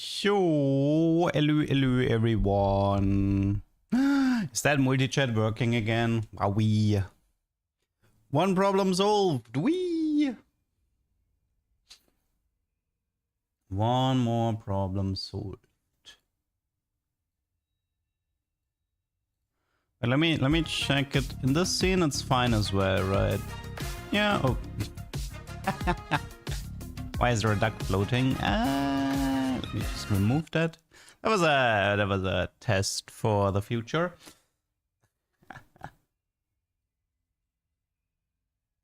So, hello everyone. Is that multi-chat working again? Wowee. One problem solved. Wee. One more problem solved. But let me check it. In this scene, it's fine as well, right? Yeah. Oh. Why is there a duck floating? Let me just remove that. That was a test for the future.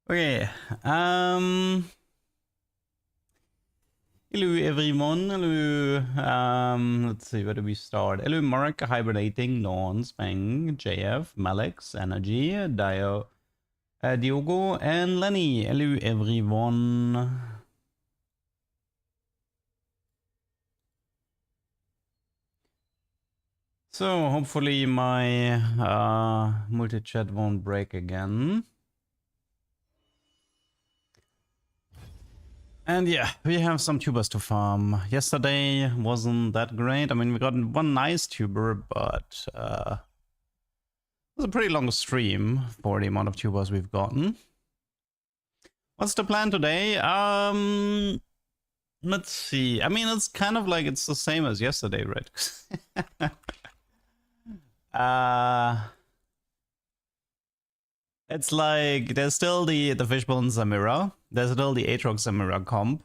Okay. Hello everyone. Hello. Let's see, where do we start? Hello Mark, Hibernating, Lawns, Bang, JF, Malex, Energy, Dio, Diogo, and Lenny. Hello everyone. So hopefully my multi-chat won't break again. And yeah, we have some tubers to farm. Yesterday wasn't that great. I mean, we got one nice tuber, but it was a pretty long stream for the amount of tubers we've gotten. What's the plan today? Let's see. I mean, it's kind of like it's the same as yesterday, right? It's like there's still the Fishbone Samira. There's still the Aatrox Samira comp.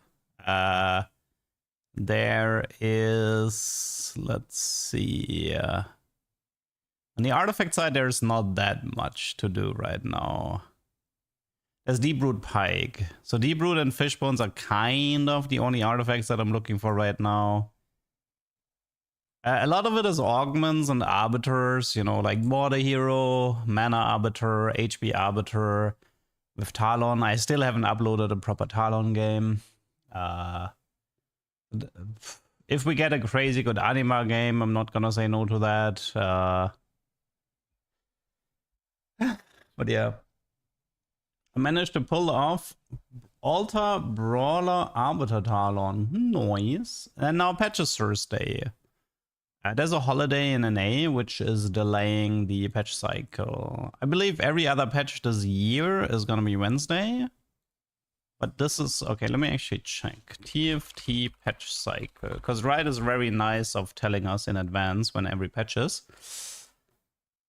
There is, let's see. On the artifact side, there's not that much to do right now. There's Deep-Root Pike. So Deep-Root and Fishbones are kind of the only artifacts that I'm looking for right now. A lot of it is augments and arbiters, you know, like Water Hero, Mana Arbiter, HP Arbiter. With Talon, I still haven't uploaded a proper Talon game. If we get a crazy good Anima game, I'm not gonna say no to that. But yeah. I managed to pull off Altar, Brawler, Arbiter Talon. Nice. And now Patches Thursday. There's a holiday in NA which is delaying the patch cycle. I believe every other patch this year is gonna be Wednesday. But this is okay, let me actually check. TFT patch cycle. Because Riot is very nice of telling us in advance when every patch is.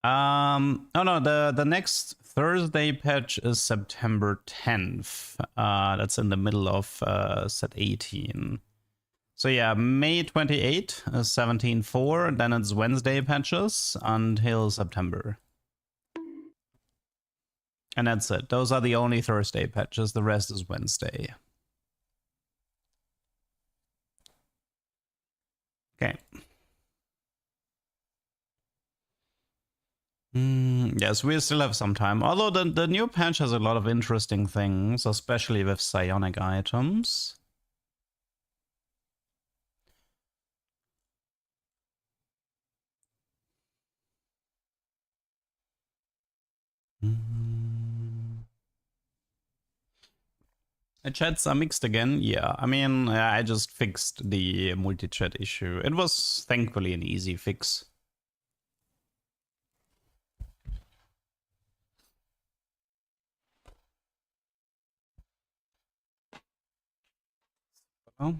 Oh no, the next Thursday patch is September 10th. That's in the middle of set 18. So yeah, May 28 is 17.4, then it's Wednesday patches until September. And that's it. Those are the only Thursday patches, the rest is Wednesday. Okay. Yes, we still have some time. Although the new patch has a lot of interesting things, especially with psionic items. The chats are mixed again. Yeah, I mean, I just fixed the multi-chat issue. It was thankfully an easy fix. Oh.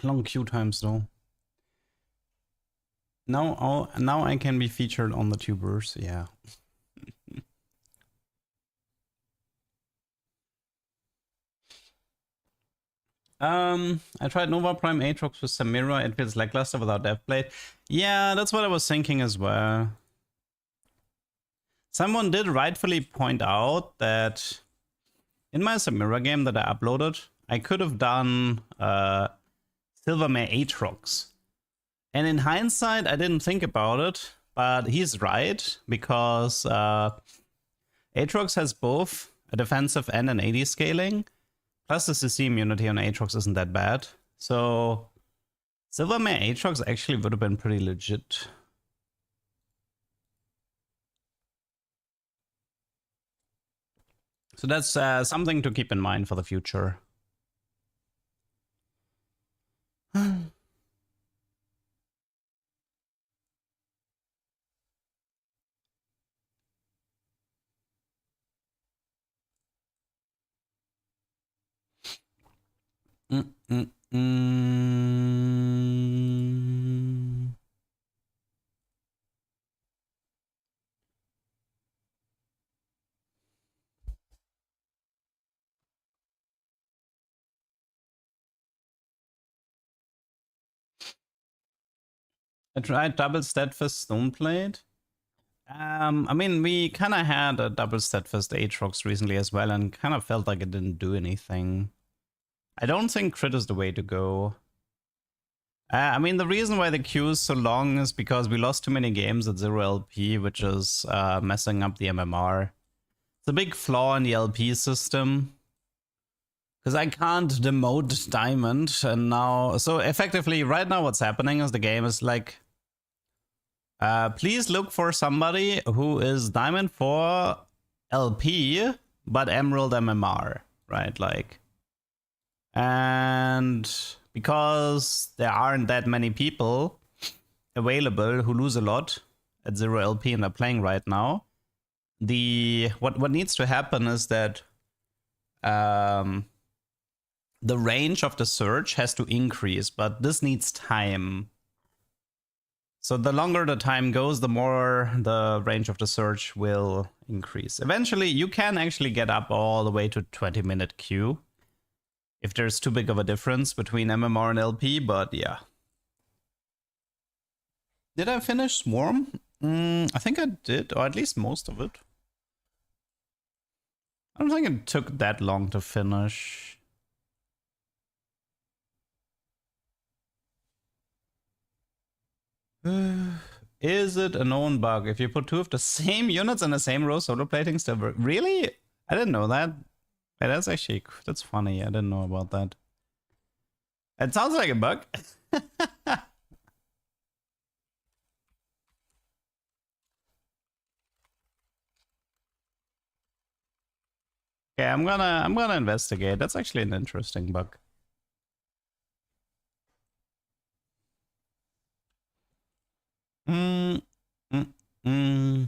Long queue times though. Now I can be featured on the tubers, yeah. I tried Nova Prime Aatrox with Samira. It feels lackluster without Deathblade. Yeah, that's what I was thinking as well. Someone did rightfully point out that in my Samira game that I uploaded, I could have done Silvermare Aatrox. And in hindsight, I didn't think about it, but he's right, because Aatrox has both a defensive and an AD scaling, plus the CC immunity on Aatrox isn't that bad. So Silvermare Aatrox actually would have been pretty legit. So that's something to keep in mind for the future. Mm, mm, mm. I tried double steadfast stoneplate. I mean, we kind of had a double steadfast Aatrox recently as well, and kind of felt like it didn't do anything. I don't think crit is the way to go. I mean, the reason why the queue is so long is because we lost too many games at 0 LP, which is messing up the MMR. It's a big flaw in the LP system. Because I can't demote Diamond, and now... So effectively, right now what's happening is the game is like... please look for somebody who is Diamond for LP, but Emerald MMR, right? Like... And because there aren't that many people available who lose a lot at 0 LP and are playing right now, what needs to happen is that the range of the search has to increase, but this needs time. So the longer the time goes, the more the range of the search will increase. Eventually, you can actually get up all the way to 20-minute queue if there's too big of a difference between MMR and LP, but yeah. Did I finish Swarm? I think I did, or at least most of it. I don't think it took that long to finish. Is it a known bug? If you put two of the same units in the same row, solo plating still work? Really? I didn't know that. Yeah, that's actually, that's funny. I didn't know about that. It sounds like a bug. Okay, I'm gonna investigate. That's actually an interesting bug. Mm, mm, mm.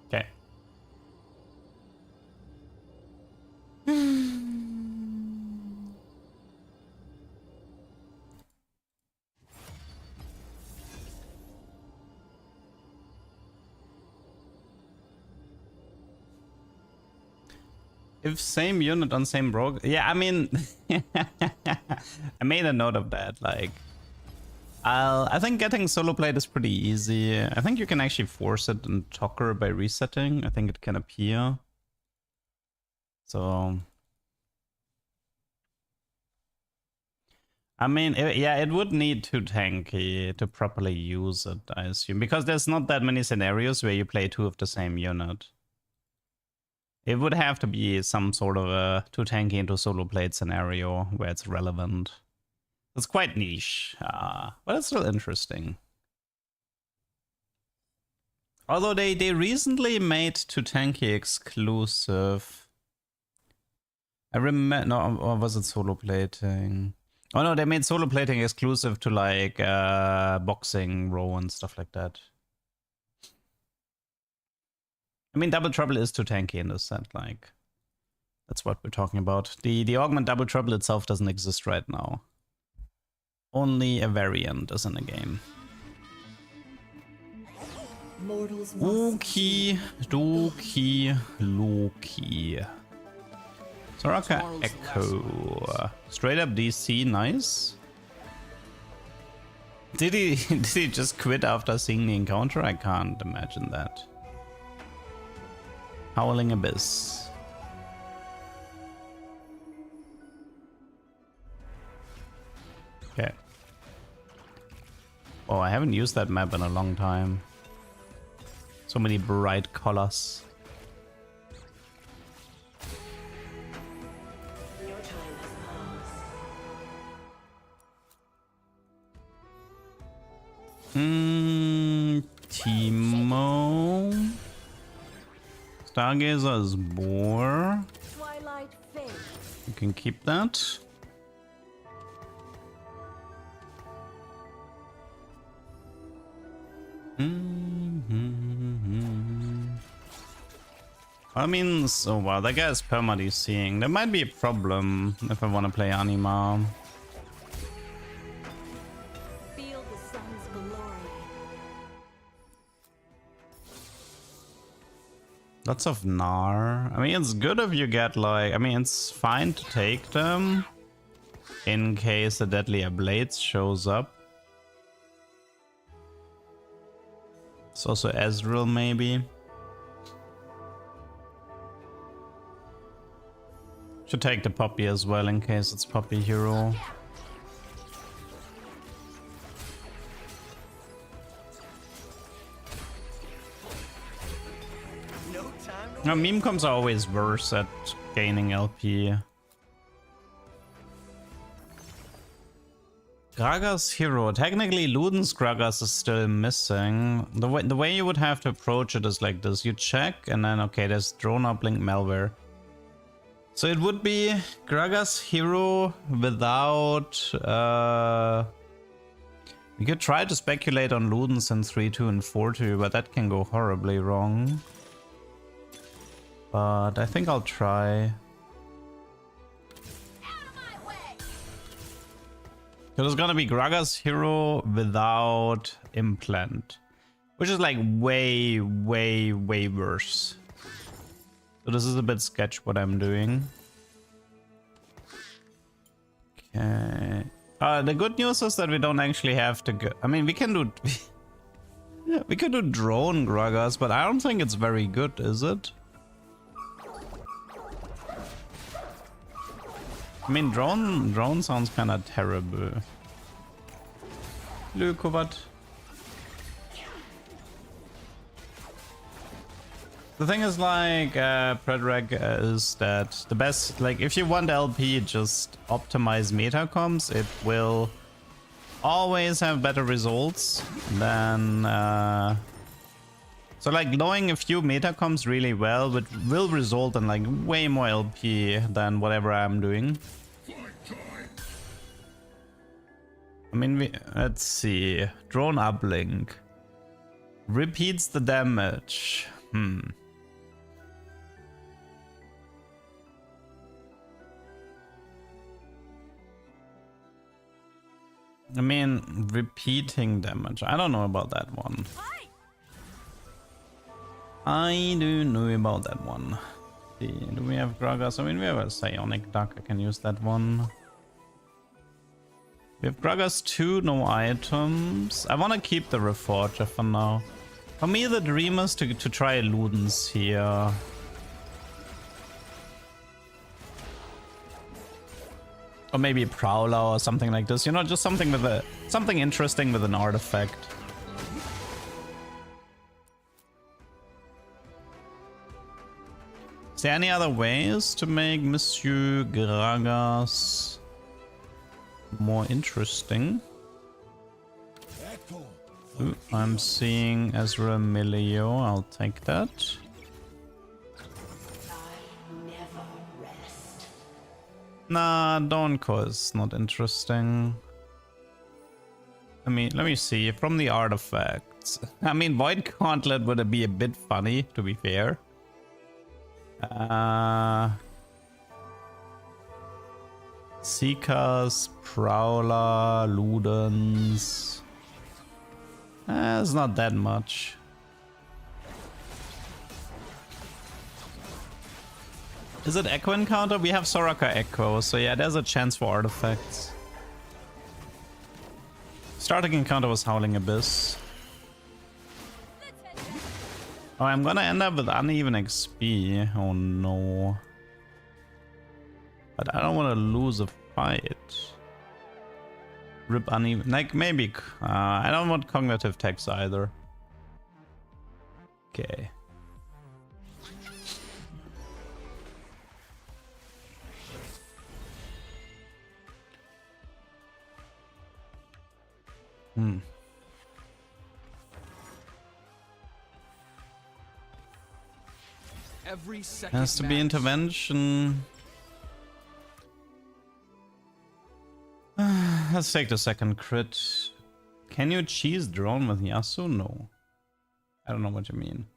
Okay. If same unit on same row, yeah, I mean, I made a note of that. Like, I think getting solo plate is pretty easy. I think you can actually force it in Talker by resetting. I think it can appear. So, I mean, yeah, it would need too tanky to properly use it, I assume, because there's not that many scenarios where you play two of the same unit. It would have to be some sort of a too tanky into solo plate scenario where it's relevant. It's quite niche, but it's still interesting. Although they recently made too tanky exclusive. I remember, no, or was it solo plating? Oh no, they made solo plating exclusive to like boxing row and stuff like that. I mean, Double Trouble is too tanky in this set, like, that's what we're talking about. The augment Double Trouble itself doesn't exist right now. Only a variant is in the game. Okie dokie Loki. Soraka Echo. Straight up DC, nice. Did he just quit after seeing the encounter? I can't imagine that. Howling Abyss. Okay. Oh, I haven't used that map in a long time. So many bright colors. Timo. Stargazer is Boar. You can keep that. I mean, so well, that guy's permanently seeing. There might be a problem if I want to play Anima. Feel the sun's glory. Lots of Gnar. I mean, it's good if you get like, I mean, it's fine to take them in case the Deadly Blades shows up. It's also Ezreal maybe. Should take the Poppy as well in case it's Poppy Hero. Now, meme comps are always worse at gaining LP. Gragas Hero. Technically, Luden's Gragas is still missing. The way you would have to approach it is like this. You check and then, okay, there's drone uplink malware. So it would be Gragas Hero without... we could try to speculate on Luden's in 3-2 and 4-2, but that can go horribly wrong. But I think I'll try. So there's gonna be Gragas Hero without Implant, which is like way worse. So this is a bit sketch what I'm doing. Okay. The good news is that we don't actually have to go. I mean, we can do we could do drone Gragas, but I don't think it's very good, is it? I mean, drone sounds kind of terrible. Lukovat. The thing is, like, Predrag is that the best, like, if you want LP, just optimize meta comps. It will always have better results than, so like knowing a few meta comps really well will result in like way more LP than whatever I'm doing. I mean, let's see. Drone uplink. Repeats the damage. I mean, repeating damage. I don't know about that one. I do know about that one. See, do we have Gragas? I mean, we have a Psionic Duck. I can use that one. We have Gragas 2, no items. I want to keep the Reforger for now. For me, the dream is to try Luden's here. Or maybe Prowler or something like this. You know, just something with something interesting with an artifact. Is there any other ways to make Monsieur Gragas more interesting? Ooh, I'm seeing Ezra Milio. I'll take that. Nah, Dawncore is not interesting. I mean, let me see. From the artifacts. I mean, Void Gauntlet would be a bit funny, to be fair. Seekers, Prowler, Ludens. It's not that much. Is it Echo Encounter? We have Soraka Echo, so yeah, there's a chance for artifacts. Starting encounter was Howling Abyss. Oh, I'm gonna end up with uneven XP. Oh no. But I don't want to lose a fight. Rip uneven. Like, maybe. I don't want cognitive text either. Okay. every second Has to be matters. intervention. Let's take the second crit. Can you cheese drone with Yasuo? No. I don't know what you mean.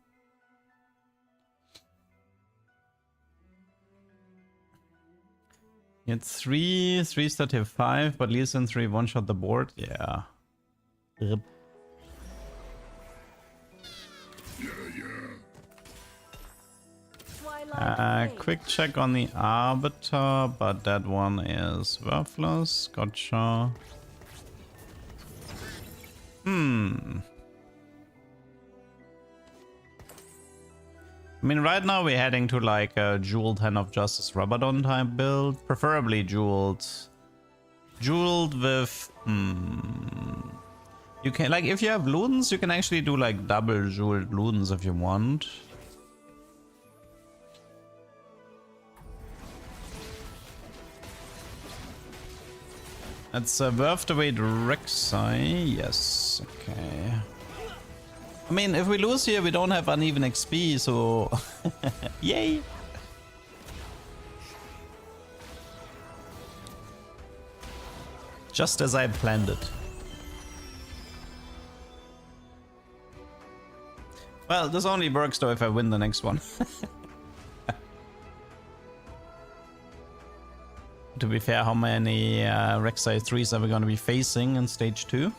It's 3-star tier 5, but Lee Sin 3 one-shot the board. Yeah. Rip. Twilight fades. Quick check on the Arbiter, but that one is worthless. Gotcha. I mean, right now we're heading to like a jeweled Hand of Justice Rabadon type build. Preferably jeweled. Jeweled with... You can, like, if you have Ludens, you can actually do like double jeweled Ludens if you want. That's worth the wait Rek'Sai. Yes, okay. I mean, if we lose here, we don't have uneven XP, so... Yay! Just as I planned it. Well, this only works though if I win the next one. To be fair, how many Rek'Sai 3s are we going to be facing in stage 2?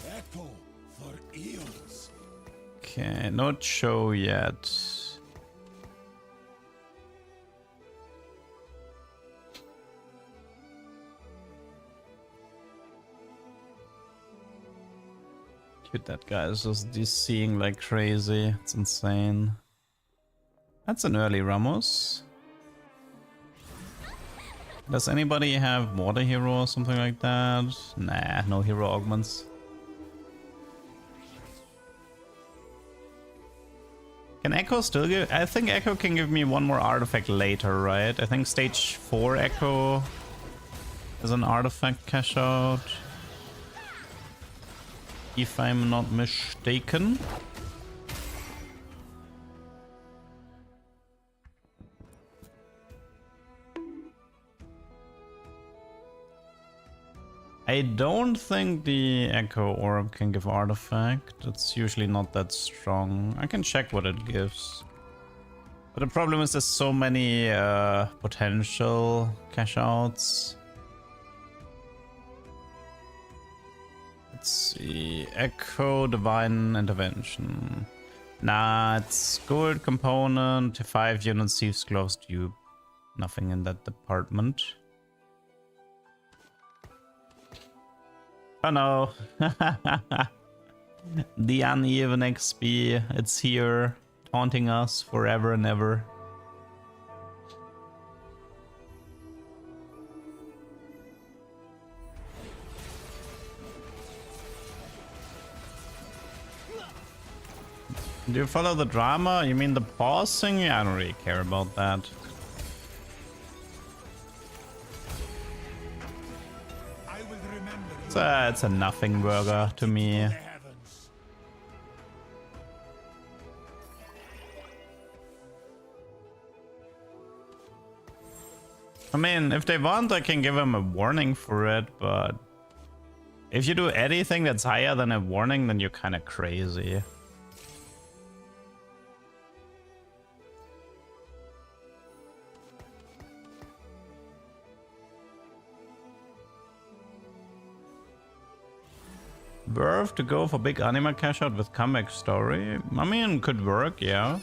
Echo for eons. Okay, no show yet. Dude, that guy is just DCing like crazy. It's insane. That's an early Ramos. Does anybody have water hero or something like that? Nah, no hero augments. Can Echo still give? I think Echo can give me one more artifact later, right? I think stage 4 Echo is an artifact cash out. If I'm not mistaken. I don't think the Echo Orb can give artifact. It's usually not that strong. I can check what it gives. But the problem is there's so many potential cash outs. Let's see. Echo Divine Intervention. Nah, it's gold component, 5 units, Thieves Gloves dupe. Nothing in that department. Oh no. The uneven XP, it's here, taunting us forever and ever. Do you follow the drama? You mean the pausing? I don't really care about that. It's a nothing burger to me. I mean, if they want, I can give them a warning for it, but if you do anything that's higher than a warning, then you're kind of crazy. Worth to go for big anime cash out with comeback story? I mean, could work, yeah.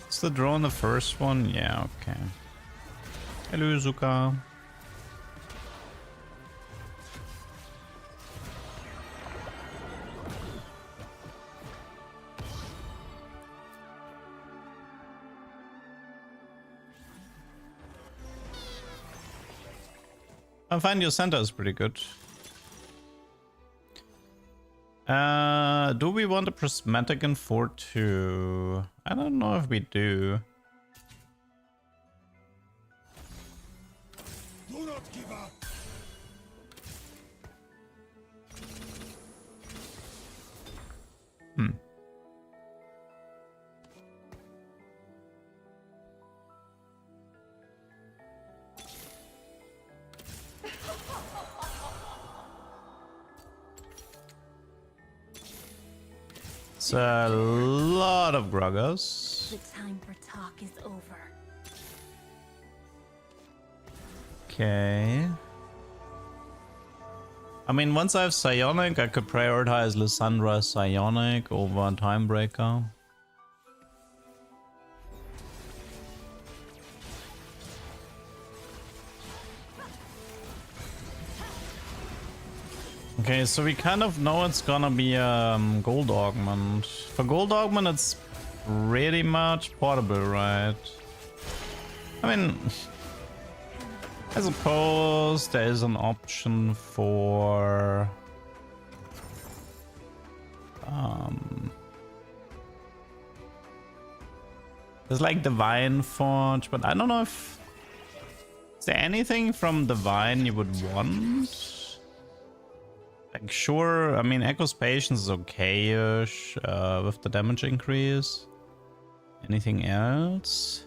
Is the drone the first one? Yeah, okay. Hello, Zuka. I find your center is pretty good. Do we want a prismatic in 4-2? I don't know if we do. Do not give up. It's a lot of Gragas. The time for talk is over. Okay. I mean, once I have Psionic, I could prioritize Lysandra Psionic over Timebreaker. Okay, so we kind of know it's gonna be Gold Augment. For Gold Augment, it's pretty much portable, right? I mean, I suppose there is an option for there's like Divine Forge, but I don't know if is there anything from Divine you would want. Like, sure, I mean, Echo's Patience is okay-ish with the damage increase. Anything else?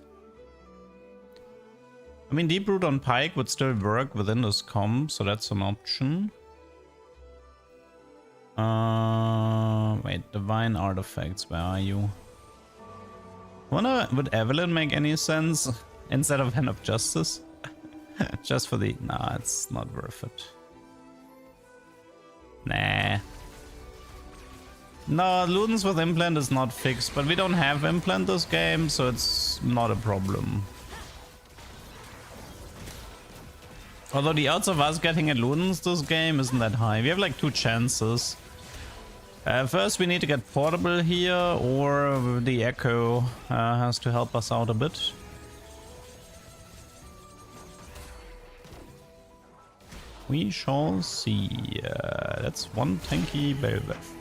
I mean, Deep Root on Pike would still work within this comp, so that's an option. Wait, Divine Artifacts, where are you? Would Evelyn make any sense instead of Hand of Justice? Just for the... Nah, it's not worth it. Nah. No, Ludens with Implant is not fixed, but we don't have Implant this game, so it's not a problem. Although the odds of us getting a Ludens this game isn't that high. We have like 2 chances. First we need to get Portable here, or the Echo has to help us out a bit. We shall see. That's one tanky Belveth.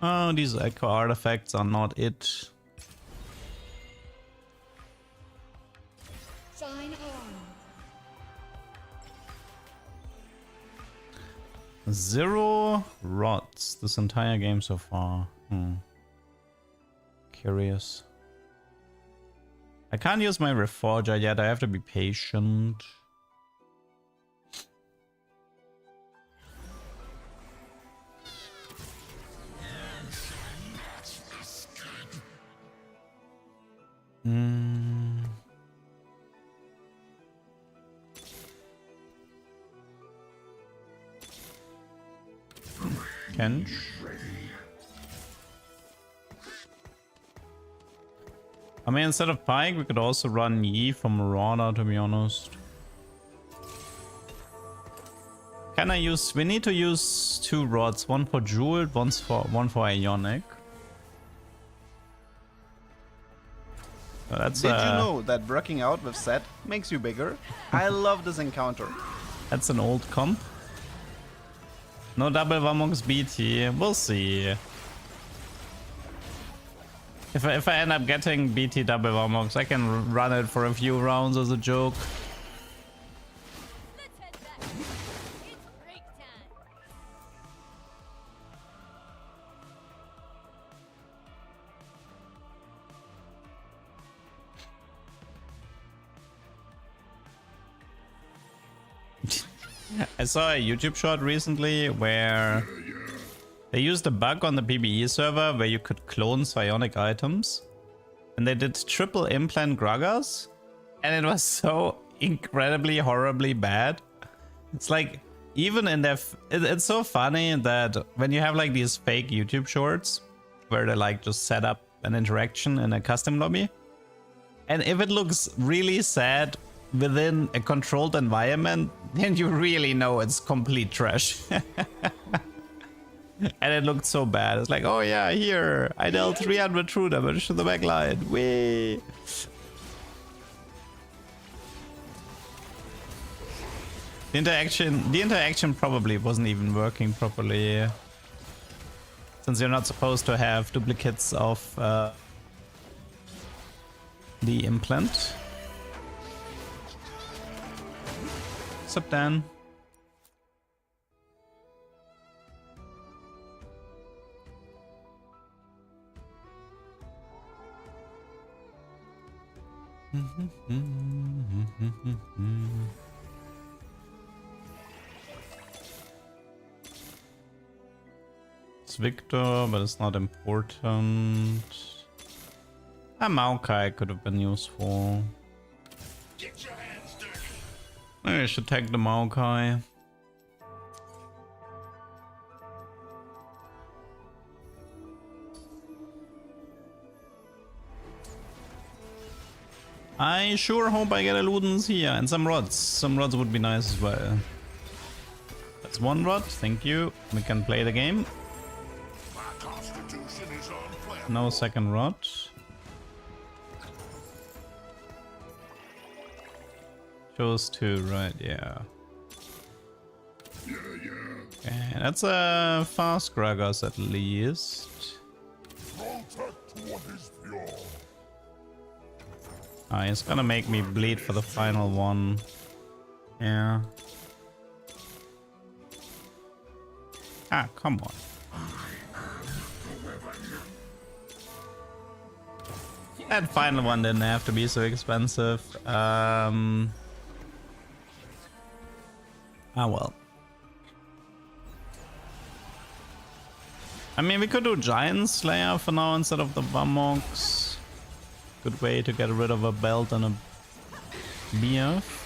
Oh, these Echo artifacts are not it. Sign on. 0 rods this entire game so far. Curious. I can't use my Reforger yet. I have to be patient. Kench. I mean, instead of Pike, we could also run Yi from Marauder, to be honest. Can I use... We need to use 2 rods. One for Jeweled, one for Ionic. So that's, Did you know that working out with Set makes you bigger? I love this encounter. That's an old comp. No double Vamox BT. We'll see. If I end up getting BT double Vamox, I can run it for a few rounds as a joke. Let's head back. It's break time. I saw a YouTube short recently where they used a bug on the PBE server where you could clone psionic items. And they did triple implant Gragas. And it was so incredibly, horribly bad. It's like, even in their... It's so funny that when you have like these fake YouTube shorts where they like just set up an interaction in a custom lobby. And if it looks really sad within a controlled environment, then you really know it's complete trash. And it looked so bad. It's like, oh yeah, here, I dealt 300 true damage to the backline. Whee! The interaction probably wasn't even working properly. Since you're not supposed to have duplicates of the implant. Sup, Dan? It's Victor, but it's not important. A Maokai could have been useful. Get your hands dirty. Maybe I should take the Maokai. I sure hope I get a Ludens here and some rods. Some rods would be nice as well. That's one rod, thank you. We can play the game. My constitution is unflappable. No second rod. Chose two, right? Yeah. Okay, that's a fast Gragas at least. Protect what is pure. Ah, he's gonna make me bleed for the final one. Yeah. Ah, come on. That final one didn't have to be so expensive. Ah well. I mean, we could do Giant Slayer for now instead of the Vamox. Good way to get rid of a belt and a BF.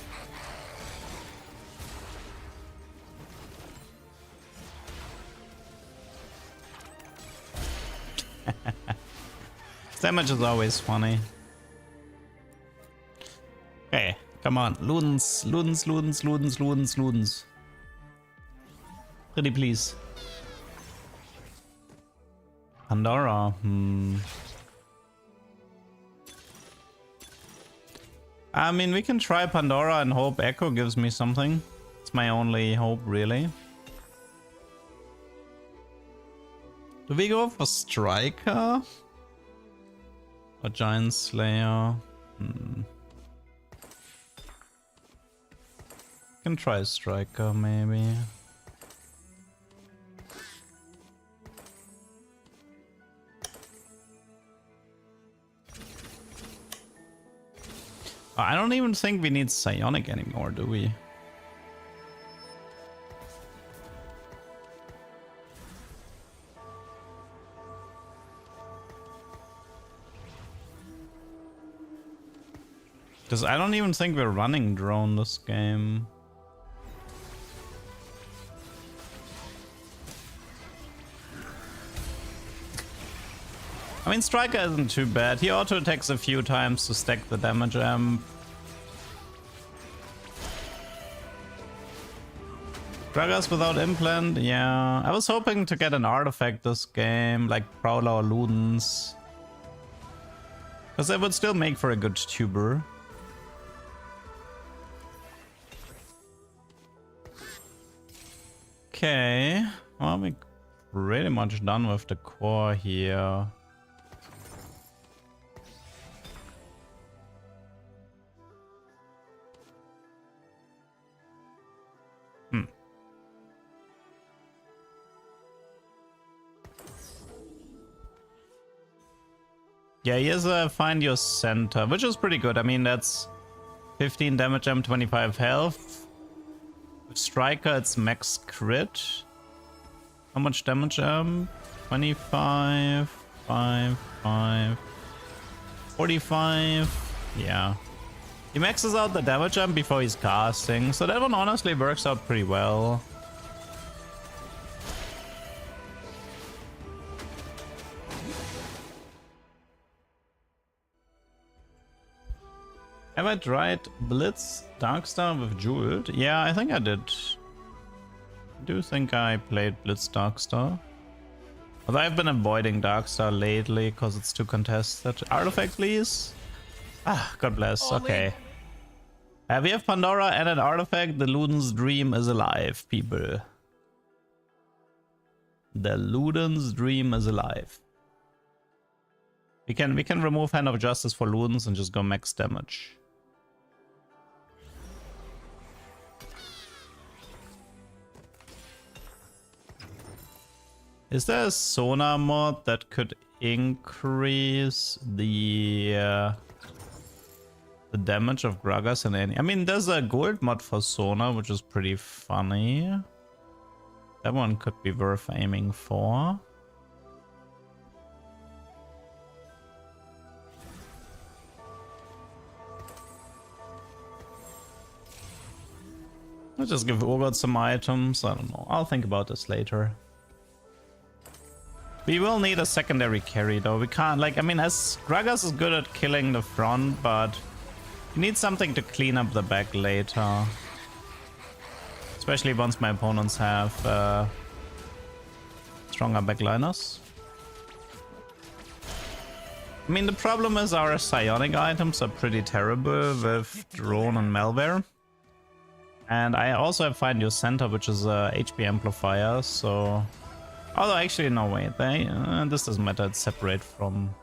Damage is always funny. Okay, come on. Ludens, Ludens, Ludens, Ludens, Ludens, Ludens. Pretty please. Pandora. I mean, we can try Pandora and hope Echo gives me something. It's my only hope, really. Do we go for Striker? Or Giant Slayer? Can try Striker, maybe. I don't even think we need Psionic anymore, do we? Because I don't even think we're running drone this game. I mean, Striker isn't too bad. He auto attacks a few times to stack the damage amp. Gragas without implant, yeah. I was hoping to get an artifact this game, like Prowler or Ludens. Because that would still make for a good tuber. Okay, well, we're pretty much done with the core here. Yeah, he has a Find Your Center, which is pretty good. I mean, that's 15 damage, M 25 health. With Striker, it's max crit. How much damage, 25, 5, 5, 45. Yeah. He maxes out the damage amp before he's casting, so that one honestly works out pretty well. Have I tried Blitz Darkstar with Jeweled? Yeah, I think I did. I do think I played Blitz Darkstar. Although I've been avoiding Darkstar lately because it's too contested. Artifact, please. Ah, God bless. Okay. We have Pandora and an artifact. The Luden's dream is alive, people. The Luden's dream is alive. We can remove Hand of Justice for Ludens and just go max damage. Is there a Sona mod that could increase the damage of Gragas in any? I mean, there's a gold mod for Sona, which is pretty funny. That one could be worth aiming for. Let's just give Urgot some items. I don't know. I'll think about this later. We will need a secondary carry though. We can't, like, I mean, as Gragas is good at killing the front, but we need something to clean up the back later. Especially once my opponents have stronger backliners. I mean, the problem is our psionic items are pretty terrible with drone and malware. And I also have Find Your Center, which is a HP amplifier, so... Although actually, no, wait, this doesn't matter, it's separate from...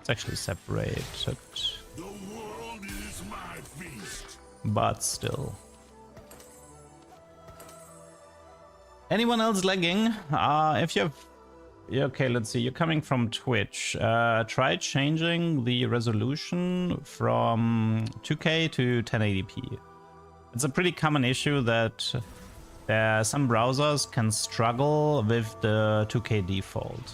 It's actually separated. The world is my feast. But still. Anyone else lagging? If you have... Yeah, okay, let's see, you're coming from Twitch. Try changing the resolution from 2K to 1080p. It's a pretty common issue that some browsers can struggle with the 2K default.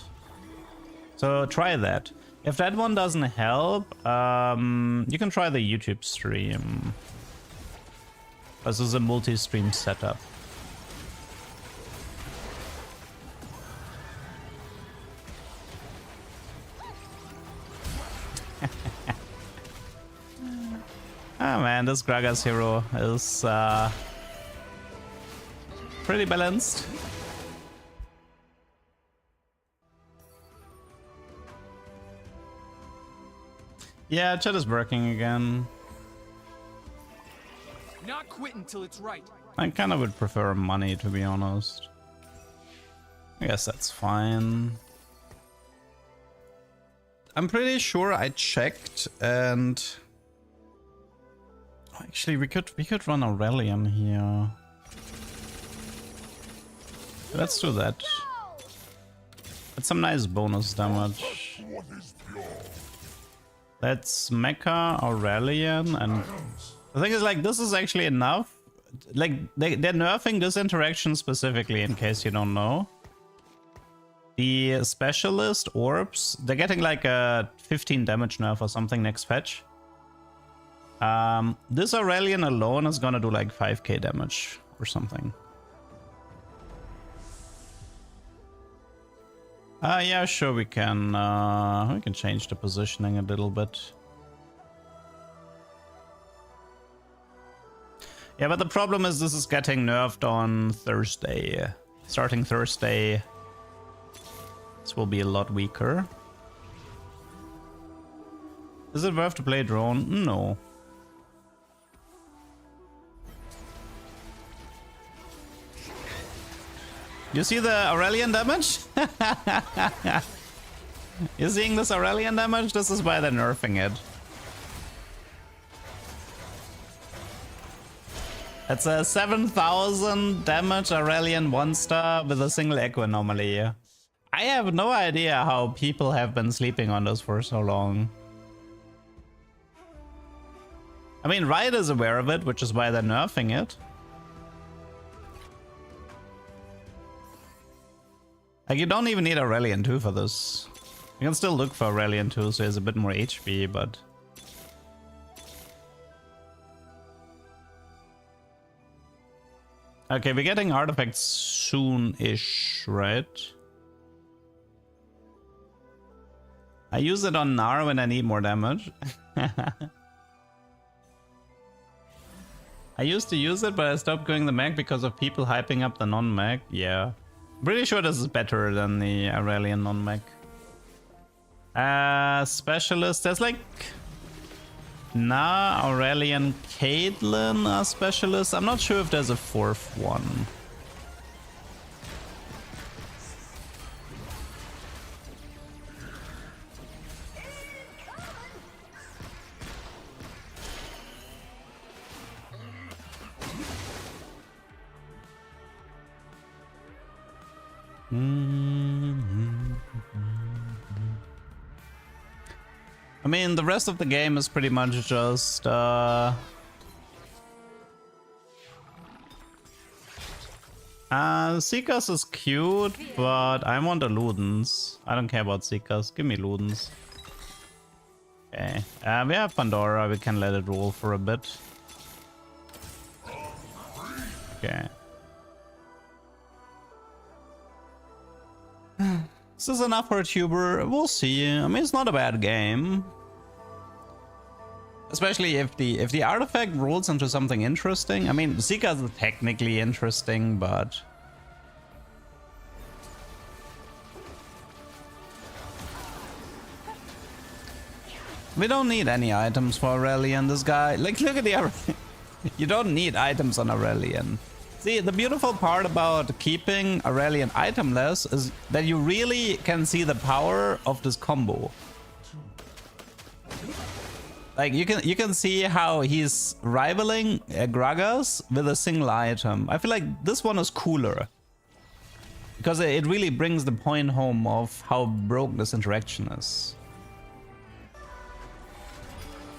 So try that. If that one doesn't help, you can try the YouTube stream. This is a multi-stream setup. Ah man, this Gragas hero is pretty balanced. Yeah, chat is working again. Not quit until it's right. I kind of would prefer money, to be honest. I guess that's fine. I'm pretty sure I checked and... Actually, we could run Aurelion here. Let's do that. That's some nice bonus damage. Let's Mecha Aurelion, and the thing is, like, this is actually enough. Like, they're nerfing this interaction specifically, in case you don't know. The specialist orbs, they're getting like a 15 damage nerf or something next fetch. This Aurelion alone is gonna do like 5k damage or something. Yeah, sure, we can change the positioning a little bit. Yeah, but the problem is this is getting nerfed on Thursday. Starting Thursday, this will be a lot weaker. Is it worth to play drone? No. You see the Aurelion damage? You seeing this Aurelion damage? This is why they're nerfing it. It's a 7,000 damage Aurelion 1-star with a single echo anomaly. I have no idea how people have been sleeping on this for so long. I mean, Riot is aware of it, which is why they're nerfing it. Like, you don't even need Aurelion 2 for this. You can still look for Aurelion 2, so he has a bit more HP, but... Okay, we're getting artifacts soon-ish, right? I use it on Gnar when I need more damage. I used to use it, but I stopped going the mag because of people hyping up the non-mag. Yeah. Pretty sure this is better than the Aurelian non-mech. Specialist, there's like... Nah, Aurelian, Caitlyn are specialists. I'm not sure if there's a fourth one. I mean, the rest of the game is pretty much just Seekers is cute, but I want the Ludens. I don't care about Seekers. Give me Ludens. Okay. We have Pandora. We can let it roll for a bit. Okay. This is enough for a tuber. We'll see. I mean, it's not a bad game. Especially if the artifact rolls into something interesting. I mean, Seekers is technically interesting, but... We don't need any items for Aurelian, this guy. Like, look at the Aurelian. You don't need items on Aurelian. See, the beautiful part about keeping Aurelian itemless is that you really can see the power of this combo. Like, you can see how he's rivaling Gragas with a single item. I feel like this one is cooler. Because it really brings the point home of how broke this interaction is.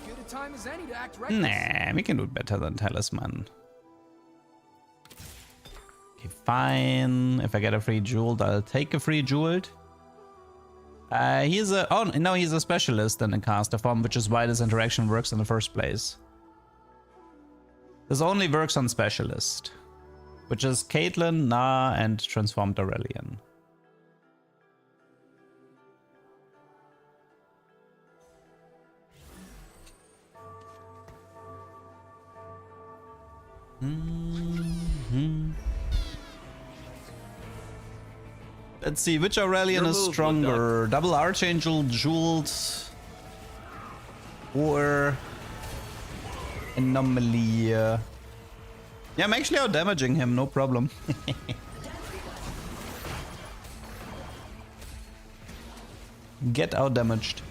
Good a time as any to act reckless. Nah, we can do it better than Talisman. Okay, fine. If I get a free jeweled, I'll take a free jeweled. He's a... Oh, no, he's a specialist in the caster form, which is why this interaction works in the first place. This only works on specialist, which is Caitlyn, Na, and transformed Aurelian. Let's see, which Aurelian is stronger? Double Archangel, Jeweled, or Anomaly? Yeah, I'm actually out damaging him, no problem. Get out damaged.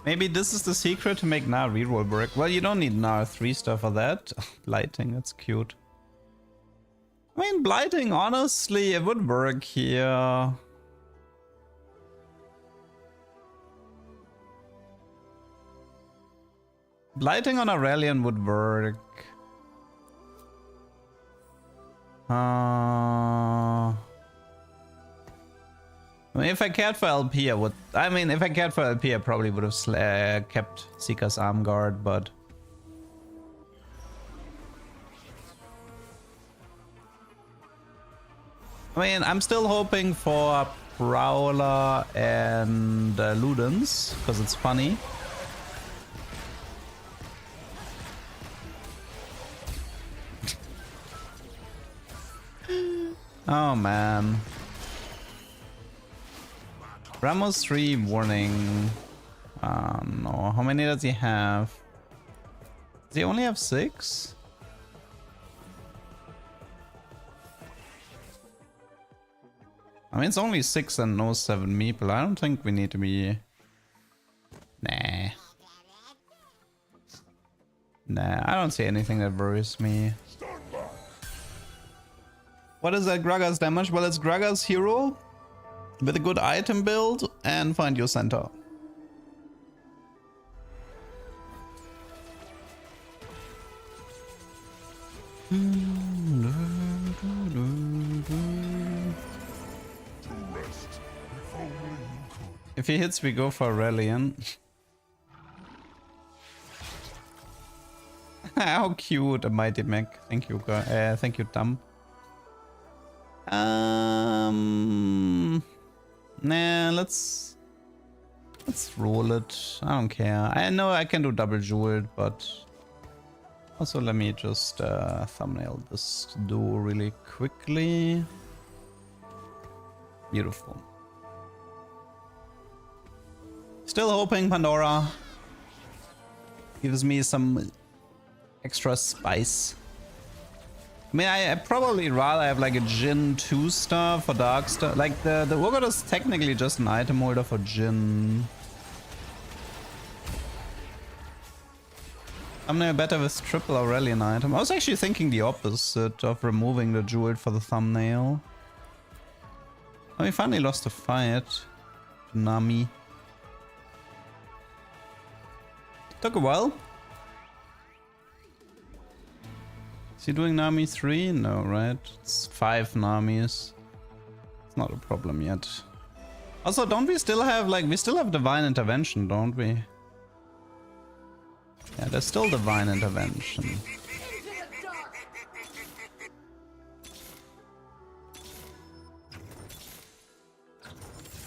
Maybe this is the secret to make Na reroll work. Well, you don't need Na 3 stuff for that. Blighting, that's cute. I mean, Blighting, honestly, it would work here. Blighting on Aurelian would work. I mean, if I cared for LP, I would... I mean, if I cared for LP, I probably would have kept Seeker's Arm Guard, but... I mean, I'm still hoping for Prowler and Ludens, because it's funny. Oh, man. Ramos 3 warning. No. How many does he have? Does he only have 6? I mean, it's only 6 and no 7 meeple. I don't think we need to be... Nah. Nah, I don't see anything that worries me. What is that Gragas damage? Well, it's Gragas hero with a good item build and find your center. If he hits, we go for Aurelian. How cute, a mighty mech. Thank you, thank you, Dump. Nah, let's Let's roll it. I don't care. I know I can do double jeweled, but also let me just thumbnail this duo really quickly. Beautiful. Still hoping Pandora gives me some extra spice. I mean, I probably rather have like a Jin 2-star for Dark Star. Like the Urgot is technically just an item holder for Jin. Thumbnail better with triple Aurelian item. I was actually thinking the opposite of removing the jewel for the thumbnail. Oh, we finally lost a fight. Nami. Took a while. Is he doing Nami 3? No, right? It's 5 Namis. It's not a problem yet. Also, don't we still have, like, we still have Divine Intervention, don't we? Yeah, there's still Divine Intervention.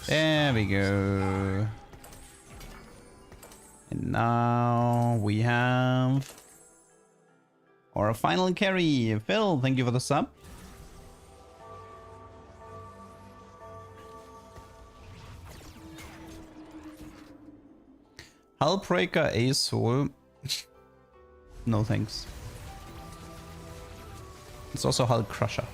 There we go. And now we have our final carry. Phil, thank you for the sub. Hullbreaker A-Soul. No thanks. It's also Hull Crusher.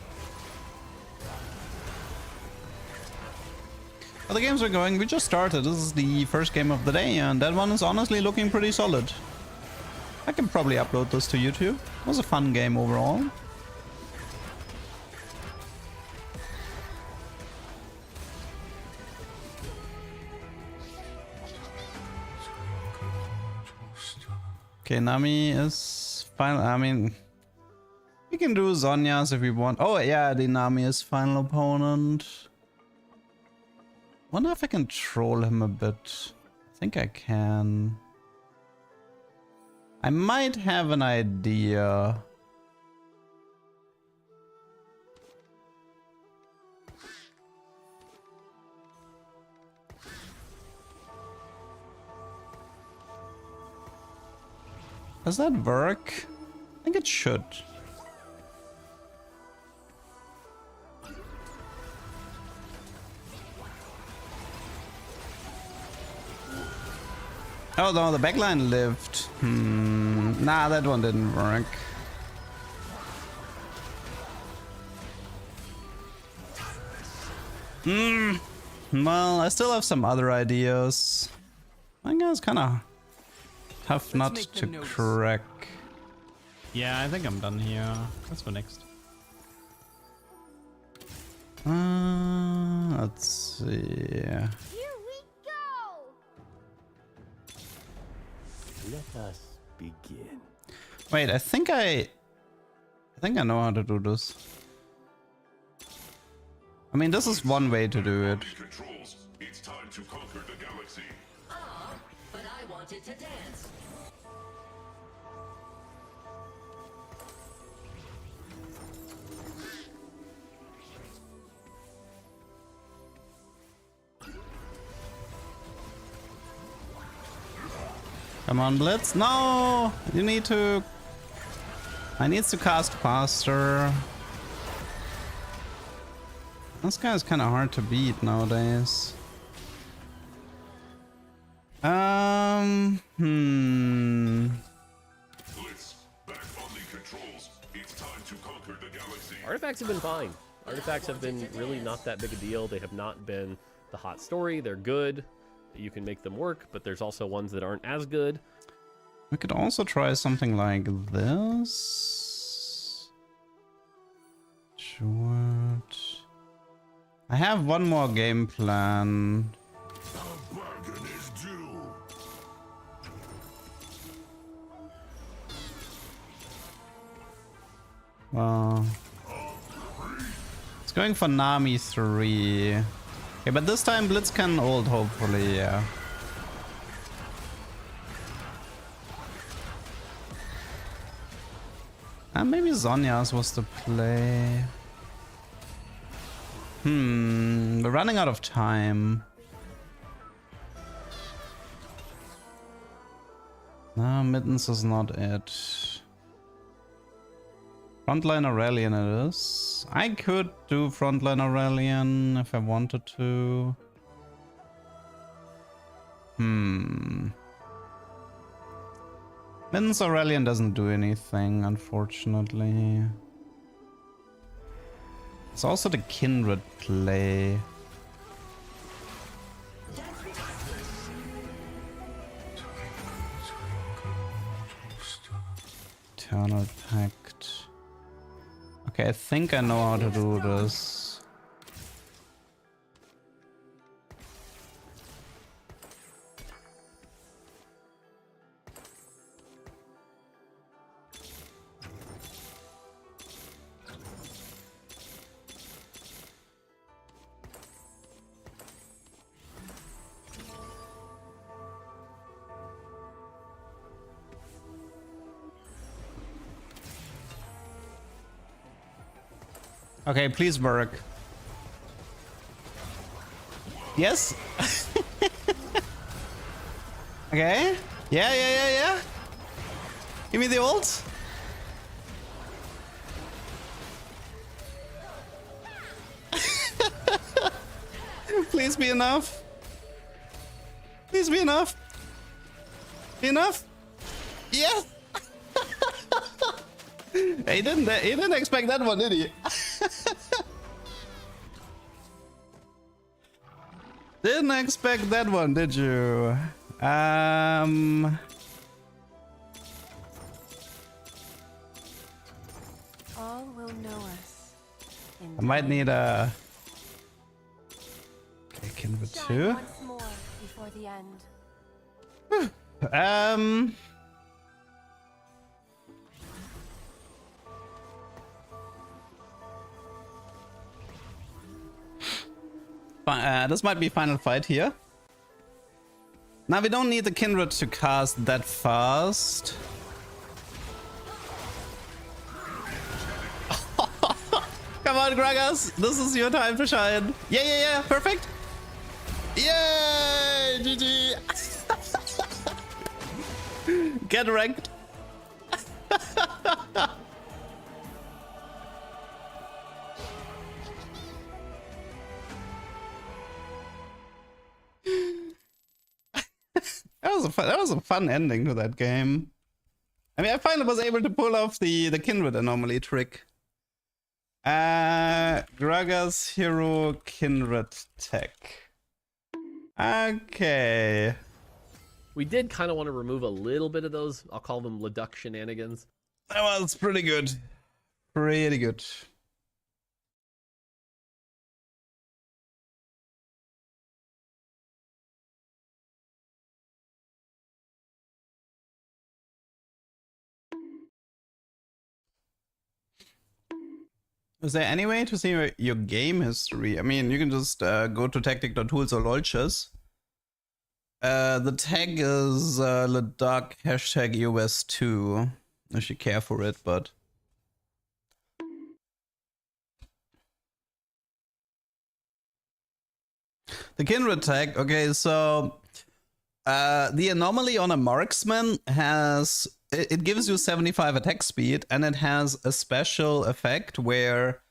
How the games are going, we just started. This is the first game of the day, and that one is honestly looking pretty solid. I can probably upload this to YouTube. It was a fun game overall. Okay, Nami is final. I mean, we can do Zonya's if we want. Oh yeah, the Nami is final opponent. Wonder if I can troll him a bit. I think I can. I might have an idea. Does that work? I think it should. Oh no, the backline lived. Nah, that one didn't work. Well, I still have some other ideas. I think it's kind of tough not to crack. Yeah, I think I'm done here. Let's go next. Let's see. Here we go! Let us begin. Wait, I think I know how to do this. I mean, this is one way to do it. Controls. It's time to conquer the galaxy. But I wanted to dance. Come on, Blitz. No! You need to... I need to cast faster. This guy is kind of hard to beat nowadays. Blitz, back on the controls. It's time to conquer the galaxy. Artifacts have been fine. Artifacts have been really not that big a deal. They have not been the hot story. They're good. You can make them work, but there's also ones that aren't as good. We could also try something like this. Short. I have one more game plan. A bargain is due. Well, it's going for Nami 3. Okay, but this time Blitz can ult, hopefully, yeah. And maybe Zonya's was the play. We're running out of time. Mittens is not it. Frontline Aurelian it is. I could do Frontline Aurelian if I wanted to. Mittens Aurelian doesn't do anything, unfortunately. It's also the Kindred play. Eternal Pact. Okay, I think I know how to do this. Okay, please work. Yes? Okay. Yeah. Give me the ult. Please be enough. Please be enough. Be enough. Yes. He didn't expect that one, did he? Didn't expect that one, did you? All will know us. I might need a... Okay, Kindred Shine 2. once more before the end. This might be final fight here. Now we don't need the Kindred to cast that fast. Come on, Gragas, this is your time to shine. Yeah, perfect. Yay, GG. Get wrecked. That was a fun ending to that game. I mean, I finally was able to pull off the Kindred anomaly trick. Gragas hero Kindred tech. Okay. We did kind of want to remove a little bit of those, I'll call them Leduc shenanigans. That was pretty good. Pretty good. Is there any way to see your game history? I mean, you can just go to tactic.tools or launches. The tag is Leduc hashtag EOS2. I should care for it, but... The Kindred tag, okay, so... the anomaly on a marksman has... It gives you 75 attack speed, and it has a special effect where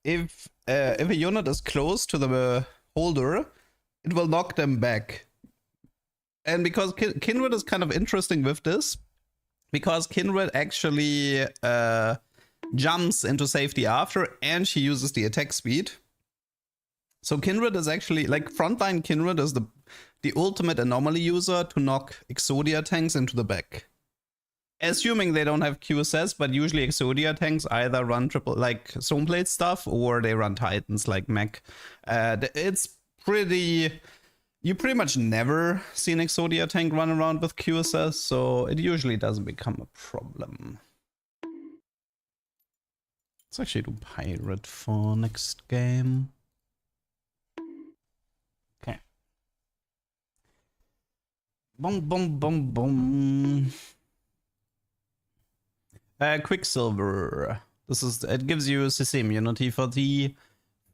if a unit is close to the holder, it will knock them back. And because Kindred is kind of interesting with this, because Kindred actually jumps into safety after, and she uses the attack speed. So Kindred is actually, like, frontline Kindred is the ultimate anomaly user to knock Exodia tanks into the back. Assuming they don't have QSS, but usually Exodia tanks either run Stoneblade stuff or they run Titans like mech. It's pretty... You pretty much never see an Exodia tank run around with QSS, so it usually doesn't become a problem. Let's actually do Pirate for next game. Okay. Boom. Quicksilver. It gives you CC immunity for the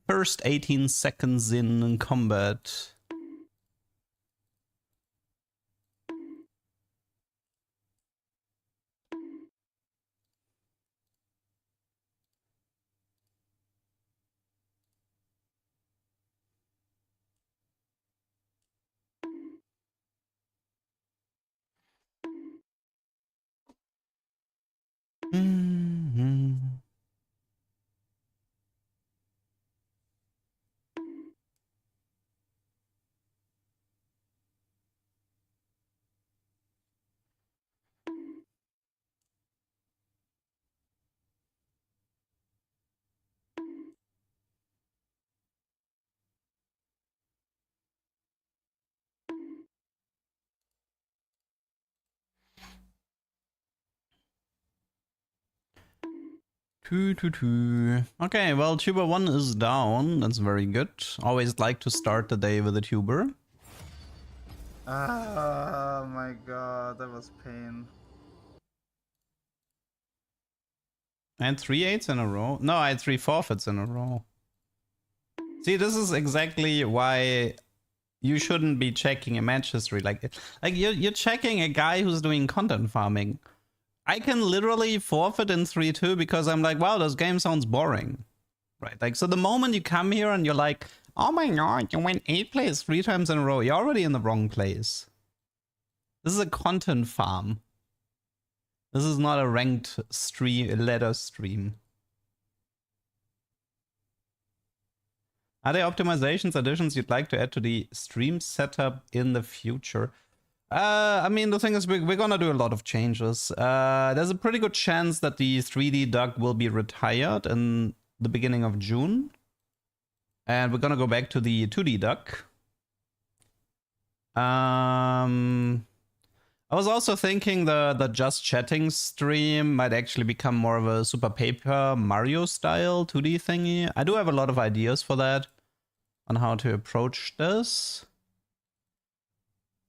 first 18 seconds in combat. Okay, well, tuber 1 is down. That's very good. Always like to start the day with a tuber. Oh my god, that was pain. I had 3 8s in a row. No, I had 3 forfeits in a row. See, this is exactly why you shouldn't be checking a match history. Like you're checking a guy who's doing content farming. I can literally forfeit in 3-2 because I'm like, wow, this game sounds boring. Right? Like, so the moment you come here and you're like, oh my god, you went 8 plays 3 times in a row, you're already in the wrong place. This is a content farm. This is not a ranked stream, ladder stream. Are there optimizations, additions you'd like to add to the stream setup in the future? I mean, the thing is, we're gonna do a lot of changes. There's a pretty good chance that the 3D duck will be retired in the beginning of June. And we're gonna go back to the 2D duck. I was also thinking the just chatting stream might actually become more of a Super Paper Mario style 2D thingy. I do have a lot of ideas for that, on how to approach this.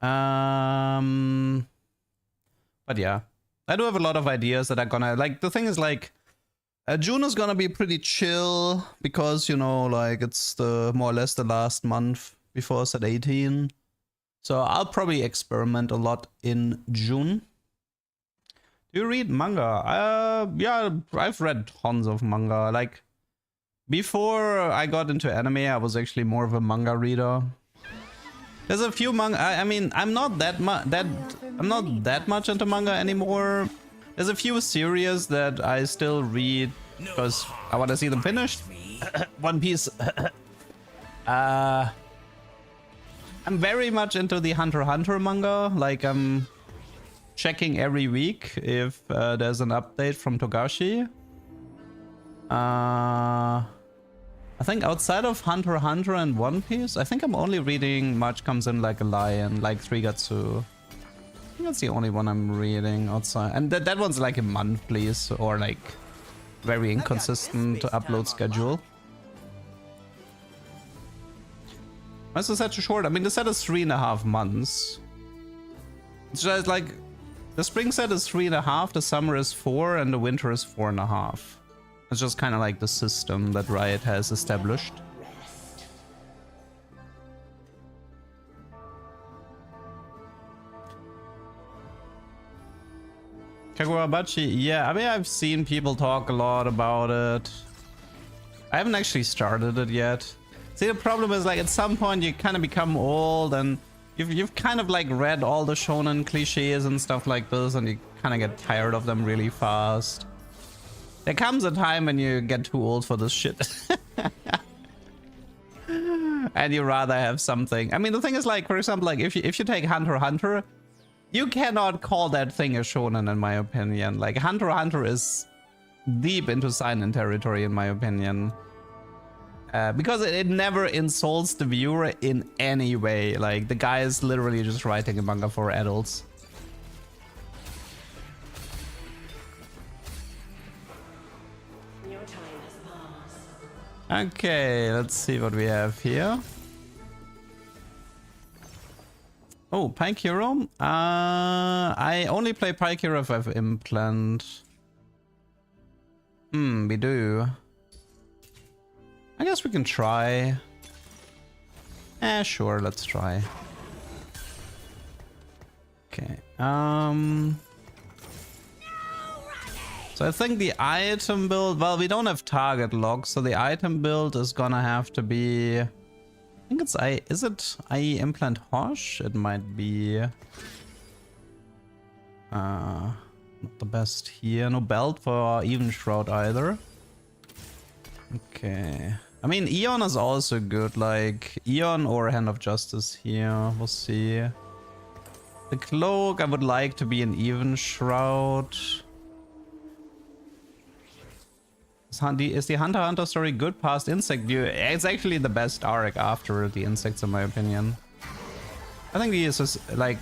But yeah, I do have a lot of ideas that are gonna, like, the thing is, like, June is gonna be pretty chill because, you know, like, it's the more or less the last month before set 18. So I'll probably experiment a lot in June. Do you read manga? Yeah, I've read tons of manga. Like, before I got into anime, I was actually more of a manga reader. There's a few manga. I mean, I'm not that much into manga anymore. There's a few series that I still read because I want to see them finished. One Piece. I'm very much into the Hunter x Hunter manga. Like, I'm checking every week if there's an update from Togashi. I think outside of Hunter x Hunter and One Piece, I think I'm only reading March Comes In Like a Lion, like Trigatsu. I think that's the only one I'm reading outside. And that one's like a monthly, or like very inconsistent upload schedule. Why is the set so short? I mean, the set is 3.5 months. It's just like, the spring set is 3.5, the summer is 4, and the winter is 4.5. It's just kind of like the system that Riot has established. Kagurabachi, yeah, I mean, I've seen people talk a lot about it. I haven't actually started it yet. See, the problem is, like, at some point you kind of become old and you've kind of like read all the shonen cliches and stuff like this, and you kind of get tired of them really fast. There comes a time when you get too old for this shit. And you rather have something. I mean, the thing is, like, for example, like, if you take Hunter x Hunter, you cannot call that thing a shonen, in my opinion. Like, Hunter x Hunter is deep into seinen territory, in my opinion. Because it never insults the viewer in any way. Like, the guy is literally just writing a manga for adults. Okay, let's see what we have here. Oh, Pike Hero? I only play Pike Hero if I have Implant. We do. I guess we can try. Sure, let's try. Okay, so I think the item build, well, we don't have target lock, so the item build is gonna have to be, I think it's is it IE Implant Hosh? It might be. Not the best here. No belt for Even Shroud either. Okay. I mean, Eon is also good, like Eon or Hand of Justice here. We'll see. The cloak, I would like to be an Even Shroud. Is the Hunter x Hunter story good past Insect View? It's actually the best arc after the insects, in my opinion. I think the like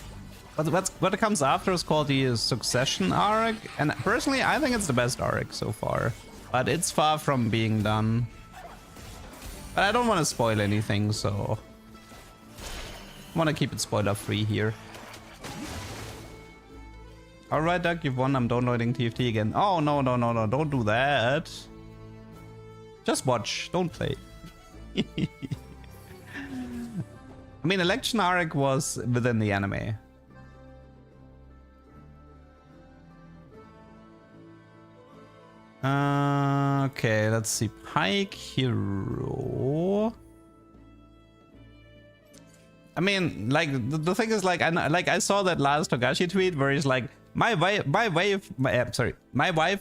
what comes after is called the Succession arc, and personally, I think it's the best arc so far. But it's far from being done. But I don't want to spoil anything, so I want to keep it spoiler free here. Alright, Doug, you've won. I'm downloading TFT again. Oh, no, no, no, no. Don't do that. Just watch. Don't play. I mean, Election Arc was within the anime. Okay, let's see. Pike Hero. I mean, like the thing is, like I saw that last Togashi tweet where he's like, my wife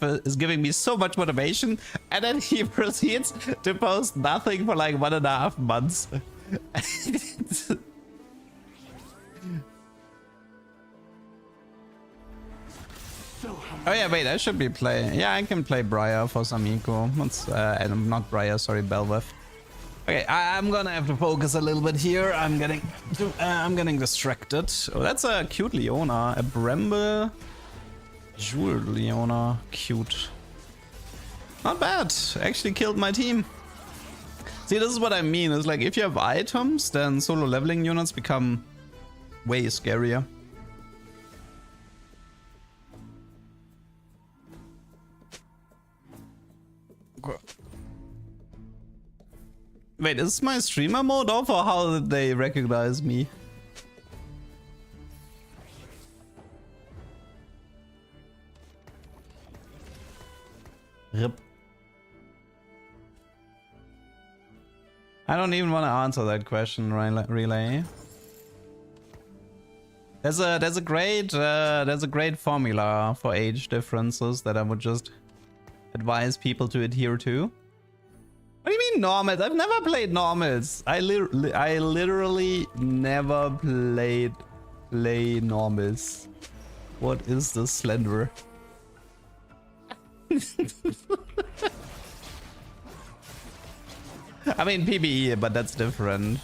is giving me so much motivation, and then he proceeds to post nothing for like 1.5 months. Oh yeah, wait, I should be playing. Yeah, I can play Briar for some eco. And not Briar, sorry, Belveth. Okay, I'm gonna have to focus a little bit here. I'm getting distracted. Oh, that's a cute Leona, a Bramble Jewel Leona, cute. Not bad. Actually killed my team. See, this is what I mean. It's like if you have items, then solo leveling units become way scarier. Wait, is my streamer mode off or how did they recognize me? Rip. I don't even want to answer that question, Relay. There's a great formula for age differences that I would just advise people to adhere to. What do you mean normals? I've never played normals. I literally never play normals. What is this, Slender? I mean PvE, but that's different.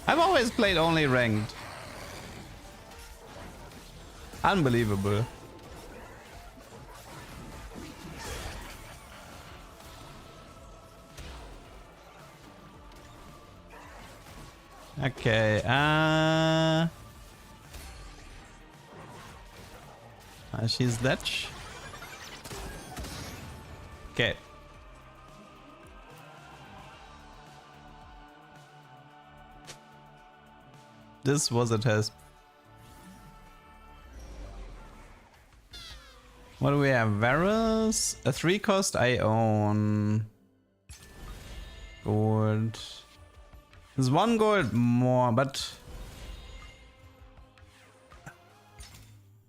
I've always played only ranked. Unbelievable. Okay, she's Dutch. Okay. This was a test. What do we have? Varus? A 3 cost I own. Gold. There's 1 gold more, but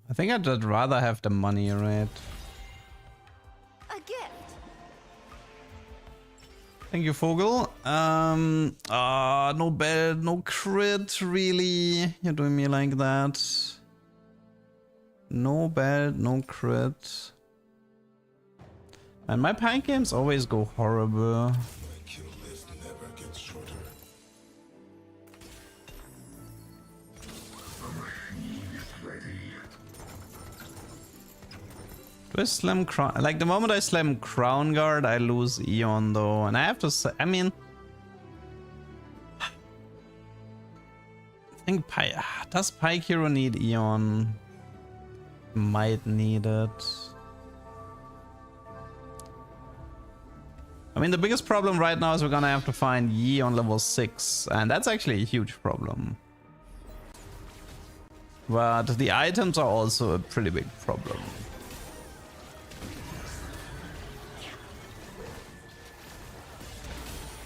I think I'd rather have the money, right? A gift. Thank you, Fogel. No belt, no crit, really? You're doing me like that. No belt, no crit. And my pike games always go horrible. Do I slam crown? Like the moment I slam crown guard, I lose Eon though, and I have to say, I mean, I think does Pike Hero need Eon? Might need it. I mean, the biggest problem right now is we're gonna have to find Yi on level 6, and that's actually a huge problem. But the items are also a pretty big problem.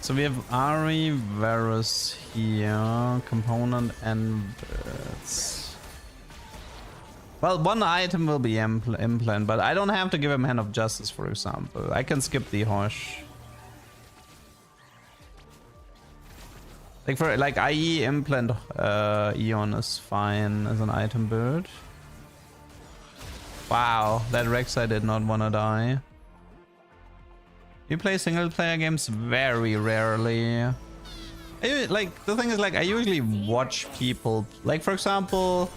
So we have Ari, Varus here, component, and well, 1 item will be implant, but I don't have to give him Hand of Justice, for example. I can skip the Hosh. Like for IE implant, Eon is fine as an item build. Wow, that Rek'Sai did not want to die. You play single player games very rarely. Like the thing is, like I usually watch people. Like for example,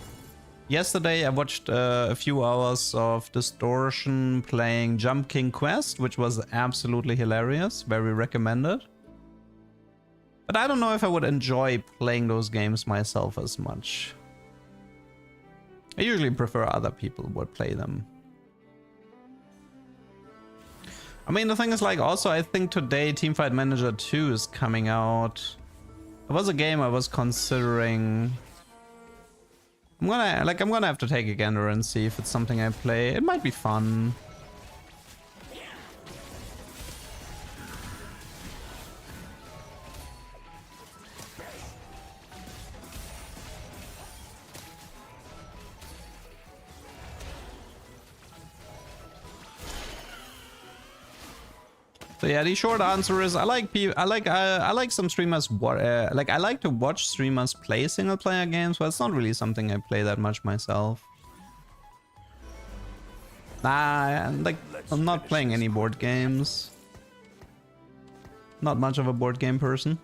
Yesterday I watched a few hours of Distortion playing Jump King Quest, which was absolutely hilarious. Very recommended. But I don't know if I would enjoy playing those games myself as much. I usually prefer other people would play them. I mean, the thing is, like, also I think today Teamfight Manager 2 is coming out. It was a game I was considering. I'm gonna have to take a gander and see if it's something I play. It might be fun. So yeah, the short answer is I like some streamers. Like I like to watch streamers play single player games, but it's not really something I play that much myself. Like I'm not playing any board games. Not much of a board game person.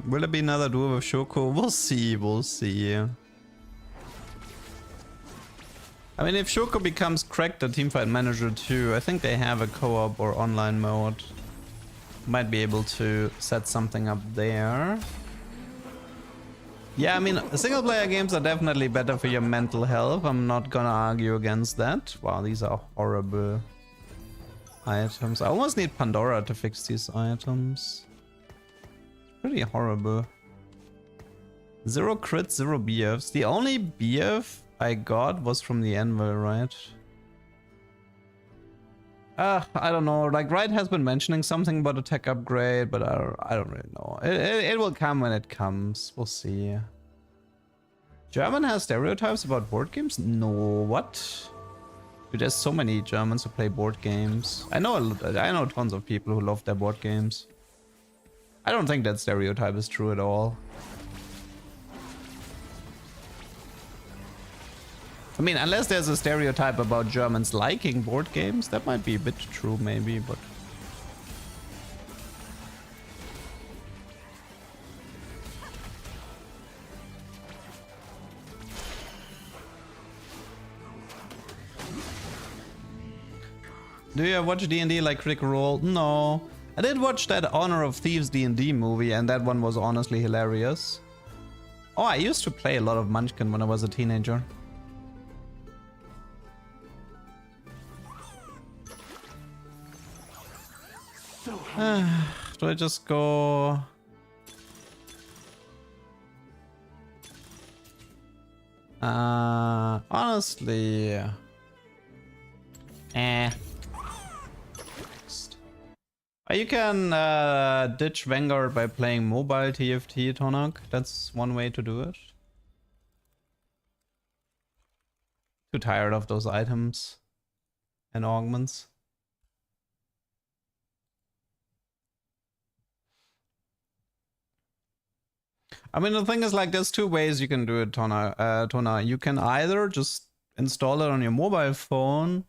Will it be another duo with Shoko? We'll see, we'll see. I mean, if Shoko becomes cracked at Teamfight Manager 2, I think they have a co-op or online mode. Might be able to set something up there. Yeah, I mean, single player games are definitely better for your mental health. I'm not gonna argue against that. Wow, these are horrible items. I almost need Pandora to fix these items. Pretty horrible. 0 crits, 0 BFs. The only BF I got was from the anvil, right? I don't know. Like, Wright has been mentioning something about a tech upgrade, but I don't really know. It will come when it comes. We'll see. German has stereotypes about board games? No, what? Dude, there's so many Germans who play board games. I know tons of people who love their board games. I don't think that stereotype is true at all. I mean, unless there's a stereotype about Germans liking board games, that might be a bit true maybe, but... Do you watch D&D like Critical Role? No. I did watch that Honor of Thieves D&D movie, and that one was honestly hilarious. Oh, I used to play a lot of Munchkin when I was a teenager. Do I just go... Honestly... You can ditch Vanguard by playing mobile TFT, Tonak. That's one way to do it. Too tired of those items and augments. I mean, the thing is, like, there's two ways you can do it, Tona. You can either just install it on your mobile phone,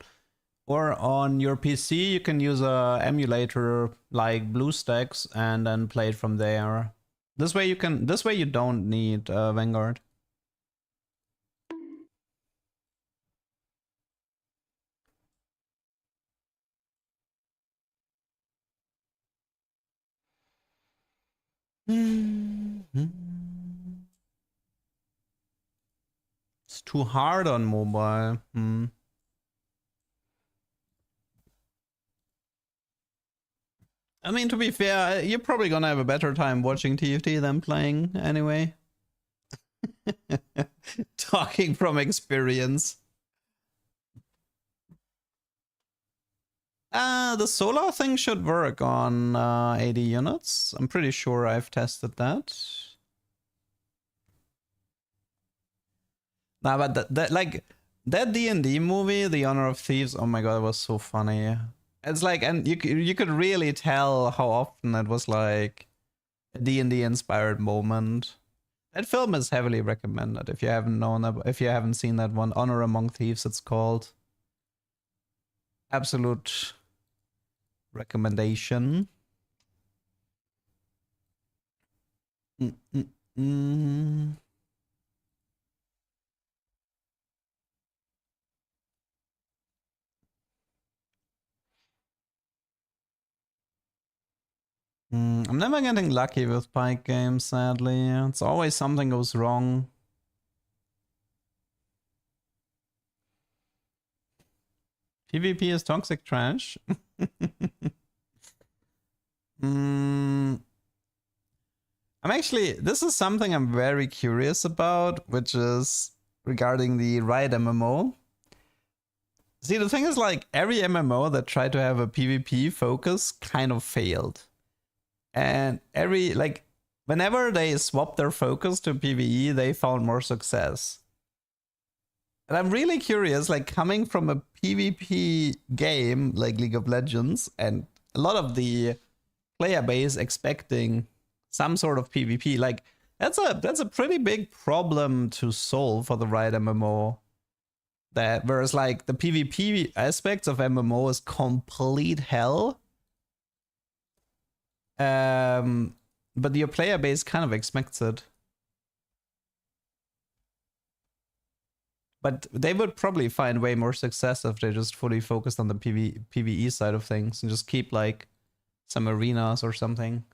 or on your PC, you can use a emulator like BlueStacks and then play it from there. This way you don't need Vanguard. It's too hard on mobile. I mean, to be fair, you're probably gonna have a better time watching TFT than playing anyway. Talking from experience. The solar thing should work on 80 units. I'm pretty sure I've tested that. Nah, but that D&D movie, The Honor of Thieves, oh my god, it was so funny. It's like, and you could really tell how often it was like a D&D inspired moment. That film is heavily recommended if you haven't seen that one. Honor Among Thieves, it's called. absolute recommendation. Mm. I'm never getting lucky with Pike games, sadly. It's always something goes wrong. PvP is toxic trash. I'm actually, this is something I'm very curious about, which is regarding the Riot MMO. See, the thing is, like, every MMO that tried to have a PvP focus kind of failed. And whenever they swapped their focus to PvE, they found more success. And I'm really curious, like, coming from a PvP game like League of Legends, and a lot of the player base expecting some sort of PvP, like, that's a pretty big problem to solve for the Riot MMO. That whereas like the PvP aspects of MMO is complete hell. But your player base kind of expects it. But they would probably find way more success if they just fully focused on the PvE side of things and just keep like some arenas or something.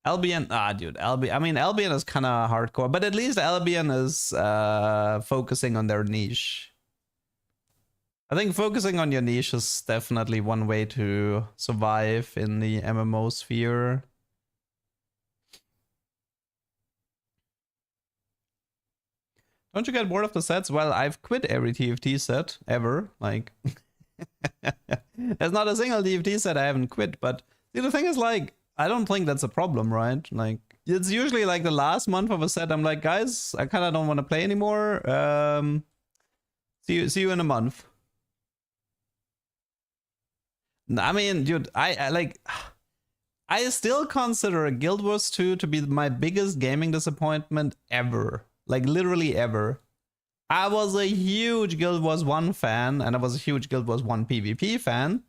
Albion, dude, Albion is kind of hardcore, but at least Albion is focusing on their niche. I think focusing on your niche is definitely one way to survive in the MMO sphere. Don't you get bored of the sets? Well, I've quit every TFT set ever. Like, there's not a single TFT set I haven't quit. But see, the thing is, like, I don't think that's a problem, right? Like, it's usually like the last month of a set. I'm like, guys, I kind of don't want to play anymore. See you in a month. I mean, dude, I still consider Guild Wars 2 to be my biggest gaming disappointment ever. Like, literally ever. I was a huge Guild Wars 1 fan, and I was a huge Guild Wars 1 PvP fan.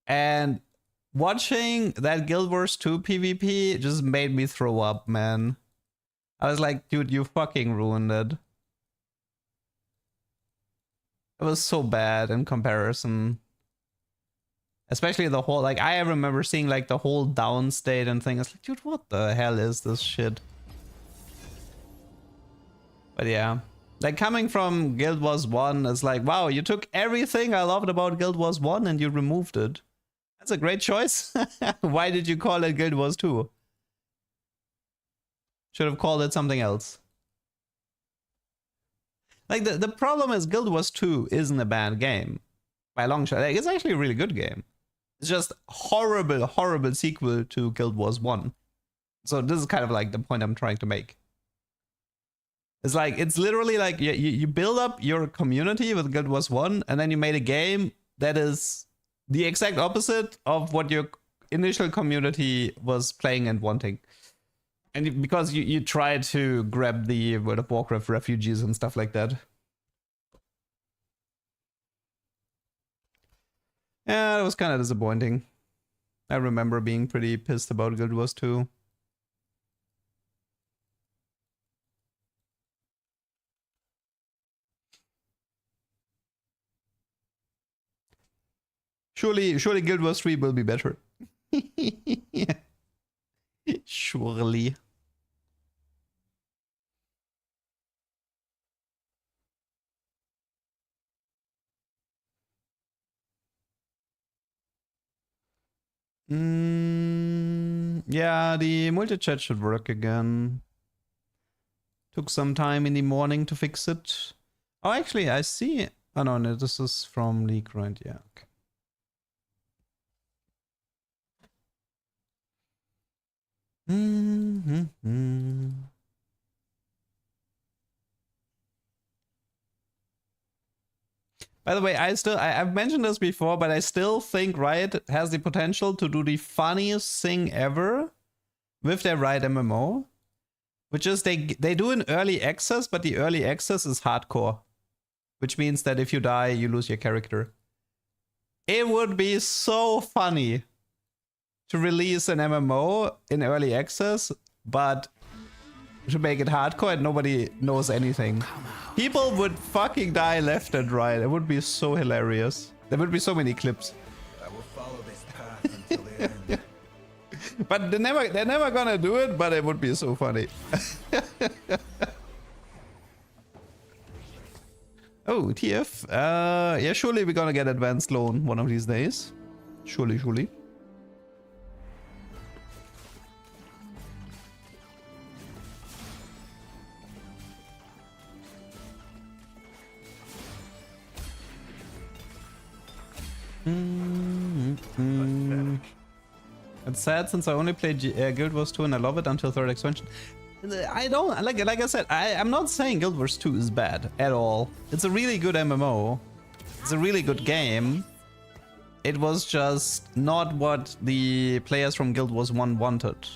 And watching that Guild Wars 2 PvP just made me throw up, man. I was like, dude, you fucking ruined it. It was so bad in comparison. Especially the whole, like, I remember seeing, like, the whole down state and things. Like, dude, what the hell is this shit? But yeah. Like, coming from Guild Wars 1 is like, wow, you took everything I loved about Guild Wars 1 and you removed it. That's a great choice. Why did you call it Guild Wars 2? Should have called it something else. Like, the problem is Guild Wars 2 isn't a bad game. By a long shot. Like, it's actually a really good game. It's just horrible, horrible sequel to Guild Wars 1. So this is kind of like the point I'm trying to make. It's like, it's literally like you build up your community with Guild Wars 1 and then you made a game that is the exact opposite of what your initial community was playing and wanting. And because you try to grab the World of Warcraft refugees and stuff like that. Yeah, it was kind of disappointing. I remember being pretty pissed about Guild Wars 2. Surely Guild Wars 3 will be better. Surely. Yeah, the multi-chat should work again. Took some time in the morning to fix it. Oh, actually, I see. Oh, no, this is from League, right? Yeah, okay. By the way, I've mentioned this before, but I still think Riot has the potential to do the funniest thing ever with their Riot MMO, which is they do an early access, but the early access is hardcore. which means that if you die, you lose your character. It would be so funny to release an MMO in early access, but to make it hardcore and nobody knows anything. People would fucking die left and right. It would be so hilarious. There would be so many clips. I will follow this path until the end. But they're never gonna do it, but it would be so funny. Oh, TF. Yeah, surely we're gonna get advanced loan one of these days. Surely, surely. It's sad since I only played Guild Wars 2 and I love it until 3rd expansion. I don't like I said, I'm not saying Guild Wars 2 is bad at all. It's a really good MMO. It's a really good game. It was just not what the players from Guild Wars 1 wanted.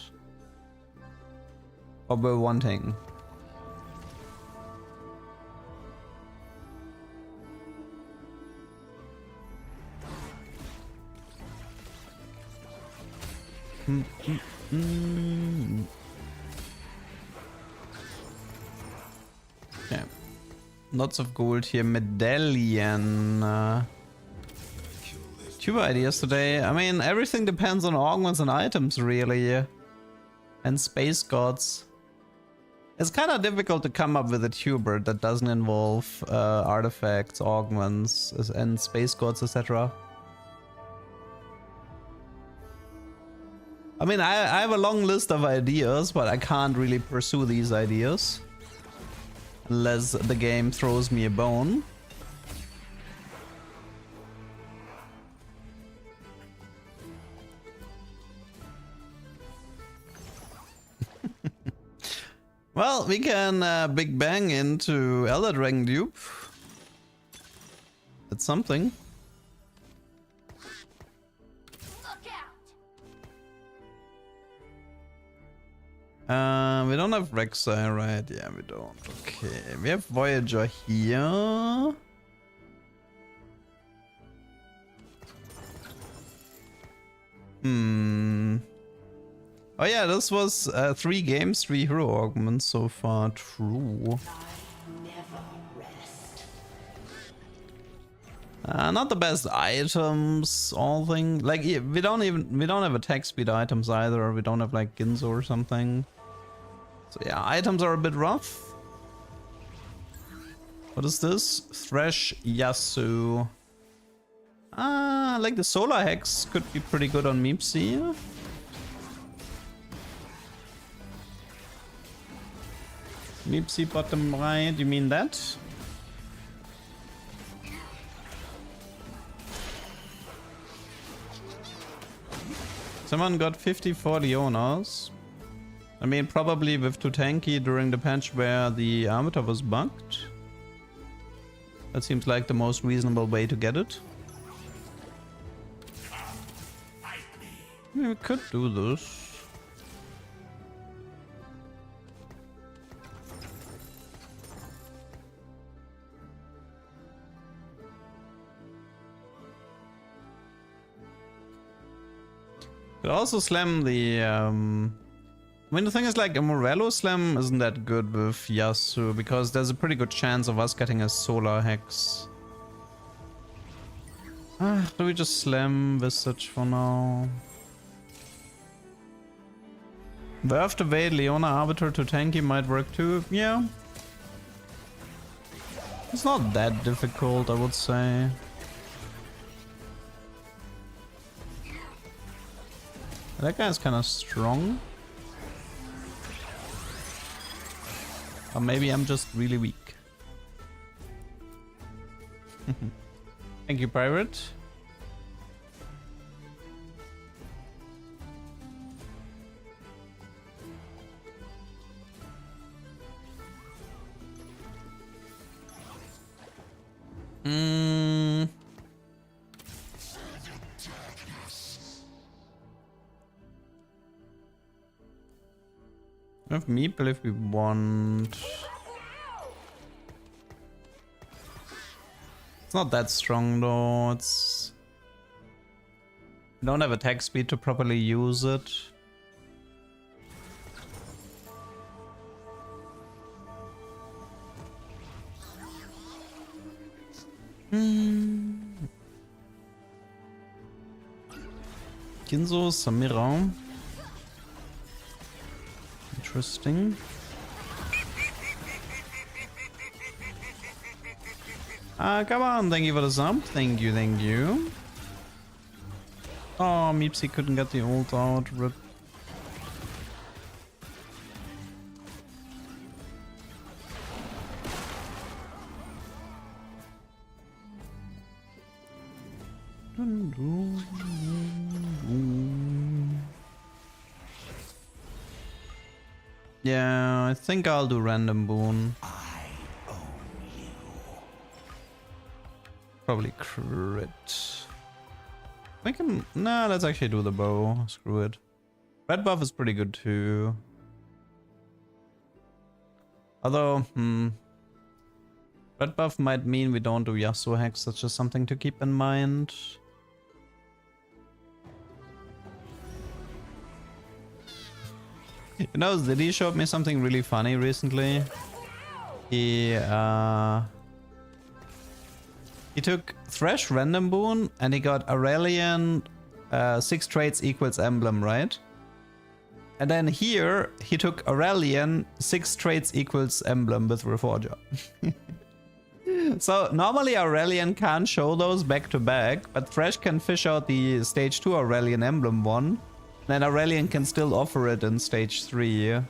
Or were wanting. Yeah. Lots of gold here. Medallion. Tuber ideas today. I mean, everything depends on augments and items, really. And space gods. It's kind of difficult to come up with a tuber that doesn't involve artifacts, augments, and space gods, etc. I mean, I have a long list of ideas, but I can't really pursue these ideas. Unless the game throws me a bone. Well, we can Big Bang into Elder Dragon dupe. That's something. We don't have Rek'Sai, right? Yeah, we don't. Okay, we have Voyager here. Oh yeah, this was 3 games, 3 hero augments so far. True. Not the best items, all thing. Like we don't have attack speed items either. We don't have like Ginzo or something. So yeah, items are a bit rough. What is this? Thresh Yasu. Like the Solar Hex could be pretty good on Meepsy. Meepsy bottom right, you mean that? Someone got 54 Leonas. I mean, probably with too tanky during the patch where the Arbiter was bugged. That seems like the most reasonable way to get it. I mean, we could do this. Could also slam the I mean, the thing is, like, a Morello slam isn't that good with Yasu because there's a pretty good chance of us getting a Solar Hex. Do we just slam Visage for now? Worth to wait, Leona Arbiter to tanky might work too. Yeah. It's not that difficult, I would say. That guy's kind of strong. Or maybe I'm just really weak. Thank you, Pirate. We have Meeple if we want. It's not that strong though. It's... I don't have attack speed to properly use it. Kinzo, Samira. Interesting. Come on, thank you for the sub. Thank you, thank you. Oh, Meepsy couldn't get the ult out. Rip. Yeah, I think I'll do random boon. Probably crit. We can... Nah, let's actually do the bow. Screw it. Red buff is pretty good too. Although, red buff might mean we don't do Yasuo hacks. That's just something to keep in mind. You know, Ziddy showed me something really funny recently. He took Thresh Random Boon and he got Aurelian 6 traits equals emblem, right? And then here he took Aurelian 6 traits equals emblem with Reforger. So normally Aurelian can't show those back to back, but Thresh can fish out the stage 2 Aurelian emblem one. Then Aurelian can still offer it in stage 3.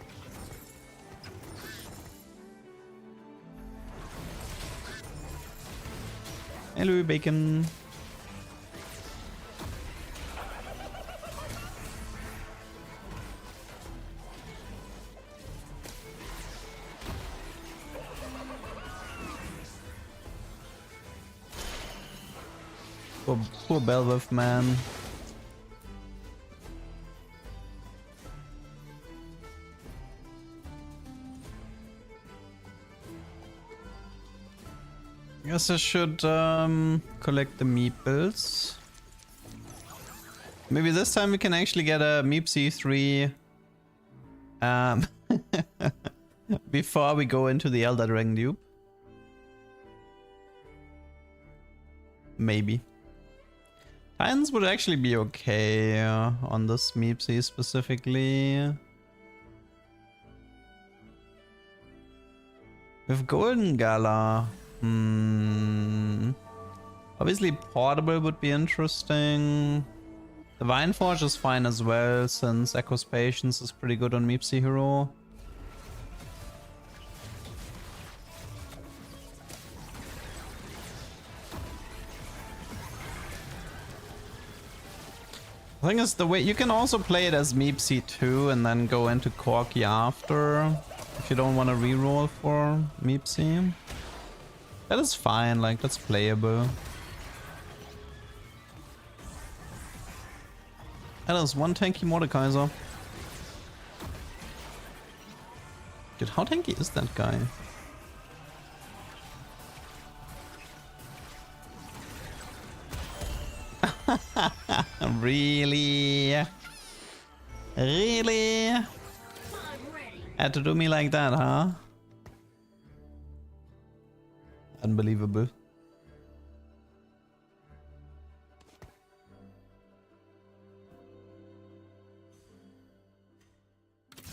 Hello, Bacon. Poor Belveth, man. Guess I should collect the meeples. Maybe this time we can actually get a Meep C3 before we go into the Elder Dragon dupe. Maybe. Titans would actually be okay on this Meep C specifically. With Golden Gala. Obviously Portable would be interesting. The Vine Forge is fine as well, since Echo's Patience is pretty good on Meepsy Hero. The thing is, the way you can also play it as Meepsy 2 and then go into Corki after, if you don't want to reroll for Meepsy. That is fine, like, that's playable. That is one tanky Mordekaiser. Dude, how tanky is that guy? Really? Really? Had to do me like that, huh? Unbelievable.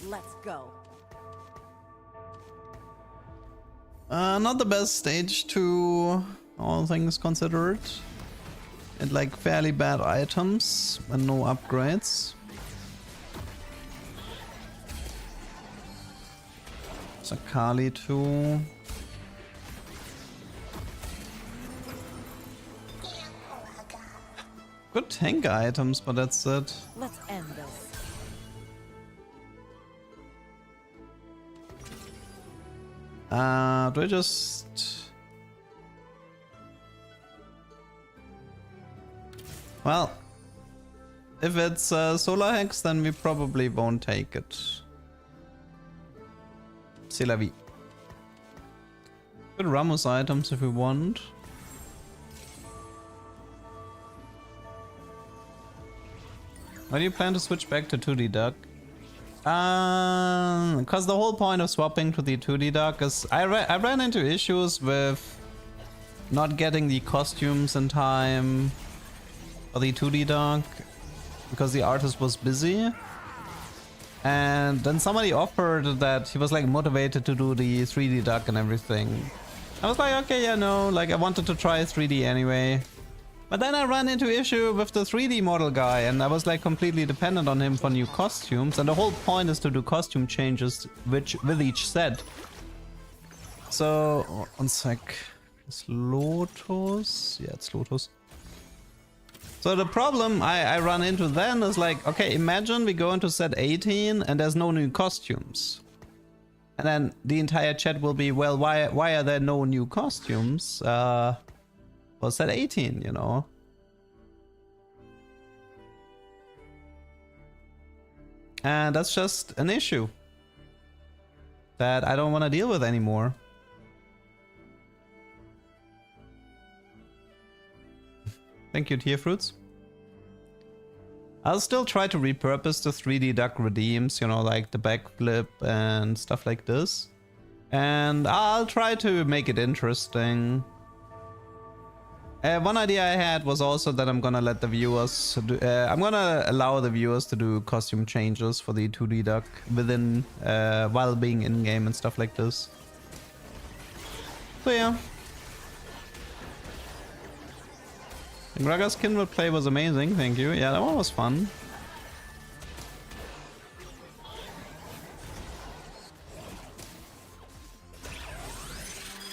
Let's go. Not the best stage to all things considered. And like fairly bad items and no upgrades. Sakali too. Good tank items, but that's it. Let's end this. Do I just... Well, if it's Solar Hex, then we probably won't take it. C'est la vie. Good Ramos items if we want. Why do you plan to switch back to 2D duck? Because the whole point of swapping to the 2D duck is I ran into issues with not getting the costumes in time for the 2D duck because the artist was busy. And then somebody offered that he was like motivated to do the 3D duck and everything. I was like, okay, yeah, no, like I wanted to try 3D anyway. But then I ran into issue with the 3D model guy and I was like completely dependent on him for new costumes. And the whole point is to do costume changes with each set. So, one sec. It's Lotus? Yeah, it's Lotus. So the problem I run into then is like, okay, imagine we go into set 18 and there's no new costumes. And then the entire chat will be, well, why are there no new costumes for set 18, you know? And that's just an issue that I don't want to deal with anymore. Thank you, Tier Fruits. I'll still try to repurpose the 3D duck redeems, you know, like the backflip and stuff like this. And I'll try to make it interesting. One idea I had was also that I'm gonna let the viewers do, I'm gonna allow the viewers to do costume changes for the 2D duck within, while being in-game and stuff like this. So yeah. Graga's Kindred play was amazing, thank you. Yeah, that one was fun.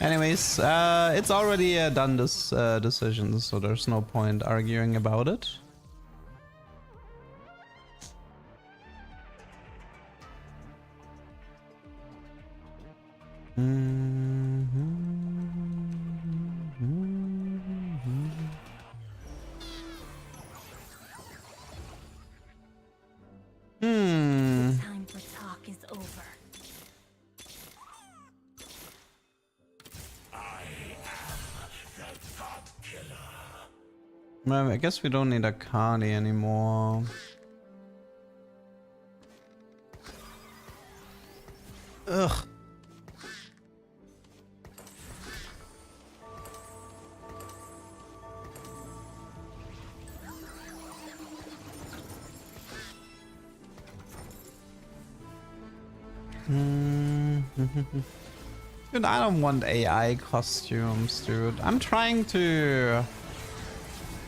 Anyways, it's already done this decision, so there's no point arguing about it. Time for talk is over. Well, I guess we don't need a Kali anymore. Ugh. Dude, I don't want AI costumes, dude. I'm trying to...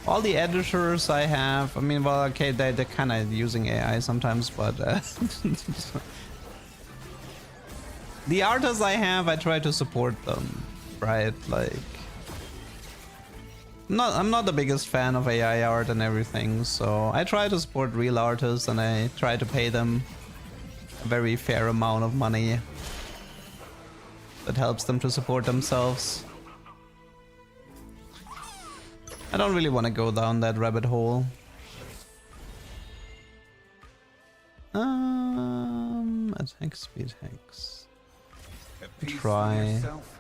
All the editors I have, I mean, well, okay, they're kind of using AI sometimes, but... the artists I have, I try to support them, right? Like... I'm not the biggest fan of AI art and everything, so I try to support real artists and I try to pay them a very fair amount of money that helps them to support themselves. I don't really want to go down that rabbit hole. Attack speed hacks. At peace with Try. yourself,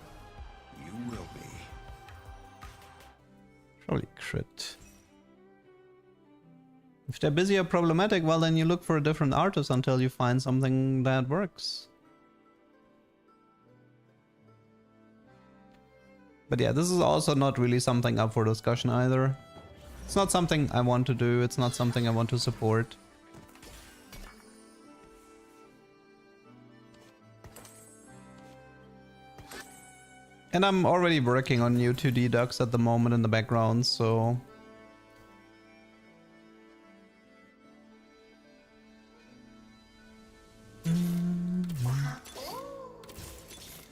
you will be. Probably crit. If they're busy or problematic, well then you look for a different artist until you find something that works. But yeah, this is also not really something up for discussion either. It's not something I want to do, it's not something I want to support. And I'm already working on new 2D ducks at the moment in the background, so...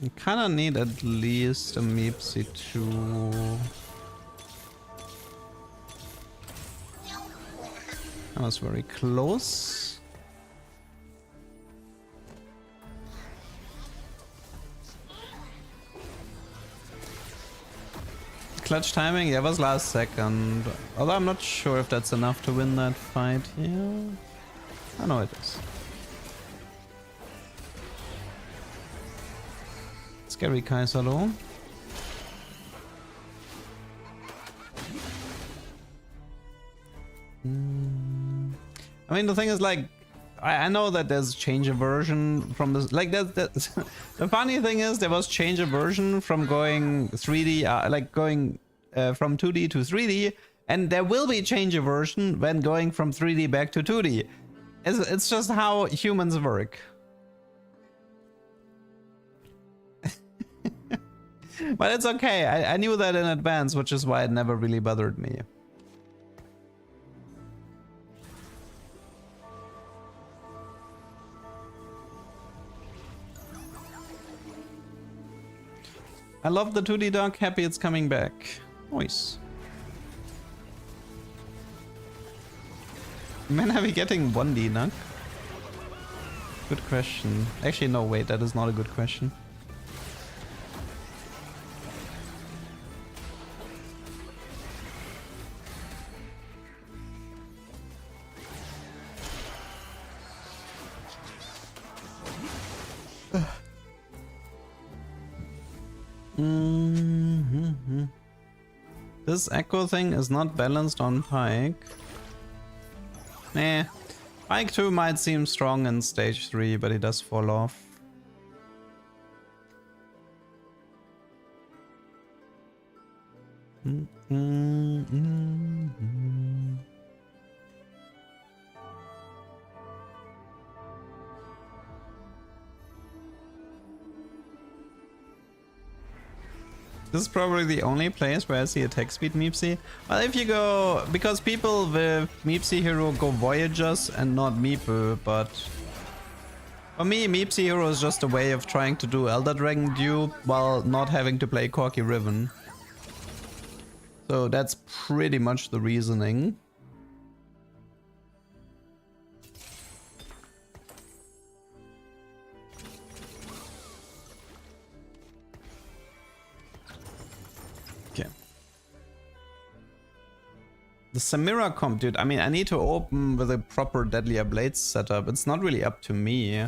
You kinda need at least a Meepsy too. That was very close. Clutch timing, yeah, it was last second. Although I'm not sure if that's enough to win that fight here. I know it is. Scary Kaiser though. I mean, the thing is, like, I know that there's change version from this. Like, that's the funny thing is, there was change version from going 3D, like going from 2D to 3D, and there will be change version when going from 3D back to 2D. It's just how humans work. But it's okay. I knew that in advance, which is why it never really bothered me. I love the 2D dog. Happy it's coming back. Nice. When are we getting 1D, Nug? Good question. Actually, no, wait, that is not a good question. This echo thing is not balanced on Pike. Nah. Pike 2 might seem strong in stage 3, but he does fall off. This is probably the only place where I see attack speed Meepsy. Well, if you go... Because people with Meepsy Hero go Voyagers and not Meeple, but... For me, Meepsy Hero is just a way of trying to do Elder Dragon dupe while not having to play Corky Riven. So that's pretty much the reasoning. The Samira comp, dude, I mean, I need to open with a proper Deadlier Blades setup. It's not really up to me.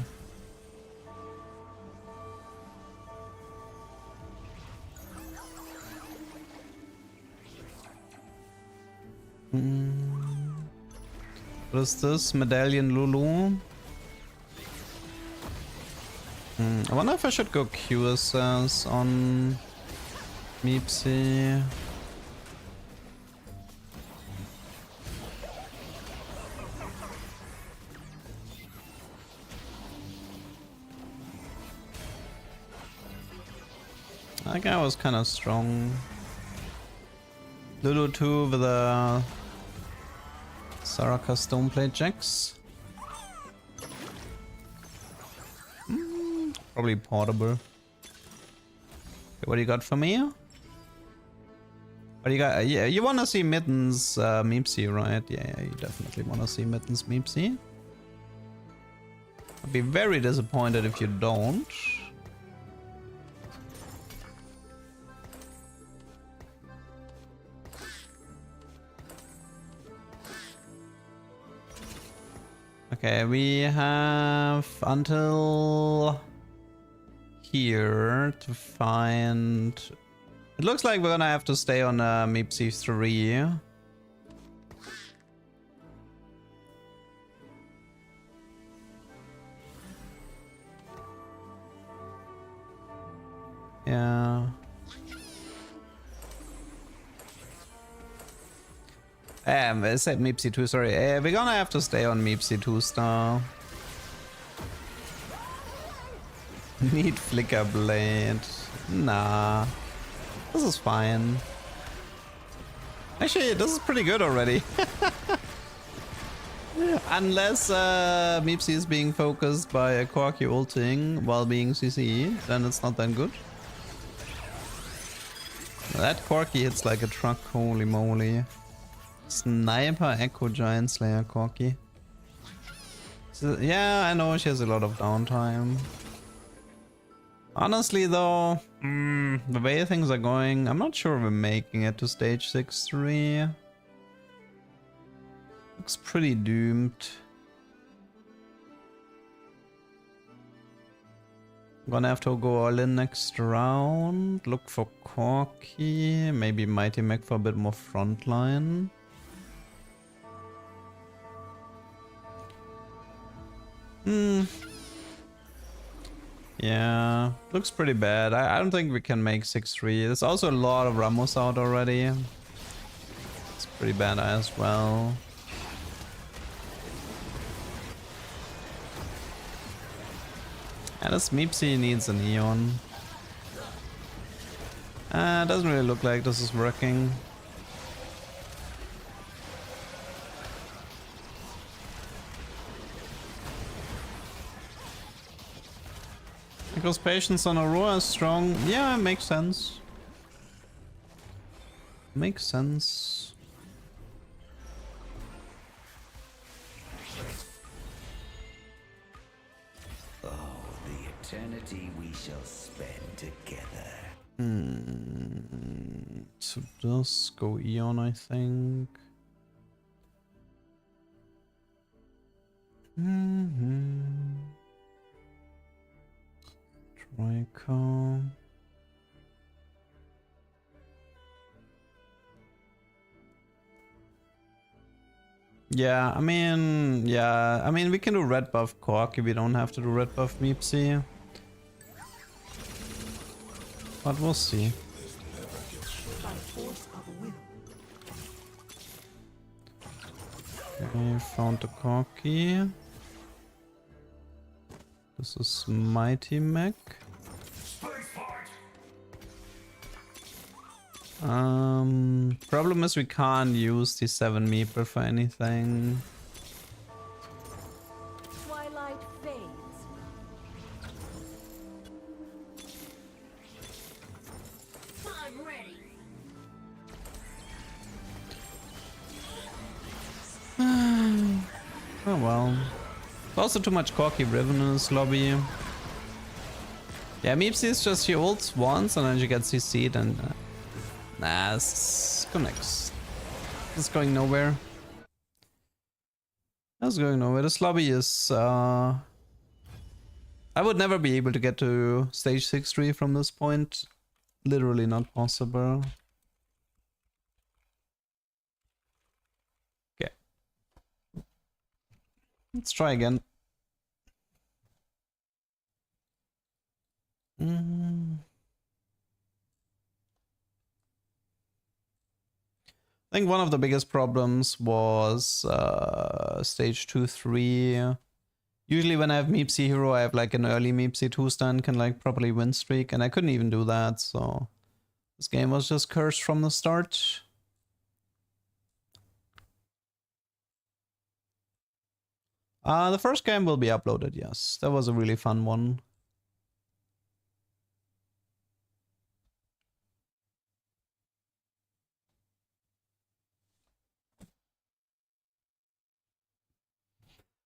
What is this? Medallion Lulu? I wonder if I should go QSS on Meepsy. That guy was kind of strong. Lulu 2 with a Saraka Stoneplate Jax. Probably portable. Okay, what do you got for me? What do you got? Yeah, you wanna see Mittens Meepsy, right? Yeah, you definitely wanna see Mittens Meepsy. I'd be very disappointed if you don't. Okay, we have until here to find... It looks like we're gonna have to stay on Meepsy 3. Yeah. I said Meepsy 2, sorry. We're gonna have to stay on Meepsy 2 star. Need Flicker Blade. Nah. This is fine. Actually, this is pretty good already. Unless Meepsy is being focused by a Corky ulting while being CC, then it's not that good. That Corky hits like a truck, holy moly. Sniper Echo Giant Slayer Corky. So, yeah, I know she has a lot of downtime. Honestly though, the way things are going, I'm not sure we're making it to stage 6-3. Looks pretty doomed. I'm gonna have to go all in next round. Look for Corky, maybe Mighty Mech for a bit more frontline. Yeah, looks pretty bad. I don't think we can make 6-3. There's also a lot of Ramos out already. It's pretty bad as well. And this Meepsy needs a Neon. Doesn't really look like this is working. Because patience on Aurora is strong. Yeah, makes sense. Makes sense. Oh, the eternity we shall spend together. So does go Eon, I think. Trico. Yeah, I mean, we can do red buff Corki, we don't have to do red buff Meepsy. But we'll see. Okay, found the Corki. This is Mighty Mech. Problem is we can't use the 7 meeple for anything. Twilight fades. I'm ready. Oh well. There's also too much Corki Riven in this lobby. Yeah, Meepsy is just she ults once and then she gets CC'd and nah, this connects. It's going nowhere. That's going nowhere. This lobby is I would never be able to get to stage 6-3 from this point. Literally not possible. Okay. Let's try again. I think one of the biggest problems was stage 2-3. Usually when I have Meepsy hero, I have like an early Meepsy 2-star and can like properly win streak, and I couldn't even do that, so this game was just cursed from the start. The first game will be uploaded, yes. That was a really fun one.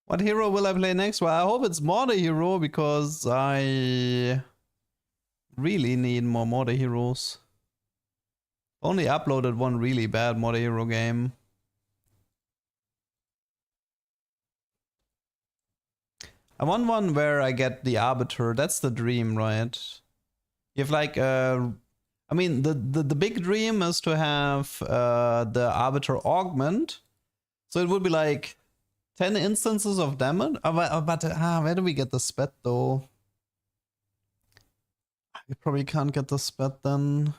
What hero will I play next? Well, I hope it's Mortar Hero because I really need more Mortar Heroes. Only uploaded one really bad Mortar Hero game. I want one where I get the Arbiter. That's the dream, right? You have like I mean, the big dream is to have the Arbiter augment. So it would be like 10 instances of damage. But where do we get the spet though? We probably can't get the spet then.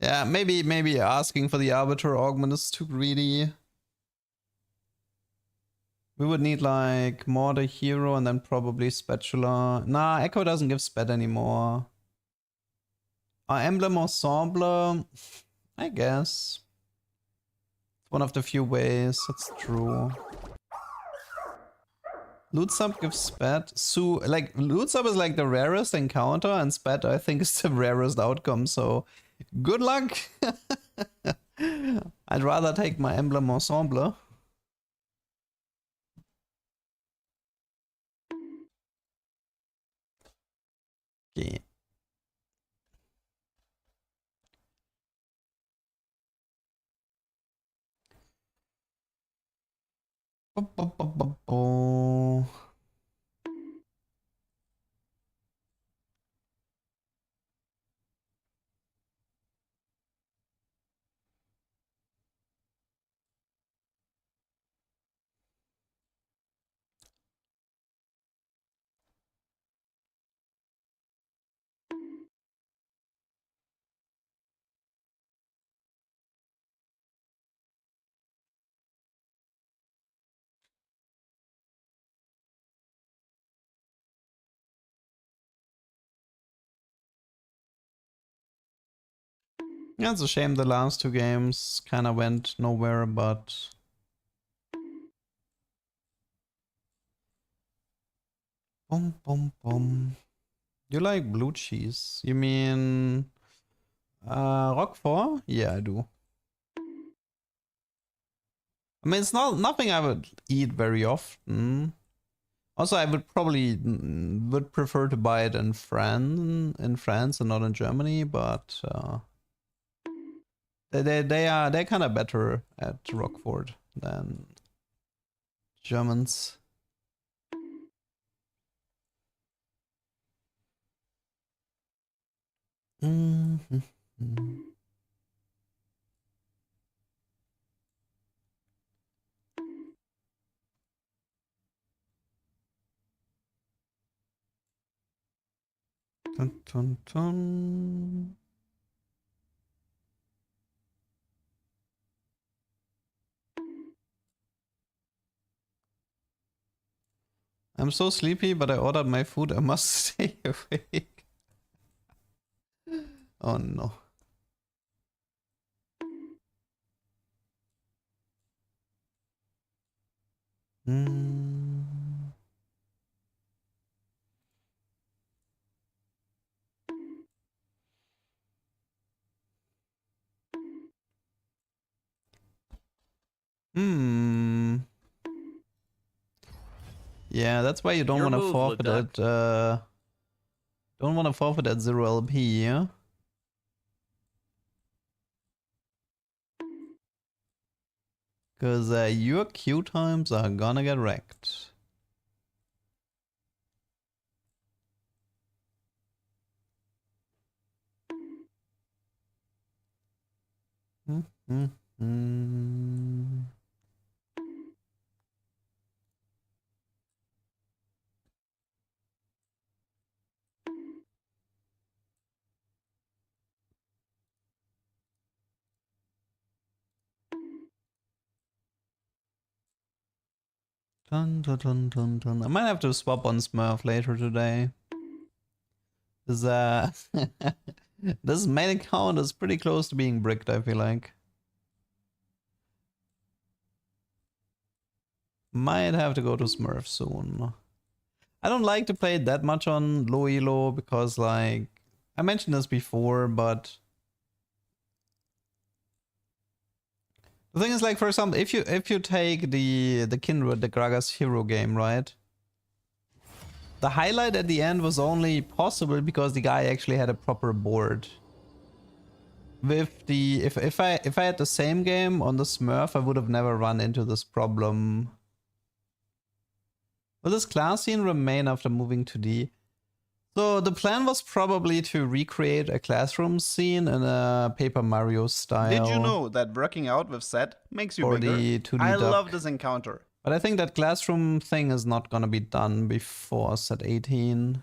Yeah, maybe asking for the Arbiter augment is too greedy. We would need like Mortar Hero and then probably Spatula. Nah, Echo doesn't give spet anymore. Emblem Ensemble, I guess. It's one of the few ways, that's true. Loot Sub gives Spat. Like, Loot Sub is like the rarest encounter, and Spat I think is the rarest outcome, so good luck! I'd rather take my Emblem Ensemble. Okay. Oh. Yeah, it's a shame the last two games kind of went nowhere, but... Boom, boom, boom. You like blue cheese? You mean... Roquefort? Yeah, I do. I mean, it's nothing I would eat very often. Also, I would probably would prefer to buy it in France and not in Germany, but they're kind of better at Roquefort than Germans. Mm-hmm. Dun, dun, dun. I'm so sleepy, but I ordered my food. I must stay awake. Oh no. Mm. Hmm. Yeah, that's why you don't Your want to move, forfeit Leduc. it. Don't want to forfeit at 0 LP, yeah? Because your queue times are gonna get wrecked. Mm-hmm. Dun, dun, dun, dun, dun. I might have to swap on Smurf later today. This, this main account is pretty close to being bricked, I feel like. Might have to go to Smurf soon. I don't like to play it that much on low elo because, like, I mentioned this before, but the thing is, like, for example, if you take the Kindred, the Gragas hero game, right? The highlight at the end was only possible because the guy actually had a proper board. With the if I had the same game on the Smurf, I would have never run into this problem. Will this class scene remain after moving to D? So the plan was probably to recreate a classroom scene in a Paper Mario style. Did you know that working out with Set makes you For bigger? the 2D I duck. love this encounter. But I think that classroom thing is not gonna be done before set 18.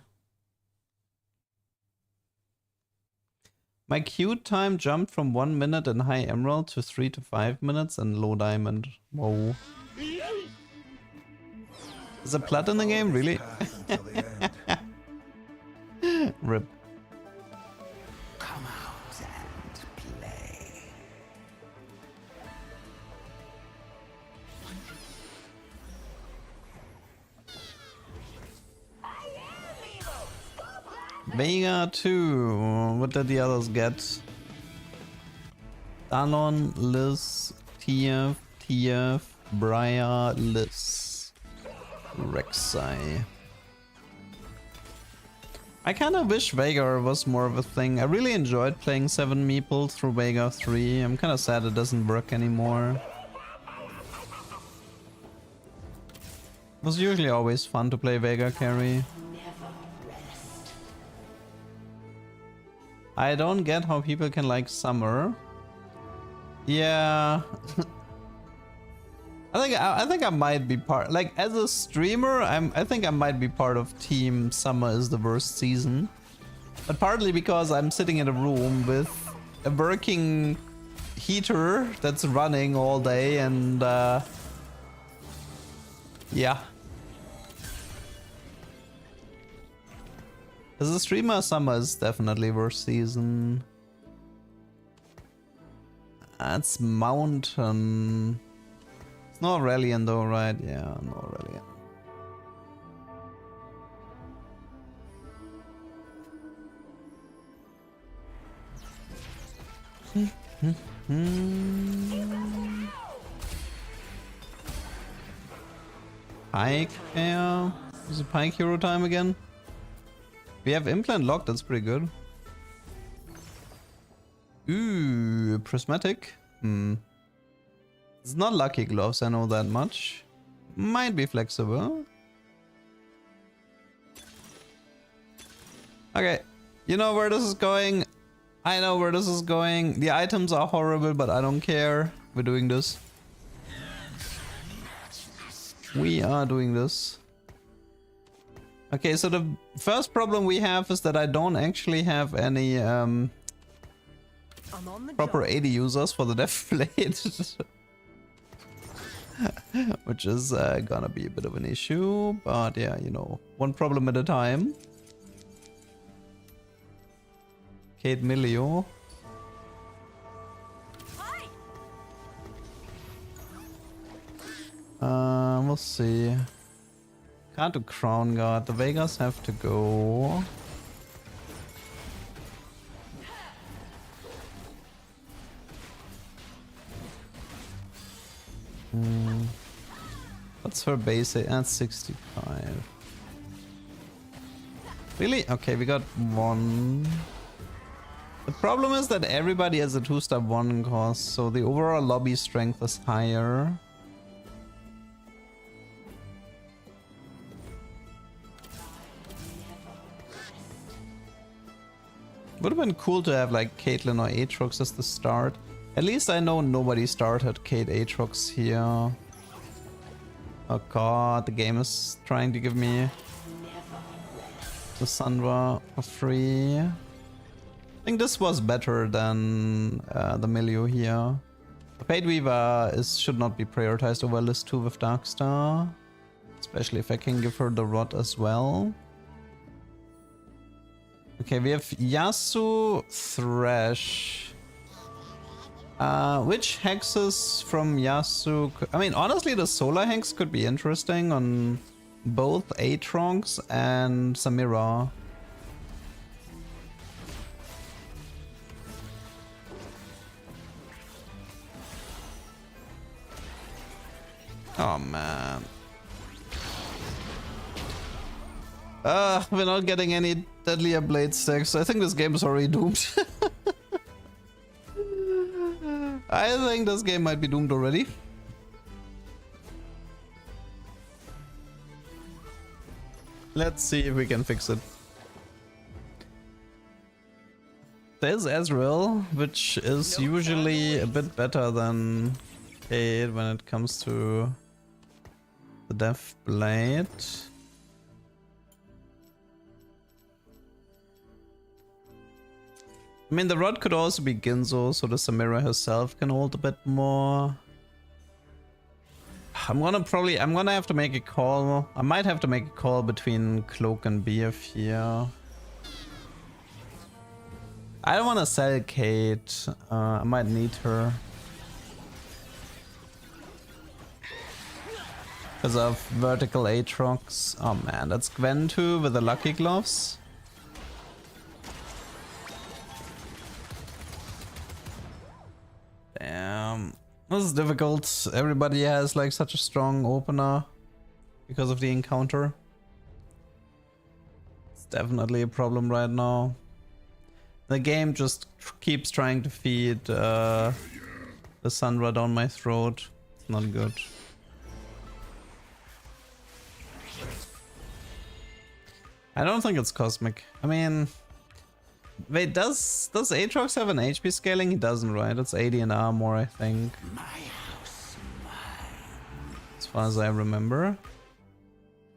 My queue time jumped from 1 minute in high emerald to 3 to 5 minutes in low diamond. Whoa. Is a plat in the game? Really? Rip. Come out and play. Vega 2. What did the others get? Talon, Liz, TF, Briar, Liz. Rek'Sai. I kind of wish Vega was more of a thing. I really enjoyed playing 7 Meeple through Vega 3. I'm kind of sad it doesn't work anymore. It was usually always fun to play Vega carry. I don't get how people can like Summer. Yeah. I think I might be part, like, as a streamer, I think I might be part of team Summer is the worst season. But partly because I'm sitting in a room with a working heater that's running all day and yeah. As a streamer, Summer is definitely worst season. That's mountain. It's not Aurelian though, right? Yeah, no Aurelian. Pike, yeah. Is it Pike hero time again? We have implant locked, that's pretty good. Ooh, prismatic. It's not lucky gloves, I know that much. Might be flexible. Okay, you know where this is going. I know where this is going. The items are horrible, but I don't care. We're doing this. We are doing this. Okay, so the first problem we have is that I don't actually have any I'm on the proper job. AD users for the Death Blade. Which is gonna be a bit of an issue, but yeah, you know, one problem at a time. Kate Milio. We'll see. Can't do Crown Guard. The Vegas have to go. What's her base? At 65. Really? Okay, we got one. The problem is that everybody has a 2-step 1 cost, so the overall lobby strength is higher. Would have been cool to have like Caitlyn or Aatrox as the start. At least I know nobody started Kate Aatrox here. Oh god, the game is trying to give me the Sandra for free. I think this was better than the Milio here. The Fate Weaver should not be prioritized over list 2 with Darkstar. Especially if I can give her the Rod as well. Okay, we have Yasuo, Thresh. Which hexes from Yasuo? I mean, honestly, the Solar Hex could be interesting on both Aatrox and Samira. Oh man. We're not getting any Deadlier Blade stacks. I think this game is already doomed. I think this game might be doomed already. Let's see if we can fix it. There's Ezreal, which is usually a bit better than Cade when it comes to the Death Blade. I mean, the Rod could also be Ginzo, so the Samira herself can hold a bit more. I'm gonna have to make a call. I might have to make a call between Cloak and BF here. I don't want to sell Kate. I might need her. Because of vertical Aatrox. Oh man, that's Gwen too with the Lucky Gloves. Damn. This is difficult. Everybody has like such a strong opener because of the encounter. It's definitely a problem right now. The game just keeps trying to feed the Sandra down my throat. It's not good. I don't think it's cosmic. I mean, wait, does Aatrox have an HP scaling? He doesn't, right? It's 80 in armor, I think. My house, As far as I remember.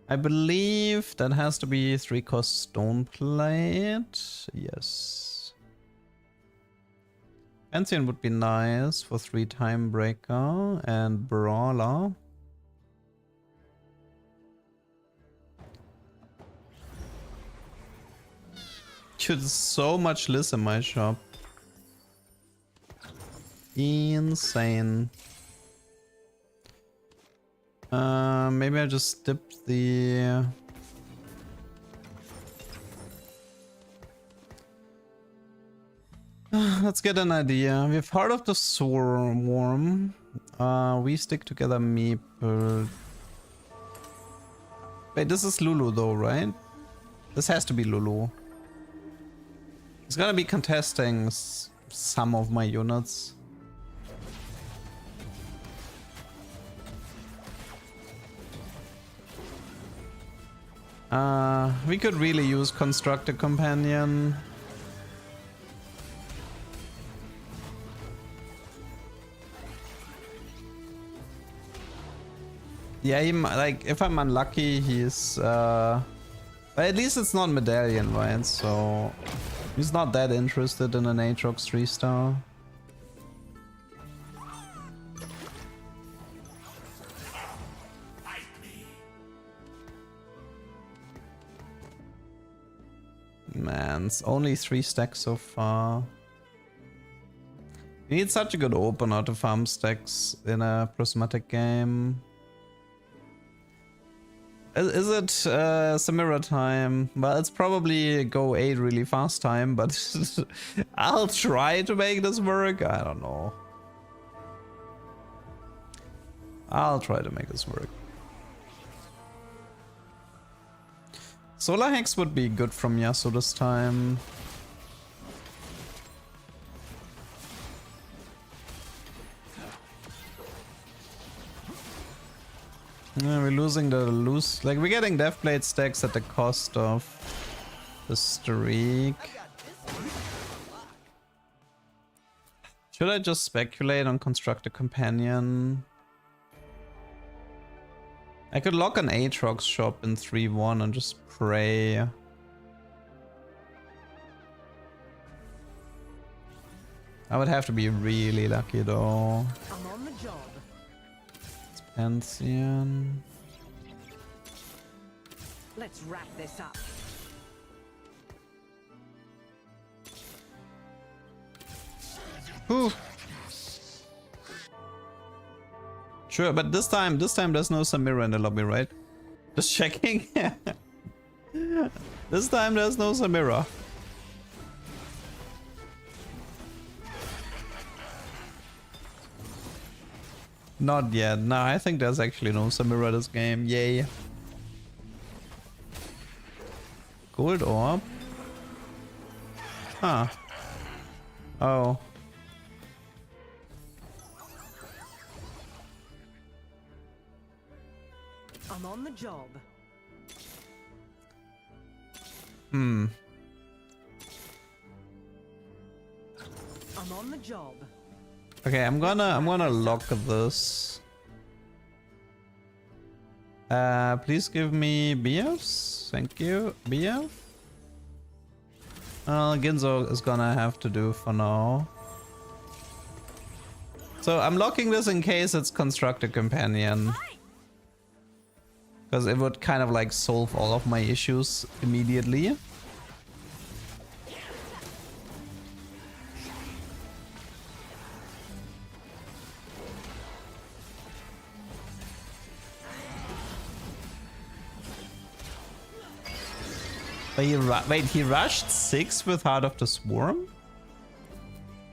I believe that has to be 3-cost Stone Plate. Yes. Pantheon would be nice for 3 Time Breaker and Brawler. Dude, there's so much Liz in my shop. Insane. Maybe I just dip the... Let's get an idea. We've heard of the Swarm. We stick together Meeple. Wait, this is Lulu though, right? This has to be Lulu. He's gonna be contesting some of my units. We could really use Construct a Companion. Yeah, like if I'm unlucky, he's but at least it's not Medallion, right? So he's not that interested in an Aatrox 3-star. Man, it's only 3 stacks so far. You need such a good opener to farm stacks in a prismatic game. Is it Samira time? Well, it's probably go 8 really fast time, but I'll try to make this work. I don't know. I'll try to make this work. Solar Hex would be good from Yasuo this time. Yeah, we're losing the like we're getting Deathblade stacks at the cost of the streak. Should I just speculate on Construct a Companion? I could lock an Aatrox shop in 3-1 and just pray. I would have to be really lucky though. I'm on the job. Pantheon. Let's wrap this up. Whew. Sure, but this time there's no Samira in the lobby, right? Just checking. This time there's no Samira. Not yet. No, I think there's actually no Samira this game. Yay. Gold orb. Huh. Oh. I'm on the job. Hmm. I'm on the job. Okay, I'm gonna lock this. Please give me BFs. Thank you. BF. Ginzo is gonna have to do for now. So I'm locking this in case it's Construct a Companion. Because it would kind of like solve all of my issues immediately. Wait, he rushed 6 with Heart of the Swarm?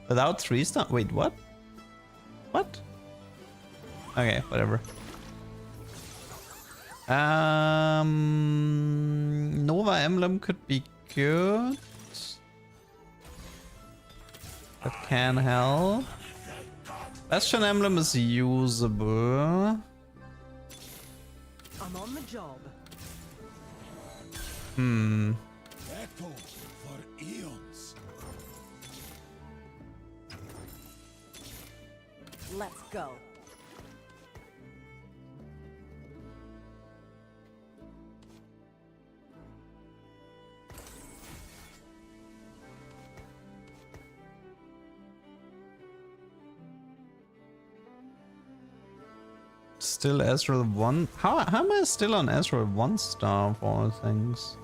Without 3-star? Wait, what? What? Okay, whatever. Nova Emblem could be good. That can help. Bastion Emblem is usable. I'm on the job. Battle for eons. Let's go. Still Ezreal 1. How am I still on Ezreal 1 star of all things?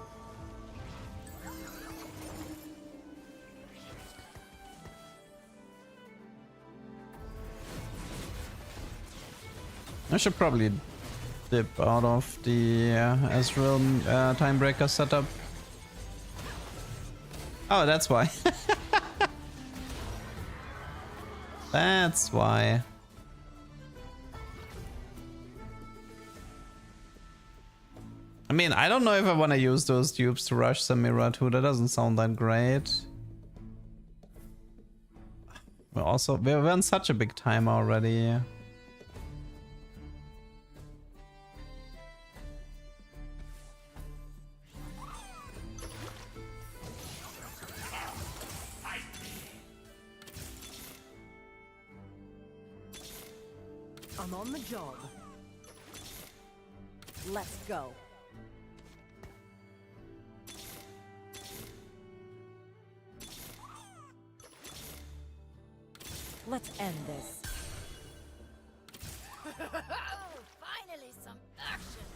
I should probably dip out of the Ezreal Timebreaker setup. Oh, that's why. That's why. I mean, I don't know if I want to use those dupes to rush Samira too. That doesn't sound that great. We're on such a big time already. I'm on the job. Let's go. Let's end this. Finally, some action.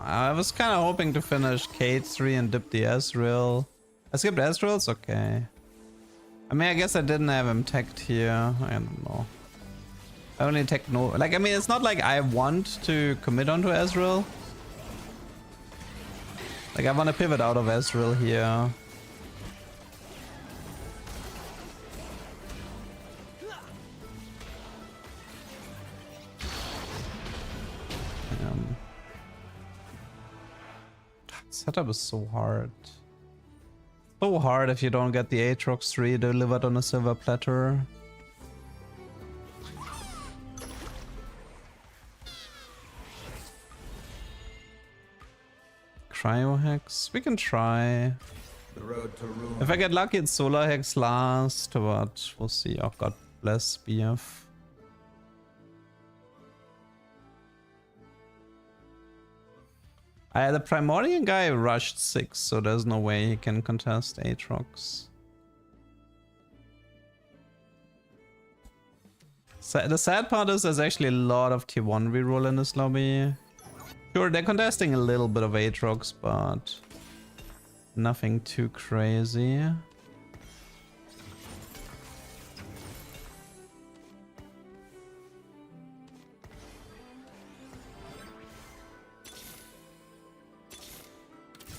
I was kind of hoping to finish Kate 3 and dip the Ezreal. I skipped Ezreal, it's okay. I mean, I guess I didn't have him teched here. I don't know. I only tech no. Like, I mean, it's not like I want to commit onto Ezreal. Like, I want to pivot out of Ezreal here. Setup is so hard. So hard if you don't get the Aatrox 3 delivered on a silver platter. Cryo Hex? We can try. The road to ruin. If I get lucky, it's Solar Hex last, but we'll see. Oh, God bless BF. The Primordial guy rushed 6, so there's no way he can contest Aatrox. The sad part is there's actually a lot of tier 1 reroll in this lobby. Sure, they're contesting a little bit of Aatrox, but nothing too crazy.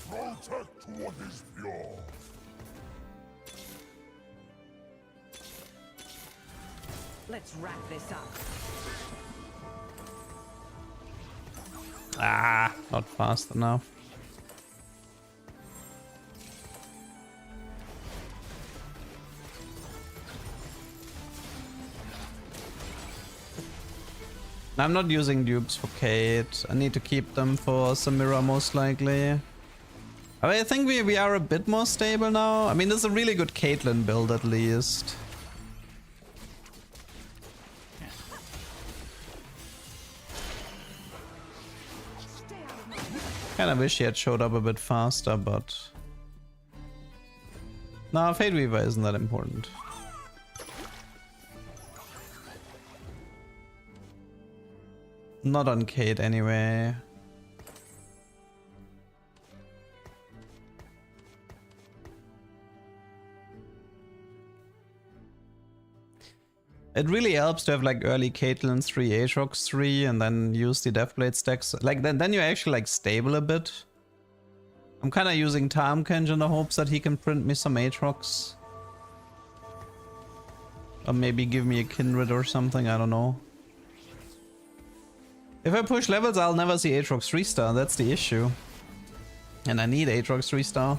Protect what is pure. Let's wrap this up. Ah, not fast enough. I'm not using dupes for Kate. I need to keep them for Samira most likely. I mean, I think we are a bit more stable now. I mean, this is a really good Caitlyn build at least. Kinda wish she had showed up a bit faster, but... No, Fate Weaver isn't that important. Not on Kate anyway. It really helps to have like early Caitlyn 3, Aatrox 3, and then use the Deathblade stacks. Like then you're actually like stable a bit. I'm kind of using Tahm-Kench in the hopes that he can print me some Aatrox. Or maybe give me a Kindred or something, I don't know. If I push levels, I'll never see Aatrox 3-star, that's the issue. And I need Aatrox 3-star.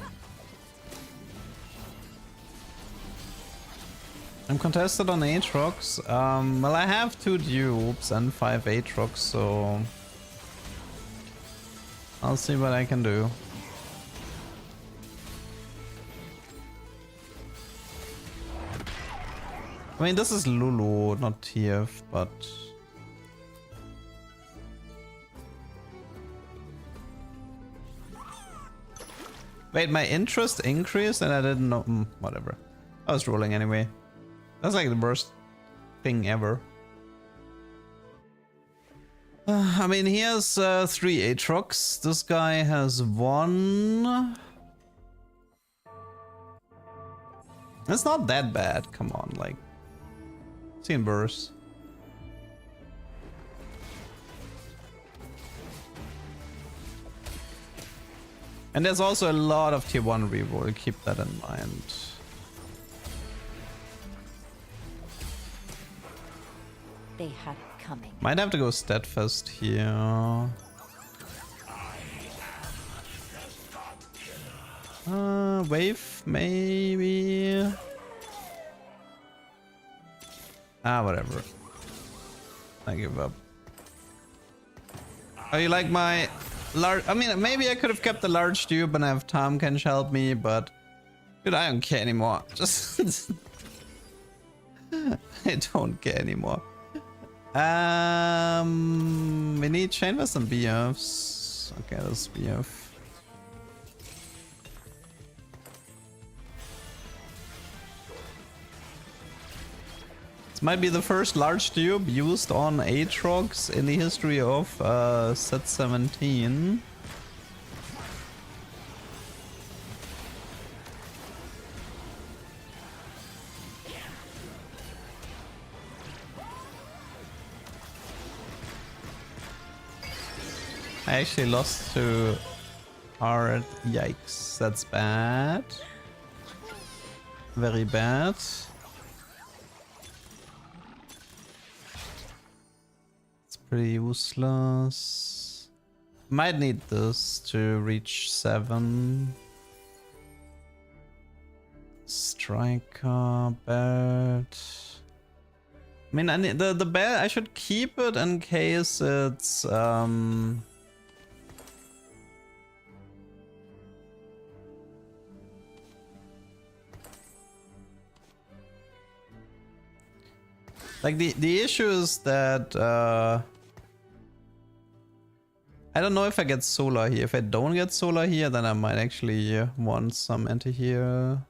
I'm contested on Aatrox. Well, I have 2 dupes and 5 Aatrox, so I'll see what I can do. I mean, this is Lulu, not TF, but... Wait, my interest increased and I didn't know... whatever. I was rolling anyway. That's like the worst thing ever. I mean, he has 3 Aatrox. This guy has 1. It's not that bad. Come on, like 15 bursts. And there's also a lot of tier 1 reroll, keep that in mind. They had it coming. Might have to go steadfast here. Wave, maybe. Whatever. I give up. Oh, you like my large? I mean, maybe I could have kept the large tube and have Tom can help me, but dude, I don't care anymore. Just I don't care anymore. We need chainless and BFs. Okay, that's BF. This might be the first large tube used on Aatrox in the history of set 17. I actually lost to hard. Yikes, that's bad. Very bad. It's pretty useless. Might need this to reach 7. Striker, belt. I mean, I need the belt. I should keep it in case it's like the issue is that I don't know if I get solar here. If I don't get solar here, then I might actually want some anti-heal.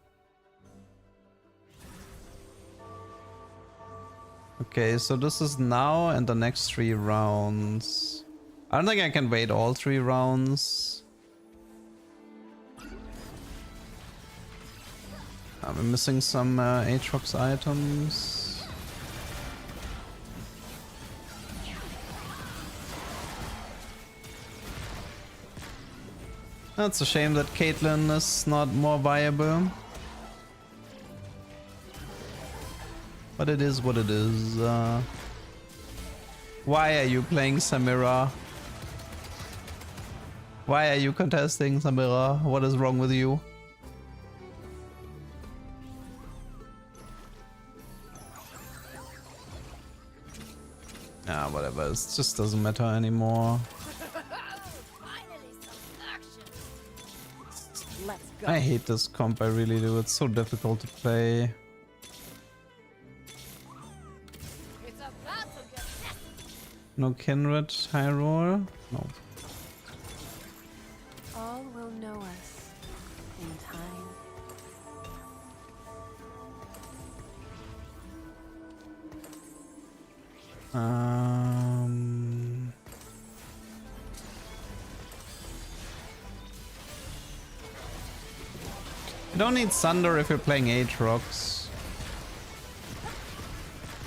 Okay, so this is now and the next 3 rounds. I don't think I can wait all 3 rounds. I'm missing some Aatrox items. That's a shame that Caitlyn is not more viable. But it is what it is. Why are you playing Samira? Why are you contesting Samira? What is wrong with you? Whatever. It just doesn't matter anymore. Finally, some action. Let's go. I hate this comp, I really do. It's so difficult to play. It's about to get messy. No Kindred, high roll? No. All will know us in time. You don't need Thunder if you're playing Aatrox.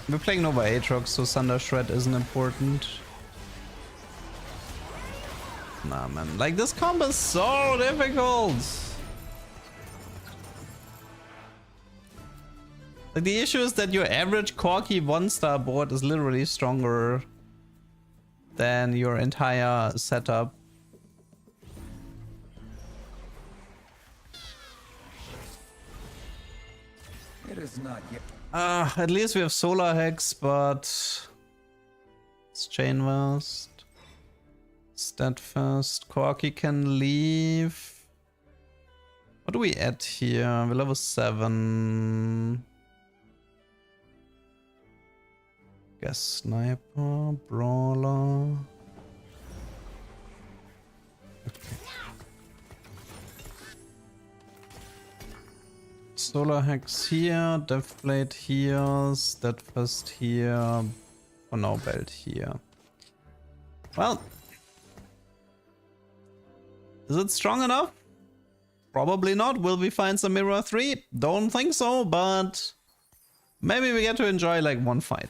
We're playing Nova Aatrox, so Thunder Shred isn't important. Nah, man. Like, this combo is so difficult! Like, the issue is that your average Corki 1-star board is literally stronger than your entire setup. It is not yet. At least we have Solar Hex, but it's Chain Vast. Steadfast. Corki can leave. What do we add here? We're level 7. Guess Sniper, Brawler. Okay. Solar Hex here, Deathblade here, Steadfast here, for now Belt here. Well, is it strong enough? Probably not. Will we find some Mirror 3? Don't think so, but maybe we get to enjoy like one fight.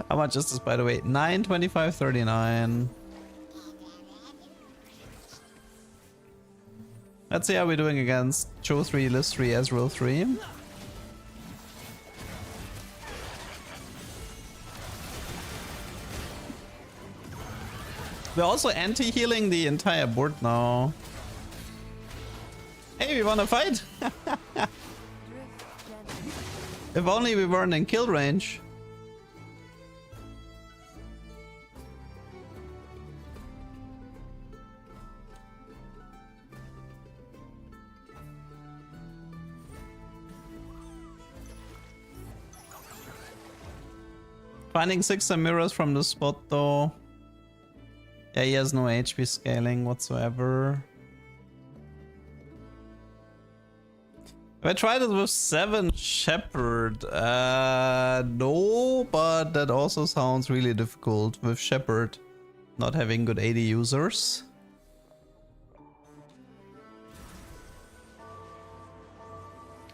How much is this, by the way? 9, 25, 39. Let's see how we're doing against Cho 3, Liz 3, Ezreal 3. We're also anti-healing the entire board now. Hey, we wanna fight? If only we weren't in kill range. Finding 6 mirrors from the spot though. Yeah, he has no HP scaling whatsoever. If I tried it with 7 Shepherd, no, but that also sounds really difficult with Shepherd not having good AD users.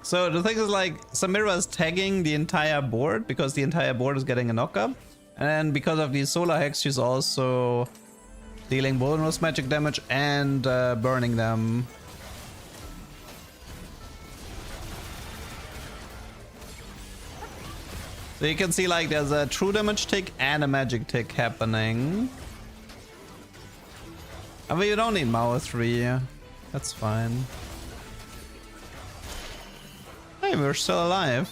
So the thing is, like, Samira is tagging the entire board because the entire board is getting a knockup. And because of these solar hacks, she's also dealing bonus magic damage and burning them. So you can see, like, there's a true damage tick and a magic tick happening. I mean, you don't need Mao 3. That's fine. Hey, we're still alive.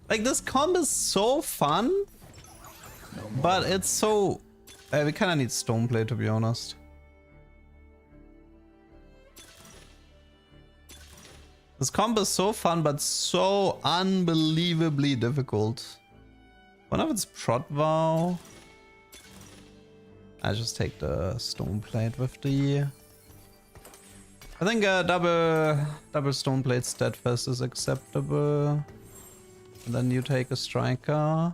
Like, this comp is so fun, but it's so... we kind of need Stoneplay, to be honest. This comp is so fun, but so unbelievably difficult. One of it's Prot Vow. I just take the Stoneplate with the... I think double Stoneplate Steadfast is acceptable. And then you take a Striker.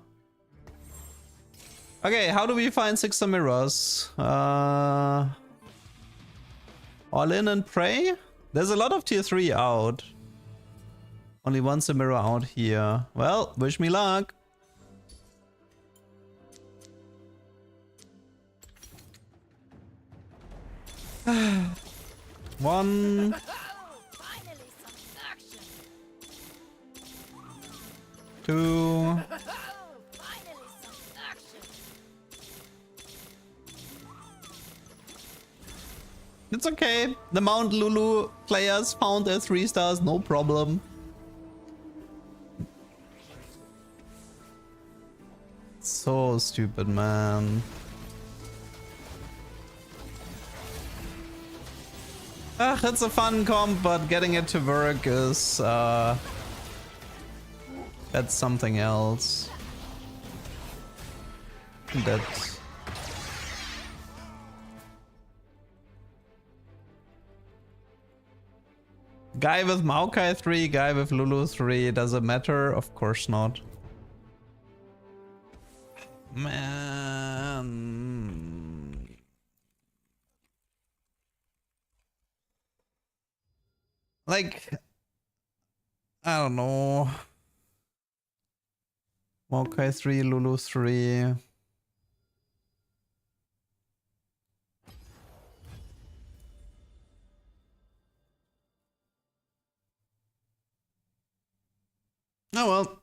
Okay, how do we find 6 mirrors? All in and pray? There's a lot of tier 3 out. Only one Samira out here. Well, wish me luck. One. Finally, some action. Two. Finally, some action. It's okay. The Mount Lulu players found their 3 stars, no problem. So stupid, man. It's a fun comp, but getting it to work is that's something else. That guy with Maokai 3, guy with Lulu 3, does it matter? Of course not. Man. Like, I don't know. Maokai 3, Lulu 3. Oh well.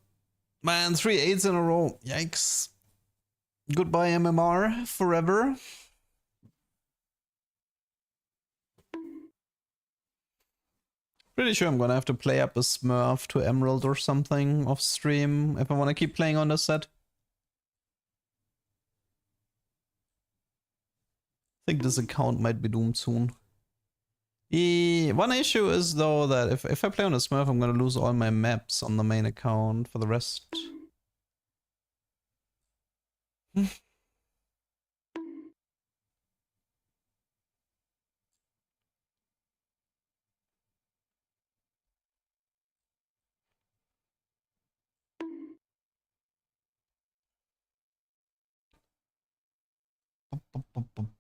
Man, 3 8s in a row. Yikes. Goodbye MMR forever. Pretty sure I'm gonna have to play up a Smurf to Emerald or something off stream if I want to keep playing on this set. I think this account might be doomed soon. The one issue is though that if I play on a Smurf, I'm gonna lose all my maps on the main account for the rest.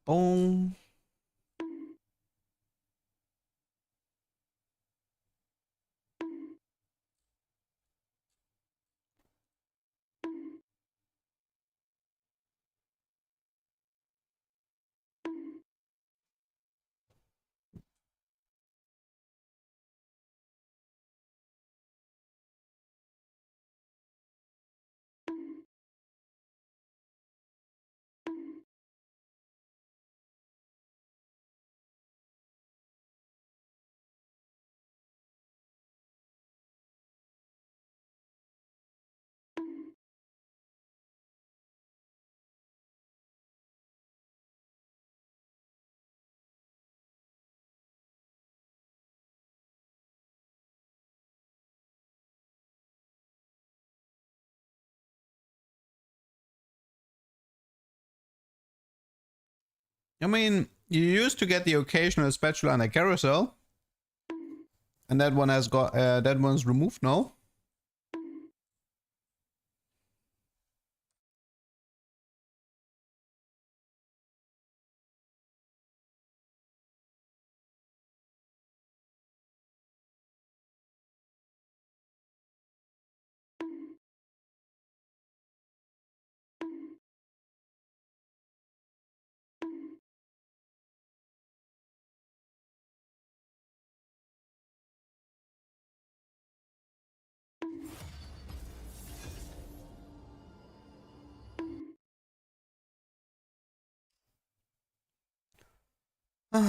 Boom. I mean, you used to get the occasional spatula and a carousel. And that one has got that one's removed now. I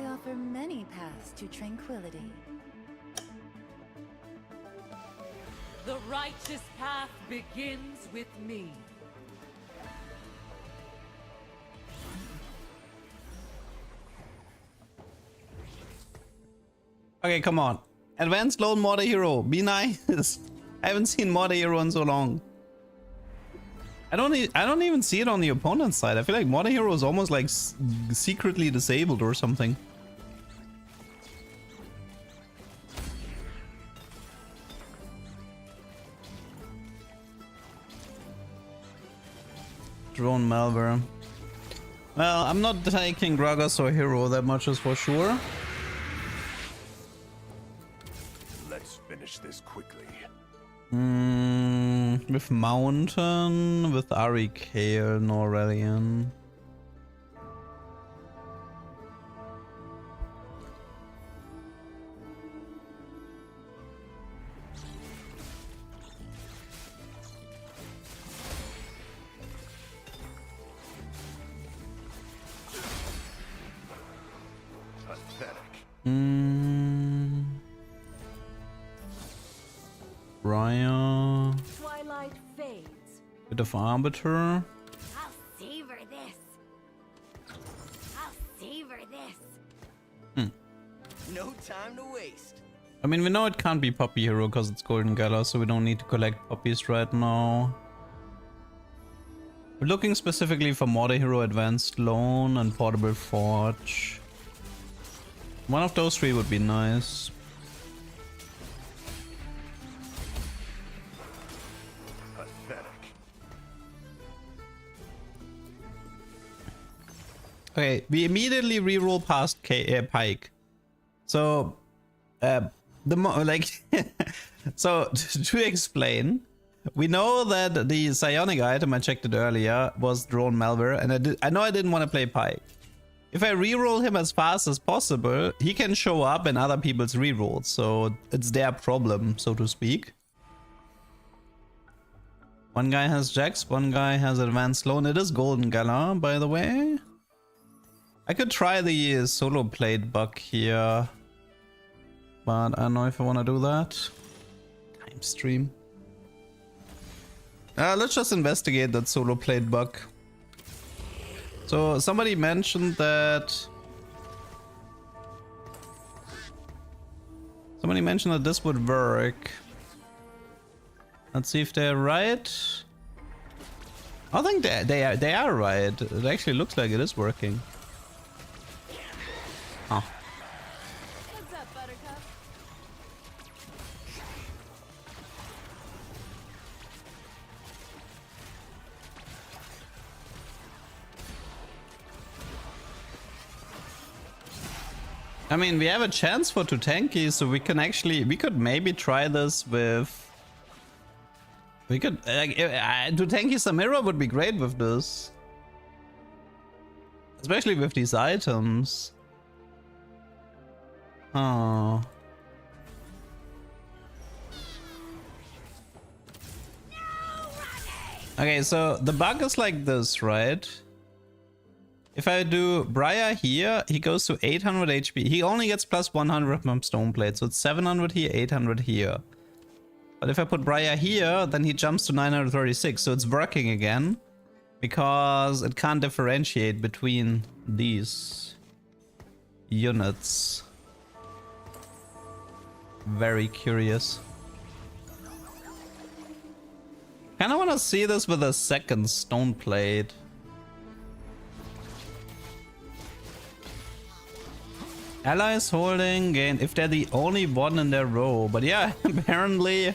offer many paths to tranquility. The righteous path begins with me. Okay, come on. Advanced Lone Mortar Hero. Be nice. I haven't seen Mortar Hero in so long. I don't even see it on the opponent's side. I feel like Mortar Hero is almost like secretly disabled or something. Drone malware. Well, I'm not taking Gragas or Hero, that much is for sure. Let's finish this quickly. With Mountain, with Arikale, Norelian. Raya. Twilight fades. Bit of Arbiter. I'll savor this. I'll savor this. No time to waste. I mean, we know it can't be Poppy Hero because it's Golden Gala, so we don't need to collect poppies right now. We're looking specifically for Mortar Hero, Advanced Loan, and Portable Forge. One of those three would be nice. Okay, we immediately reroll past Pike. So, so to explain, we know that the psionic item I checked it earlier was drone malware, and I know I didn't want to play Pike. If I reroll him as fast as possible, he can show up in other people's rerolls, so it's their problem, so to speak. One guy has Jax, one guy has Advanced Loan. It is Golden Gala, by the way. I could try the solo plate bug here, but I don't know if I want to do that. Time stream. Let's just investigate that solo plate bug. So somebody mentioned that... this would work. Let's see if they're right. I think they are right. It actually looks like it is working. Oh. What's up, Buttercup? I mean, we have a chance for two tankies, so we could maybe try this with... We could... two tanky Samira would be great with this. Especially with these items. Oh. Okay, so the bug is like this, right? If I do Briar here, he goes to 800 HP. He only gets plus 100 from Stoneblade, so it's 700 here, 800 here. But if I put Briar here, then he jumps to 936, so it's working again. Because it can't differentiate between these units. very curious. Kinda wanna see this with a second stone plate. Allies holding gain if they're the only one in their row. But yeah, apparently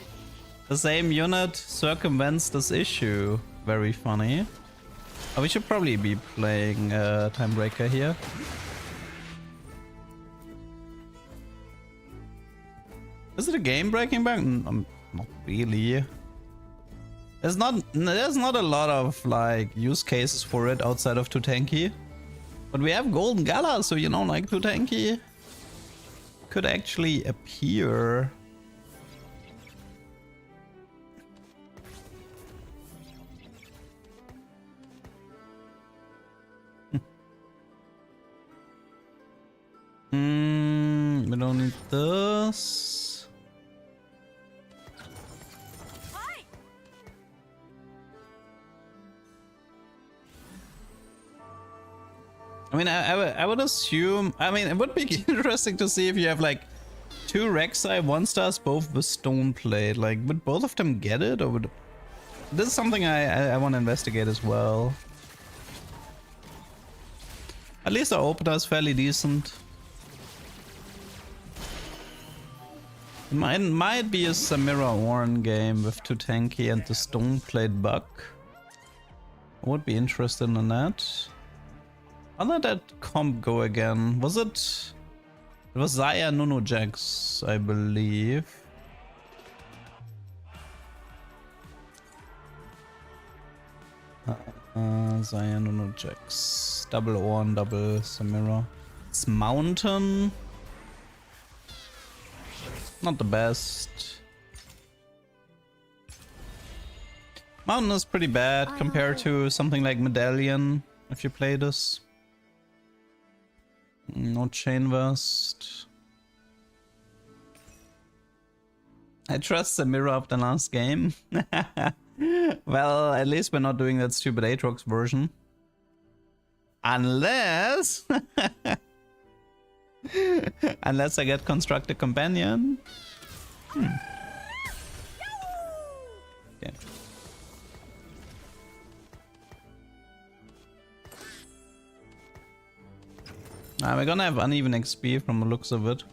the same unit circumvents this issue. Very funny. Oh, we should probably be playing Timebreaker here. Is it a game breaking back? Not really. There's not a lot of like use cases for it outside of Tutanki. But we have Golden Gala, so you know, like Tutanki could actually appear. We don't need this. I mean, I would assume. I mean, it would be interesting to see if you have like 2 Rek'Sai 1-stars, both with stone plate. Like, would both of them get it, or would? This is something I want to investigate as well. At least our opener is fairly decent. It might be a Samira Ornn game with Tutanki and the stone plate bug. I would be interested in that. How did that comp go again? Was it? It was Zaya Nunu Jax, I believe. Zaya Nunu Jax. Double Ornn, double Samira. It's Mountain. Not the best. Mountain is pretty bad compared to something like Medallion, if you play this. No Chain Vest. I trust Samira of the last game. Well, at least we're not doing that stupid Aatrox version. Unless... Unless I get Constructed Companion. Okay. We're gonna have uneven XP from the looks of it.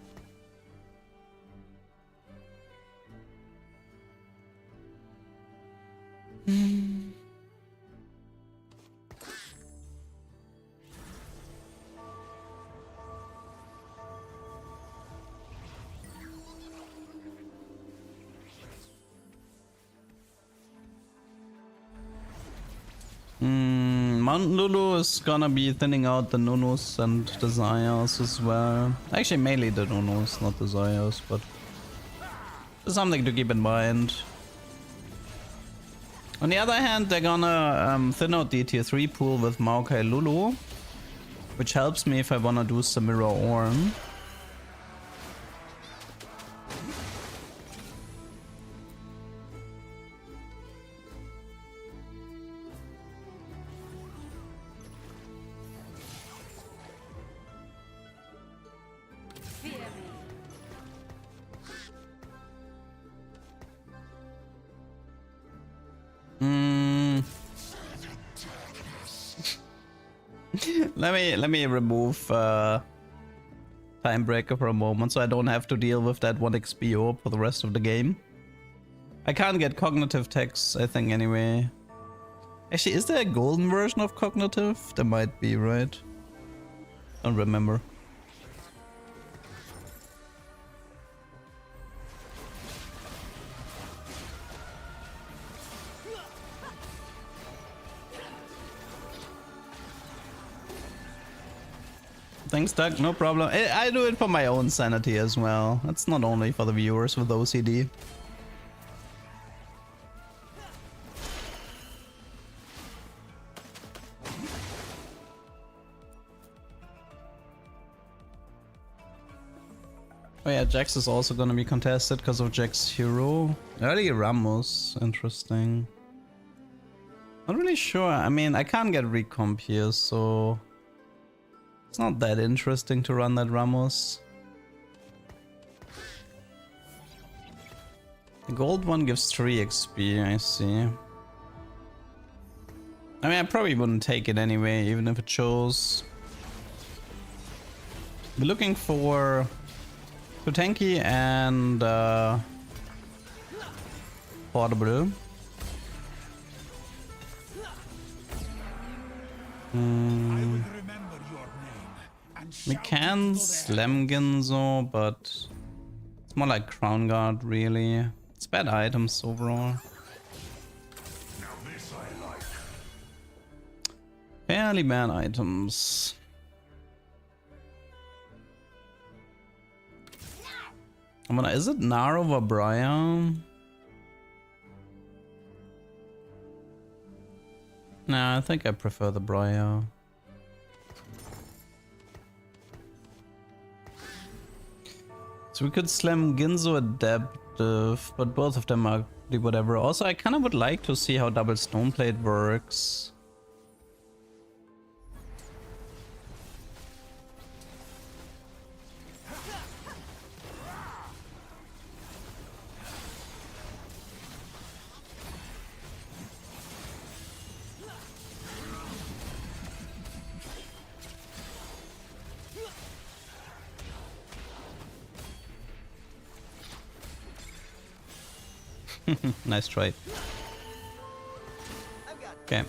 Mount Lulu is gonna be thinning out the Nunus and the Zayas as well. Actually, mainly the Nunus, not the Zayas, but it's something to keep in mind. On the other hand, they're gonna thin out the tier 3 pool with Maokai Lulu, which helps me if I wanna do Samira Ornn. Let me remove Timebreaker for a moment so I don't have to deal with that 1 XP orb for the rest of the game. I can't get Cognitive Text, I think, anyway. Actually, is there a golden version of Cognitive? There might be, right? Don't remember. Thanks, Doug. No problem. I do it for my own sanity as well. It's not only for the viewers with OCD. Oh yeah, Jax is also gonna be contested because of Jax Hero. Early Ramos, interesting. Not really sure. I mean, I can't get recomp here, so it's not that interesting to run that Ramos. The gold one gives 3 XP, I see. I mean, I probably wouldn't take it anyway, even if it shows. We're looking for Tutanki and Portable. We can slam Ginzo, but it's more like Crown Guard, really. It's bad items overall. Fairly bad items. I'm gonna, is it Nar over Briar? Nah, I think I prefer the Briar. So we could slam Ginzo Adaptive, but both of them are whatever. Also, I kind of would like to see how double Stoneplate works. Nice try. Okay.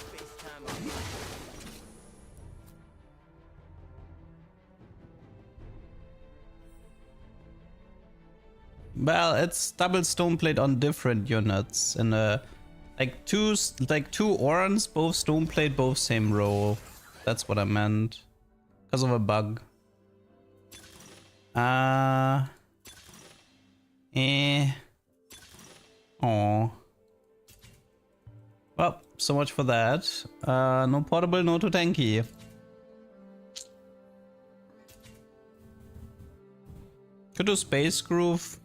Well, it's double Stoneplate on different units in a like two Orans, both Stoneplate, both same row. That's what I meant. Because of a bug. Oh. Well, so much for that. No Portable, no Tutanki. Could do Space Groove.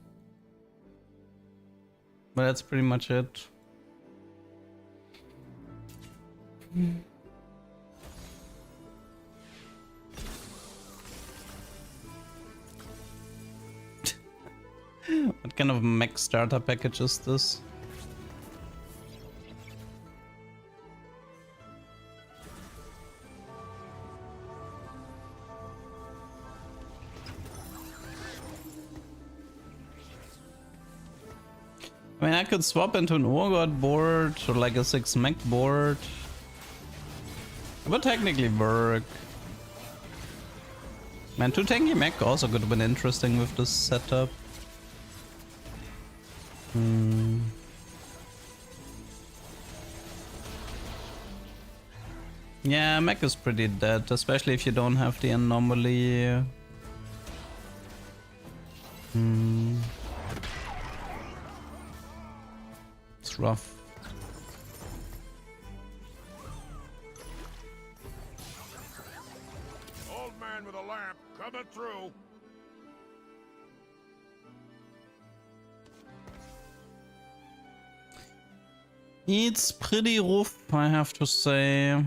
But that's pretty much it. What kind of mech starter package is this? I mean, I could swap into an Urgot board or like a 6 mech board. It would technically work. Man, 2 tanky mech also could have been interesting with this setup. Yeah, mech is pretty dead, especially if you don't have the anomaly. It's rough. Old man with a lamp coming through. It's pretty rough, I have to say.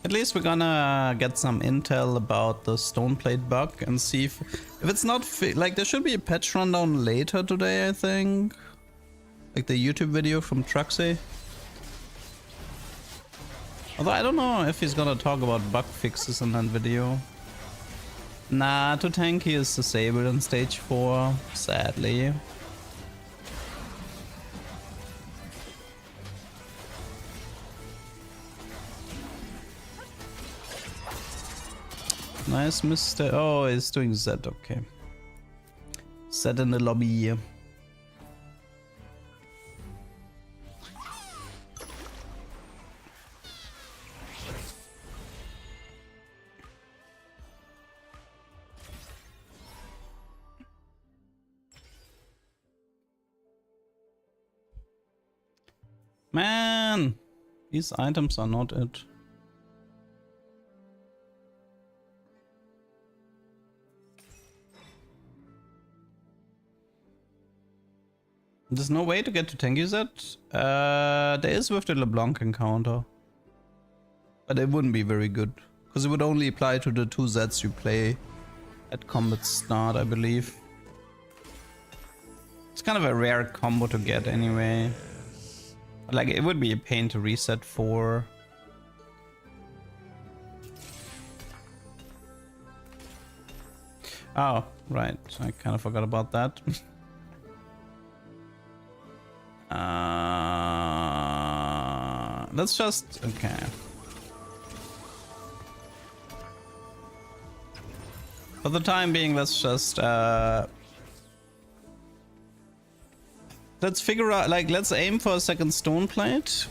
At least we're gonna get some intel about the Stoneplate bug and see if it's not like there should be a patch rundown later today, I think. Like the YouTube video from Truxy. Although I don't know if he's gonna talk about bug fixes in that video. Nah, Tutanki is disabled in stage 4, sadly. Nice mistake. Oh, he's doing Z, okay. Z in the lobby. Man, these items are not it. There's no way to get to Tengu Z? There is with the LeBlanc encounter. But it wouldn't be very good. Because it would only apply to the 2 Zs you play at combat start, I believe. It's kind of a rare combo to get anyway. Like, it would be a pain to reset for. Oh, right. I kind of forgot about that. Let's just... Okay. For the time being, let's just... let's figure out... Like, let's aim for a second stone plate.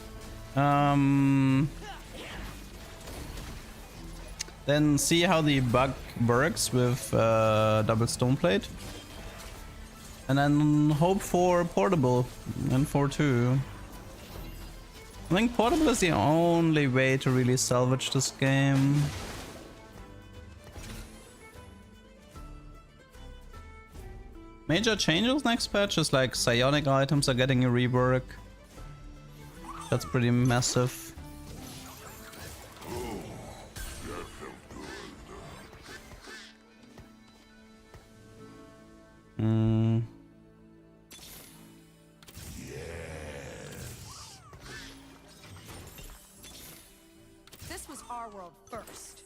Then see how the bug works with double stone plate. And then hope for portable and for 2. I think portable is the only way to really salvage this game. Major changes next patch is like psionic items are getting a rework. That's pretty massive. This was our world first.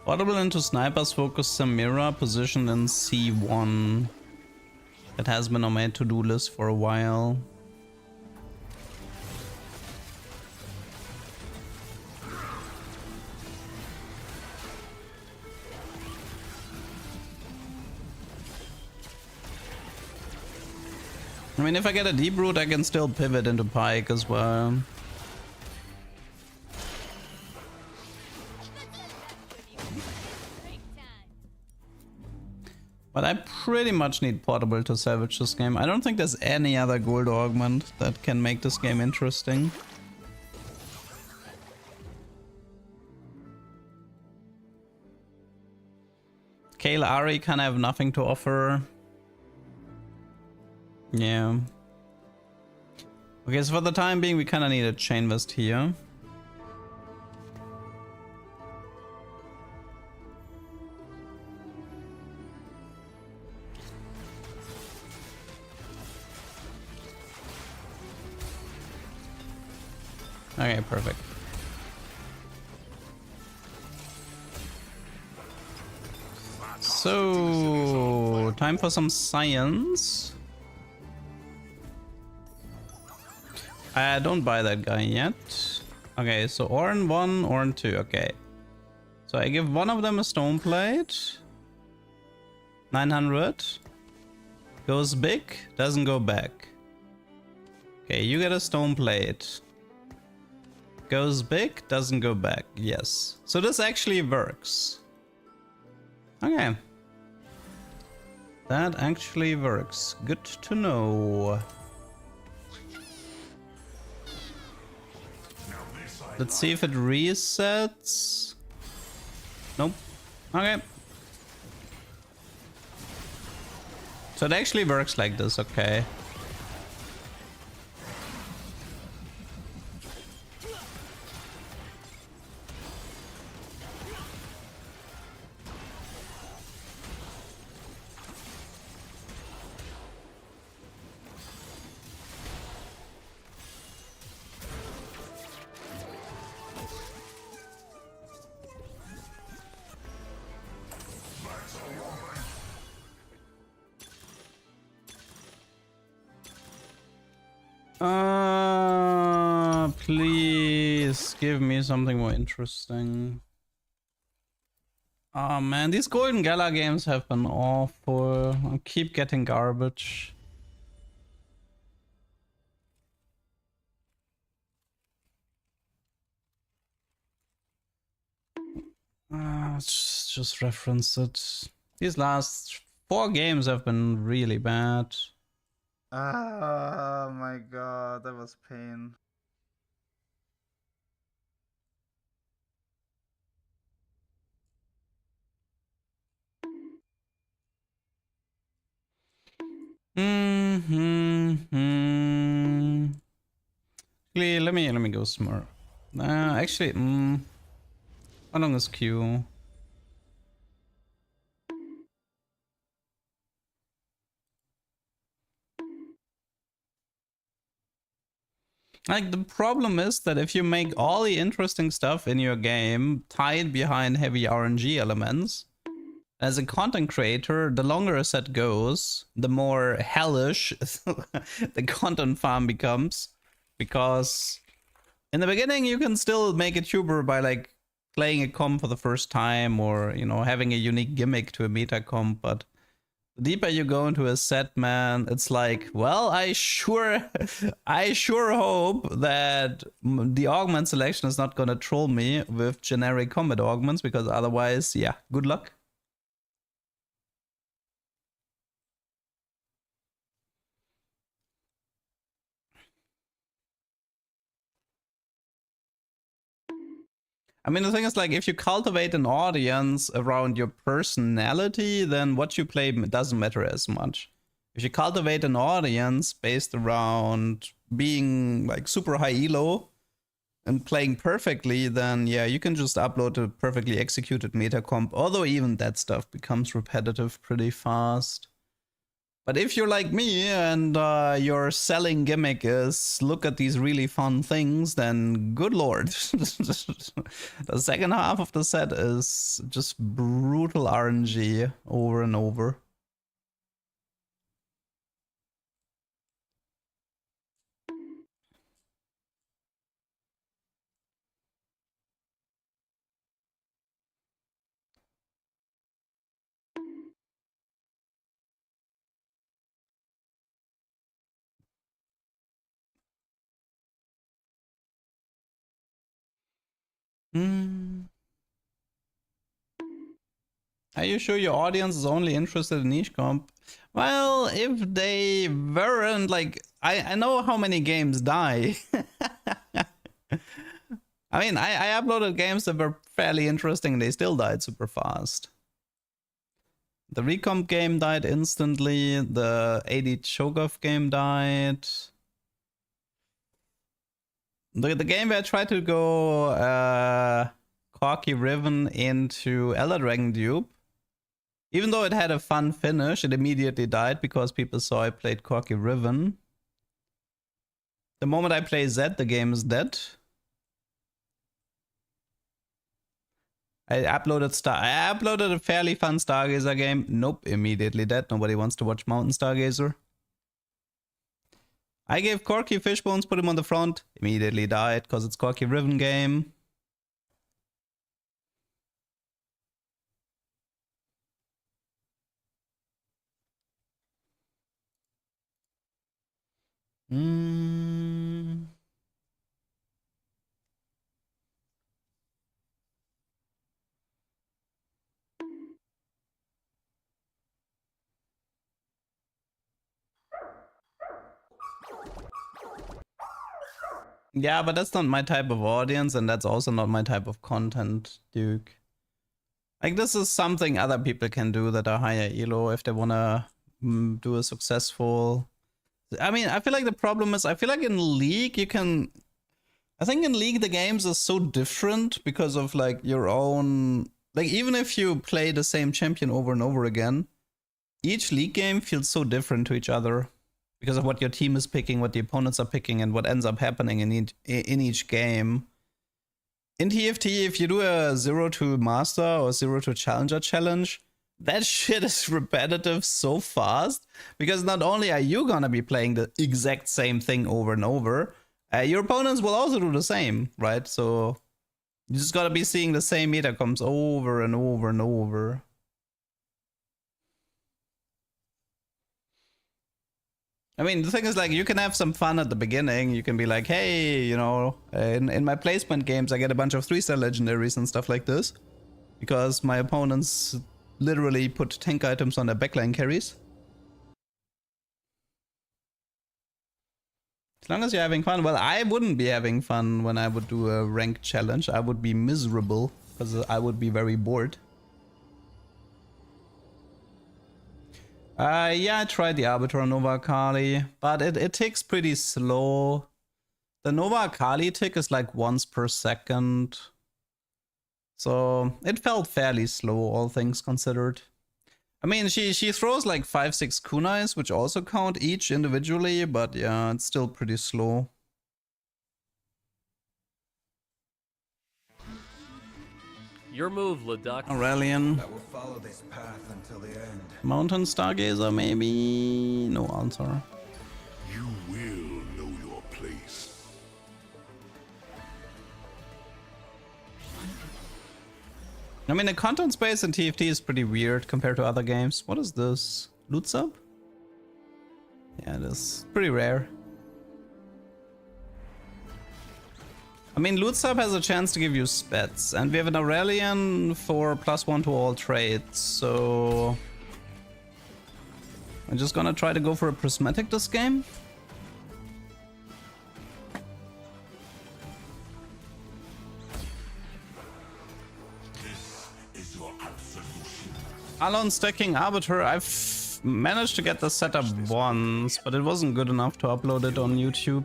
Audible into snipers focus Samira positioned in C1. That has been on my to-do list for a while. I mean, if I get a deep root, I can still pivot into Pike as well. But I pretty much need portable to salvage this game. I don't think there's any other gold augment that can make this game interesting. Kale Ari kind of have nothing to offer. Yeah. Okay, so for the time being, we kind of need a chain vest here. Okay, perfect. So, time for some science. I don't buy that guy yet. Okay, so Orn 1, Orn 2, okay. So I give one of them a stone plate. 900. Goes big, doesn't go back. Okay, you get a stone plate. Goes big, doesn't go back. Yes. So this actually works. Okay. That actually works. Good to know. Let's see if it resets. Nope. Okay. So it actually works like this, okay. Please give me something more interesting. Oh man, these Golden Gala games have been awful. I keep getting garbage. Just reference it. These last 4 games have been really bad. Oh my god, that was pain. Let me go smart. Actually, how long is Q? Like, the problem is that if you make all the interesting stuff in your game tied behind heavy RNG elements, as a content creator, the longer a set goes, the more hellish the content farm becomes. Because in the beginning, you can still make a tuber by like playing a comp for the first time or, you know, having a unique gimmick to a meta comp, but the deeper you go into a set, man, it's like, well, I sure hope that the augment selection is not gonna troll me with generic combat augments, because otherwise, yeah, good luck. I mean, the thing is, like, if you cultivate an audience around your personality, then what you play doesn't matter as much. If you cultivate an audience based around being, like, super high elo and playing perfectly, then, yeah, you can just upload a perfectly executed meta comp, although even that stuff becomes repetitive pretty fast. But if you're like me and your selling gimmick is look at these really fun things, then good lord. The second half of the set is just brutal RNG over and over. Are you sure your audience is only interested in niche comp? Well, if they weren't, like, I know how many games die. I mean, I uploaded games that were fairly interesting and they still died super fast. The Recomp game died instantly, the AD Cho'Gath game died. The game where I tried to go Corky Riven into Elder Dragon Dupe, even though it had a fun finish, it immediately died because people saw I played Corky Riven. The moment I play Z, the game is dead. I uploaded a fairly fun Stargazer game. Nope, immediately dead. Nobody wants to watch Mountain Stargazer. I gave Corky Fishbones, put him on the front. Immediately died because it's Corky Riven game. Yeah, but that's not my type of audience, and that's also not my type of content, Duke. Like, this is something other people can do that are higher elo if they wanna do a successful... I mean, I feel like the problem is, I feel like in League you can... I think in League the games are so different because of like your own... Like, even if you play the same champion over and over again, each League game feels so different to each other because of what your team is picking, what the opponents are picking, and what ends up happening in each game. In TFT, if you do a 0 to Master or 0 to Challenger challenge, that shit is repetitive so fast, because not only are you gonna be playing the exact same thing over and over, your opponents will also do the same, right? So you just gotta be seeing the same meta comps over and over and over. I mean, the thing is, like, you can have some fun at the beginning. You can be like, hey, you know, in my placement games, I get a bunch of 3-star legendaries and stuff like this, because my opponents literally put tank items on their backline carries. As long as you're having fun. Well, I wouldn't be having fun when I would do a ranked challenge. I would be miserable because I would be very bored. Yeah, I tried the Arbiter on Nova Kali, but it takes pretty slow. The Nova Kali tick is like once per second. So it felt fairly slow, all things considered. I mean, she throws like 5-6 kunais, which also count each individually, but yeah, it's still pretty slow. Your move, Leduc. Aurelian. I will follow this path until the end. Mountain Stargazer, maybe? No answer. You will know your place. I mean, the content space in TFT is pretty weird compared to other games. What is this? Loot sub? Yeah, it is pretty rare. I mean, loot sub has a chance to give you spets, and we have an Aurelian for +1 to all traits, so I'm just gonna try to go for a prismatic this game. Alon stacking Arbiter, I've managed to get the setup once, but it wasn't good enough to upload it on YouTube.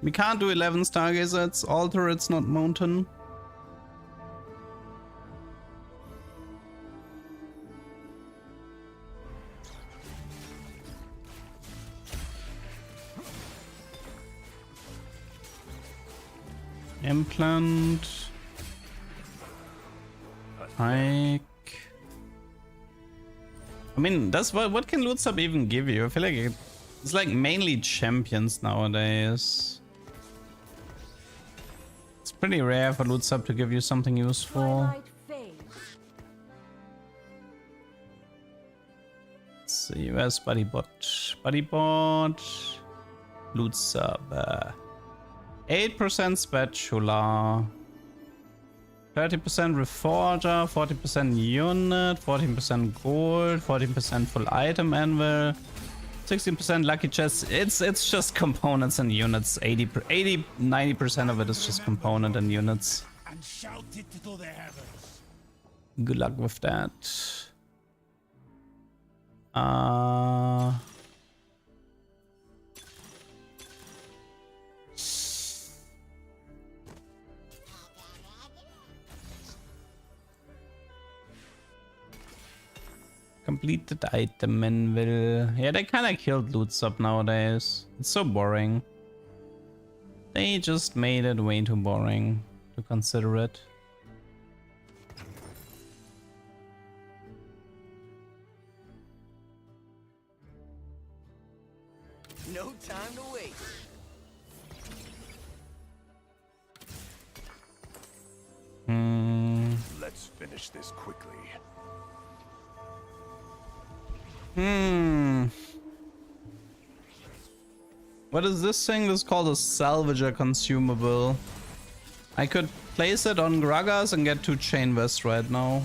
We can't do 11 Stargazer, it's Altar, it's not Mountain. Implant. Hike. I mean, that's what can loot sub even give you? I feel like it's like mainly champions nowadays. It's pretty rare for loot sub to give you something useful. Twilight fades. Let's see, where's Buddybot? Buddybot. Loot sub. 8% spatula. 30% Reforger, 40% unit, 14% gold, 14% full item anvil, 16% lucky chest. It's just components and units. 90% of it is just component and units. And shout it to the heavens. Good luck with that. Completed item anvil. Yeah, they kind of killed loot sub nowadays. It's so boring. They just made it way too boring to consider it. No time to wait. Let's finish this quickly. What is this thing? This is called a salvager consumable. I could place it on Gragas and get 2 chain vests right now.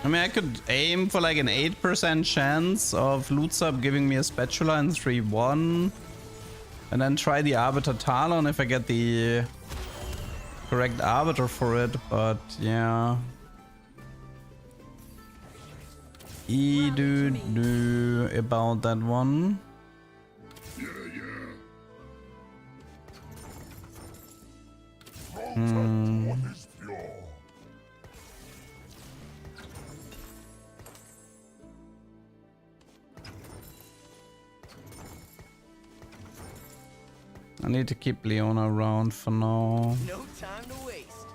I mean, I could aim for like an 8% chance of loot sub giving me a spatula in 3-1. And then try the Arbiter Talon if I get the correct Arbiter for it, but yeah. Do about that one. Yeah. What is pure? I need to keep Leona around for now. No time to waste.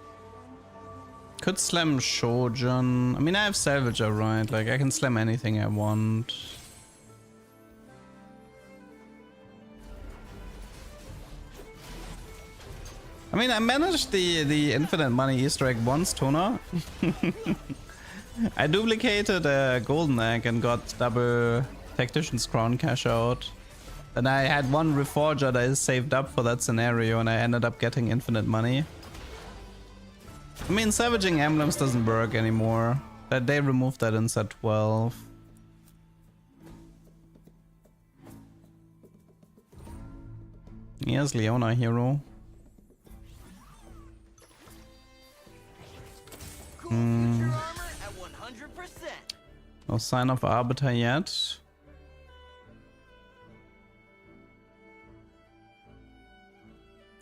Could slam Shojin. I mean, I have Salvager, right? Like, I can slam anything I want. I mean, I managed the infinite money Easter egg once, Tona. I duplicated a golden egg and got double Tactician's Crown cash out. And I had one Reforger that I saved up for that scenario, and I ended up getting infinite money. I mean, Savaging Emblems doesn't work anymore. They removed that in set 12. Here's Leona hero. No sign of Arbiter yet.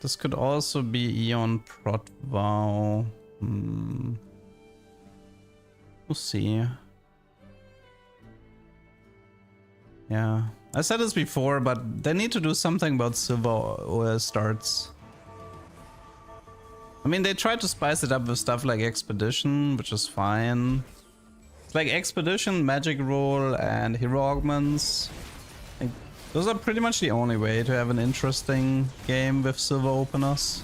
This could also be Eon Protvow. We'll see. Yeah. I said this before, but they need to do something about silver OS starts. I mean, they tried to spice it up with stuff like Expedition, which is fine. It's like Expedition, Magic Roll, and Hero Augments. Like, those are pretty much the only way to have an interesting game with silver openers.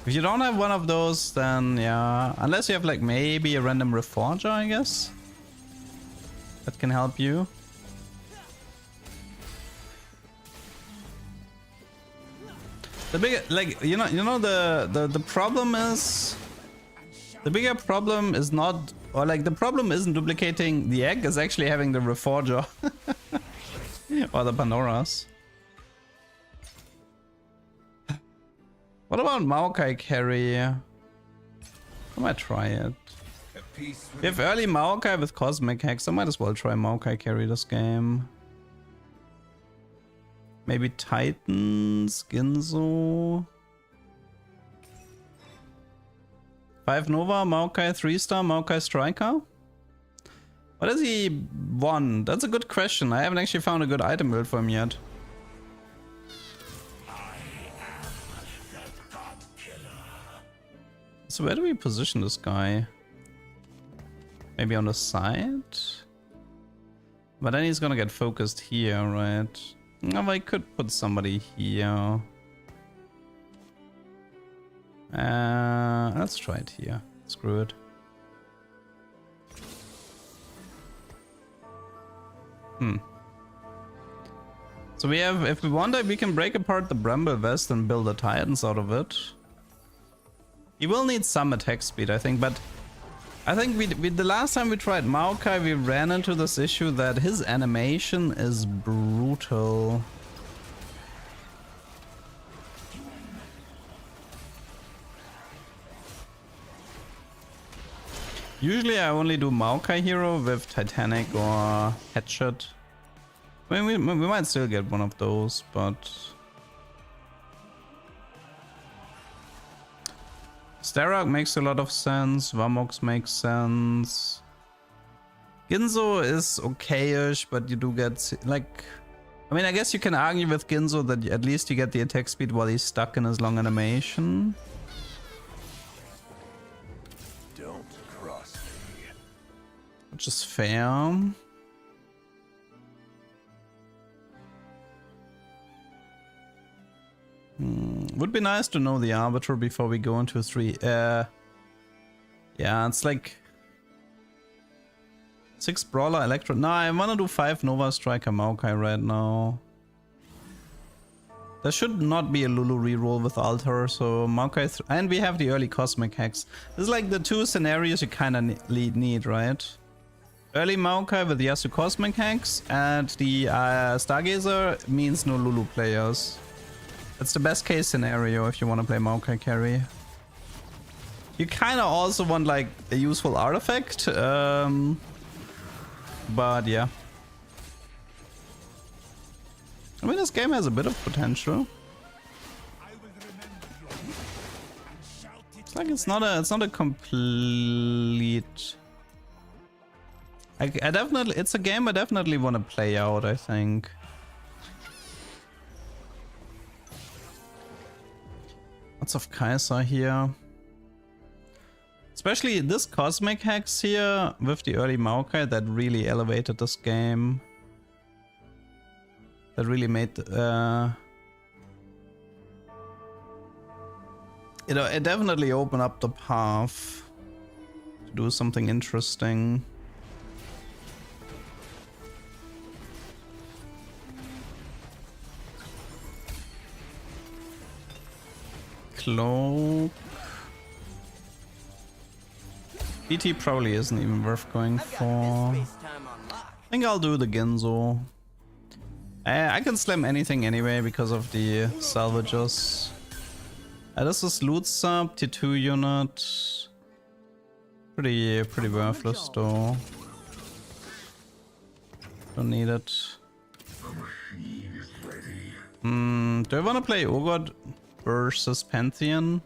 If you don't have one of those, then yeah, unless you have like maybe a random Reforger, I guess. That can help you. The bigger, like, you know the problem is, the bigger problem is not, or like the problem isn't duplicating the egg, is actually having the Reforger or the Pandoras. What about Maokai carry? I might try it. We have early Maokai with Cosmic Hex. I might as well try Maokai carry this game. Maybe Titans, Ginzo. 5 Nova, Maokai 3-star, Maokai Striker. What does he want? That's a good question. I haven't actually found a good item build for him yet. So where do we position this guy? Maybe on the side? But then he's gonna get focused here, right? No, I could put somebody here. Let's try it here. Screw it. So we have, if we want it, we can break apart the Bramble Vest and build the Titans out of it. He will need some attack speed, I think, but I think we the last time we tried Maokai, we ran into this issue that his animation is brutal. Usually I only do Maokai hero with Titanic or Headshot. I mean, we might still get one of those, but... Starrock makes a lot of sense, Vamox makes sense. Ginzo is okay-ish, but you do get, like... I mean, I guess you can argue with Ginzo that at least you get the attack speed while he's stuck in his long animation. Don't cross me. Which is fair. Would be nice to know the Arbiter before we go into 3. Yeah, it's like 6 Brawler, Electro. No, I wanna do 5 Nova Striker Maokai right now. There should not be a Lulu reroll with Altar, so Maokai and we have the early Cosmic Hex. This is like the 2 scenarios you kinda need, right? Early Maokai with Yasu Cosmic Hex and the Stargazer means no Lulu players. That's the best case scenario if you want to play Maokai carry. You kind of also want like a useful artifact, but yeah. I mean, this game has a bit of potential. It's like it's not a complete. I definitely, it's a game I definitely want to play out, I think. Lots of Kaiser here. Especially this Cosmic Hex here with the early Maokai that really elevated this game. That really made it definitely opened up the path to do something interesting. Cloak. BT probably isn't even worth going for. I think I'll do the Ginzo. I can slam anything anyway because of the salvages. This is loot sub, T2 unit. Pretty worthless though. Don't need it. Do I want to play Ogod versus Pantheon?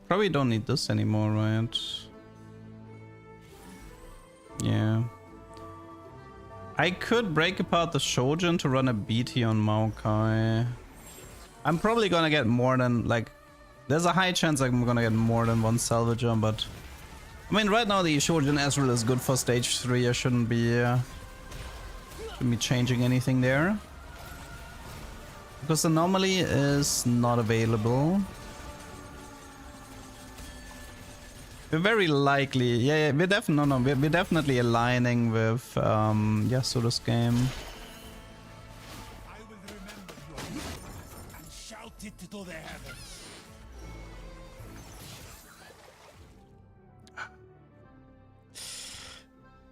Probably don't need this anymore, right? Yeah. I could break apart the Shojin to run a BT on Maokai. I'm probably gonna get more than, like, there's a high chance I'm gonna get more than one Salvager, but I mean, right now the Shojin Ezreal is good for stage 3. I shouldn't be changing anything there. Because anomaly is not available. We're very likely, yeah, we're definitely aligning with Yasuo this game. I will remember your name and shout it to the heavens.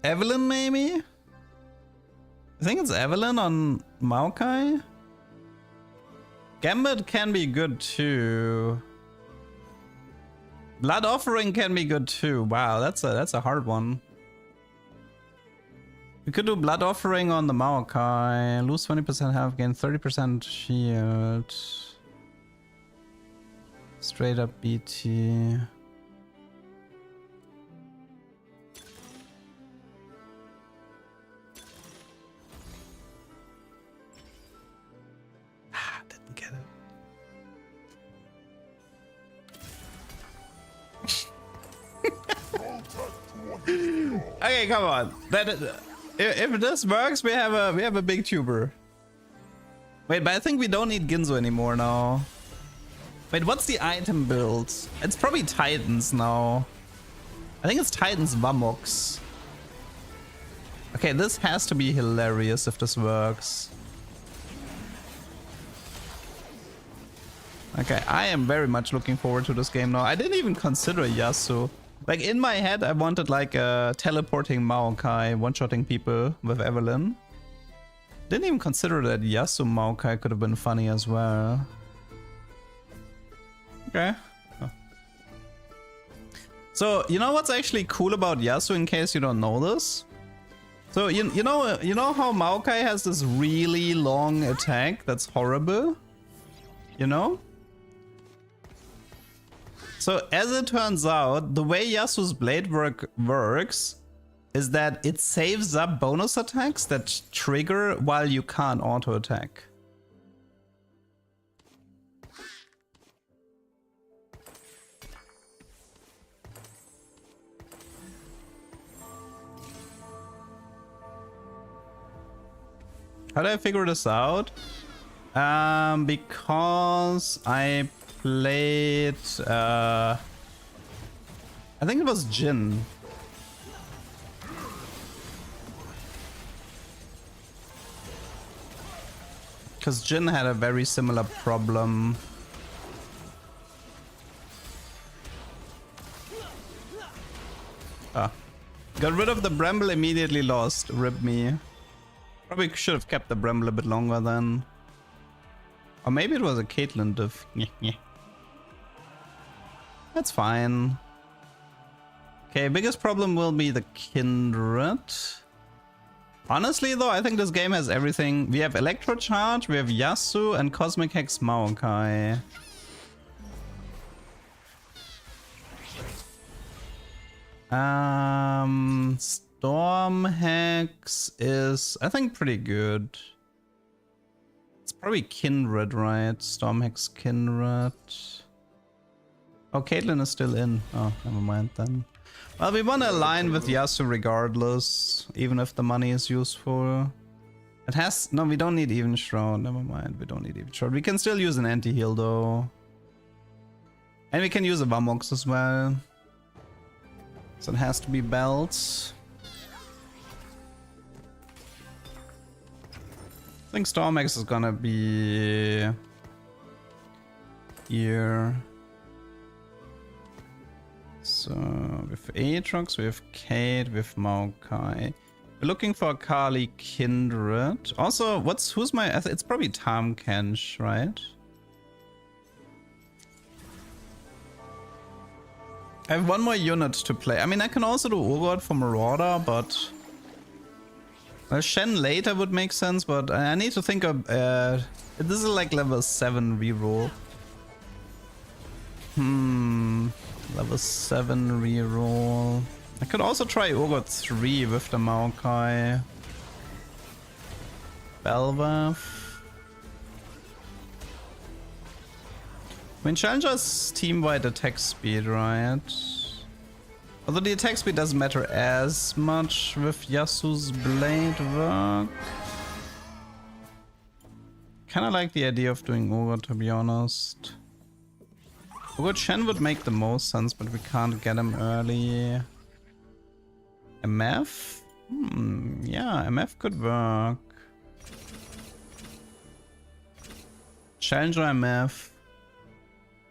Evelyn, maybe? I think it's Evelyn on Maokai. Gambit can be good too. Blood Offering can be good too. Wow, that's a hard one. We could do Blood Offering on the Maokai. Lose 20% health, gain 30% shield. Straight up BT. Didn't get it. Okay, come on. If this works, we have a big tuber. Wait, but I think we don't need Ginzo anymore now. Wait, what's the item build? It's probably Titans now. I think it's Titans Vamox. Okay, this has to be hilarious if this works. Okay, I am very much looking forward to this game now. I didn't even consider Yasuo. Like, in my head, I wanted like a teleporting Maokai, one-shotting people with Evelyn. Didn't even consider that Yasuo Maokai could have been funny as well. Okay. Oh. So, you know what's actually cool about Yasuo, in case you don't know this? So, you know how Maokai has this really long attack that's horrible? You know? So, as it turns out, the way Yasuo's blade works is that it saves up bonus attacks that trigger while you can't auto attack. How did I figure this out? Because I played, I think it was Jin. Because Jin had a very similar problem. Ah. Got rid of the Bramble, immediately lost. Rip me. Probably should have kept the Bramble a bit longer then. Or maybe it was a Caitlyn diff. That's fine. Okay, biggest problem will be the Kindred. Honestly though, I think this game has everything. We have Electro Charge, we have Yasuo, and Cosmic Hex Maokai. Storm Hex is, I think, pretty good. It's probably Kindred, right? Storm Hex Kindred. Oh, Caitlyn is still in. Oh, never mind then. Well, we want to align with Yasuo regardless, even if the money is useful. It has... No, we don't need Even Shroud. Never mind, we don't need Even Shroud. We can still use an anti-heal though. And we can use a Vamox as well. So it has to be belts. I think Stormax is gonna be here. So with Aatrox, we have Kate, with Maokai. We're looking for Kali Kindred. Also, who's my... It's probably Tam Kench, right? I have one more unit to play. I mean, I can also do Urgot for Marauder, but... Well, Shen later would make sense, but I need to think of... this is like level 7 reroll. Level 7 reroll. I could also try Urgot 3 with the Maokai. Belvath. I mean, Challenger's team-wide attack speed, right? Although the attack speed doesn't matter as much with Yasuo's blade work. Kinda like the idea of doing Urgot, to be honest. Urgot Shen would make the most sense, but we can't get him early. MF? Yeah, MF could work. Challenger MF.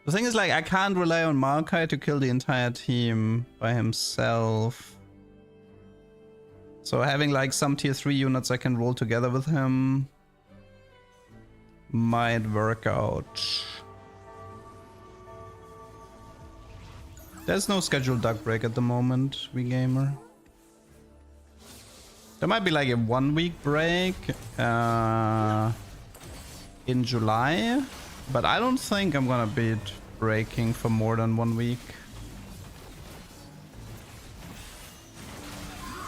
The thing is, like, I can't rely on Maokai to kill the entire team by himself. So having like some tier 3 units I can roll together with him might work out. There's no scheduled duck break at the moment, WeGamer. There might be like a 1 week break in July, but I don't think I'm gonna be breaking for more than 1 week.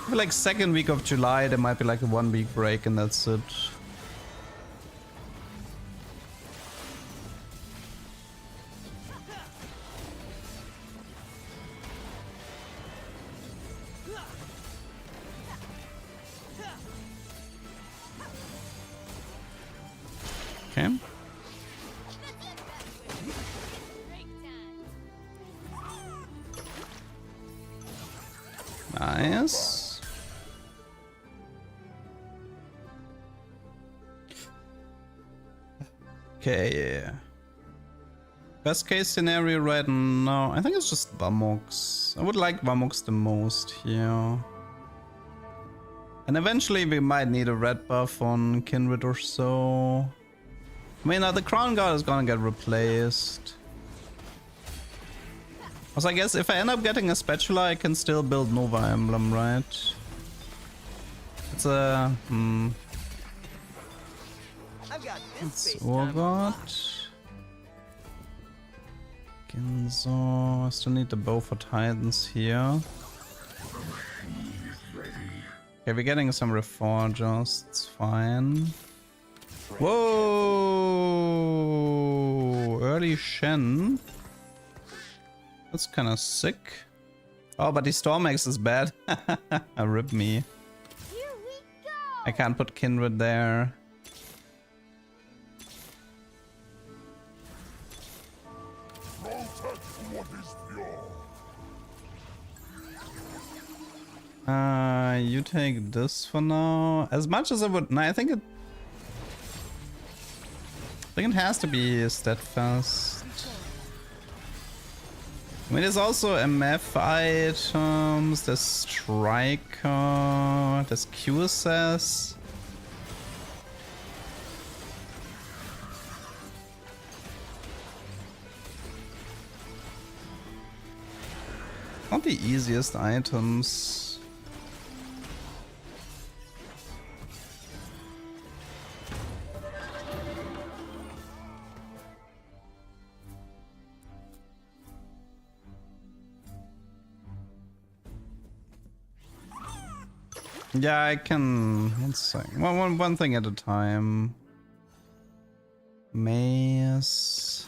I feel like second week of July there might be like a 1 week break and that's it. Okay. Nice. Okay. Best case scenario right now, I think it's just Vamux. I would like Vamux the most here. And eventually we might need a red buff on Kindred or so. I mean, the Crown Guard is gonna get replaced. Also, I guess if I end up getting a spatula, I can still build Nova Emblem, right? It's a... It's Urgot. Ginzo. I still need the bow for Titans here. Okay, we're getting some Reforgers. It's fine. Whoa! Early Shen. That's kind of sick. Oh, but the Storm Axe is bad. Rip me. I can't put Kindred there. You take this for now. As much as I would... No, I think it has to be Steadfast. I mean, there's also MF items, there's Striker, there's QSS. Not the easiest items. Yeah, I can. Let's see. One thing at a time. Maze.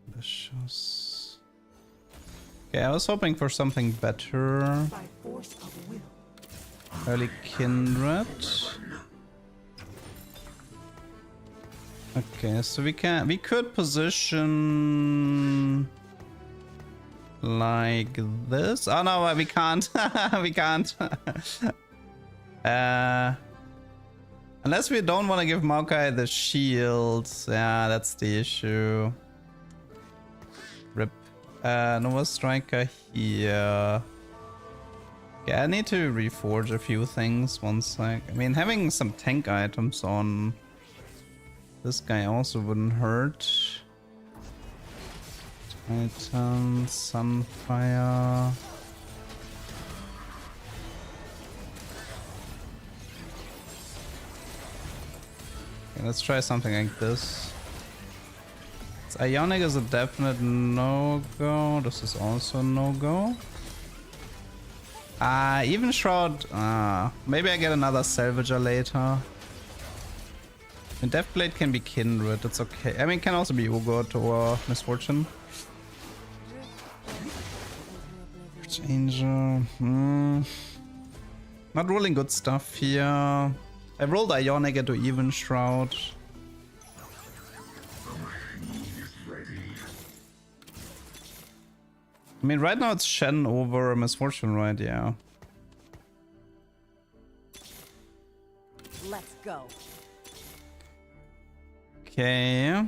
Vicious. Okay, I was hoping for something better. Early Kindred. Okay, so we could position like this. Oh no, we can't. We can't. Unless we don't want to give Maokai the shield. Yeah, that's the issue. Rip. Nova Striker here. Yeah, I need to reforge a few things. One sec. I mean, having some tank items on this guy also wouldn't hurt. Titan, Sunfire. Okay, let's try something like this. Ionic is a definite no-go. This is also a no-go. Even Shroud. Maybe I get another Salvager later. And Deathblade can be Kindred, it's okay. I mean, it can also be Urgot or Misfortune. Angel. Not rolling good stuff here. I rolled Ionic into Even Shroud. I mean, right now it's Shen over Misfortune, right? Yeah. Let's go. Okay.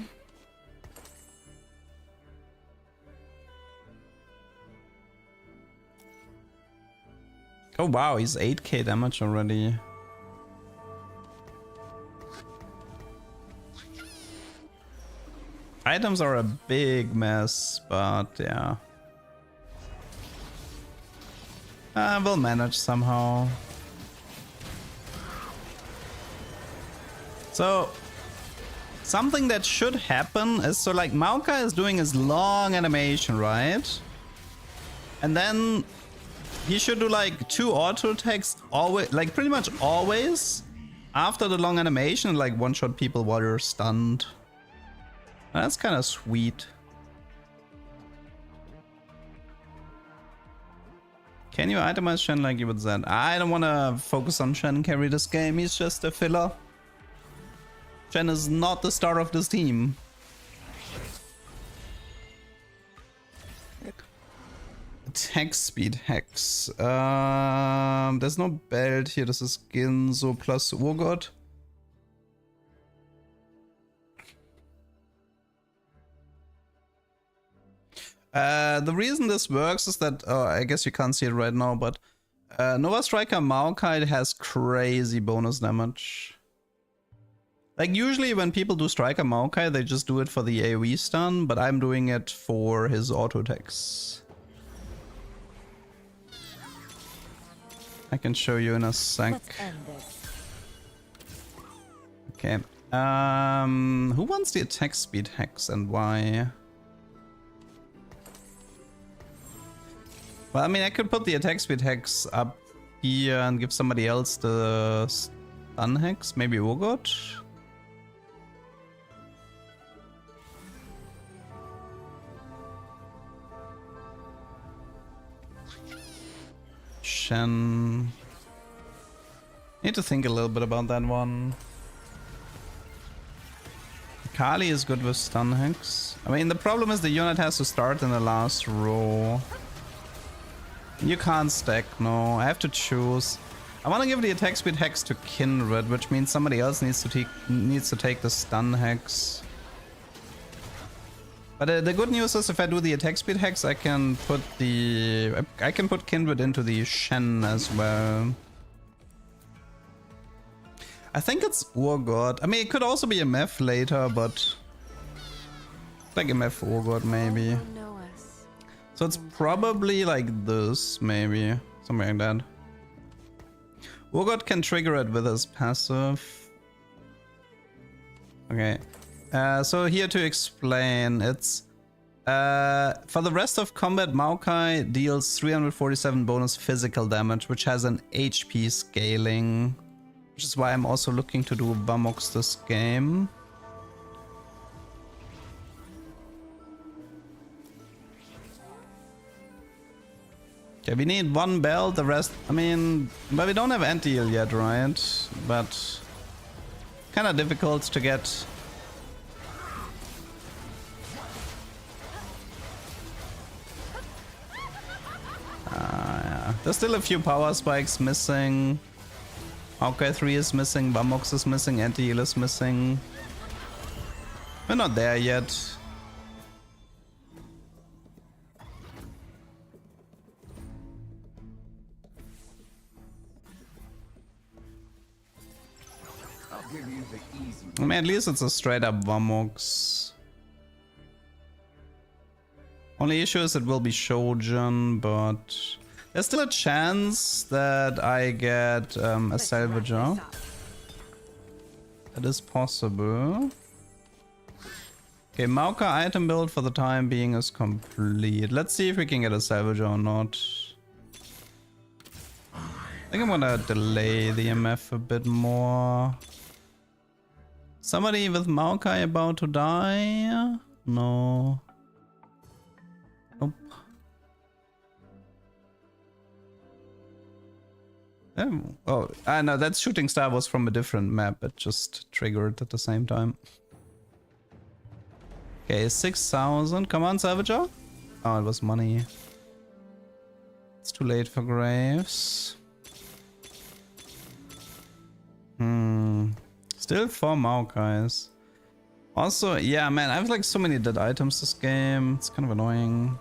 Oh wow, he's 8k damage already. Items are a big mess, but yeah. We'll manage somehow. So, something that should happen is, so like Maokai is doing his long animation, right? And then he should do like 2 auto attacks always, like pretty much always after the long animation, like one-shot people while you're stunned. That's kind of sweet. Can you itemize Shen like you would Zen? I don't want to focus on Shen carry this game. He's just a filler. Shen is not the star of this team. Attack speed hex. There's no belt here. This is Ginzo plus Urgot. The reason this works is that, I guess you can't see it right now, but Nova Striker Maokai has crazy bonus damage. Like usually when people do Striker Maokai, they just do it for the AoE stun, but I'm doing it for his auto attacks. I can show you in a sec. Let's end this. Okay. Who wants the attack speed hex and why? Well, I mean, I could put the attack speed hex up here and give somebody else the stun hex, maybe Urgot? Shen. Need to think a little bit about that one. Kali is good with stun hex. I mean, the problem is the unit has to start in the last row. You can't stack, no. I have to choose. I want to give the attack speed hex to Kindred, which means somebody else needs to take the stun hex. But the good news is if I do the attack speed hex, I can put Kindred into the Shen as well. I think it's Urgot. I mean, it could also be a Meph later, but like a Meph Urgot maybe. So it's probably like this, maybe. Something like that. Urgot can trigger it with his passive. Okay. So here to explain, it's... for the rest of combat, Maokai deals 347 bonus physical damage, which has an HP scaling. Which is why I'm also looking to do Bamox this game. Okay, we need 1 belt, the rest, I mean, but we don't have anti-heal yet, right? But kind of difficult to get. Yeah. There's still a few power spikes missing. Maokai 3 is missing, Bamox is missing, anti-heal is missing. We're not there yet. I mean, at least it's a straight up Vamox. Only issue is it will be Shojin, but there's still a chance that I get a Salvager. That is possible. Okay, Maoka item build for the time being is complete. Let's see if we can get a Salvager or not. I think I'm gonna delay the MF a bit more. Somebody with Maokai about to die? No. Nope. Oh, no, that shooting star was from a different map. It just triggered at the same time. Okay, 6,000. Come on, Salvager. Oh, it was money. It's too late for Graves. Still 4 Maokais. Also, yeah, man, I have like so many dead items this game. It's kind of annoying.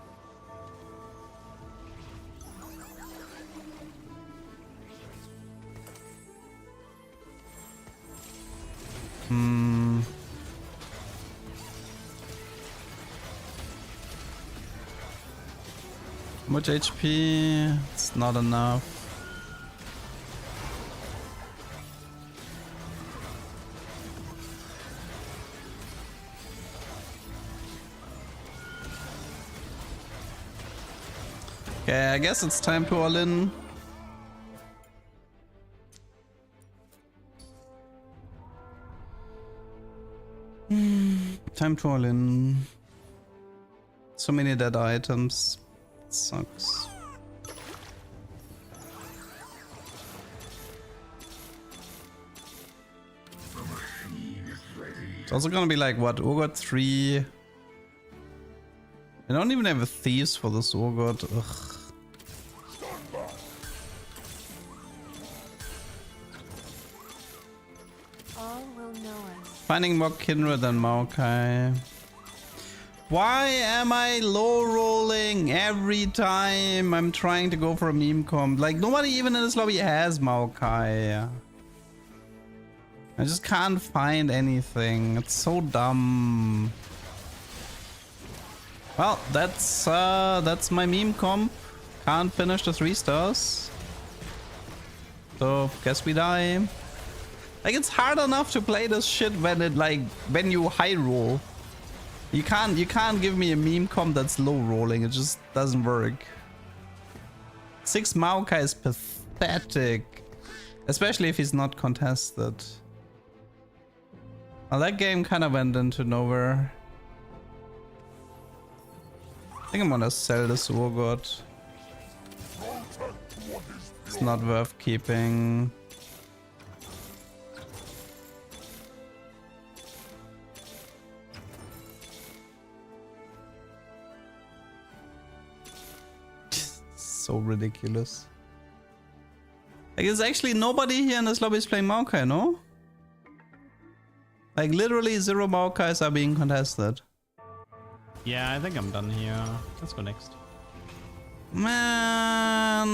How much HP? It's not enough. Okay, I guess it's time to all in. Time to all in. So many dead items. It sucks. It's also gonna be like, what, Urgot 3? I don't even have a Thieves for this Urgot. Ugh. All will know us. Finding more Kindred than Maokai. Why am I low rolling every time I'm trying to go for a meme comp? Like, nobody even in this lobby has Maokai. I just can't find anything. It's so dumb. Well, that's my meme comp. Can't finish the 3 stars. So, guess we die. Like, it's hard enough to play this shit when when you high roll. You can't give me a meme comp that's low rolling. It just doesn't work. 6 Maokai is pathetic. Especially if he's not contested. Well, that game kind of went into nowhere. I think I'm gonna sell this Urgot. It's not worth keeping. So ridiculous. Like, there's actually nobody here in this lobby is playing Maokai, no? Like, literally 0 Maokais are being contested. Yeah, I think I'm done here. Let's go next. Man.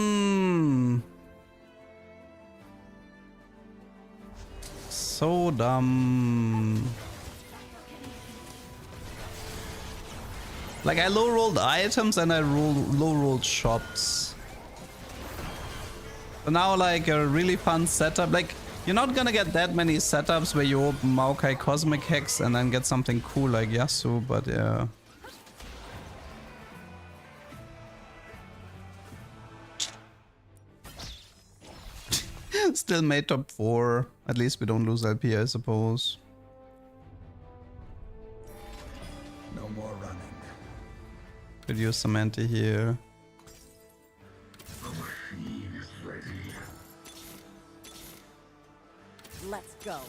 So dumb. Like, I low rolled items and I low rolled shops. So now, like, a really fun setup. Like, you're not gonna get that many setups where you open Maokai Cosmic Hex and then get something cool like Yasuo, but yeah. Still made top 4. At least we don't lose LP, I suppose. No more running. Could use some anti here. The machine is ready. Let's go.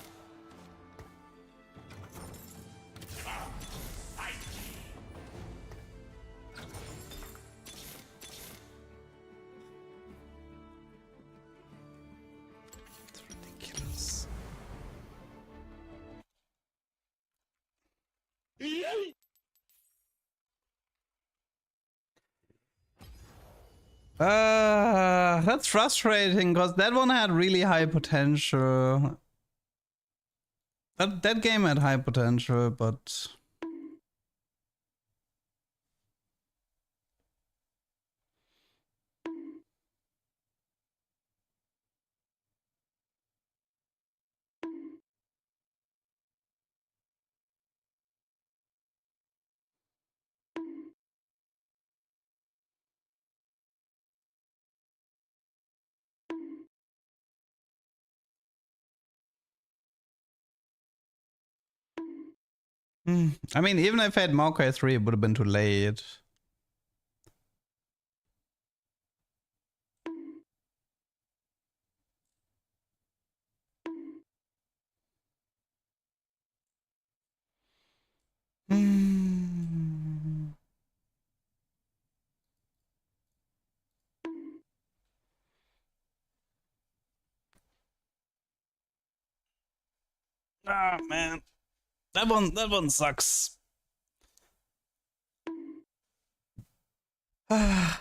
Ridiculous. That's frustrating because that one had really high potential. That game had high potential, but I mean, even if I had Maokai 3, it would have been too late. Ah, man. That one sucks. I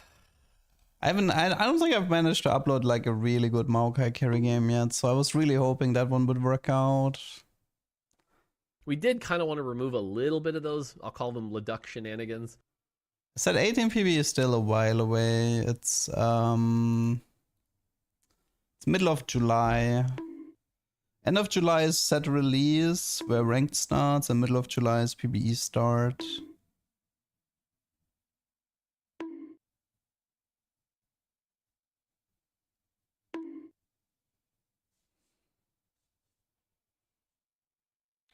don't think I've managed to upload like a really good Maokai carry game yet, so I was really hoping that one would work out. We did kind of want to remove a little bit of those, I'll call them Leduc shenanigans. I said 18 PB is still a while away. It's middle of July. End of July is set release, where ranked starts, and middle of July is PBE start.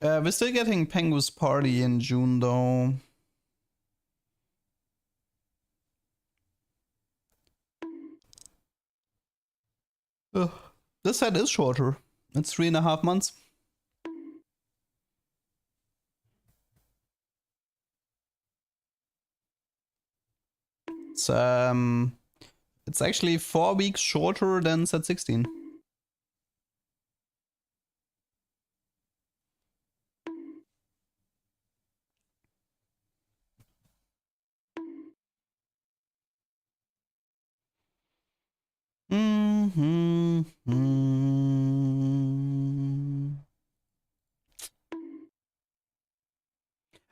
We're still getting Pengu's Party in June though. This set is shorter. It's 3.5 months. It's actually 4 weeks shorter than set 16.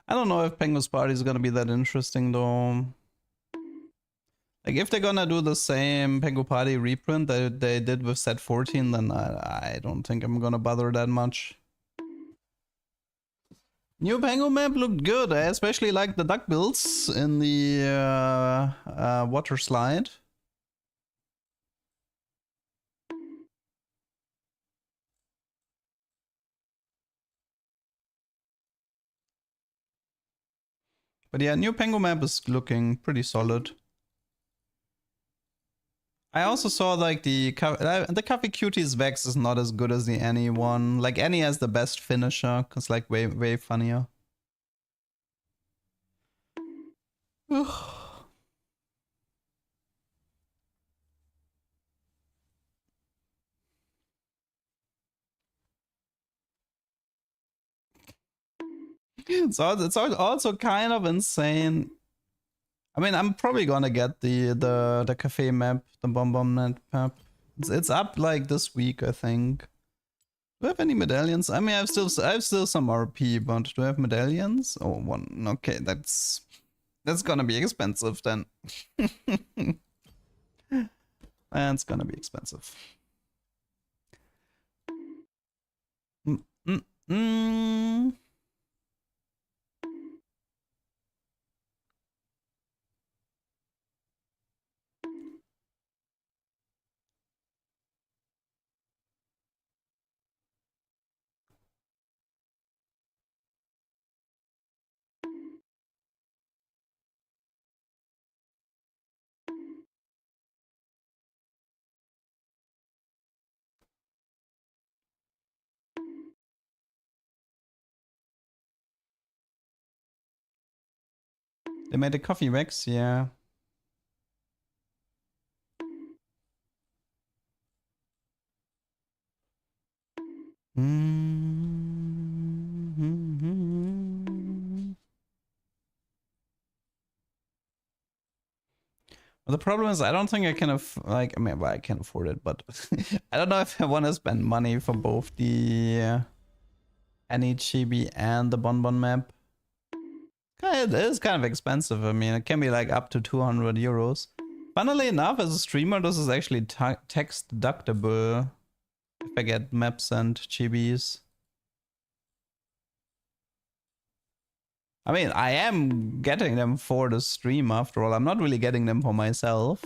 I don't know if Pengu's Party is gonna be that interesting though. Like if they're gonna do the same Pengu Party reprint that they did with set 14, then I don't think I'm gonna bother that much. New Pengu map looked good. I especially like the duck builds in the water slide. But yeah, new Pengu map is looking pretty solid. I also saw like the Coffee Cuties Vex is not as good as the Annie one. Like Annie has the best finisher, cause like way funnier. So it's also kind of insane. I mean, I'm probably gonna get the cafe map, the Bomb Net map. It's up like this week, I think. Do I have any medallions? I mean, I have still some RP, but do I have medallions? Oh, one. Okay, that's gonna be expensive then. That's gonna be expensive. They made a coffee Rex, yeah. Well, the problem is I don't think I can I mean, well, I can afford it, but I don't know if I want to spend money for both the Any chibi and the Bonbon map. It is kind of expensive. I mean, it can be like up to 200 euros. Funnily enough, as a streamer, this is actually tax deductible if I get maps and chibis. I mean, I am getting them for the stream after all. I'm not really getting them for myself.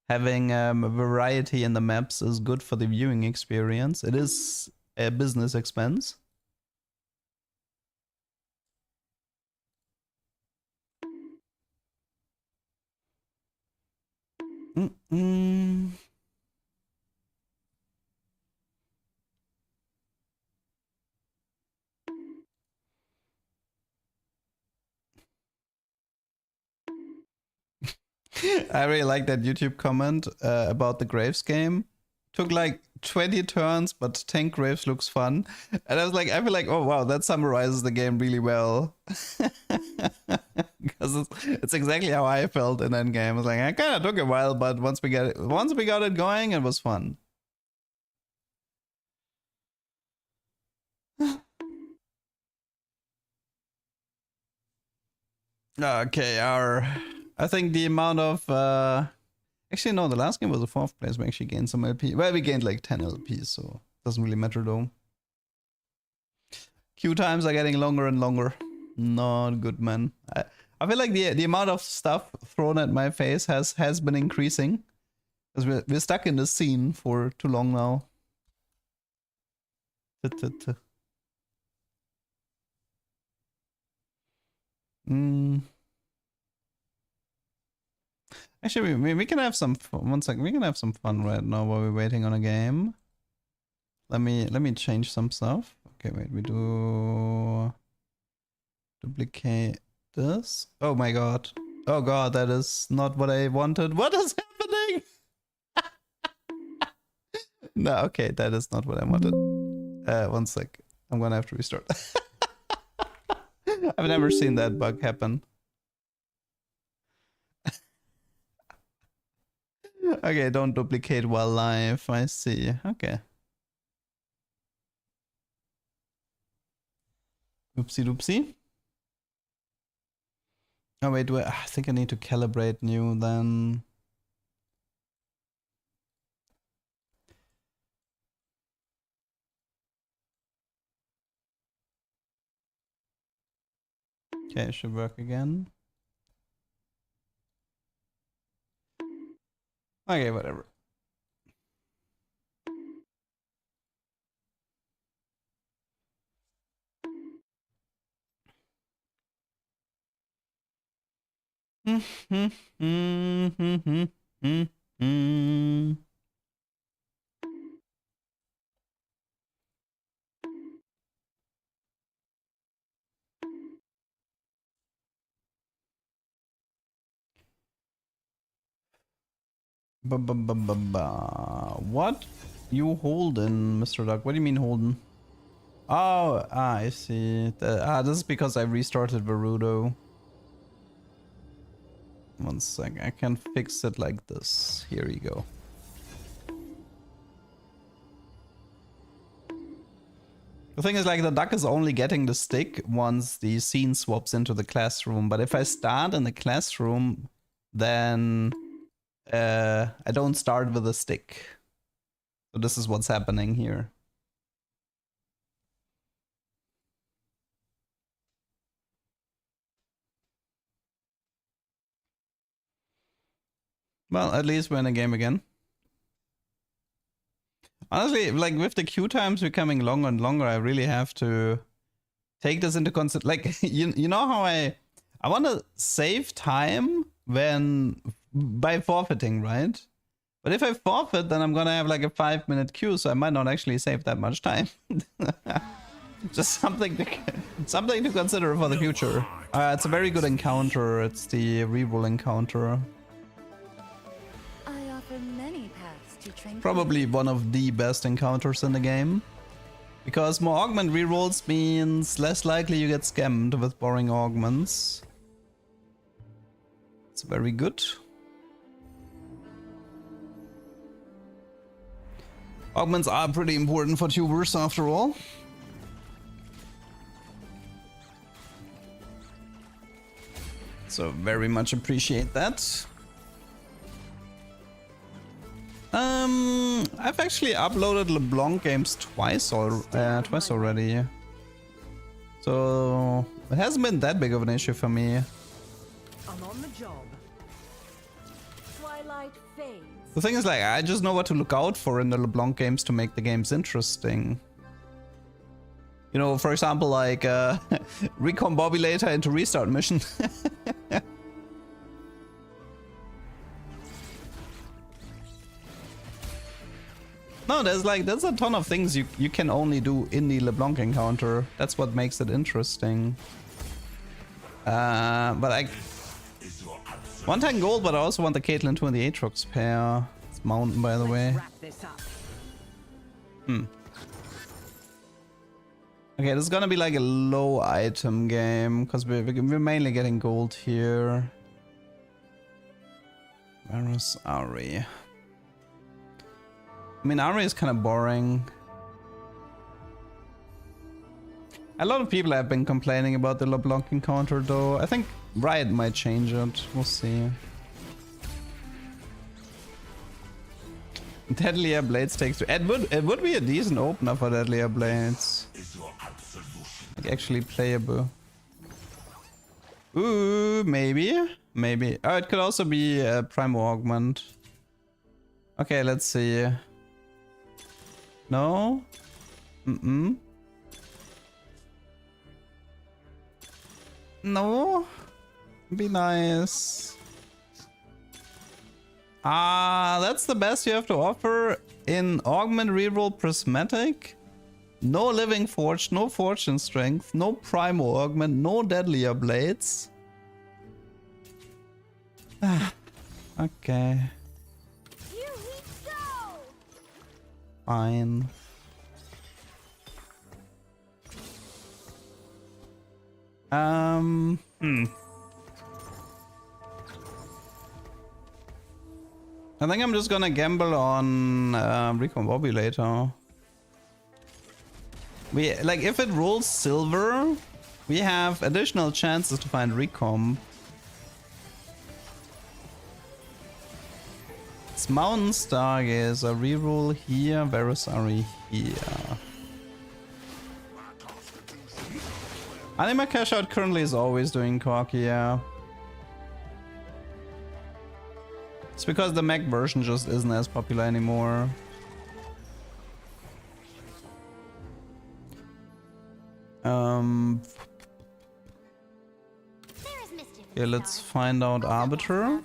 Having a variety in the maps is good for the viewing experience. It is a business expense. I really like that YouTube comment about the Graves game. Took like 20 turns, but Tank Graves looks fun. And I was like, I feel like, oh wow, that summarizes the game really well. Because it's exactly how I felt in Endgame. I was like, I kind of took a while, but once we got it going, it was fun. Okay, I think the amount of actually no, the last game was a 4th place. We actually gained some LP. Well, we gained like 10 LP, so doesn't really matter though. Queue times are getting longer and longer. Not good, man. I feel like the amount of stuff thrown at my face has been increasing. Because we're stuck in this scene for too long now. Actually, we can have some fun. One second, we can have some fun right now while we're waiting on a game. Let me change some stuff. Okay, wait, we do duplicate this. Oh my god. Oh god, that is not what I wanted. What is happening? No, okay, that is not what I wanted. One sec. I'm gonna have to restart. I've never seen that bug happen. Okay, don't duplicate while live. I see. Okay. Oopsie doopsie. Oh wait, I think I need to calibrate new then. Okay, it should work again. Okay, whatever. What you holding, Mr. Duck? What do you mean holding? Oh, I see. This is because I restarted Varudo. One sec, I can fix it like this. Here you go. The thing is, like, the duck is only getting the stick once the scene swaps into the classroom. But if I start in the classroom, then I don't start with a stick. So this is what's happening here. Well, at least we're in a game again. Honestly, like with the queue times becoming longer and longer, I really have to take this into consideration. Like, you know how I want to save time by forfeiting, right? But if I forfeit, then I'm gonna have like a 5-minute queue, so I might not actually save that much time. Just something to consider for the future. It's a very good encounter. It's the reroll encounter. I offer many paths to tranquility. Probably one of the best encounters in the game. Because more augment rerolls means less likely you get scammed with boring augments. It's very good. Augments are pretty important for tubers after all. So very much appreciate that. I've actually uploaded LeBlanc games twice already. So it hasn't been that big of an issue for me. I'm on the job. Twilight fades. The thing is, like, I just know what to look out for in the LeBlanc games to make the games interesting. You know, for example, like recombobulator into restart mission. No, there's a ton of things you can only do in the LeBlanc encounter. That's what makes it interesting. But I one time gold, but I also want the Caitlyn 2 and the Aatrox pair. It's mountain, by the way. Okay, this is gonna be like a low item game because we're mainly getting gold here. Where is Ari? I mean, Ari is kind of boring. A lot of people have been complaining about the LeBlanc encounter, though. I think Riot might change it. We'll see. Deadlier Blades takes two. It would be a decent opener for Deadlier Blades. Like actually playable. Ooh, maybe. Maybe. Oh, it could also be a Primal Augment. Okay, let's see. No? No? Be nice. Ah, that's the best you have to offer in Augment Reroll Prismatic? No Living Forge, no Fortune Strength, no Primal Augment, no Deadlier Blades. Ah, okay. Here we go. Fine. I think I'm just gonna gamble on Recombobulator. Like, if it rolls silver, we have additional chances to find Recomb. It's Mountain Stargazer, reroll here, Verisari here. Anima Cash Out currently is always doing cocky, yeah. It's because the mech version just isn't as popular anymore. Okay, let's find out Arbiter.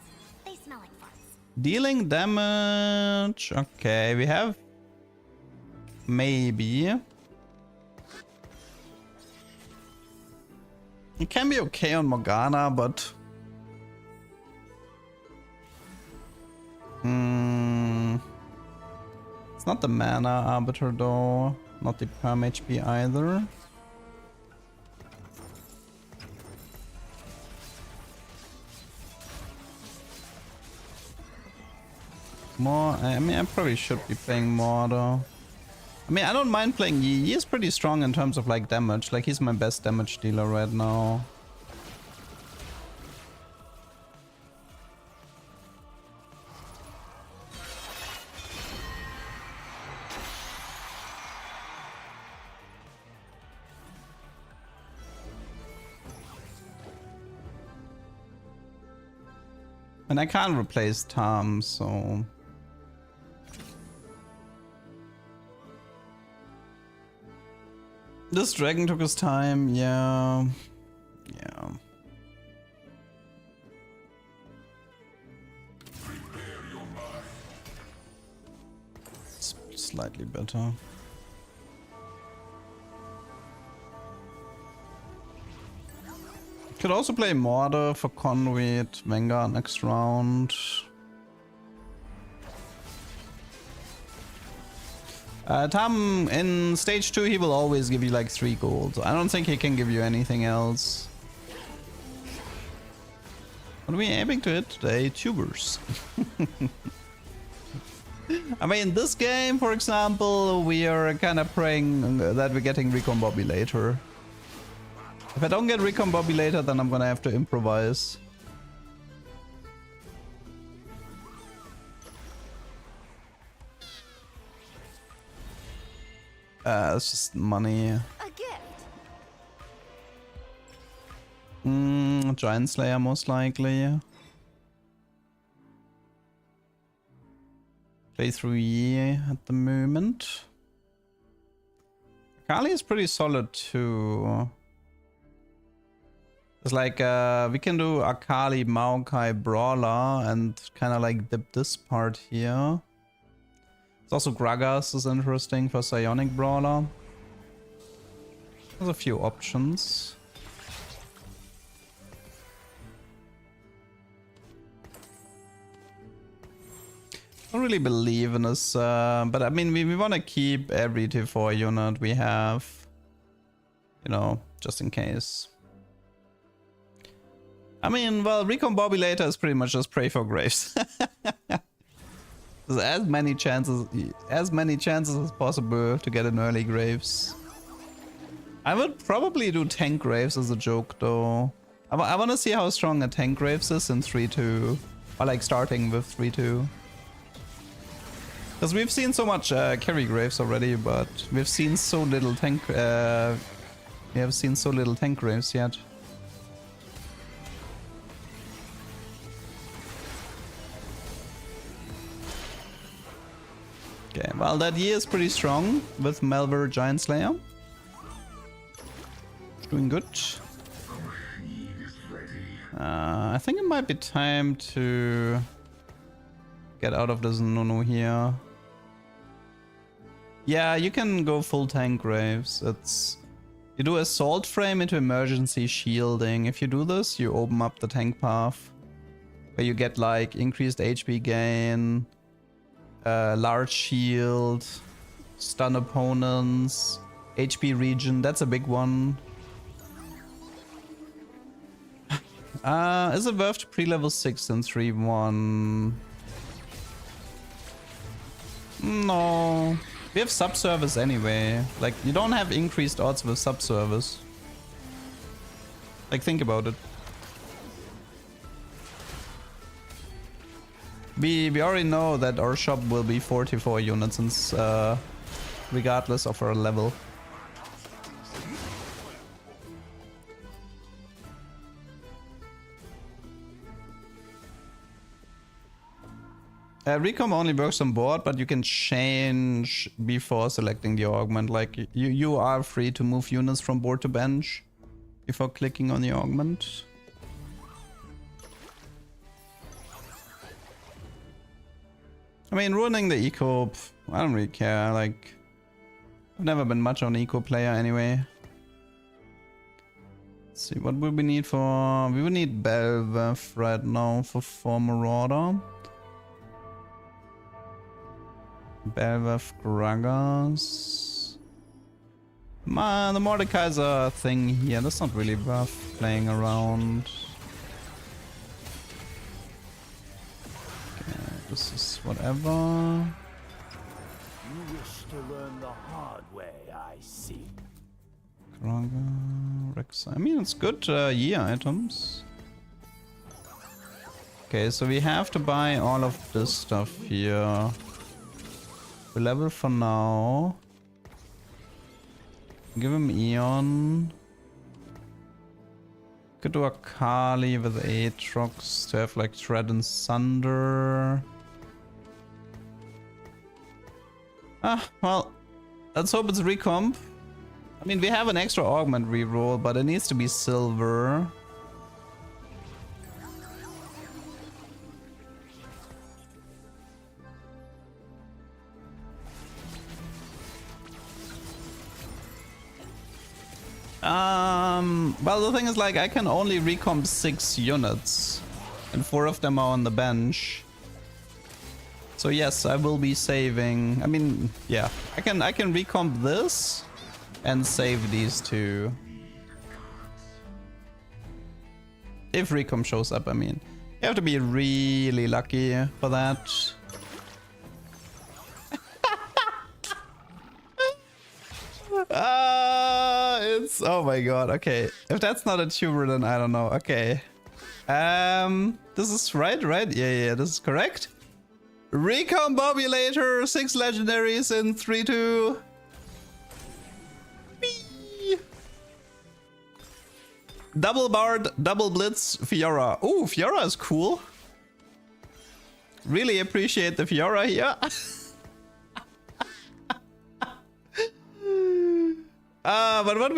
Dealing damage. Okay, we have maybe. It can be okay on Morgana, but it's not the mana Arbiter though, not the perm HP either. More, I mean, I probably should be playing more though. I mean, I don't mind playing Yi. Yi is pretty strong in terms of like damage. Like, he's my best damage dealer right now. And I can't replace Tom, so... This dragon took his time, yeah. Yeah. It's slightly better. Could also play Mortar for Conduit, Vanguard next round. Tam, in stage 2 he will always give you like 3 gold. I don't think he can give you anything else. What are we aiming to hit today? Tubers. I mean, this game, for example, we are kind of praying that we're getting Recombobulator. If I don't get Recombobulator, then I'm gonna have to improvise. It's just money. A gift. Giant Slayer most likely. Play through Yi at the moment. Akali is pretty solid too. It's like we can do Akali, Maokai, Brawler and kind of like dip this part here. It's also Gragas is interesting for Psionic Brawler. There's a few options. I don't really believe in this, but I mean, we want to keep every T4 unit we have, you know, just in case. I mean, well, Recombobulator is pretty much just pray for Graves. There's as many chances as possible to get an early Graves. I would probably do tank Graves as a joke, though. I want to see how strong a tank Graves is in 3-2, or like starting with 3-2. Because we've seen so much carry Graves already, but we've seen so little tank. We have seen so little tank Graves yet. Okay, well, that Yi is pretty strong with Malware Giant Slayer. Doing good. I think it might be time to get out of this Nunu here. Yeah, you can go full tank Graves. It's you do Assault Frame into Emergency Shielding. If you do this, you open up the tank path, where you get like increased HP gain, large shield, stun opponents, HP regen. That's a big one. Is it worth to pre-level 6 and 3-1? No. We have subservice anyway. Like, you don't have increased odds with subservice. Like, think about it. We already know that our shop will be 44 units regardless of our level. Recom only works on board, but you can change before selecting the augment. Like, you are free to move units from board to bench before clicking on the augment. I mean, ruining the eco, I don't really care. Like, I've never been much on eco player anyway. Let's see, what would we need for... We would need Belveth right now for Marauder. Belveth, Gragas. Man, the Mordekaiser thing here, that's not really worth playing around. Okay, this is whatever. You wish to learn the hard way, I see. Graga, Rex. I mean, it's good year items. Okay, so we have to buy all of this stuff here. We level for now. Give him Eon. Could do a Kali with Aatrox to have like Tread and Sunder. Ah, well, let's hope it's recomp. I mean, we have an extra augment reroll, but it needs to be silver. Well, the thing is, like, I can only recomp 6 units, and 4 of them are on the bench. So yes, I will be saving. I mean, yeah, I can recomp this and save these 2. If recomp shows up, I mean, you have to be really lucky for that. It's oh my god. Okay, if that's not a tuber, then I don't know. Okay, this is right? Yeah, this is correct. Recombobulator, 6 legendaries in 3-2. Double Bard, double Blitz, Fiora. Ooh, Fiora is cool. Really appreciate the Fiora here. But what do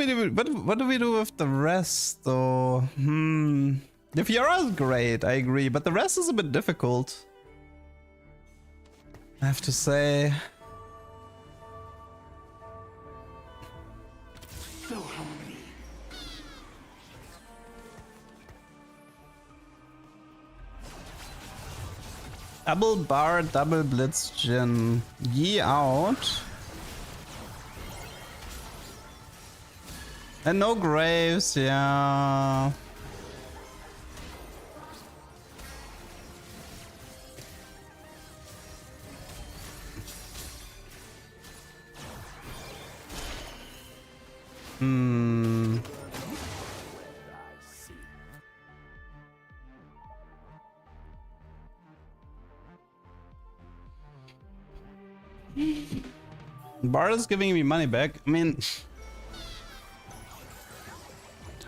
we do with the rest though? The Fiora is great, I agree, but the rest is a bit difficult, I have to say. Double bar, double blitz, Jin. Yi out. And no graves, yeah. Bard is giving me money back. I mean,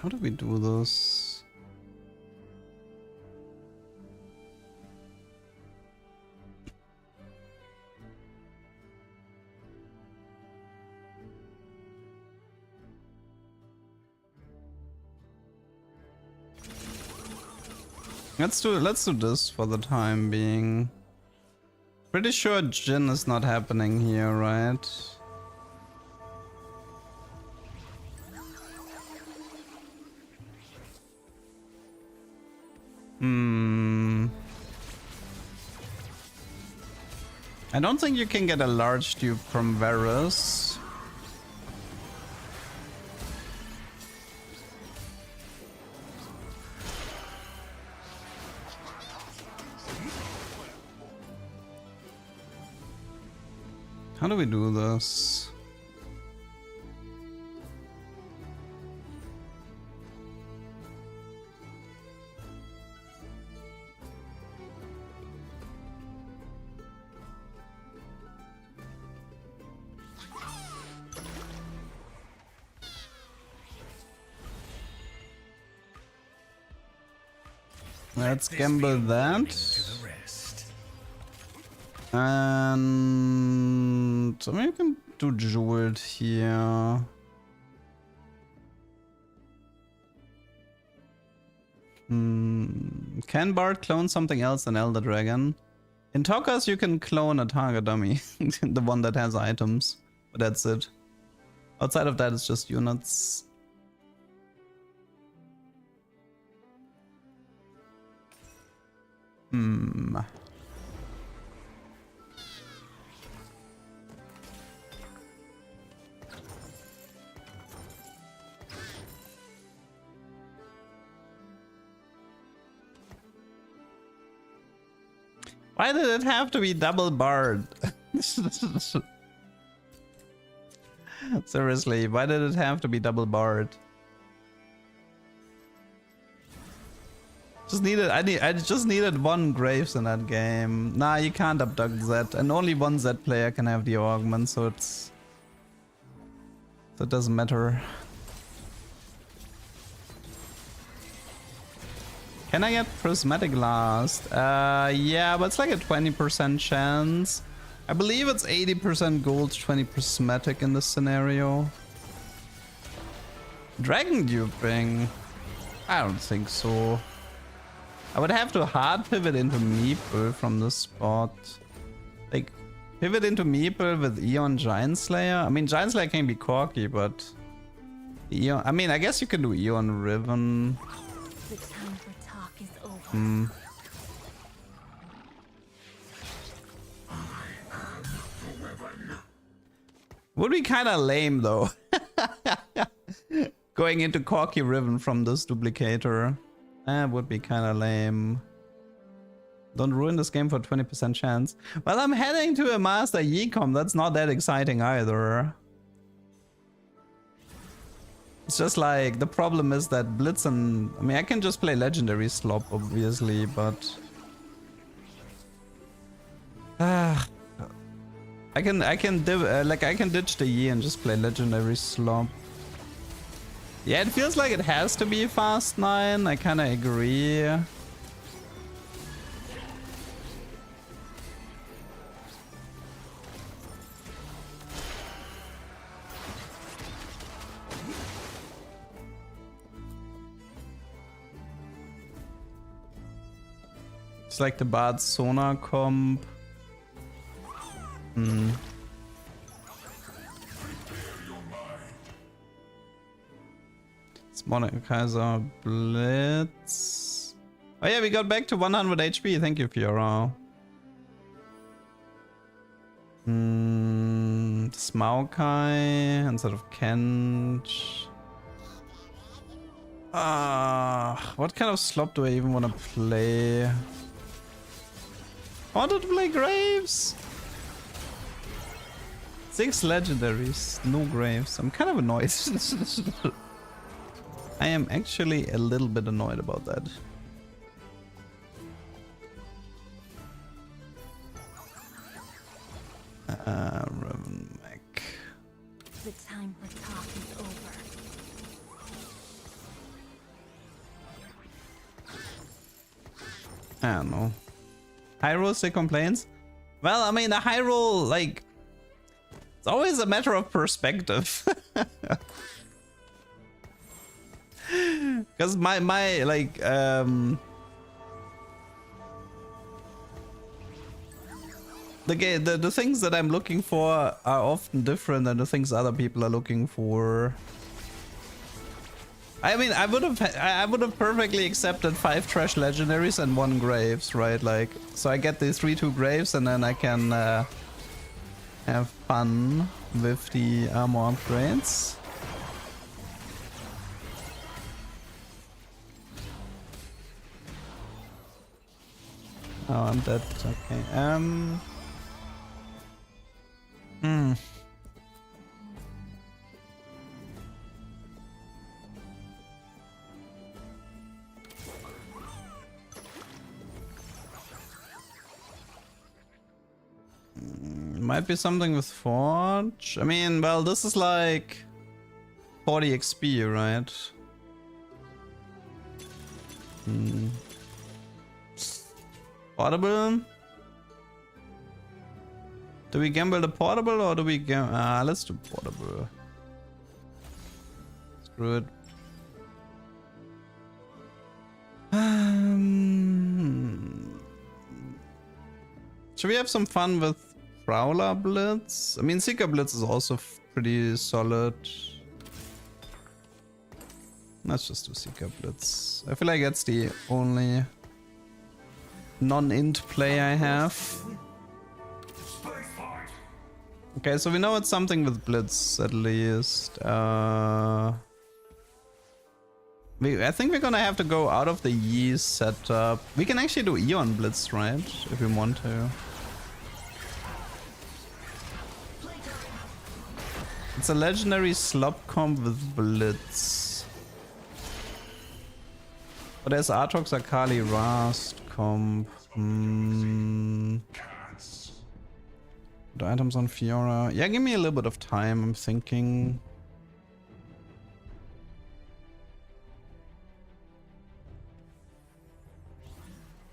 how do we do this? Let's do this for the time being. Pretty sure Jin is not happening here, right? I don't think you can get a large dupe from Varus. How do we do this? Let's gamble that. And I mean, you can do Jeweled here. Can Bard clone something else than Elder Dragon? In Talkers you can clone a target dummy, the one that has items, but that's it. Outside of that it's just units. Why did it have to be double Bard? Seriously, why did it have to be double Bard? I just needed one Graves in that game. Nah, you can't abduct Zed, and only one Zed player can have the augment, so it doesn't matter. Can I get Prismatic Last? Yeah, but it's like a 20% chance. I believe it's 80% gold, 20 Prismatic in this scenario. Dragon duping? I don't think so. I would have to hard pivot into Meeple from this spot. Like, pivot into Meeple with Eon Giant Slayer? I mean, Giant Slayer can be corky, but... Eon... I mean, I guess you can do Eon Riven. The time for talk is over. Would be kind of lame, though. Going into Corky Riven from this duplicator. Would be kind of lame. Don't ruin this game for 20% chance. Well, I'm heading to a Master Yicom. That's not that exciting either. It's just like, the problem is that Blitz and... I mean, I can just play Legendary Slop, obviously, but... I can ditch the Yi and just play Legendary Slop. Yeah, it feels like it has to be fast 9. I kind of agree. It's like the bad Sonar comp. It's Kaiser Blitz. Oh yeah, we got back to 100 HP. Thank you, Fiora. Smaukai instead of Kench. What kind of slop do I even want to play? I wanted to play Graves. 6 legendaries, no Graves. I'm kind of annoyed. I am actually a little bit annoyed about that. Ravenmech. The time for talk is over. I don't know. Hyrule still complains? Well, I mean, the Hyrule, like, it's always a matter of perspective. Because my like, the things that I'm looking for are often different than the things other people are looking for. I mean, I would have perfectly accepted 5 trash legendaries and 1 Graves, right? Like, so I get the 3/2 Graves and then I can have fun with the armor upgrades. Oh, I'm dead. Okay. Might be something with Forge. I mean, well, this is like 40 XP, right? Portable? Do we gamble the portable or do we gamble? Let's do portable. Screw it. Should we have some fun with Prowler Blitz? I mean, Seeker Blitz is also pretty solid. Let's just do Seeker Blitz. I feel like that's the only non-int play I have. Okay, so we know it's something with Blitz at least. I think we're gonna have to go out of the Yi setup. We can actually do Eon Blitz, right? If we want to. It's a legendary slop comp with Blitz. But there's Aatrox, Akali, Rast comp. The items on Fiora. Yeah, give me a little bit of time, I'm thinking.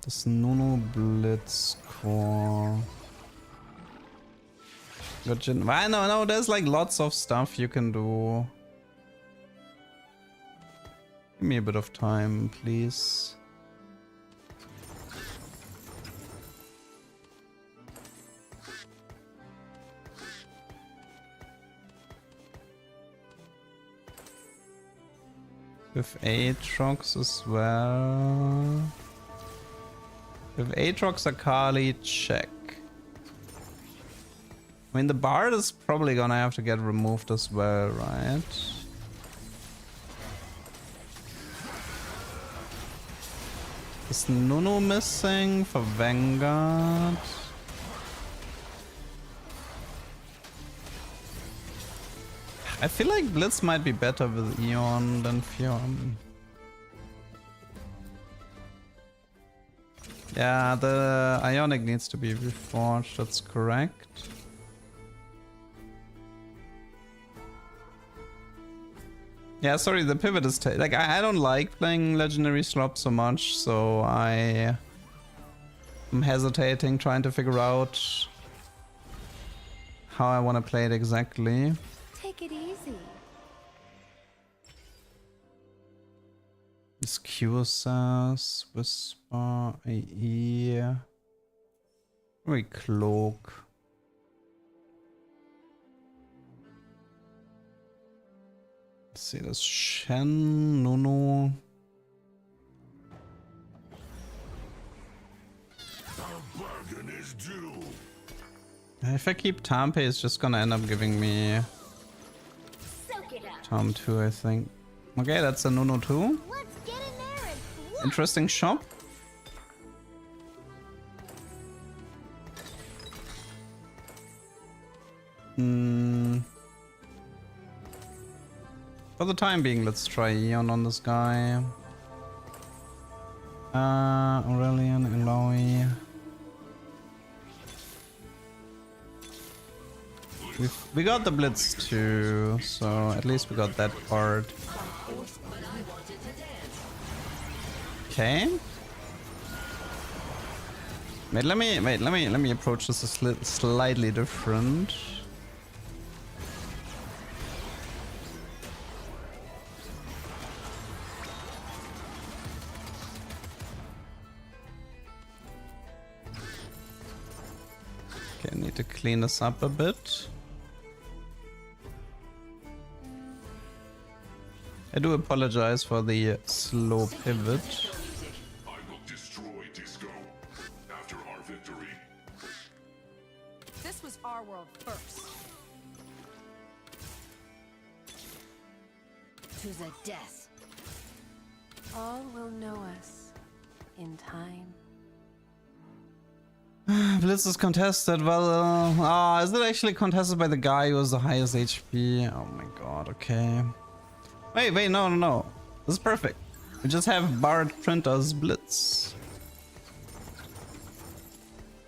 This Nunu Blitz core. I know, there's like lots of stuff you can do. Give me a bit of time, please. With Aatrox as well. With Aatrox, Akali, check. I mean, the Bard is probably gonna have to get removed as well, right? Is Nunu missing for Vanguard? I feel like Blitz might be better with Eon than Fiora. Yeah, the Ionic needs to be reforged, that's correct. Yeah, sorry, the pivot is like I don't like playing legendary slop so much, so I'm hesitating, trying to figure out how I want to play it exactly. Take it easy. Excuses, Whisper, AE, maybe Cloak. Let's see, there's Shen, Nunu. If I keep Tampe, it's just gonna end up giving me Soak it up. Tom 2, I think. Okay, that's a Nunu 2. Let's get in there and Interesting shop. For the time being, let's try Eon on this guy. Aurelian, Eloy. We got the Blitz too, so at least we got that part. Okay. Wait, let me approach this slightly different. Okay, I need to clean this up a bit. I do apologize for the slow pivot. I will destroy Disco after our victory. This was our world first. to the death. All will know us in time. Blitz is contested. Well, is it actually contested by the guy who has the highest HP? Oh my god, okay. Wait, no. This is perfect. We just have Bard printers Blitz.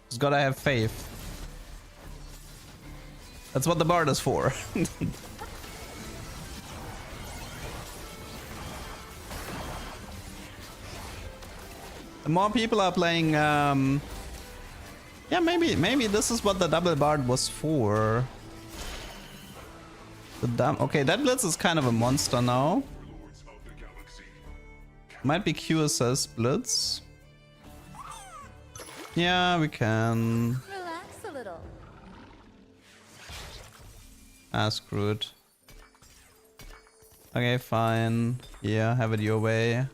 Just gotta have faith. That's what the Bard is for. The more people are playing, yeah, maybe this is what the double Bard was for. Okay, that Blitz is kind of a monster now. Might be QSS Blitz. Yeah, we can. Relax a little. Screw it. Okay, fine. Yeah, have it your way.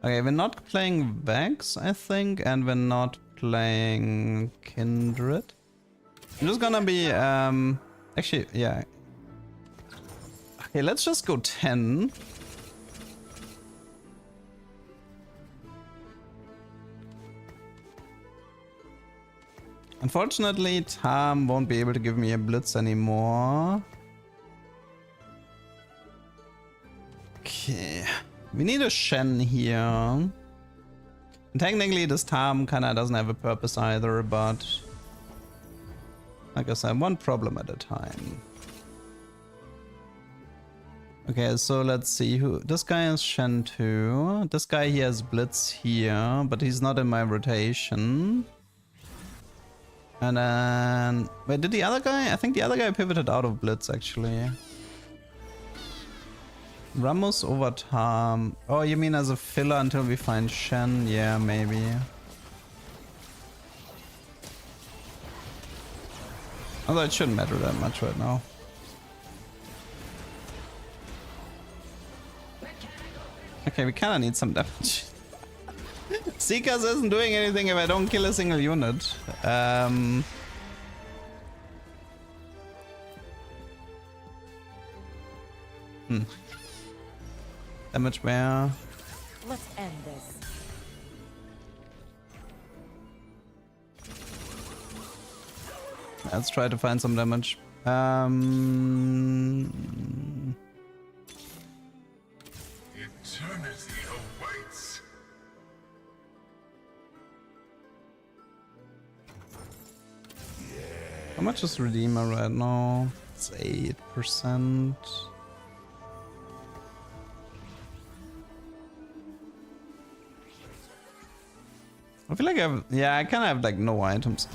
Okay, we're not playing Vex, I think, and we're not playing Kindred. I'm just gonna be, actually, yeah. Okay, let's just go 10. Unfortunately, Tam won't be able to give me a Blitz anymore. Okay. We need a Shen here. And technically, this Tam kinda doesn't have a purpose either, but like I said, one problem at a time. Okay, so let's see who. This guy is Shen too. This guy he has Blitz here, but he's not in my rotation. And then wait, did the other guy? I think the other guy pivoted out of Blitz actually. Ramos over Tam. Oh, you mean as a filler until we find Shen? Yeah, maybe. Although it shouldn't matter that much right now. Okay, we kinda need some damage. Seekers isn't doing anything if I don't kill a single unit. Damage where? Let's end this. Let's try to find some damage. Eternity awaits. How much is Redeemer right now? It's 8%. I feel like I kind of have like no items.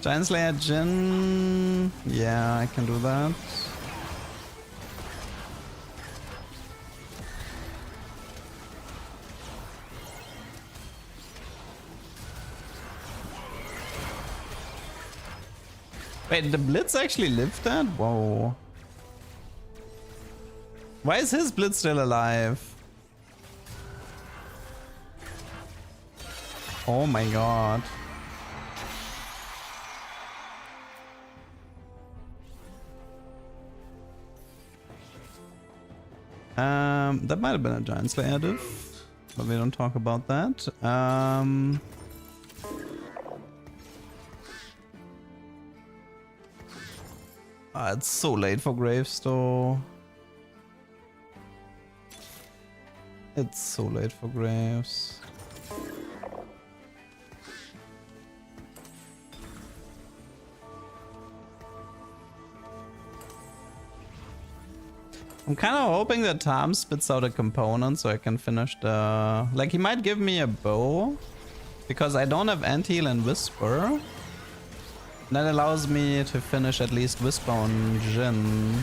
Giant Slayer Jin. Yeah, I can do that. Wait, the Blitz actually lived that? Whoa. Why is his Blitz still alive? Oh my god. That might have been a Giant Slayer diff, but we don't talk about that. It's so late for Graves though. It's so late for Graves. I'm kind of hoping that Tom spits out a component so I can finish the... Like, he might give me a bow, because I don't have Anti-Heal and Whisper. That allows me to finish at least Whisper on Jin.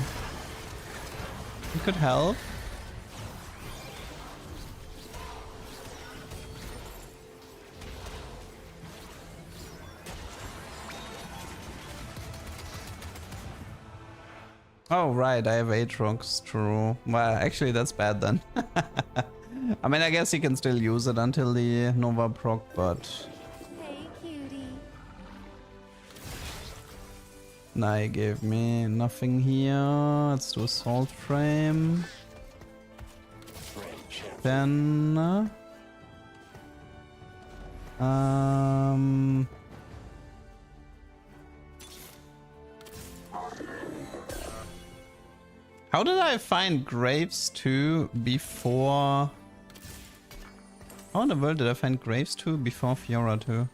It could help. Oh, right, I have Aatrox, true. Well, actually, that's bad then. I mean, I guess he can still use it until the Nova proc, but... Hey, cutie. Nai gave me nothing here. Let's do Assault Frame. Then... How did I find Graves 2 before... How in the world did I find Graves 2 before Fiora 2?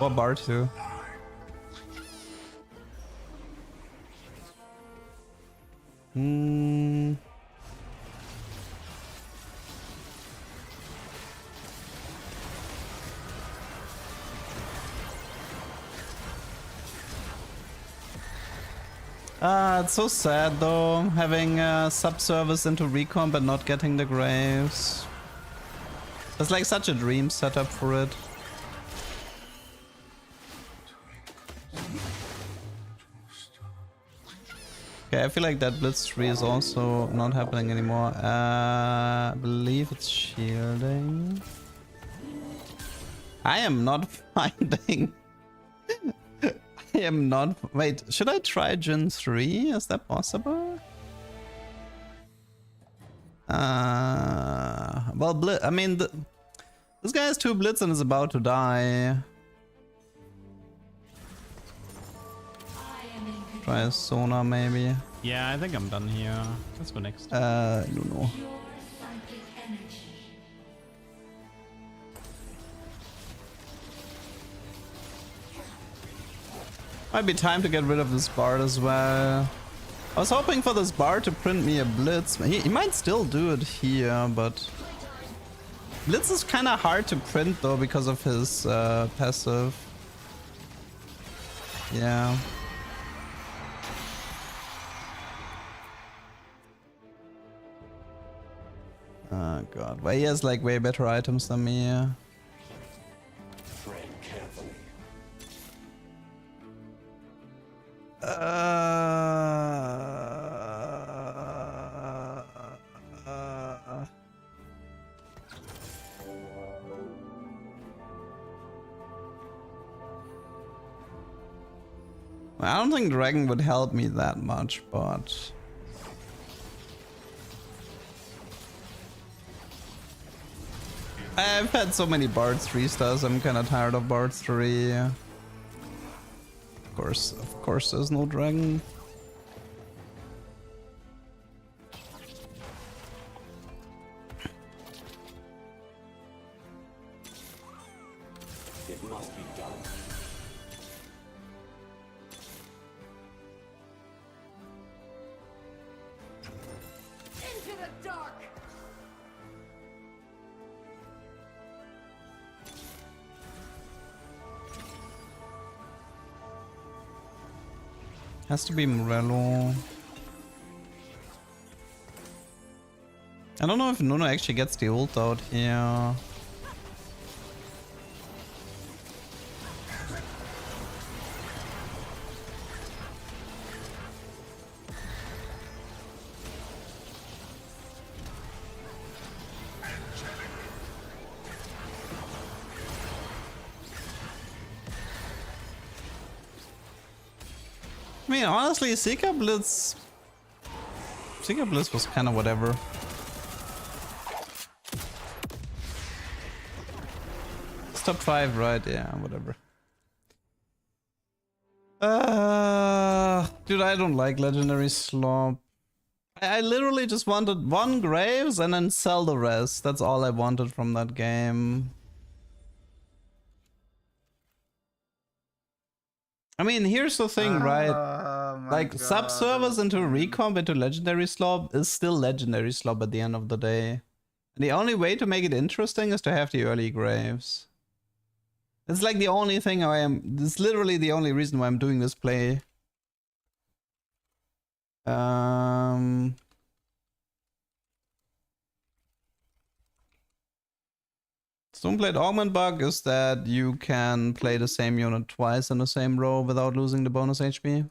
Or Bar 2? It's so sad though, having sub-service into recon but not getting the Graves. It's like such a dream setup for it. Okay, I feel like that Blitz 3 is also not happening anymore. I believe it's shielding. I am not finding... I am not... Wait, should I try Jin 3? Is that possible? Well, I mean, this guy has 2 Blitz and is about to die. Try a Sona maybe. Yeah, I think I'm done here. Let's go next. I don't know. Might be time to get rid of this Bard as well. I was hoping for this Bard to print me a Blitz. He might still do it here, but... Blitz is kind of hard to print though because of his passive. Yeah. Oh god, well he has like way better items than me. I don't think Dragon would help me that much, but... I've had so many Bards 3 stars, I'm kinda tired of Bards 3. Of course there's no Dragon. It must be done. Into the dark! Has to be Morello. I don't know if Nuno actually gets the ult out here. I mean, honestly, Seeker Blitz was kind of whatever. It's top 5, right? Yeah, whatever. Dude, I don't like Legendary Slop. I literally just wanted 1 Graves and then sell the rest. That's all I wanted from that game. I mean, here's the thing, right? Like, subservice into recomp into Legendary Slop is still Legendary Slop at the end of the day. And the only way to make it interesting is to have the early Graves. It's like the only thing it's literally the only reason why I'm doing this play. Stoneblade Augment bug is that you can play the same unit twice in the same row without losing the bonus HP.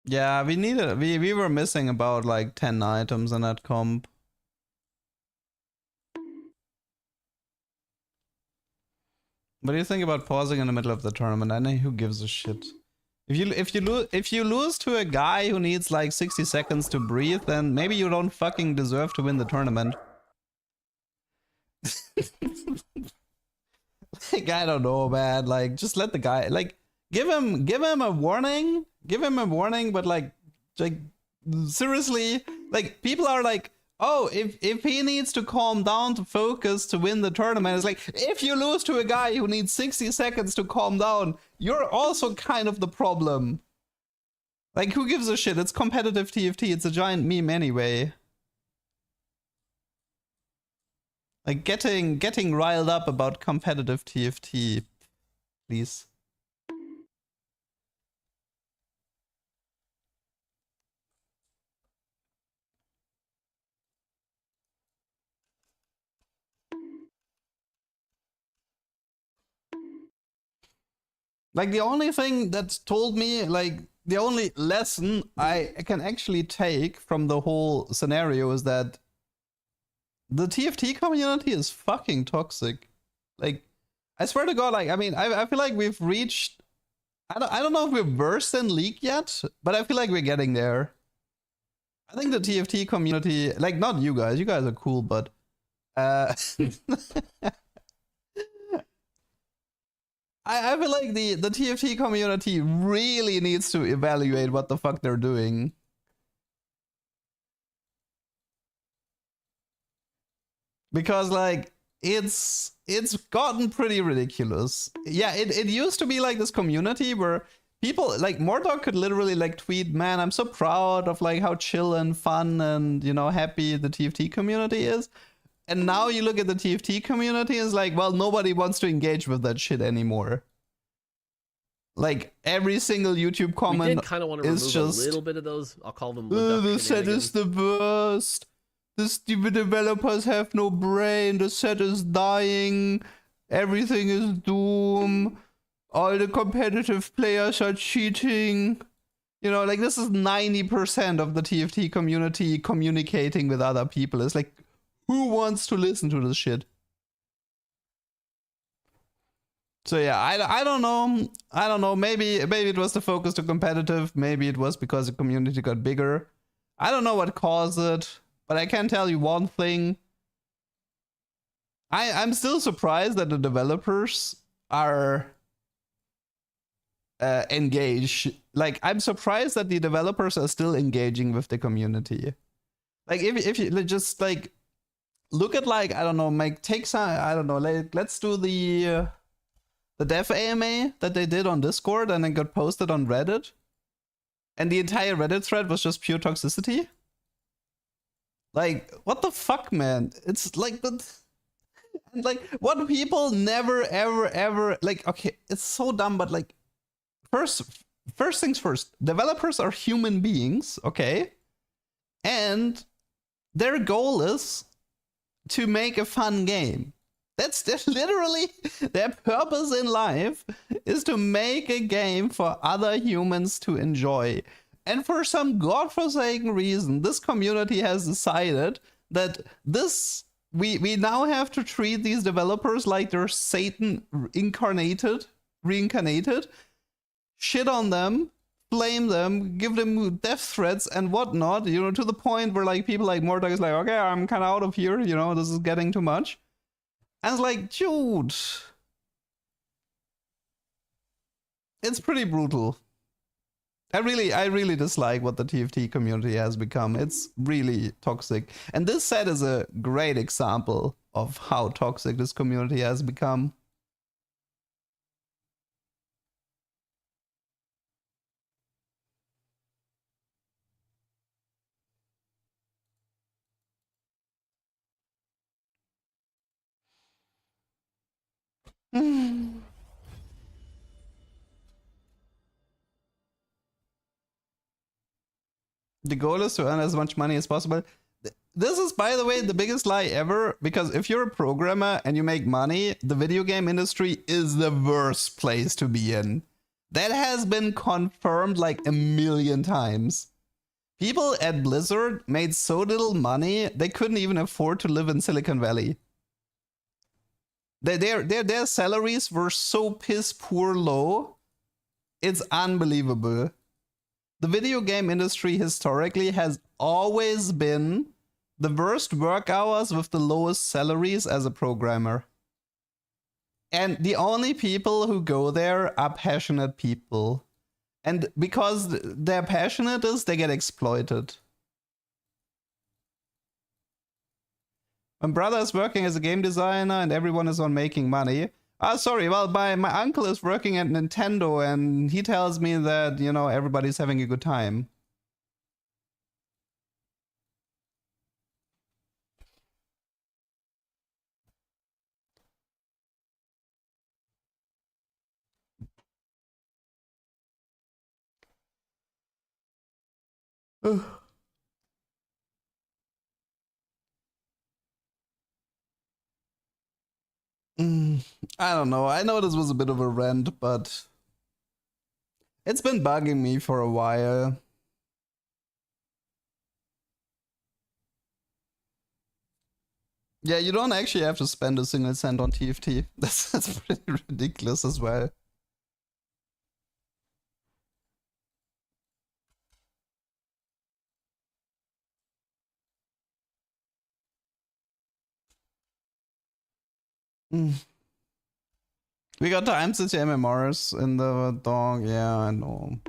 Yeah, we were missing about like 10 items in that comp. What do you think about pausing in the middle of the tournament? I know who gives a shit. If you lose to a guy who needs like 60 seconds to breathe, then maybe you don't fucking deserve to win the tournament. Like, I don't know, man. Like, just let the guy, like, give him a warning. Give him a warning, but like seriously, like, people are like, oh, if he needs to calm down to focus to win the tournament, it's like, if you lose to a guy who needs 60 seconds to calm down, you're also kind of the problem. Like, who gives a shit? It's competitive TFT. It's a giant meme anyway. Like, getting riled up about competitive TFT, please. Like, the only thing that's told me, like, the only lesson I can actually take from the whole scenario is that the TFT community is fucking toxic. Like, I swear to God, like, I mean, I feel like we've reached, I don't know if we're worse than League yet, but I feel like we're getting there. I think the TFT community, like, not you guys are cool, but I feel like the TFT community really needs to evaluate what the fuck they're doing. Because, like, it's gotten pretty ridiculous. Yeah, it used to be like this community where people, like, Mordog could literally, like, tweet, man, I'm so proud of, like, how chill and fun and, you know, happy the TFT community is. And now you look at the TFT community and it's like, well, nobody wants to engage with that shit anymore. Like, every single YouTube comment we did kind of want to remove just a little bit of those, I'll call them the set is the worst. The stupid developers have no brain. The set is dying. Everything is doom. All the competitive players are cheating. You know, like, this is 90% of the TFT community communicating with other people. It's like, who wants to listen to this shit? So yeah, I don't know. I don't know. Maybe it was the focus to competitive. Maybe it was because the community got bigger. I don't know what caused it, but I can tell you one thing. I'm still surprised that the developers are engage. Like, I'm surprised that the developers are still engaging with the community. Like, if you just like look at, like, I don't know, take some, I don't know, like, let's do the dev AMA that they did on Discord and then got posted on Reddit, and the entire Reddit thread was just pure toxicity. Like, what the fuck, man? It's like and like, what people never ever like. Okay, it's so dumb, but like, first things first, developers are human beings, okay, and their goal is to make a fun game. That's literally their purpose in life, is to make a game for other humans to enjoy. And for some godforsaken reason, this community has decided that we now have to treat these developers like they're Satan reincarnated, shit on them, blame them, give them death threats and whatnot, you know, to the point where like people like Mordok is like, okay, I'm kind of out of here, you know, this is getting too much. And it's like, dude, it's pretty brutal. I really dislike what the TFT community has become. It's really toxic. And this set is a great example of how toxic this community has become. The goal is to earn as much money as possible. This is, by the way, the biggest lie ever, because if you're a programmer and you make money, the video game industry is the worst place to be in. That has been confirmed like a million times. People at Blizzard made so little money, they couldn't even afford to live in Silicon Valley. Their salaries were so piss poor low, it's unbelievable. The video game industry historically has always been the worst work hours with the lowest salaries as a programmer. And the only people who go there are passionate people. And because they're passionate, they get exploited. My brother is working as a game designer and everyone is on making money. Sorry, well, my uncle is working at Nintendo and he tells me that, you know, everybody's having a good time. I don't know. I know this was a bit of a rant, but it's been bugging me for a while. Yeah, you don't actually have to spend a single cent on TFT. That's pretty ridiculous as well. We got time since the MMRs in the dog. Yeah, I know.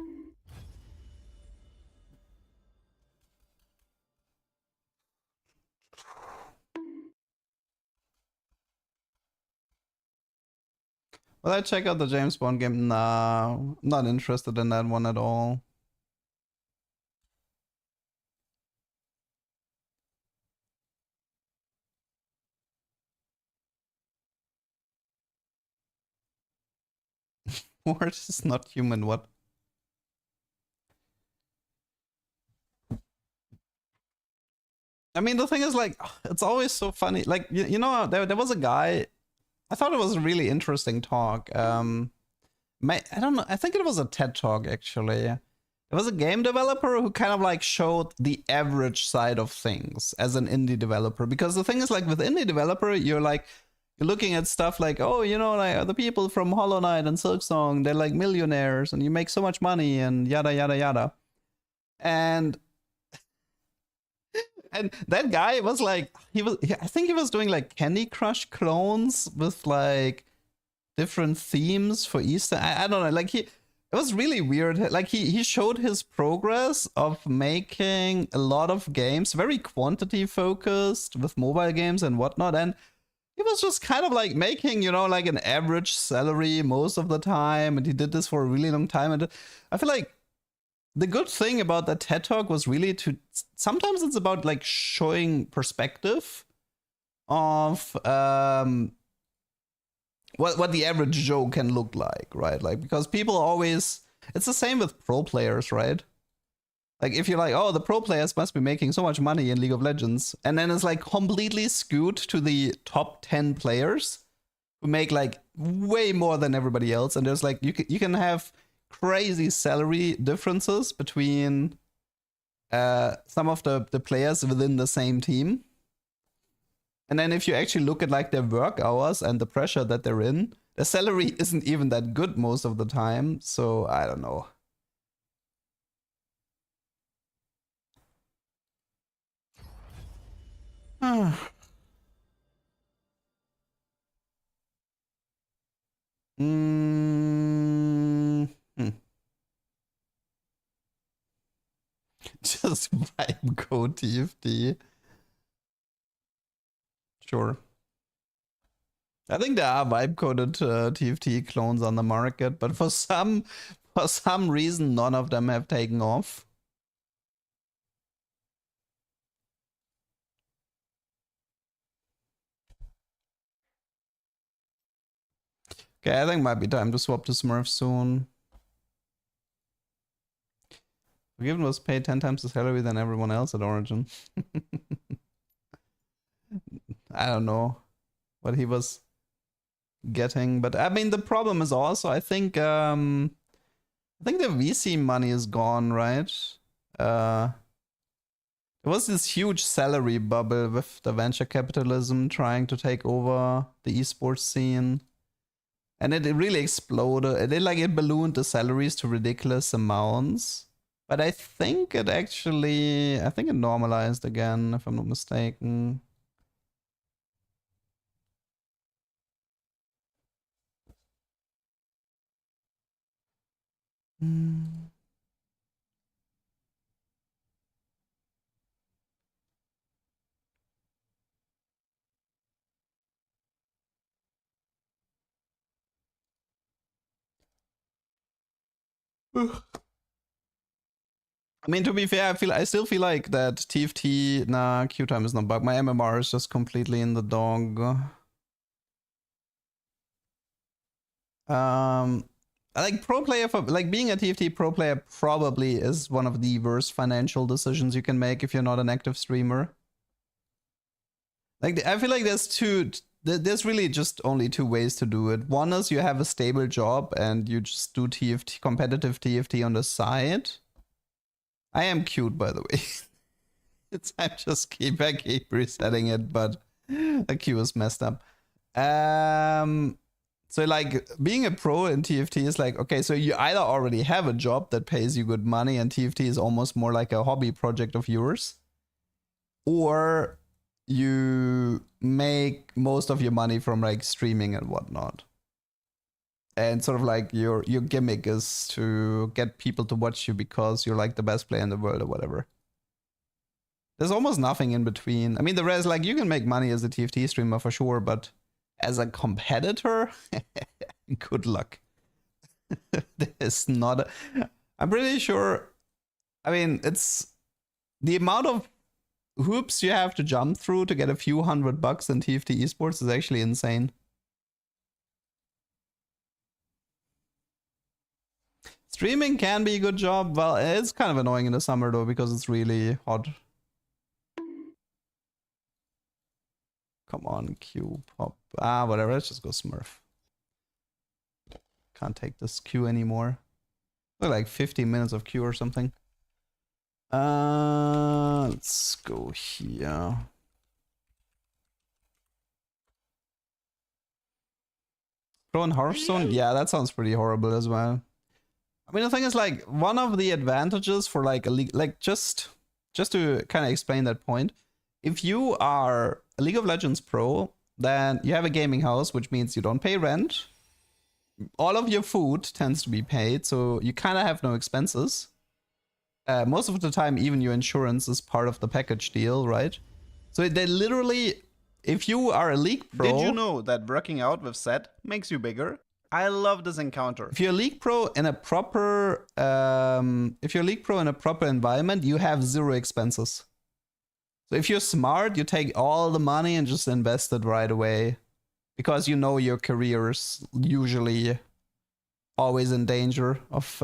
Will I check out the James Bond game? Nah, not interested in that one at all. What is not human? What? I mean, the thing is, like, it's always so funny. Like, you know, there was a guy. I thought it was a really interesting talk. I don't know. I think it was a TED talk, actually. There was a game developer who kind of like showed the average side of things as an indie developer. Because the thing is, like, with indie developer, you're looking at stuff like, oh, you know, like the people from Hollow Knight and Silksong, they're like millionaires and you make so much money and yada, yada, yada. And that guy was like, I think he was doing like Candy Crush clones with like different themes for Easter. I don't know, like it was really weird. Like he showed his progress of making a lot of games, very quantity focused with mobile games and whatnot, and he was just kind of like making, you know, like an average salary most of the time, and he did this for a really long time. And I feel like the good thing about that TED Talk was really to sometimes it's about like showing perspective of what the average Joe can look like, right? Like, because people always, it's the same with pro players, right? Like, if you're like, oh, the pro players must be making so much money in League of Legends, and then it's like completely skewed to the top 10 players who make like way more than everybody else, and there's like, you can have crazy salary differences between some of the players within the same team. And then if you actually look at like their work hours and the pressure that they're in, the salary isn't even that good most of the time. So I don't know. Just vibe code TFT. Sure. I think there are vibe coded TFT clones on the market, but for some reason none of them have taken off. Okay, I think it might be time to swap to Smurf soon. Forgiven was paid 10 times the salary than everyone else at Origin. I don't know what he was getting, but I mean the problem is also I think the VC money is gone, right? There was this huge salary bubble with the venture capitalism trying to take over the esports scene, and it really exploded. It ballooned the salaries to ridiculous amounts. But I think it normalized again, if I'm not mistaken. I mean, to be fair, I still feel like that TFT, nah, Q time is not bug. My MMR is just completely in the dog. I like pro player being a TFT pro player probably is one of the worst financial decisions you can make if you're not an active streamer. Like, I feel like there's really just only two ways to do it. One is you have a stable job and you just do TFT, competitive TFT on the side. I am cute, by the way. I keep resetting it, but the queue is messed up. So like being a pro in TFT is like, okay, so you either already have a job that pays you good money and TFT is almost more like a hobby project of yours, or you make most of your money from like streaming and whatnot. And sort of like your gimmick is to get people to watch you because you're like the best player in the world or whatever. There's almost nothing in between. I mean, the rest, like, you can make money as a TFT streamer for sure, but as a competitor, good luck. There's not I'm pretty sure, I mean, it's the amount of hoops you have to jump through to get a few $100 in TFT esports is actually insane. Streaming can be a good job. Well, it's kind of annoying in the summer though because it's really hot. Come on, Q, pop. Whatever, let's just go Smurf. Can't take this Q anymore. Like 15 minutes of Q or something. Let's go here. Pro and Hearthstone? Yeah, that sounds pretty horrible as well. I mean, the thing is, like, one of the advantages for like a league, like just to kind of explain that point, if you are a League of Legends pro, then you have a gaming house, which means you don't pay rent, all of your food tends to be paid, so you kind of have no expenses. Most of the time, even your insurance is part of the package deal, right? So they literally, if you are a League Pro... Did you know that working out with Set makes you bigger? I love this encounter. If you're a League Pro in a proper... environment, you have zero expenses. So if you're smart, you take all the money and just invest it right away. Because you know your career is usually always in danger of...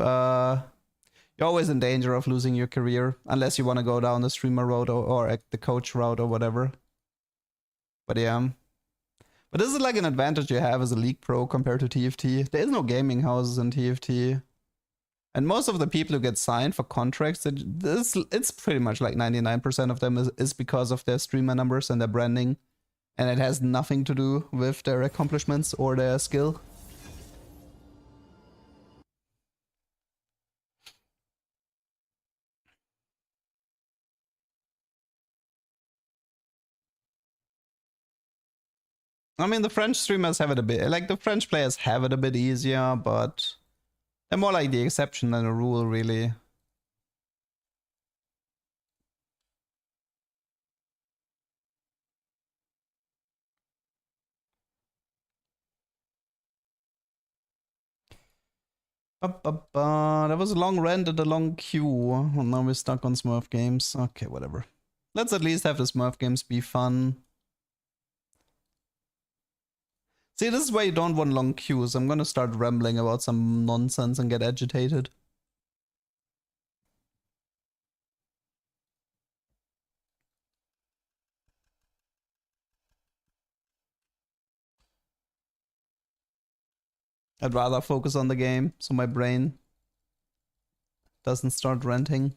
you're always in danger of losing your career. Unless you want to go down the streamer route or the coach route or whatever. But yeah. But this is like an advantage you have as a League Pro compared to TFT. There is no gaming houses in TFT. And most of the people who get signed for contracts, it's pretty much like 99% of them is because of their streamer numbers and their branding. And it has nothing to do with their accomplishments or their skill. I mean, the French streamers have it a bit, like the French players have it a bit easier, but they're more like the exception than the rule, really. That was a long rant and a long queue. Well, now we're stuck on Smurf games. Okay, whatever. Let's at least have the Smurf games be fun. See, this is why you don't want long queues. I'm gonna start rambling about some nonsense and get agitated. I'd rather focus on the game, so my brain doesn't start ranting.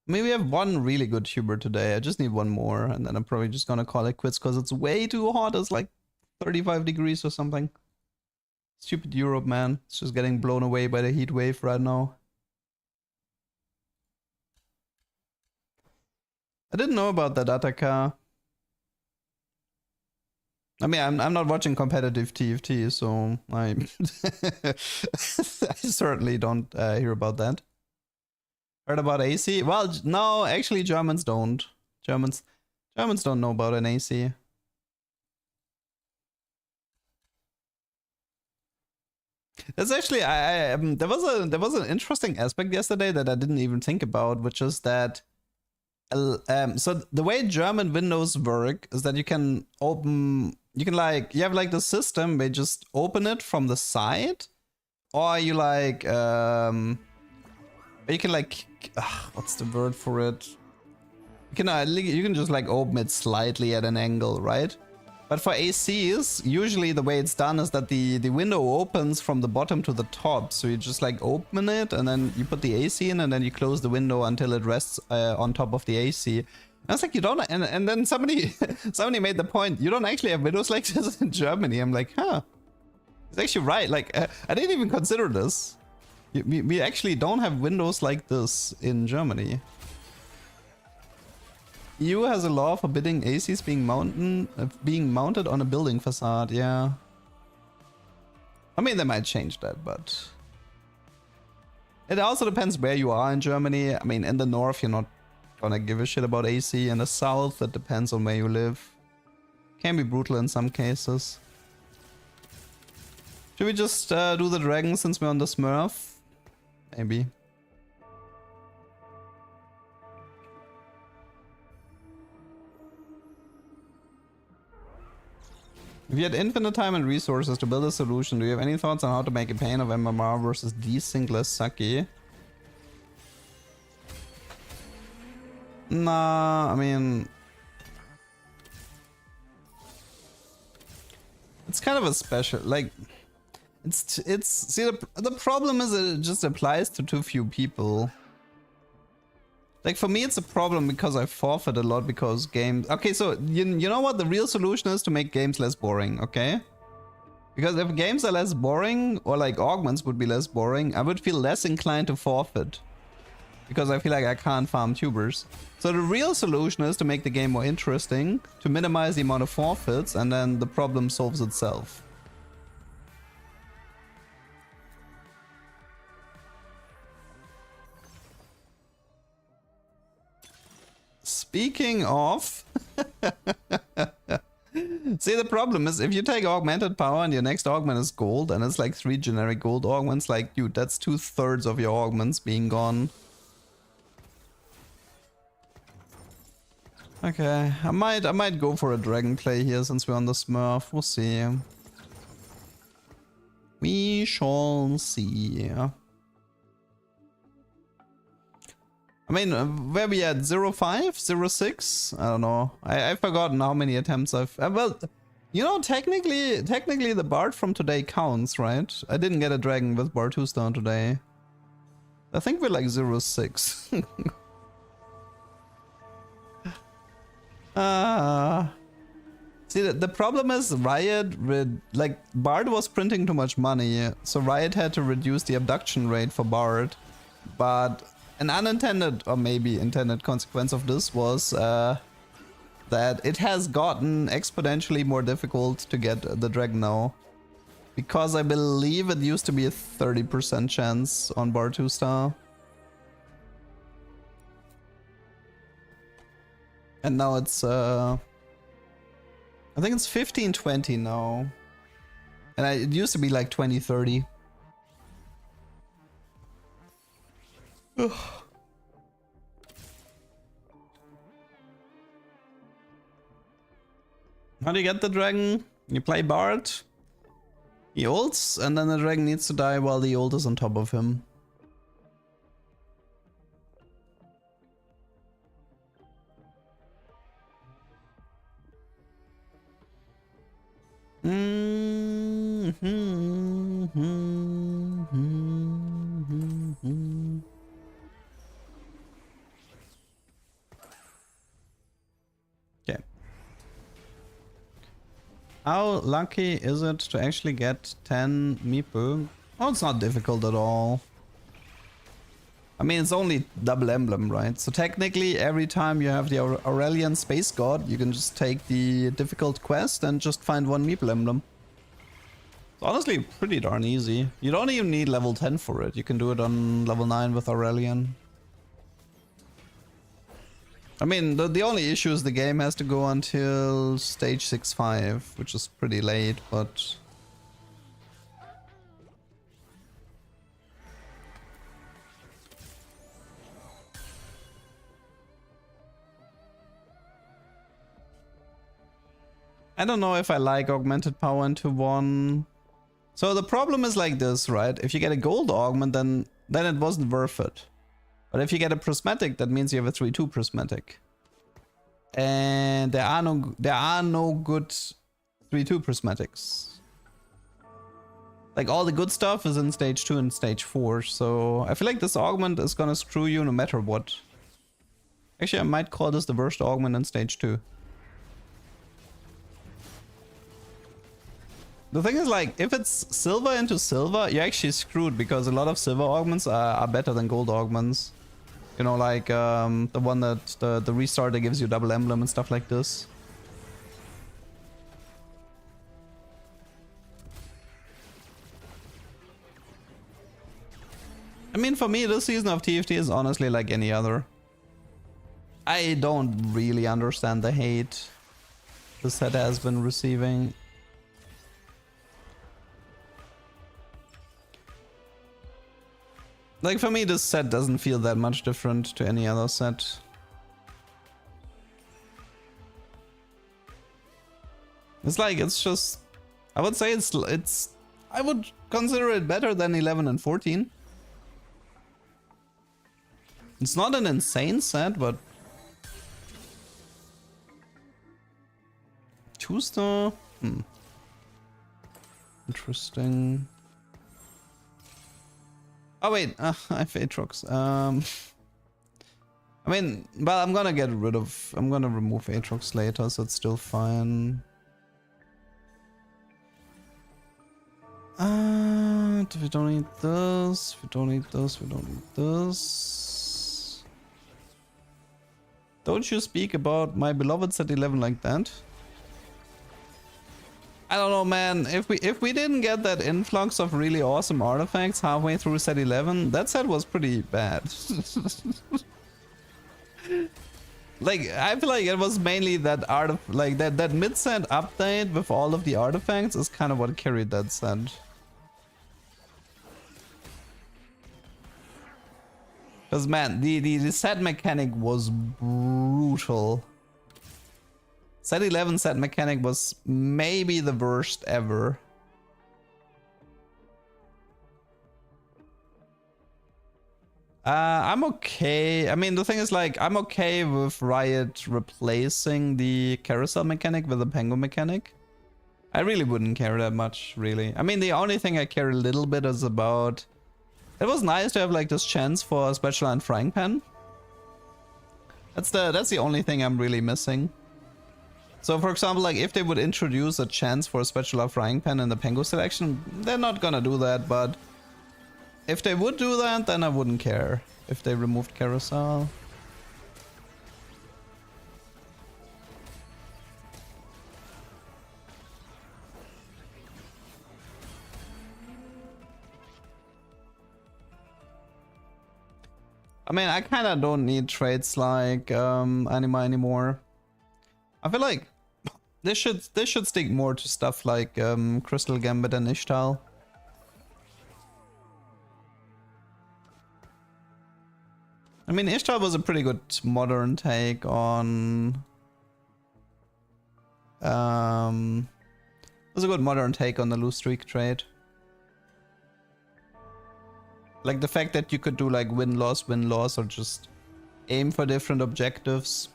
Maybe we have one really good Hubert today. I just need one more, and then I'm probably just gonna call it quits because it's way too hot. It's like 35 degrees or something. Stupid Europe, man. It's just getting blown away by the heat wave right now. I didn't know about that Ataka. I mean, I'm not watching competitive TFT, so I I certainly don't hear about that. Heard about AC? Well, no, actually Germans don't. Germans don't know about an AC. That's actually there was an interesting aspect yesterday that I didn't even think about, which is that so the way German windows work is that you have like the system where you just open it from the side, or you like you can like what's the word for it? You can just like open it slightly at an angle, right? But for ACs, usually the way it's done is that the window opens from the bottom to the top. So you just like open it and then you put the AC in and then you close the window until it rests on top of the AC. And I was like, you don't, and then somebody made the point, you don't actually have windows like this in Germany. I'm like, huh, it's actually right. Like, I didn't even consider this. We actually don't have windows like this in Germany. EU has a law forbidding ACs being mounted on a building facade, yeah. I mean, they might change that, but... It also depends where you are in Germany. I mean, in the north, you're not gonna give a shit about AC. In the south, it depends on where you live. Can be brutal in some cases. Should we just do the dragon since we're on the Smurf? Maybe. If you had infinite time and resources to build a solution, do you have any thoughts on how to make a Pain of MMR versus desync less sucky? Nah, I mean... It's kind of a special, like... It's see, the problem is it just applies to too few people. Like, for me, it's a problem because I forfeit a lot because games... Okay, so, you know what the real solution is to make games less boring, okay? Because if games are less boring, or like augments would be less boring, I would feel less inclined to forfeit. because I feel like I can't farm tubers. So the real solution is to make the game more interesting, to minimize the amount of forfeits, and then the problem solves itself. Speaking of... See, the problem is if you take augmented power and your next augment is gold and it's like 3 generic gold augments, like, dude, that's 2/3 of your augments being gone. Okay, I might go for a dragon play here since we're on the Smurf. We'll see. We shall see. I mean, where we at? 0.5? 0.6? I don't know. I've forgotten how many attempts I've... well, you know, technically the Bard from today counts, right? I didn't get a dragon with Bard 2-star today. I think we're like 0.6. See, the problem is Riot, like, Bard was printing too much money, so Riot had to reduce the abduction rate for Bard, but an unintended, or maybe intended consequence of this was that it has gotten exponentially more difficult to get the dragon now, because I believe it used to be a 30% chance on Bard 2-star. And now it's, I think it's 15-20 now. And it used to be like 20-30. How do you get the dragon? You play Bard, he ults, and then the dragon needs to die while the ult is on top of him. Okay. How lucky is it to actually get 10 meeple? Oh, it's not difficult at all. I mean, it's only double emblem, right? So technically, every time you have the Aurelian Space God, you can just take the difficult quest and just find one meeple emblem. It's honestly pretty darn easy. You don't even need level 10 for it. You can do it on level 9 with Aurelian. I mean, the only issue is the game has to go until stage 6-5, which is pretty late, but... I don't know if I like augmented power into 1. So the problem is like this, right? If you get a gold augment, then it wasn't worth it. But if you get a prismatic, that means you have a 3-2 prismatic. And there are no good 3-2 prismatics. Like, all the good stuff is in stage 2 and stage 4, so I feel like this augment is gonna screw you no matter what. Actually, I might call this the worst augment in stage 2. The thing is, like, if it's silver into silver, you're actually screwed, because a lot of silver augments are better than gold augments. You know, like the one that the restart that gives you double emblem and stuff like this. I mean, for me, this season of TFT is honestly like any other. I don't really understand the hate this set has been receiving. Like, for me, this set doesn't feel that much different to any other set. It's like, it's just... I would say it's... I would consider it better than 11 and 14. It's not an insane set, but... 2-star? Interesting. Oh wait, I have Aatrox. I mean, but I'm gonna remove Aatrox later, so it's still fine. We don't need this, we don't need this, we don't need this. Don't you speak about my beloved set 11 like that? I don't know, man. If we didn't get that influx of really awesome artifacts halfway through set 11, that set was pretty bad. Like, I feel like it was mainly that that mid-set update with all of the artifacts is kind of what carried that set. Because man, the set mechanic was brutal. Set 11 set mechanic was maybe the worst ever. I'm okay. I mean, the thing is, like, I'm okay with Riot replacing the carousel mechanic with the penguin mechanic. I really wouldn't care that much, really. I mean, the only thing I care a little bit is about... It was nice to have, like, this chance for a special and frying pan. That's the only thing I'm really missing. So, for example, like, if they would introduce a chance for a spatula frying pan in the Pengu selection, they're not gonna do that, but if they would do that, then I wouldn't care if they removed carousel. I mean, I kind of don't need traits like anima anymore. I feel like they should stick more to stuff like Crystal Gambit and Ishtal. I mean, Ishtal was a pretty good modern take on... was a good modern take on the loose streak trait. Like the fact that you could do like win-loss, or just aim for different objectives.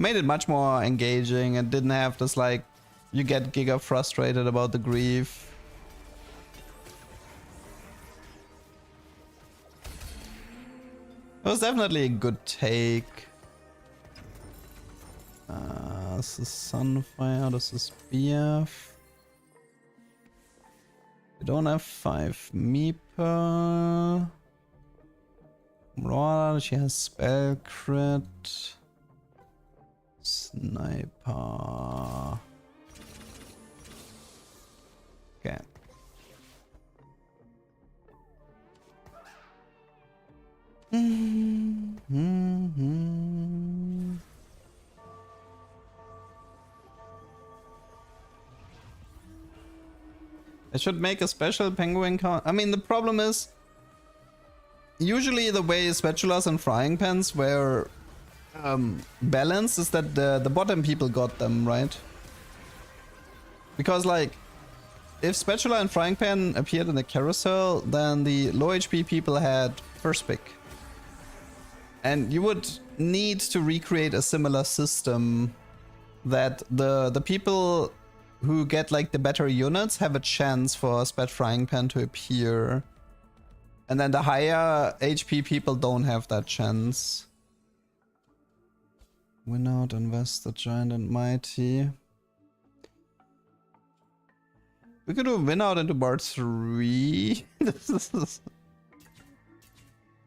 Made it much more engaging and didn't have this like, you get giga frustrated about the grief. It was definitely a good take. This is Sunfire, this is BF. We don't have 5 Meeper. Raw, she has spell crit. Sniper. Okay. I should make a special penguin count. I mean, the problem is, usually the way spatulas and frying pans were balanced is that the bottom people got them, right? Because like, if spatula and frying pan appeared in the carousel, then the low HP people had first pick. And you would need to recreate a similar system that the people who get like the better units have a chance for a spat frying pan to appear. And then the higher HP people don't have that chance. Win out, invest the giant and mighty. We could do win out into Bard 3.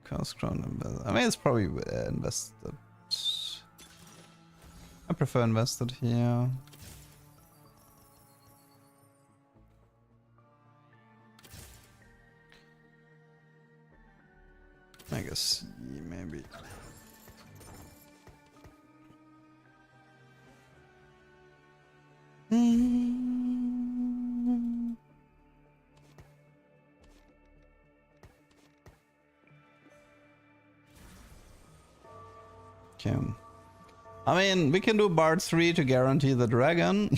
Chaos Crown invest. I mean, it's probably invested. I prefer invested here. I guess maybe. Okay. I mean, we can do Bard 3 to guarantee the dragon.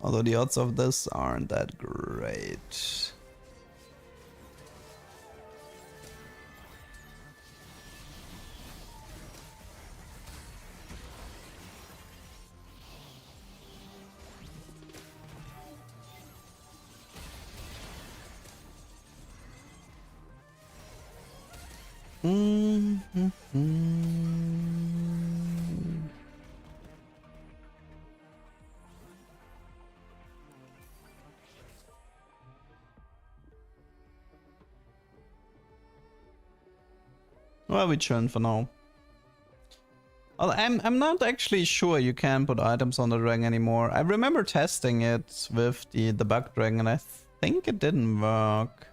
Although the odds of this aren't that great. Well, we churn for now. Well, I'm not actually sure you can put items on the dragon anymore. I remember testing it with the bug dragon and I think it didn't work.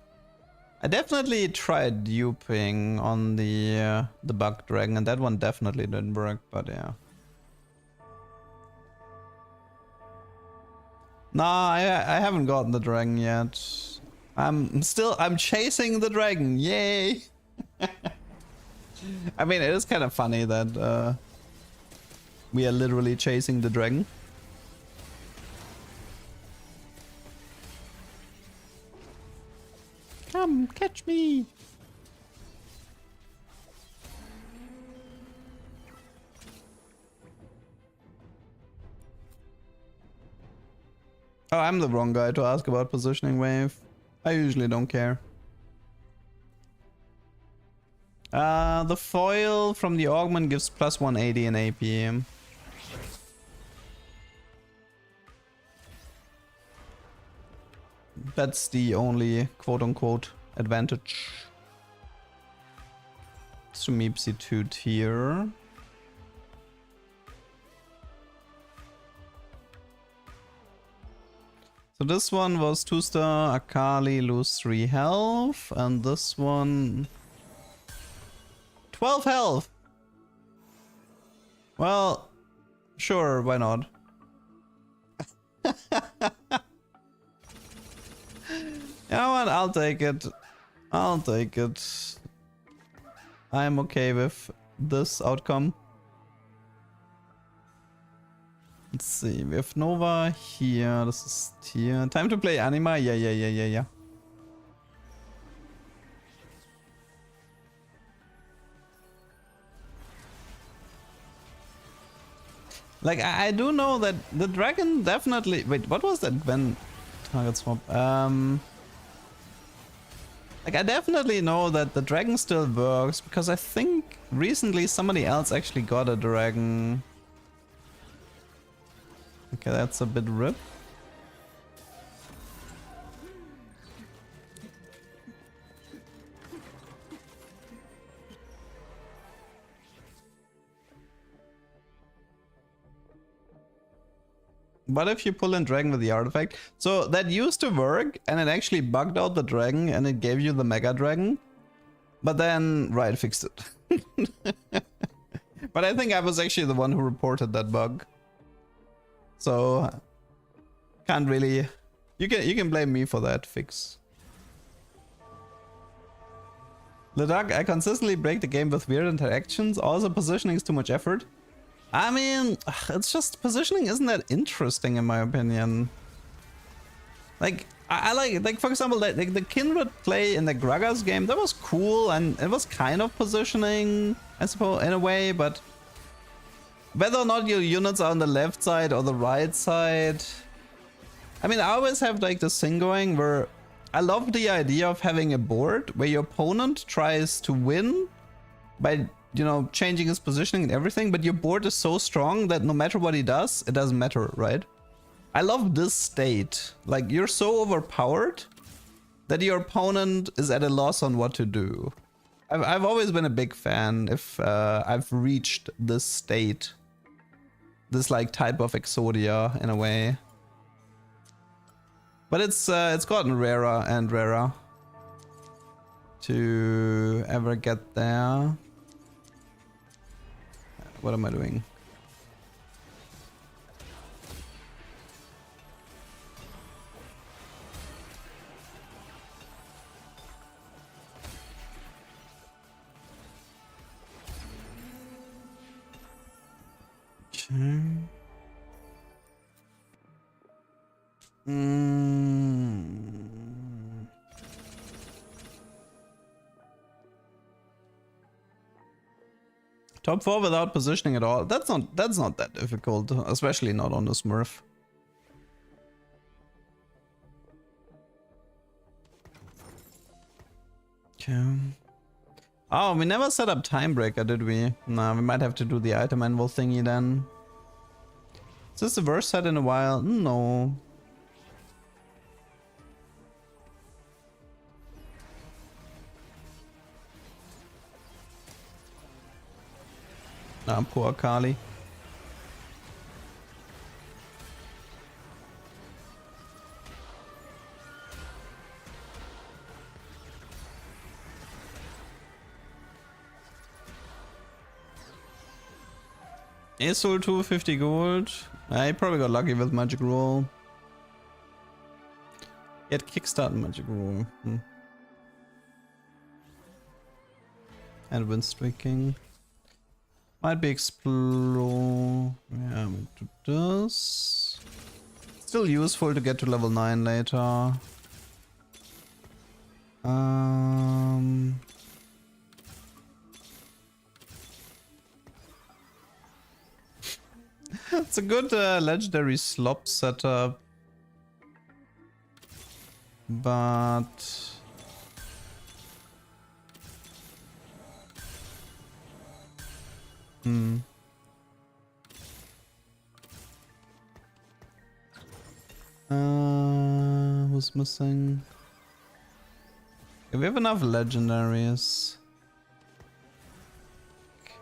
I definitely tried duping on the bug dragon and that one definitely didn't work, but yeah. Nah, I haven't gotten the dragon yet. I'm chasing the dragon, yay! I mean, it is kind of funny that we are literally chasing the dragon. Come, catch me! Oh, I'm the wrong guy to ask about positioning wave. I usually don't care. The foil from the augment gives plus 180 in AP. That's the only quote-unquote advantage. Sumipsi 2 tier. So this one was 2-star, Akali lose 3 health, and this one 12 health. Well, sure, why not? You know what? I'll take it. I'll take it. I'm okay with this outcome. Let's see. We have Nova here. This is tier. Time to play Anima. Yeah. Like, I do know that the dragon definitely... Wait, what was that when target swap? Like, I definitely know that the dragon still works, because I think recently somebody else actually got a dragon. Okay, that's a bit rip. What if you pull in dragon with the artifact? So that used to work and it actually bugged out the dragon and it gave you the mega dragon. But then Riot fixed it. But I think I was actually the one who reported that bug. So can't really... You can blame me for that fix. Ledak, I consistently break the game with weird interactions. Also positioning is too much effort. I mean, it's just positioning isn't that interesting in my opinion. Like, I like for example, like the Kindred play in the Gragas game, that was cool and it was kind of positioning, I suppose, in a way, but whether or not your units are on the left side or the right side, I mean, I always have like this thing going where I love the idea of having a board where your opponent tries to win by, you know, changing his positioning and everything, but your board is so strong that no matter what he does, it doesn't matter, right? I love this state. Like, you're so overpowered that your opponent is at a loss on what to do. I've always been a big fan if I've reached this state. This like type of Exodia in a way. But it's gotten rarer and rarer to ever get there. What am I doing? Okay. Top 4 without positioning at all. That's not that difficult, especially not on the Smurf. Okay. Oh, we never set up Timebreaker, did we? Nah, we might have to do the item anvil thingy then. Is this the worst set in a while? No. Ah, poor Kali. Isul 250 gold. I probably got lucky with Magic Roll. Yet kickstart Magic Roll. And win streaking. Might be explore. Yeah, we'll do this. Still useful to get to level 9 later. It's a good legendary slop setup. But who's missing? Okay, we have enough legendaries. Okay.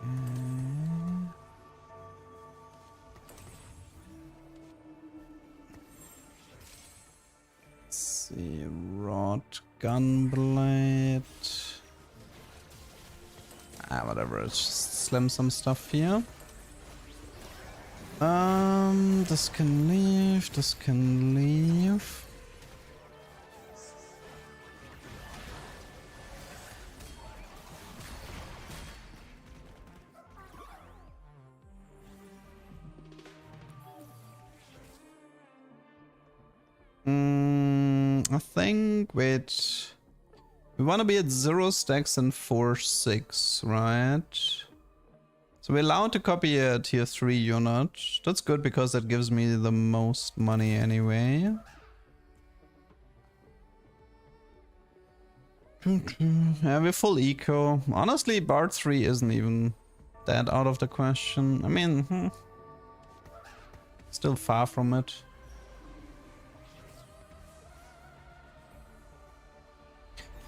Let's see, Rod, Gunblade. Whatever, let's just slam some stuff here. This can leave, this can leave. I think, wait. We want to be at 0 stacks and 4-6, right? So we're allowed to copy a tier 3 unit. That's good because that gives me the most money anyway. Yeah, we're full eco. Honestly, Bard 3 isn't even that out of the question. I mean, still far from it.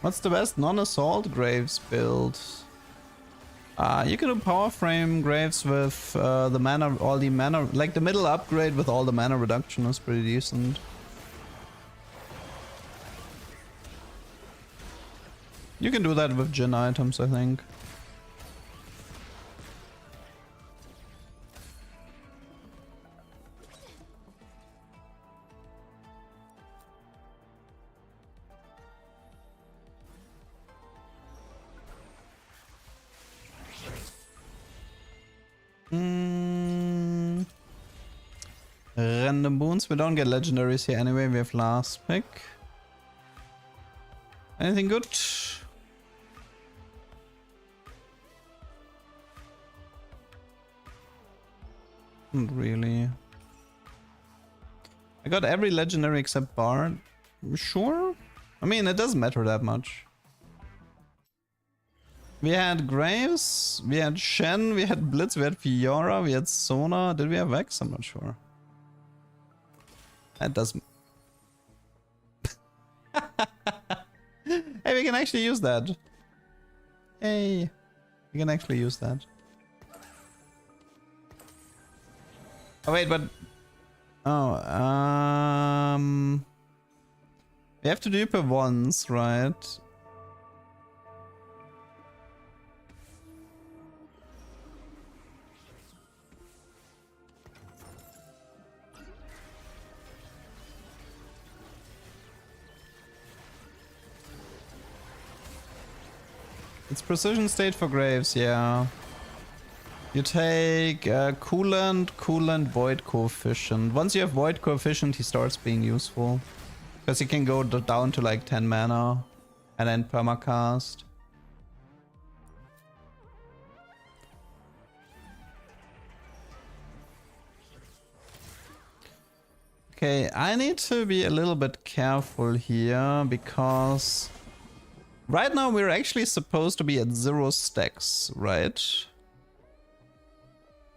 What's the best non-assault Graves build? You can do power frame Graves with the mana, all the mana, like the middle upgrade with all the mana reduction is pretty decent. You can do that with Jin items, I think. Random boons. We don't get legendaries here anyway. We have last pick. Anything good? Not really. I got every legendary except Bard. Sure? I mean, it doesn't matter that much. We had Graves, we had Shen, we had Blitz, we had Fiora, we had Sona. Did we have Vex? I'm not sure. That doesn't... Hey, we can actually use that. Hey, we can actually use that. Oh wait, but... Oh, we have to do per once, right? It's precision state for Graves, yeah. You take coolant, void coefficient. Once you have void coefficient, he starts being useful. Because he can go down to like 10 mana and then permacast. Okay, I need to be a little bit careful here because right now we're actually supposed to be at 0 stacks, right?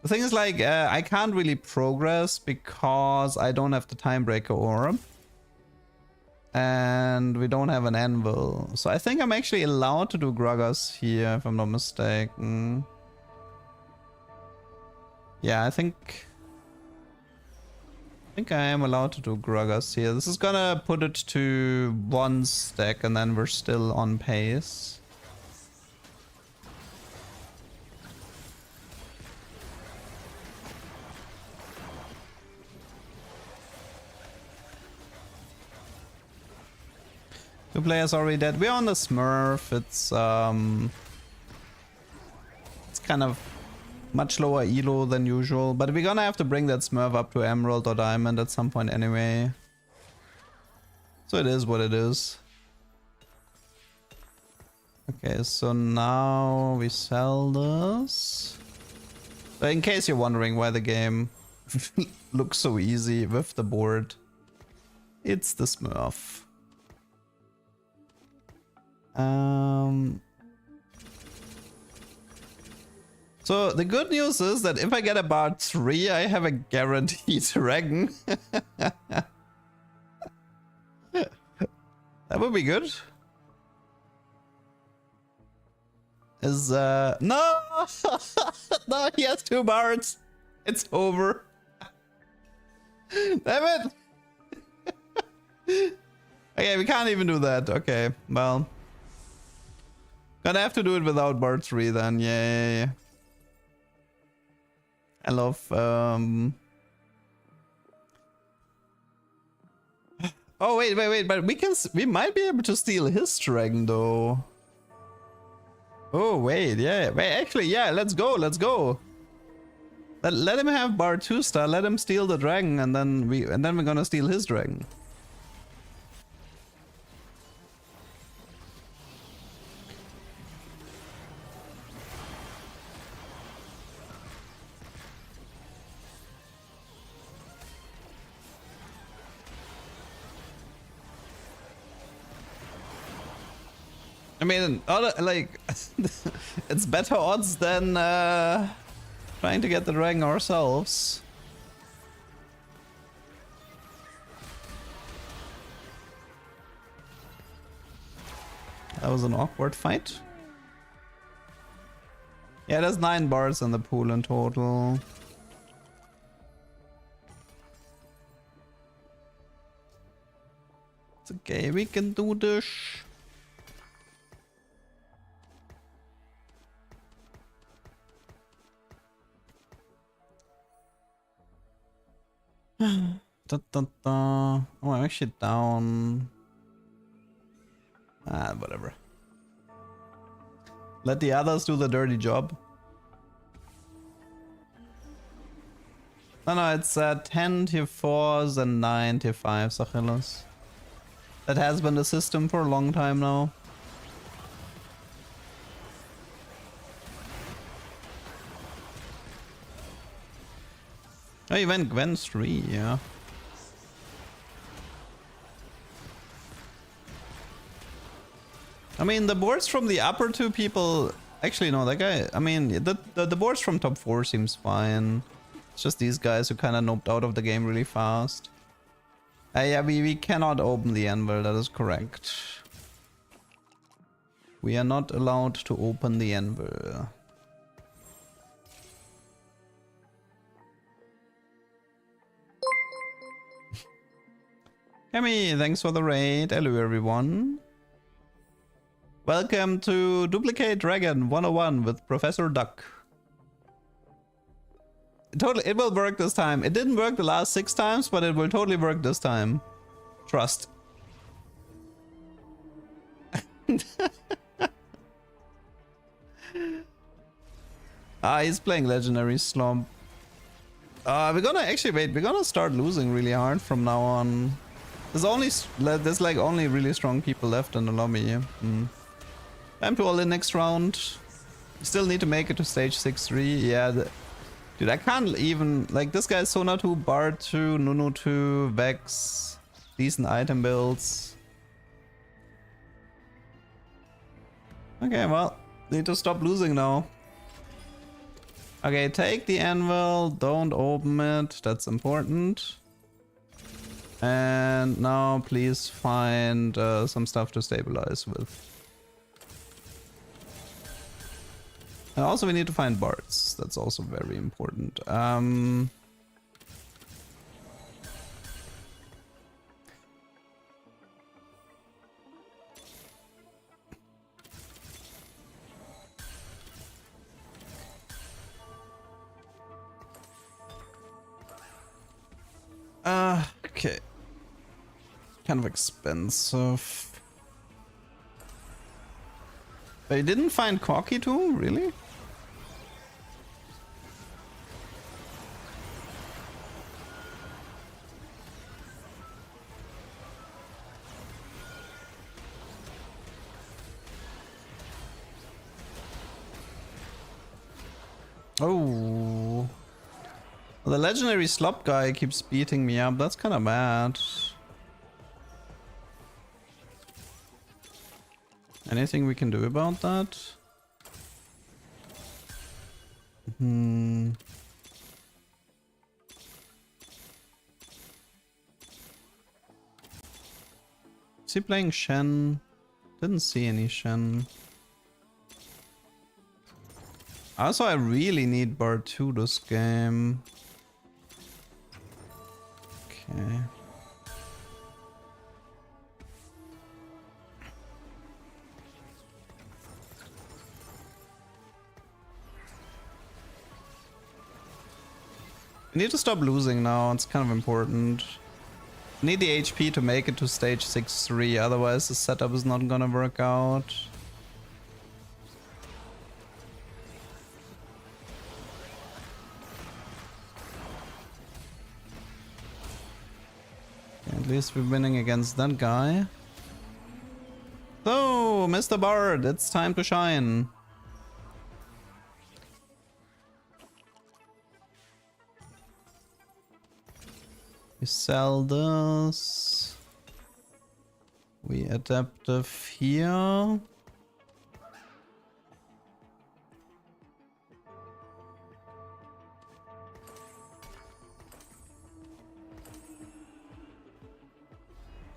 The thing is, like, I can't really progress because I don't have the Timebreaker orb. And we don't have an anvil. So I think I'm actually allowed to do Gragas here, if I'm not mistaken. Yeah, I think I am allowed to do Gragas here. This is gonna put it to 1 stack and then we're still on pace. Two players already dead. We're on the Smurf. It's kind of much lower elo than usual, but we're gonna have to bring that Smurf up to Emerald or Diamond at some point anyway. So it is what it is. Okay, so now we sell this. So in case you're wondering why the game looks so easy with the board, it's the Smurf. So the good news is that if I get about 3, I have a guaranteed dragon. That would be good. Is no no, he has 2 bards. It's over. Damn it. Okay, we can't even do that. Okay, well, gonna have to do it without bard 3 then. Yay. I love oh wait, but we might be able to steal his dragon though. Oh wait, yeah. Wait, actually, yeah, let's go. Let him have bar 2 star, let him steal the dragon, and then we're gonna steal his dragon. I mean, like, it's better odds than trying to get the dragon ourselves. That was an awkward fight. Yeah, there's 9 bards in the pool in total. It's okay, we can do this. Oh, I'm actually down. Ah, whatever. Let the others do the dirty job. No, it's 10 tier 4s and 9 tier 5s, Achilles. That has been the system for a long time now. Oh, you went Gwen 3, yeah. I mean, the boards from the upper 2 people... Actually, no, that guy... I mean, the boards from top 4 seems fine. It's just these guys who kind of noped out of the game really fast. Yeah, we cannot open the anvil, that is correct. We are not allowed to open the anvil. Kemi, thanks for the raid. Hello everyone. Welcome to Duplicate Dragon 101 with Professor Duck. It will work this time. It didn't work the last 6 times, but it will totally work this time. Trust. He's playing Legendary Slump. We're gonna actually wait. We're gonna start losing really hard from now on. There's like only really strong people left in the lobby. Time to all in next round. Still need to make it to stage 6-3. Yeah, dude, I can't even like this guy's Sona 2, Bard 2, Nunu 2, Vex, decent item builds. Okay, well, need to stop losing now. Okay, take the anvil, don't open it, that's important. And now please find some stuff to stabilize with. And also we need to find bards. That's also very important. Okay. Kind of expensive. But you didn't find Corky too? Really? Oh. The legendary slop guy keeps beating me up. That's kind of bad. Anything we can do about that? Is he playing Shen? Didn't see any Shen. Also, I really need Bard 2 this game. Okay. We need to stop losing now, it's kind of important. Need the HP to make it to stage 6-3, otherwise the setup is not gonna work out. At least we're winning against that guy. So, Mr. Bard, it's time to shine. We sell this. We adaptive here.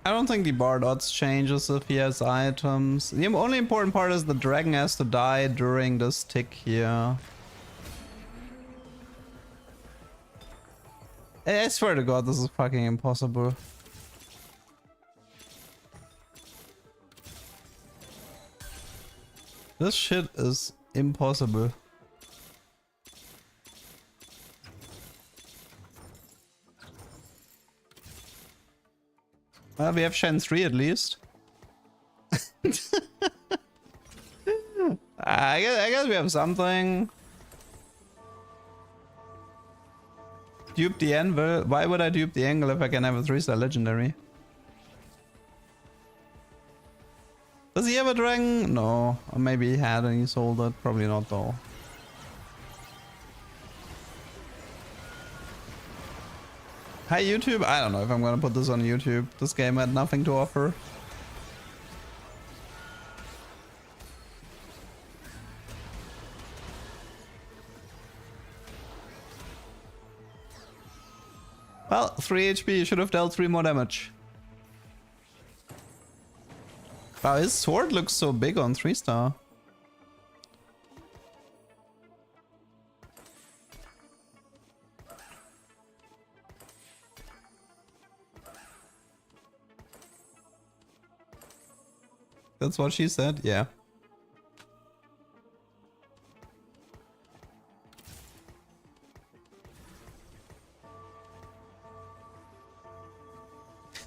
I don't think the Bard odds changes if he has items. The only important part is the dragon has to die during this tick here. I swear to God, this is fucking impossible. This shit is impossible. Well, we have Shen 3 at least. I guess we have something. Dupe the anvil. Why would I dupe the angle if I can have a 3-star legendary? Does he have a dragon? No. Or maybe he had and he sold it. Probably not though. Hi YouTube. I don't know if I'm gonna put this on YouTube. This game had nothing to offer. Well, 3 HP, you should have dealt 3 more damage. Wow, his sword looks so big on 3-star. That's what she said, yeah.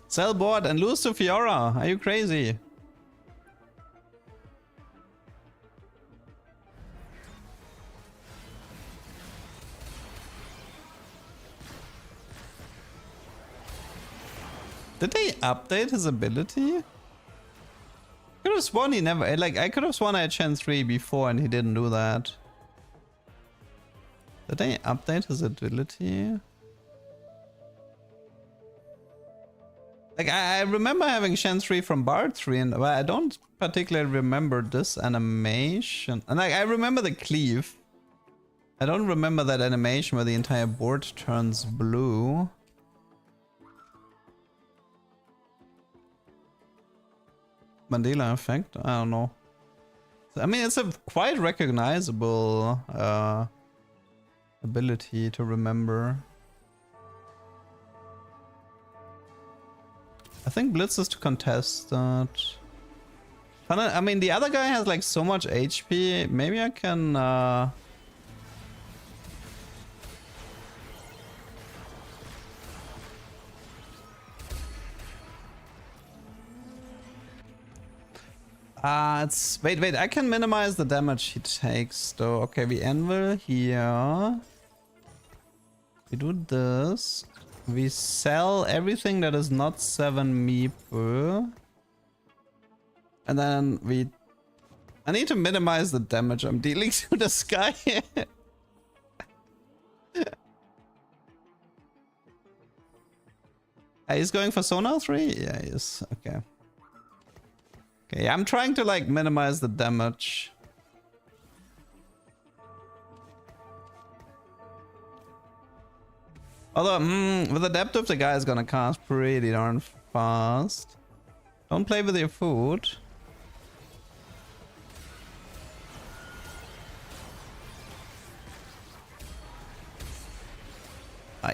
Sell board and lose to Fiora. Are you crazy? Did they update his ability? I could have sworn he never... Like, I could have sworn I had Shen 3 before and he didn't do that. Did they update his ability? Like, I remember having Shen 3 from Bard 3, and well, I don't particularly remember this animation. And like, I remember the cleave. I don't remember that animation where the entire board turns blue. Mandela effect? I don't know. I mean, it's a quite recognizable ability to remember. I think Blitz is to contest that. I mean, the other guy has like so much HP. Maybe I can... it's... Wait, I can minimize the damage he takes though. Okay, we anvil here. We do this. We sell everything that is not 7 meeple. And then we... I need to minimize the damage I'm dealing to this guy. He's going for Sonar 3? Yeah, he is. Okay. Okay, I'm trying to like minimize the damage. Although, with Adaptive, the guy is gonna cast pretty darn fast. Don't play with your food.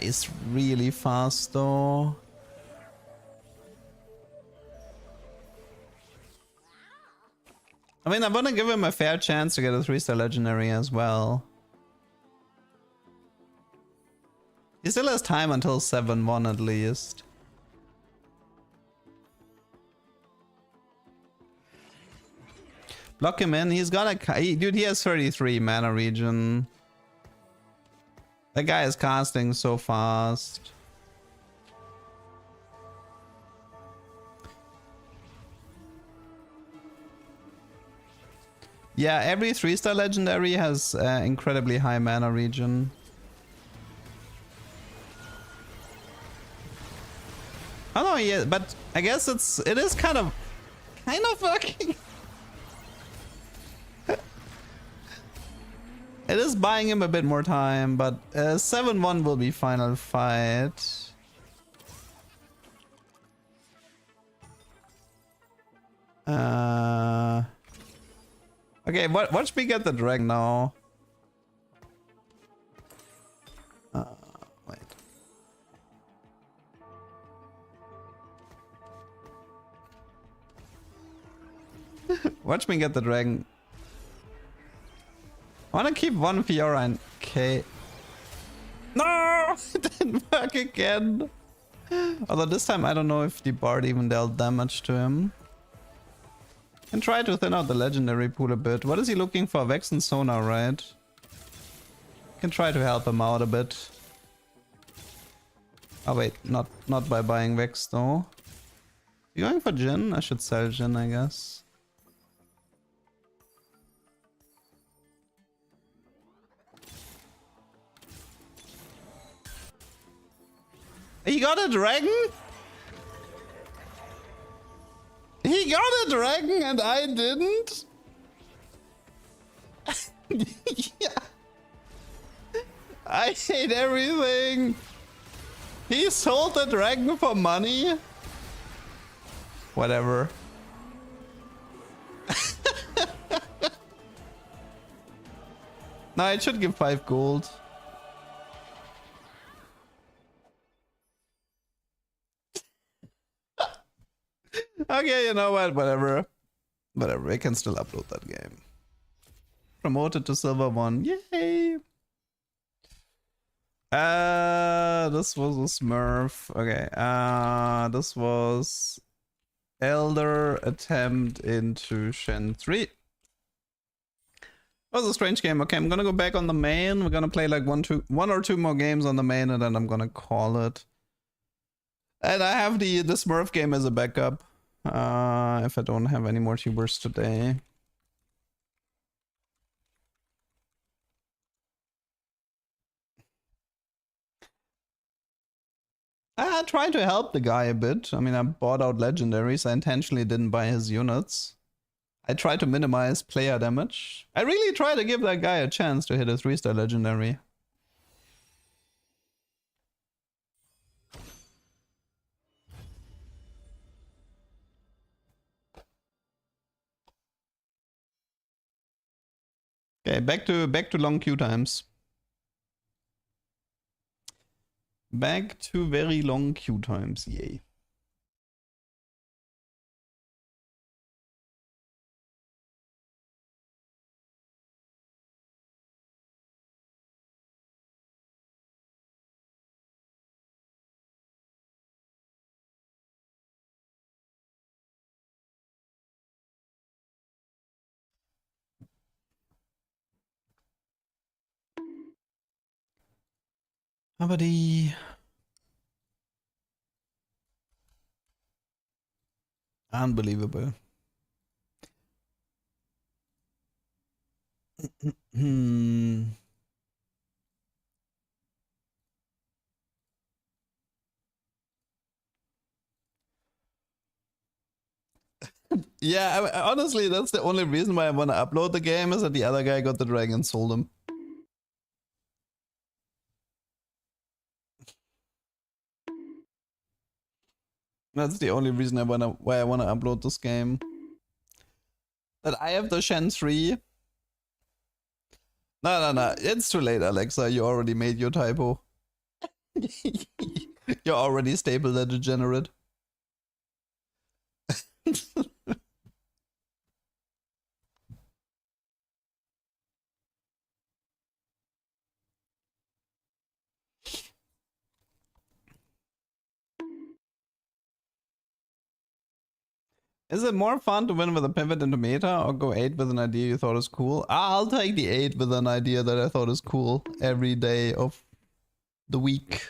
He's really fast though. I mean, I want to give him a fair chance to get a 3-star legendary as well. He still has time until 7-1 at least. Block him in. He's gonna... Dude, he has 33 mana regen. That guy is casting so fast. Yeah, every 3-star legendary has incredibly high mana regen. Oh no, yeah, but I guess it is kind of working. It is buying him a bit more time, but 7-1 will be final fight. Okay, watch me get the dragon now. Wait. Watch me get the dragon. I wanna keep one Fiora and K. No! It didn't work again! Although this time I don't know if the Bard even dealt damage to him. Can try to thin out the legendary pool a bit. What is he looking for? Vex and Sonar, right? Can try to help him out a bit. Oh wait, not by buying Vex though. You going for Jhin? I should sell Jhin, I guess. He got a dragon? He got a dragon and I didn't? Yeah. I hate everything. He sold the dragon for money? Whatever. No, it should give 5 gold. Okay, you know what? Whatever. Whatever. I can still upload that game. Promoted to Silver 1. Yay! This was a Smurf. Okay. This was Elder attempt into Shen 3. That was a strange game. Okay, I'm gonna go back on the main. We're gonna play like one or two more games on the main, and then I'm gonna call it. And I have the Smurf game as a backup. If I don't have any more tubers today. I tried to help the guy a bit. I mean, I bought out legendaries. I intentionally didn't buy his units. I tried to minimize player damage. I really tried to give that guy a chance to hit a 3-star legendary. Okay, back to long queue times. Back to very long queue times, yay. Aber die unbelievable. Hmm. Yeah, honestly, that's the only reason why I want to upload the game is that the other guy got the dragon and sold him. That's the only reason why I wanna upload this game. That I have the Shen 3. No. It's too late, Alexa. You already made your typo. You're already stable that degenerate. Is it more fun to win with a pivot into meta or go 8 with an idea you thought is cool? I'll take the 8 with an idea that I thought is cool every day of the week.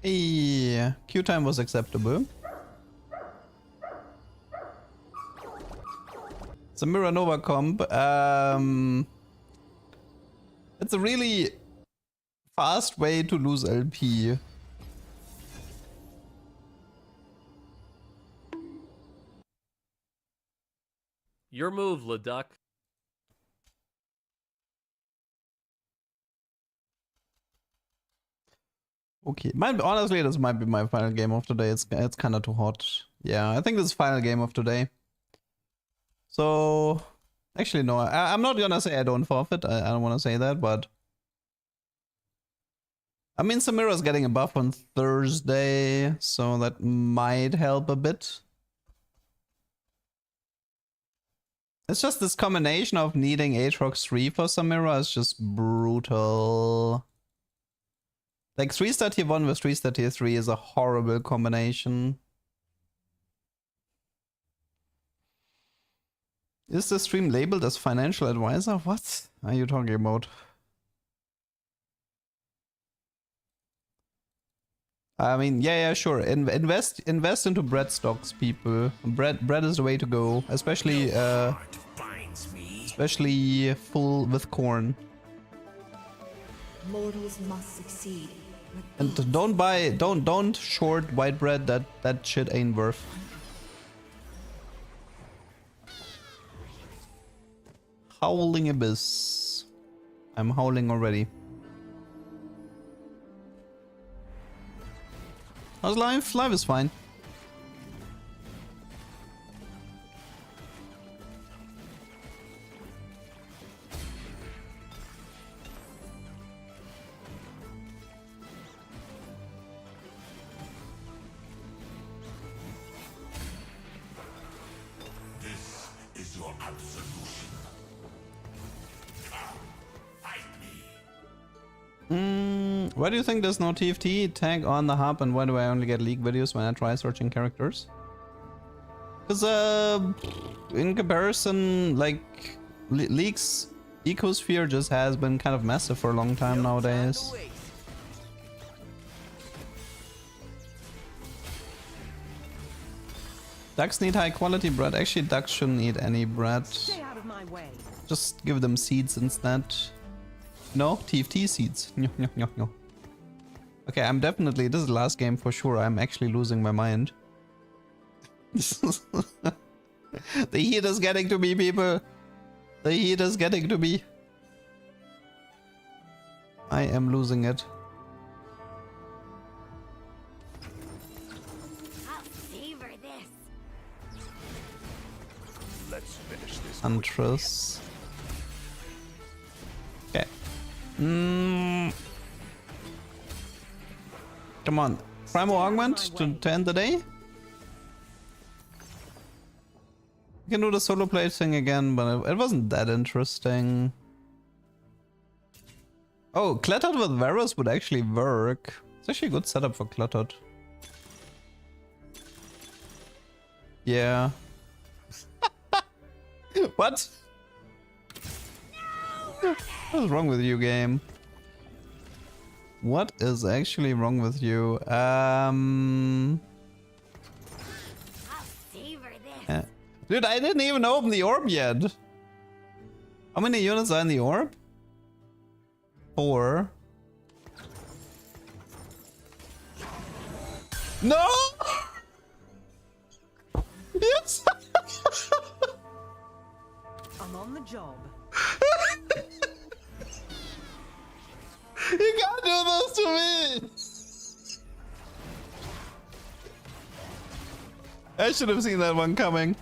Yeah, queue time was acceptable. Samira Nova comp. It's a really fast way to lose LP. Your move, Leduc. Okay, honestly, this might be my final game of today. It's kind of too hot. Yeah, I think this is final game of today. So, actually, no, I'm not gonna say I don't forfeit. I don't want to say that, but I mean, Samira's getting a buff on Thursday, so that might help a bit. It's just this combination of needing Aatrox 3 for Samira is just brutal. Like 3-star tier 1 with 3-star tier 3 is a horrible combination. Is the stream labeled as financial advisor? What are you talking about? I mean, yeah, sure. Invest into bread stocks, people. Bread is the way to go, especially full with corn. Mortals must succeed. And don't short white bread. That shit ain't worth. Howling abyss. I'm howling already. How's life? Life is fine. This is your absolution. Come, fight me. Why do you think there's no TFT tag on the hub, and why do I only get leak videos when I try searching characters? Because in comparison, like League's ecosphere just has been kind of massive for a long time nowadays. Ducks need high quality bread. Actually, ducks shouldn't eat any bread. Stay out of my way. Just give them seeds instead. No, TFT seeds. No. Okay, I'm definitely, this is the last game for sure. I'm actually losing my mind. The heat is getting to me, people. The heat is getting to me. I am losing it. I'll savor this. Let's finish this. Huntress. Okay. Come on. Primal Augment to end the day. You can do the solo play thing again, but it wasn't that interesting. Oh, Cluttered with Varus would actually work. It's actually a good setup for Cluttered. Yeah. What? What is wrong with you, game? What is actually wrong with you? I'll savor this. Dude, I didn't even open the orb yet. How many units are in the orb? 4. No! Yes! I'm on the job. You can't do this to me! I should have seen that one coming.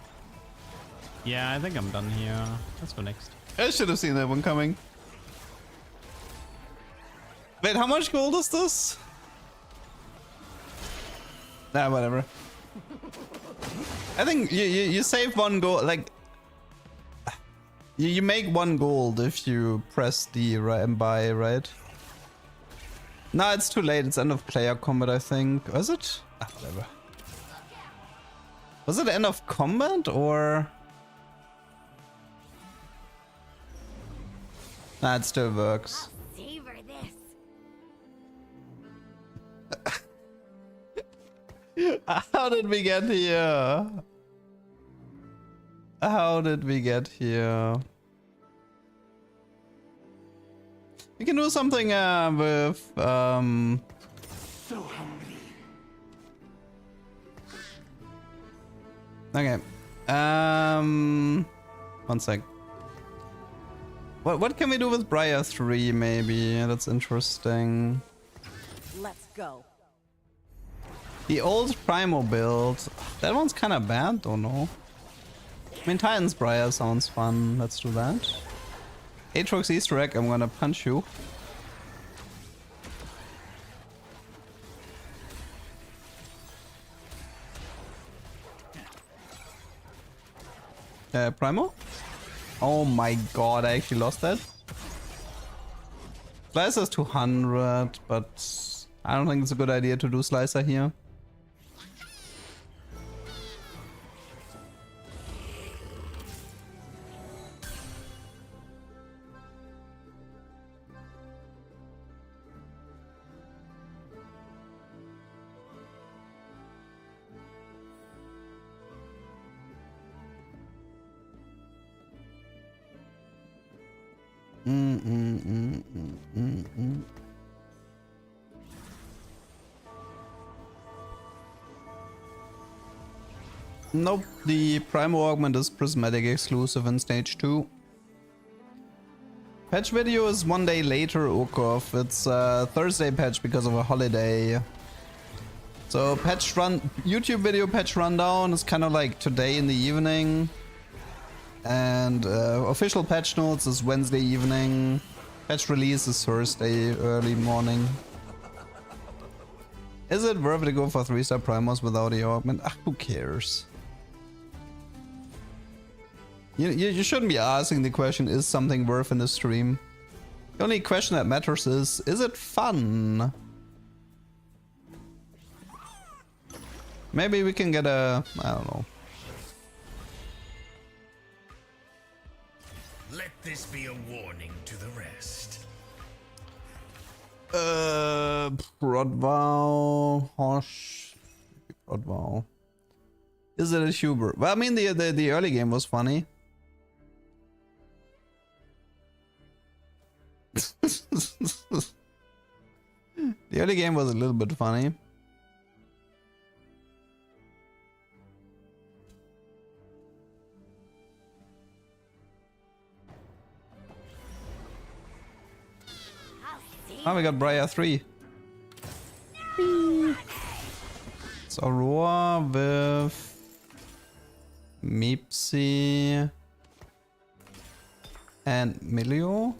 Yeah, I think I'm done here. Let's go next. I should have seen that one coming. Wait, how much gold is this? Nah, whatever. I think you save 1 gold, like... You make 1 gold if you press D right, and buy, right? No, it's too late. It's end of player combat, I think. Was it? Ah, whatever. Was it end of combat or? Nah, it still works. I'll savor this. How did we get here? How did we get here? We can do something with So hungry. Okay. 1 sec. What can we do with Briar 3 maybe? That's interesting. Let's go. The old Primo build. That one's kinda bad, don't know. I mean, Titan's Briar sounds fun. Let's do that. Aatrox Easter egg, I'm gonna punch you. Primo? Oh my god, I actually lost that. Slicer's 200, but I don't think it's a good idea to do Slicer here. Nope, the Primo Augment is Prismatic exclusive in stage 2. Patch video is 1 day later, Ukov. It's a Thursday patch because of a holiday. So patch run, YouTube video patch rundown is kind of like today in the evening. And official patch notes is Wednesday evening. Patch release is Thursday early morning. Is it worth it to go for 3-star primos without the augment? Ah, who cares? You shouldn't be asking the question, is something worth in the stream? The only question that matters is it fun? Maybe we can get a, I don't know. Let this be a warning to the rest. Broadvow, Hosh, Broadvow. Is it a Huber? Well, I mean, the early game was funny. The early game was a little bit funny. Oh, we got Briar 3. It's Aurora with Meepsy and Milio.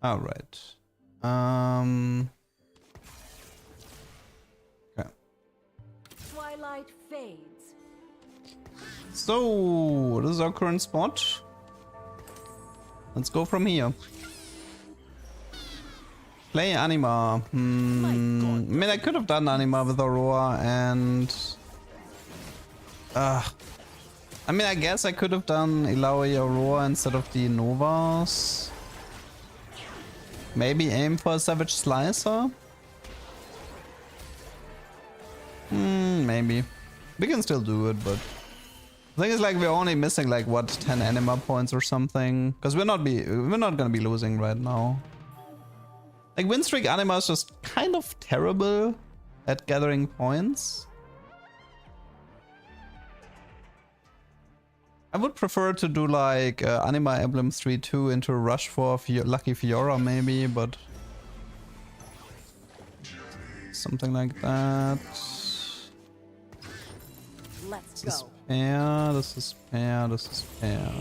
All right. Okay. Twilight fades. So this is our current spot. Let's go from here. Play Anima. I mean, I could have done Anima with Aurora and... I mean, I guess I could have done Ilaoi Aurora instead of the Novas. Maybe aim for a Savage Slicer? Maybe. We can still do it, but... The thing is, like, we're only missing, like, what, 10 Anima points or something? Because we're not gonna be losing right now. Like, win streak Anima is just kind of terrible at gathering points. I would prefer to do like Anima Emblem 3-2 into Rush for Lucky Fiora maybe, but something like that. Let's This is go. pair, this is pair, this is pair.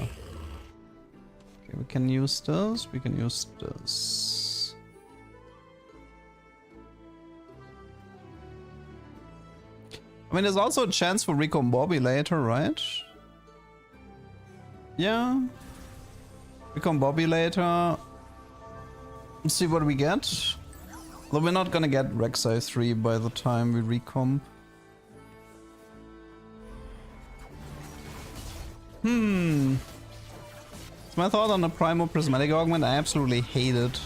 Okay, we can use this, we can use this. I mean, there's also a chance for Recombobulator, right? Yeah. Recombobulator. Let's see what we get. Though we're not gonna get Rek'Sai 3 by the time we recomp. It's my thought on the Primo Prismatic Augment. I absolutely hate it.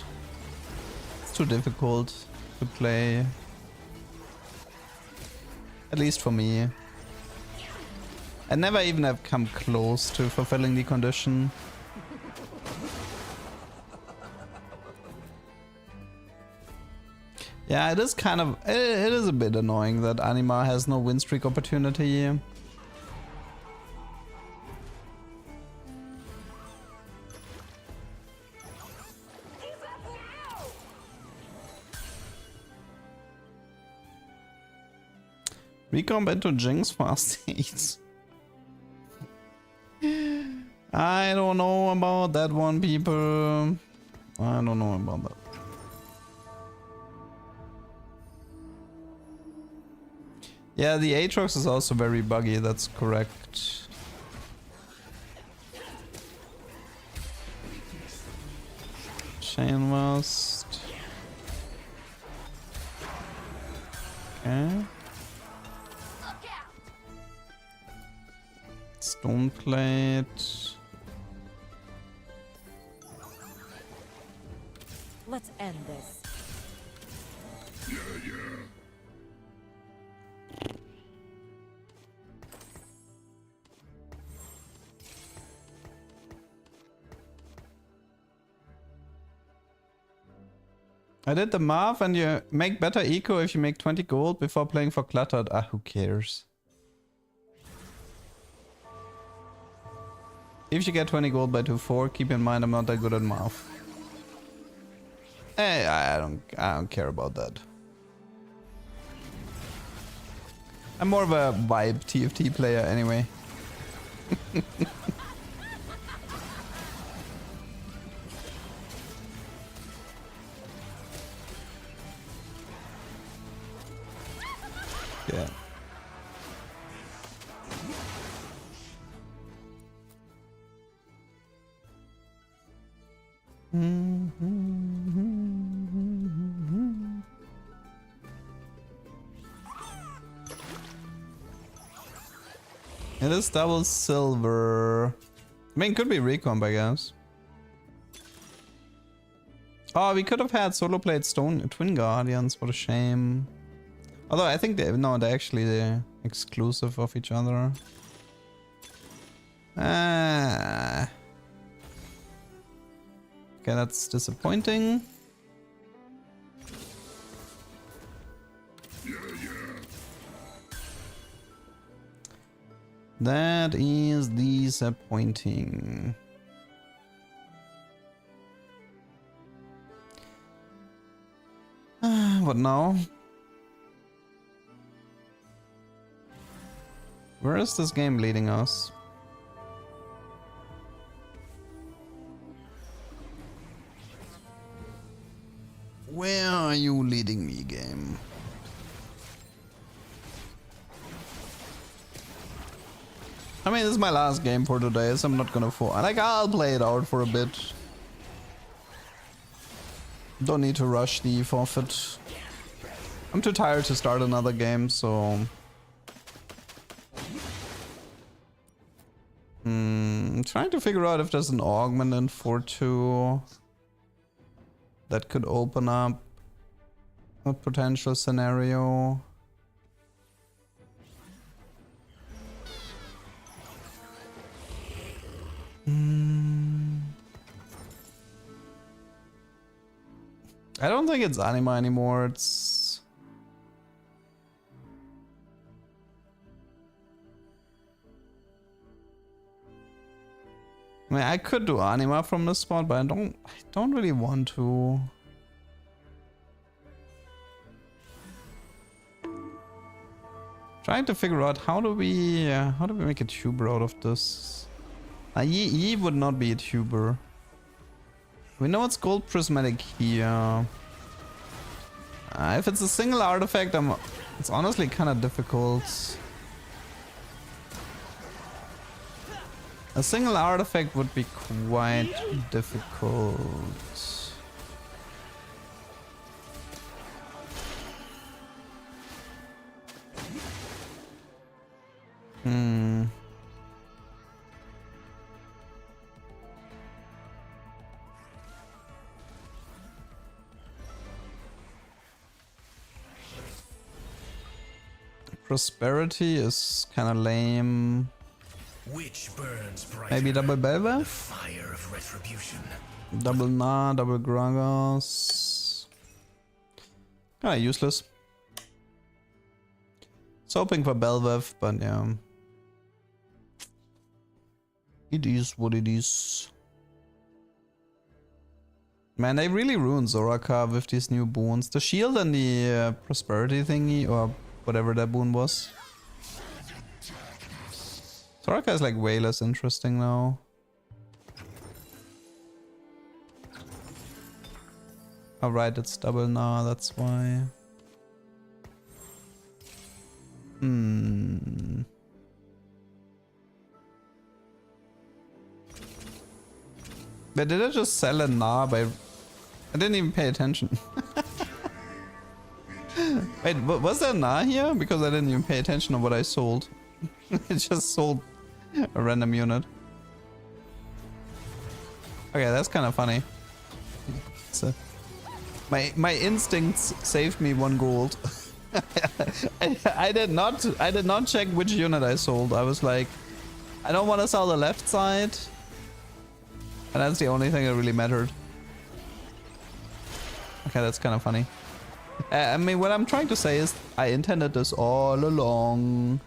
It's too difficult to play. At least for me. I never even have come close to fulfilling the condition. Yeah, it is kind of... It is a bit annoying that Anima has no win streak opportunity. Recomp into Jinx fast 8. I don't know about that one, people. I don't know about that. Yeah, the Aatrox is also very buggy, that's correct. Chain Rust. Okay. Stone Plate. Let's end this. I did the math and you make better eco if you make 20 gold before playing for Cluttered. Ah, who cares? If you get 20 gold by 2-4, keep in mind I'm not that good at math. Hey, I don't care about that. I'm more of a vibe TFT player anyway. Yeah. It is double silver. I mean, could be recomp, I guess. Oh, we could have had solo played Stone Twin Guardians. What a shame. Although I think they actually exclusive of each other. Ah. Okay, that's disappointing. That is disappointing. What now? Where is this game leading us? Where are you leading me, game? I mean, this is my last game for today, so I'm not gonna I'll play it out for a bit. Don't need to rush the forfeit. I'm too tired to start another game, so... I'm trying to figure out if there's an augment in 4-2 that could open up a potential scenario. I don't think it's anima anymore, it's... I mean, I could do anima from this spot, but I don't really want to. Trying to figure out how do we make a tuber out of this? Yi would not be a tuber. We know it's gold prismatic here. If it's a single artifact, it's honestly kind of difficult. A single artifact would be quite difficult. Prosperity is kind of lame. Which burns brighter? Maybe double Belva? The fire of retribution. Double Na, double Gragas. Kinda useless. Was hoping for Belvev, but yeah. It is what it is. Man, they really ruined Zoraka with these new boons. The shield and the prosperity thingy, or whatever that boon was. Soraka is like way less interesting now. Oh right, it's double now, that's why. But did I just sell a Na by... I didn't even pay attention. Wait, was there Na here? Because I didn't even pay attention to what I sold. I just sold a random unit. Okay, that's kind of funny. So, my instincts saved me 1 gold. I did not check which unit I sold. I was like, I don't want to sell the left side, and that's the only thing that really mattered. Okay, that's kind of funny. I mean, what I'm trying to say is I intended this all along.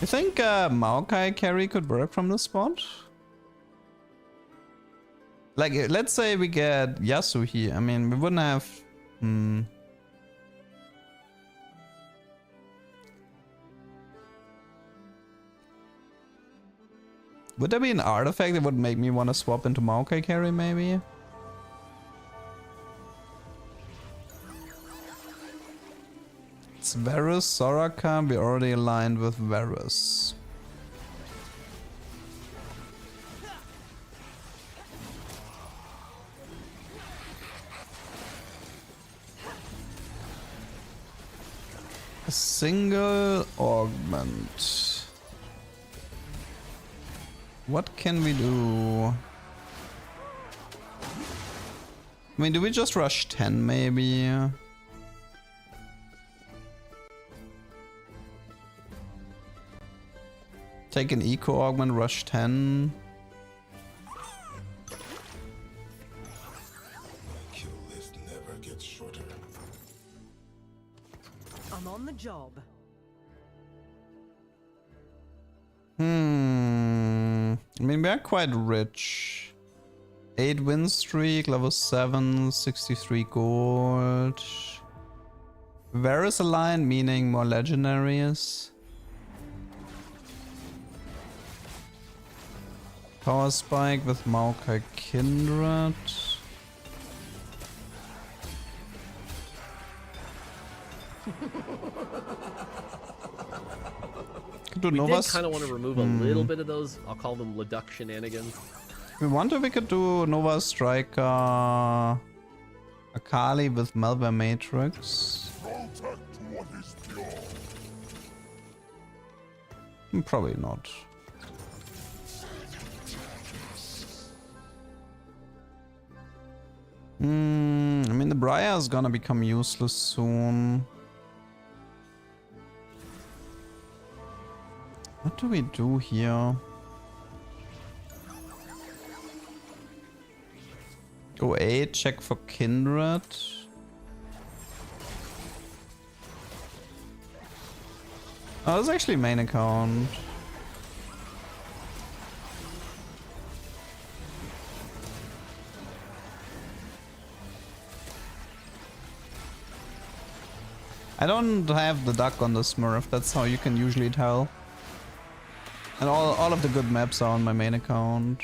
You think Maokai carry could work from this spot? Like, let's say we get Yasu here. I mean, we wouldn't have... Would there be an artifact that would make me want to swap into Maokai carry, maybe? It's Varus, Soraka, we already aligned with Varus. A single augment. What can we do? I mean, do we just rush 10 maybe? Take an eco augment, rush 10. Kill list never gets shorter. I'm on the job. I mean, we're quite rich. 8 win streak, level 7, 63 gold. Varus aligned, meaning more legendaries. Power Spike with Maokai Kindred. Could do We Nova did kind of want to remove a little bit of those, I'll call them Leduc shenanigans. We wonder we could do Nova Striker Akali with Malware Matrix. Protect what is pure. Probably not. I mean, the Briar is gonna become useless soon. What do we do here? Go 8, check for Kindred. Oh, that's actually main account. I don't have the duck on the Smurf, that's how you can usually tell. And all of the good maps are on my main account.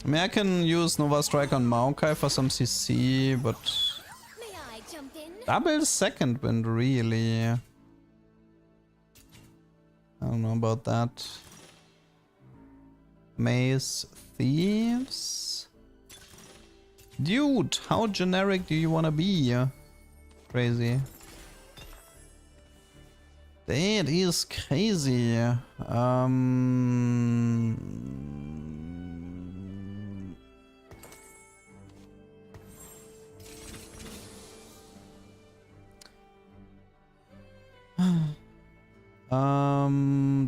I mean, I can use Nova Strike on Maokai for some CC, but May I jump in? double second wind, really. I don't know about that. Maze Thieves? Dude, how generic do you want to be? Crazy. That is crazy.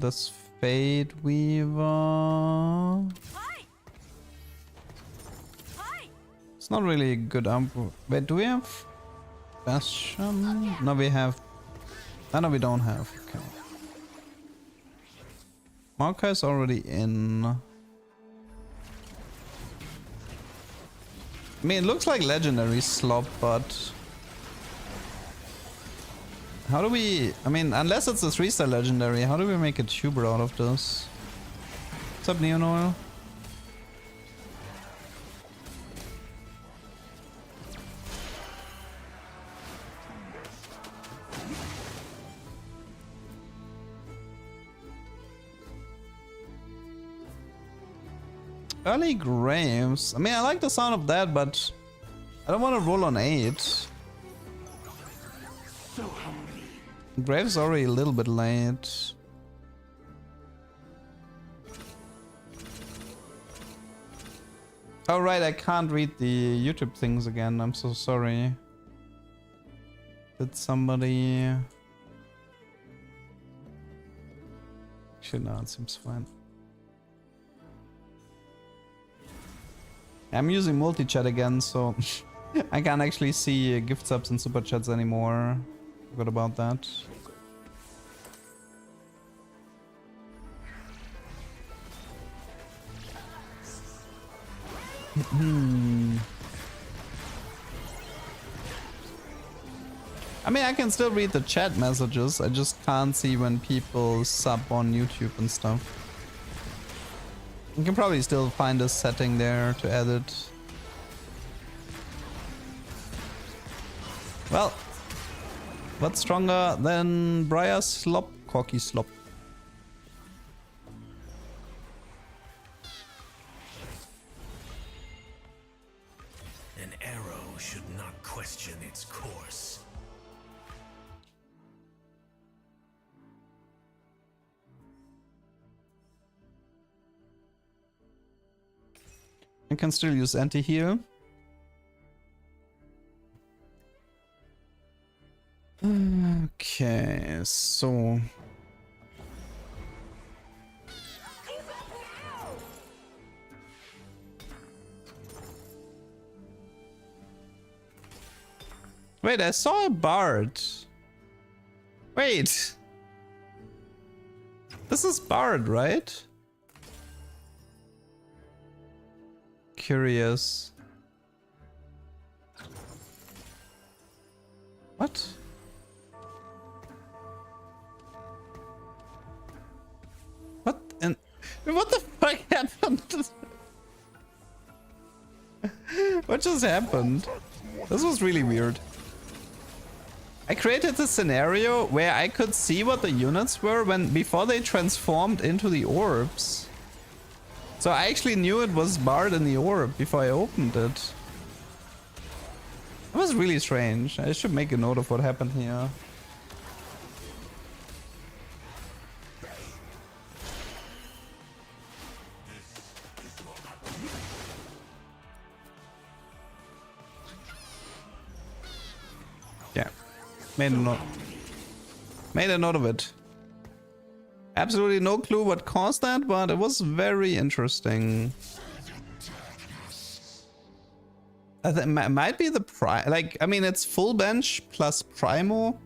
This Fate Weaver. It's not really a good Wait, do we have Bastion? No, we have. No, we don't have. Okay. Maokai is already in. I mean, it looks like legendary slop, but how do we... I mean, unless it's a 3-star legendary, how do we make a tuber out of this? What's up, Neo Noel? Early Graves. I mean, I like the sound of that, but I don't want to roll on 8. Graves already a little bit late. Oh right, I can't read the YouTube things again. I'm so sorry. Did somebody... Actually, no, it seems fine. I'm using multi-chat again, so I can't actually see gift subs and super chats anymore. Forgot about that. I mean, I can still read the chat messages, I just can't see when people sub on YouTube and stuff. You can probably still find a setting there to edit. Well, what's stronger than Briar Slop? Corky Slop. An arrow should not question its course. I can still use anti-heal. Okay, so... Wait, I saw a bard. Wait. This is bard, right? Curious. What? What? And what the fuck happened? What just happened? This was really weird. I created a scenario where I could see what the units were before they transformed into the orbs. So I actually knew it was Bard in the orb before I opened it. It was really strange. I should make a note of what happened here. Yeah. Made a note of it. Absolutely no clue what caused that, but it was very interesting. I think it might be the like, I mean, it's full bench plus Primo.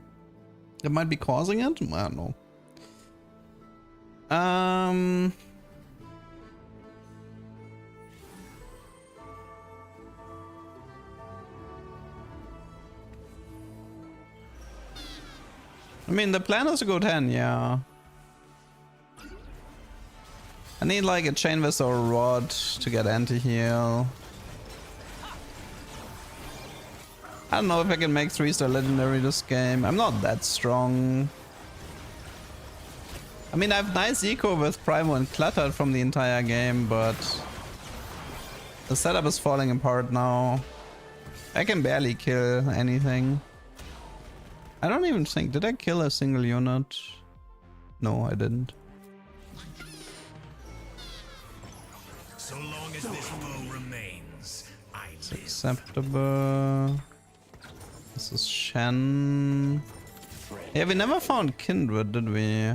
It might be causing it. I don't know. I mean, the plan is to go 10, yeah. I need like a chain vessel or rod to get anti-heal. I don't know if I can make 3-star legendary this game. I'm not that strong. I mean, I have nice eco with Primo and Cluttered from the entire game, but the setup is falling apart now. I can barely kill anything. I don't even think, did I kill a single unit? No, I didn't. So long as this foe remains, I It's acceptable. This is Shen. Yeah, we never found Kindred, did we?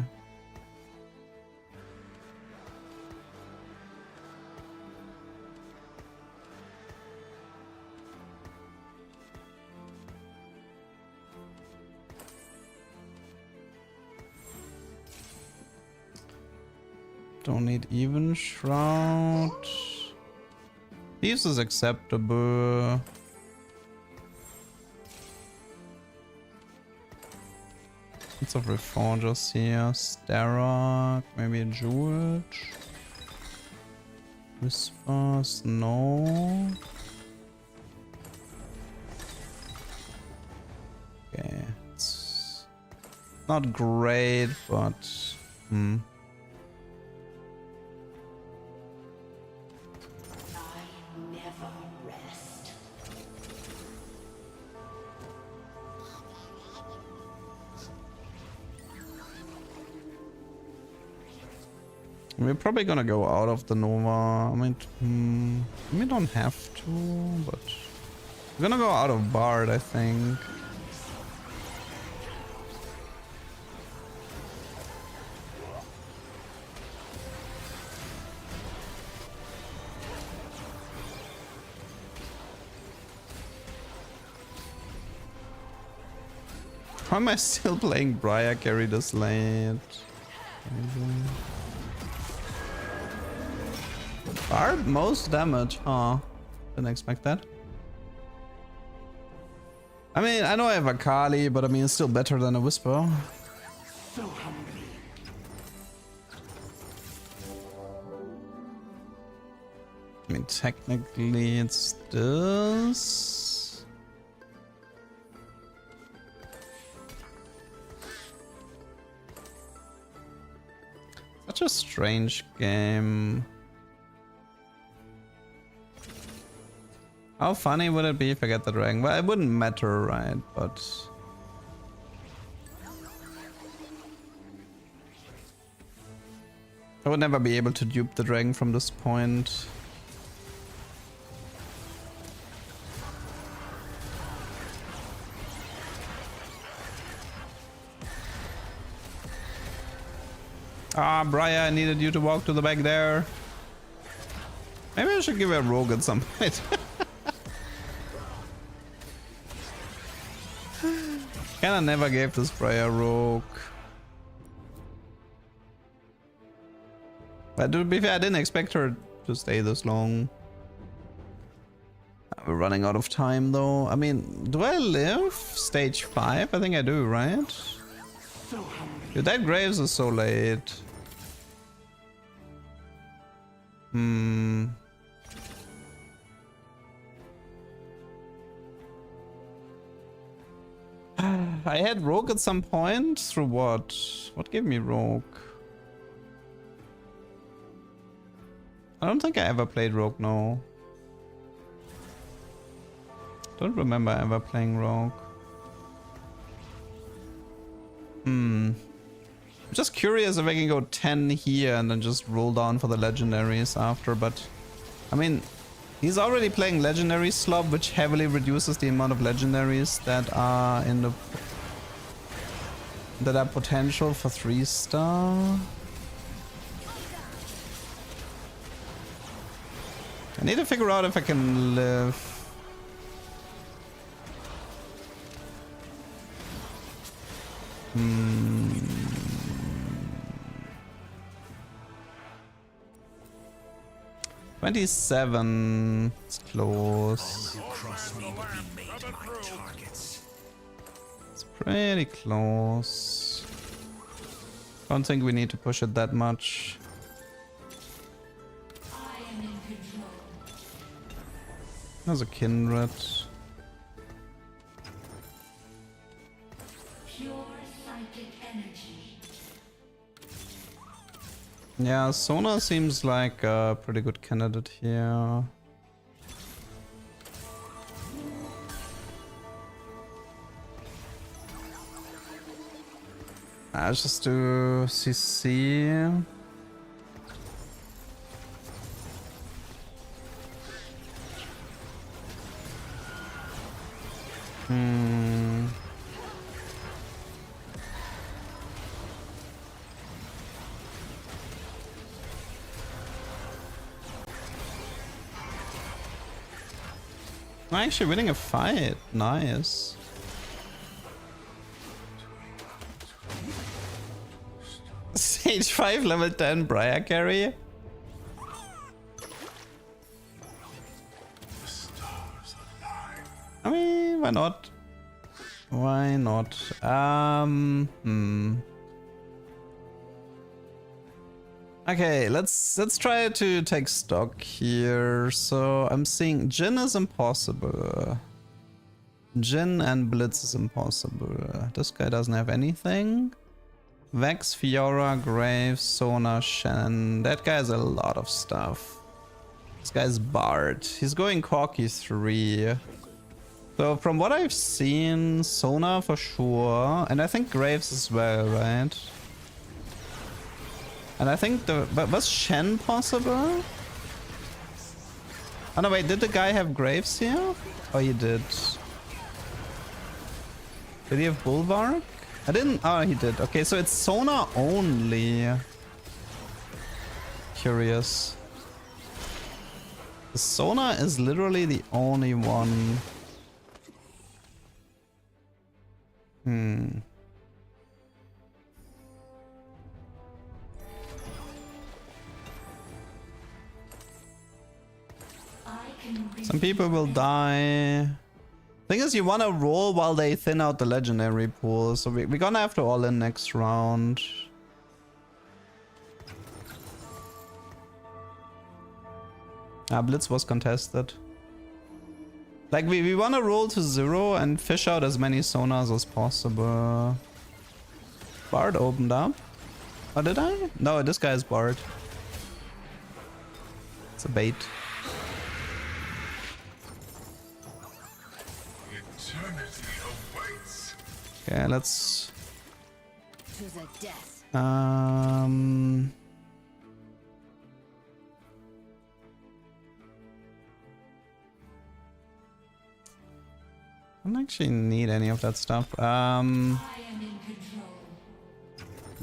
Don't need even shroud. Thieves is acceptable. Lots of reforgers here. Starrock, maybe a Jewelge. Whispers, no. Okay, it's not great, but we're probably gonna go out of the Nova. I mean, we don't have to, but we're gonna go out of Bard, I think. How am I still playing Briar Carry this late? Bard most damage, huh? Didn't expect that. I mean, I know I have a Kali, but I mean, it's still better than a Whisper. I mean, technically, it's this. Such a strange game. How funny would it be if I get the dragon? Well, it wouldn't matter, right? But I would never be able to dupe the dragon from this point. Ah, Briar, I needed you to walk to the back there. Maybe I should give a rogue at some point. Kinda never gave this Briar rogue. But to be fair, I didn't expect her to stay this long. We're running out of time though. I mean, do I live stage 5? I think I do, right? Dude, that Graves is so late. I had Rogue at some point. Through what? What gave me Rogue? I don't think I ever played Rogue, no. Don't remember ever playing Rogue. I'm just curious if I can go 10 here and then just roll down for the legendaries after, but I mean, he's already playing legendary slop, which heavily reduces the amount of legendaries that are in the that are potential for 3-star. I need to figure out if I can live. Hmm. 27. It's close. It's pretty close. Don't think we need to push it that much. There's a kindred. Yeah, Sona seems like a pretty good candidate here. Let's just do CC. I'm actually winning a fight. Nice. Stage 5 level 10 Briar carry. I mean, why not? Why not? Okay, let's try to take stock here. So I'm seeing Jhin is impossible. Jhin and Blitz is impossible. This guy doesn't have anything. Vex, Fiora, Graves, Sona, Shen. That guy has a lot of stuff. This guy's Bard. He's going Corki 3. So from what I've seen, Sona for sure. And I think Graves as well, right? And I think but was Shen possible? Oh no, wait, did the guy have Graves here? Oh, he did. Did he have Bulwark? I didn't. Oh, he did. Okay, so it's Sona only. Curious. The Sona is literally the only one. Some people will die. Thing is, you want to roll while they thin out the legendary pool, so we're gonna have to all in next round. Blitz was contested. Like, we want to roll to 0 and fish out as many sonars as possible. Bard opened up. Oh, did I? No, this guy's Bard. It's a bait. Okay, let's... To the death. I don't actually need any of that stuff.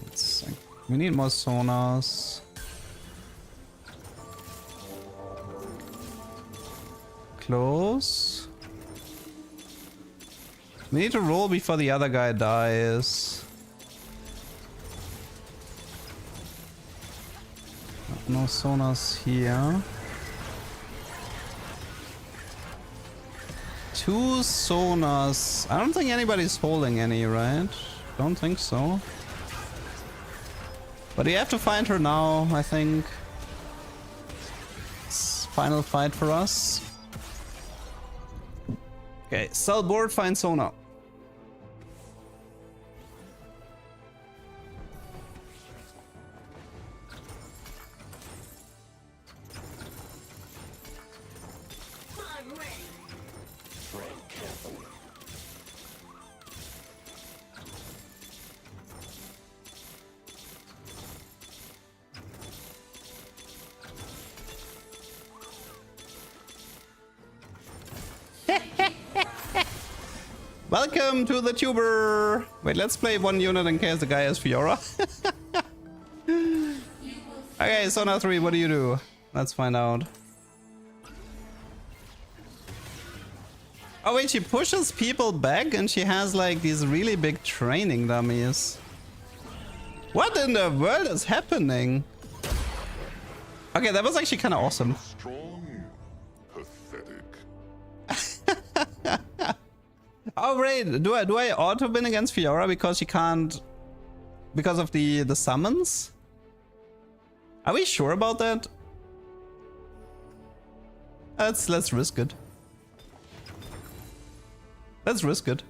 Let's We need more sonars. Close. We need to roll before the other guy dies. No sonars here. 2 sonars. I don't think anybody's holding any, right? Don't think so. But we have to find her now, I think. It's final fight for us. Okay, sell board, find sonar. Welcome to the tuber! Wait, let's play 1 unit in case the guy has Fiora. Okay, Sonar 3, what do you do? Let's find out. Oh wait, she pushes people back and she has like these really big training dummies. What in the world is happening? Okay, that was actually kind of awesome. Oh wait, do I auto win against Fiora because she can't, because of the summons? Are we sure about that? Let's risk it. Let's risk it.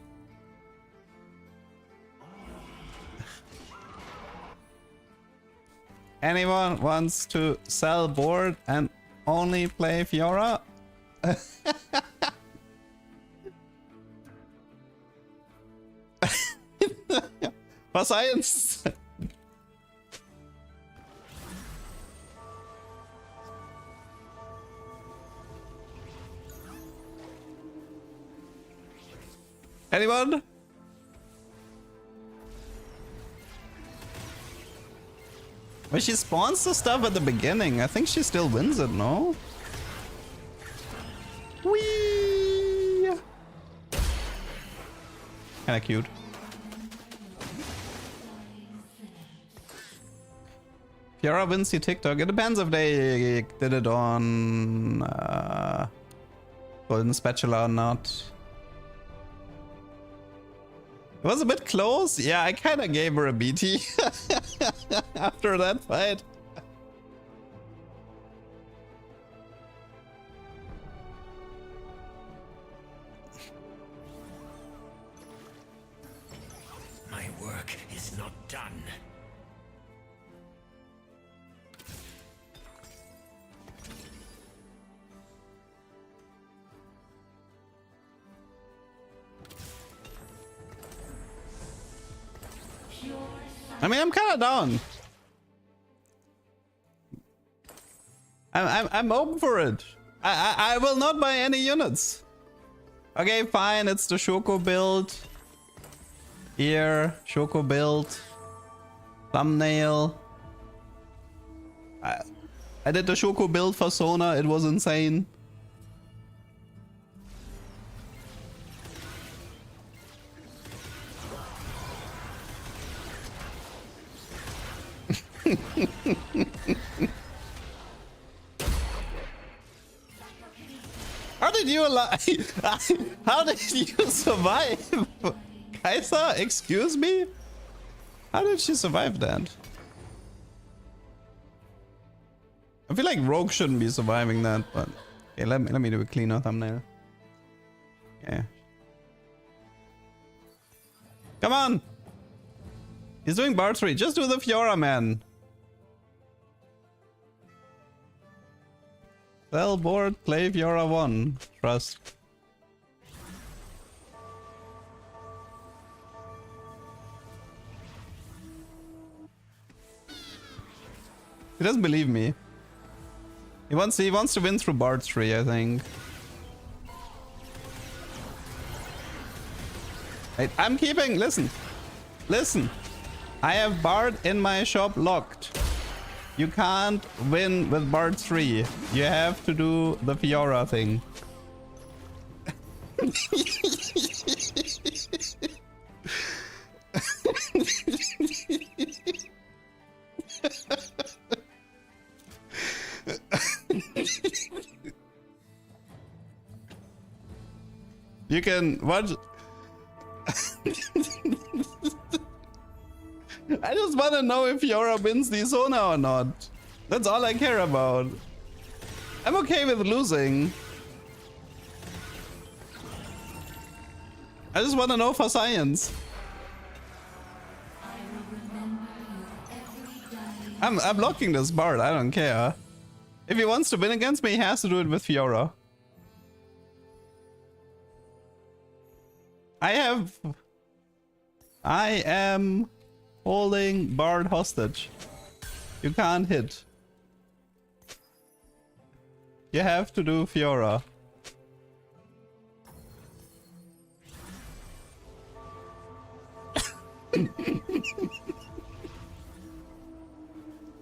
Anyone wants to sell board and only play Fiora? For science. Anyone? Well, she spawns the stuff at the beginning. I think she still wins it, no? Whee! Kinda cute. Fiora wins the TikTok. It depends if they did it on Golden Spatula or not. It was a bit close. Yeah, I kind of gave her a BT after that fight. My work is not done. I mean, I'm kind of down. I'm open for it. I will not buy any units. Okay, fine. It's the Shoko build. Here, Shoko build. Thumbnail. I did the Shoko build for Sona. It was insane. How did you How did you survive? Kaiser, excuse me? How did she survive that? I feel like Rogue shouldn't be surviving that, but okay, let me do a cleaner thumbnail. Yeah. Come on! He's doing bar 3. Just do the Fiora, man. Sell board, play Fiora 1. Trust. He doesn't believe me. He wants to win through bar 3, I think. Wait, I'm keeping. Listen. Listen. I have Bard in my shop locked. You can't win with Bard 3. You have to do the Fiora thing. You can watch. I just want to know if Fiora wins the Zona or not. That's all I care about. I'm okay with losing. I just want to know for science. I'm blocking this Bard, I don't care. If he wants to win against me, he has to do it with Fiora. I am holding Bard hostage. You can't hit. You have to do Fiora.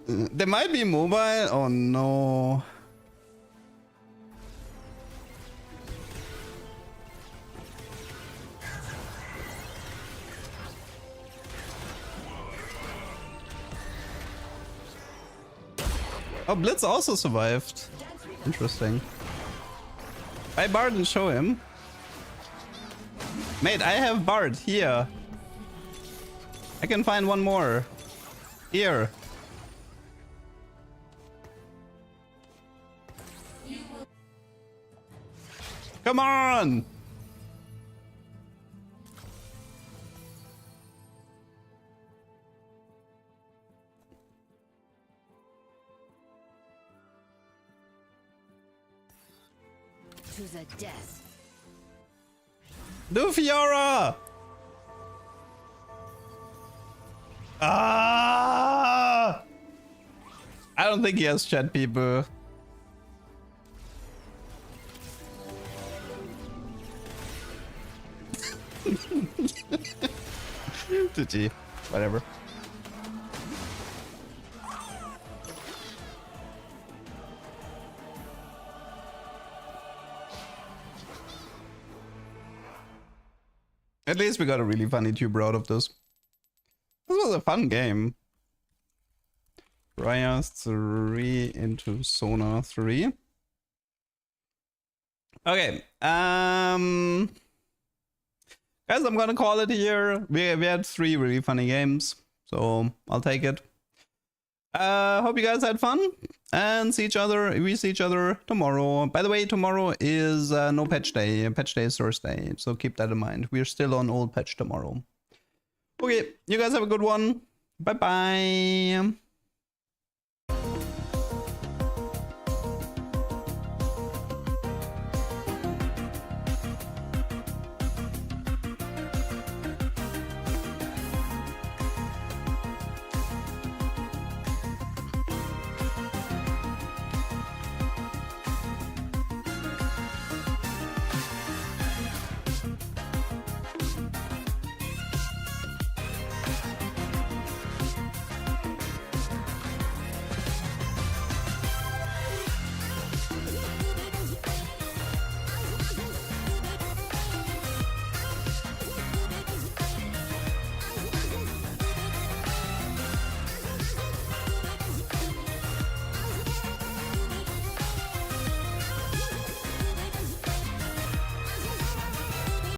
They might be mobile. Oh no. Oh, Blitz also survived. Interesting. I Bard and show him. Mate, I have Bard here. I can find one more. Here. Come on! To the death. Do Fiora! Ah! I don't think he has chat people. GG. Whatever. At least we got a really funny tuber out of this. This was a fun game. Raya 3 into Sona 3. Okay. Guys, I'm gonna call it here. We had 3 really funny games, so I'll take it. Hope you guys had fun and we see each other tomorrow. By the way, tomorrow is no patch day. Patch day is Thursday, so keep that in mind. We're still on old patch tomorrow. Okay, you guys have a good one. Bye bye.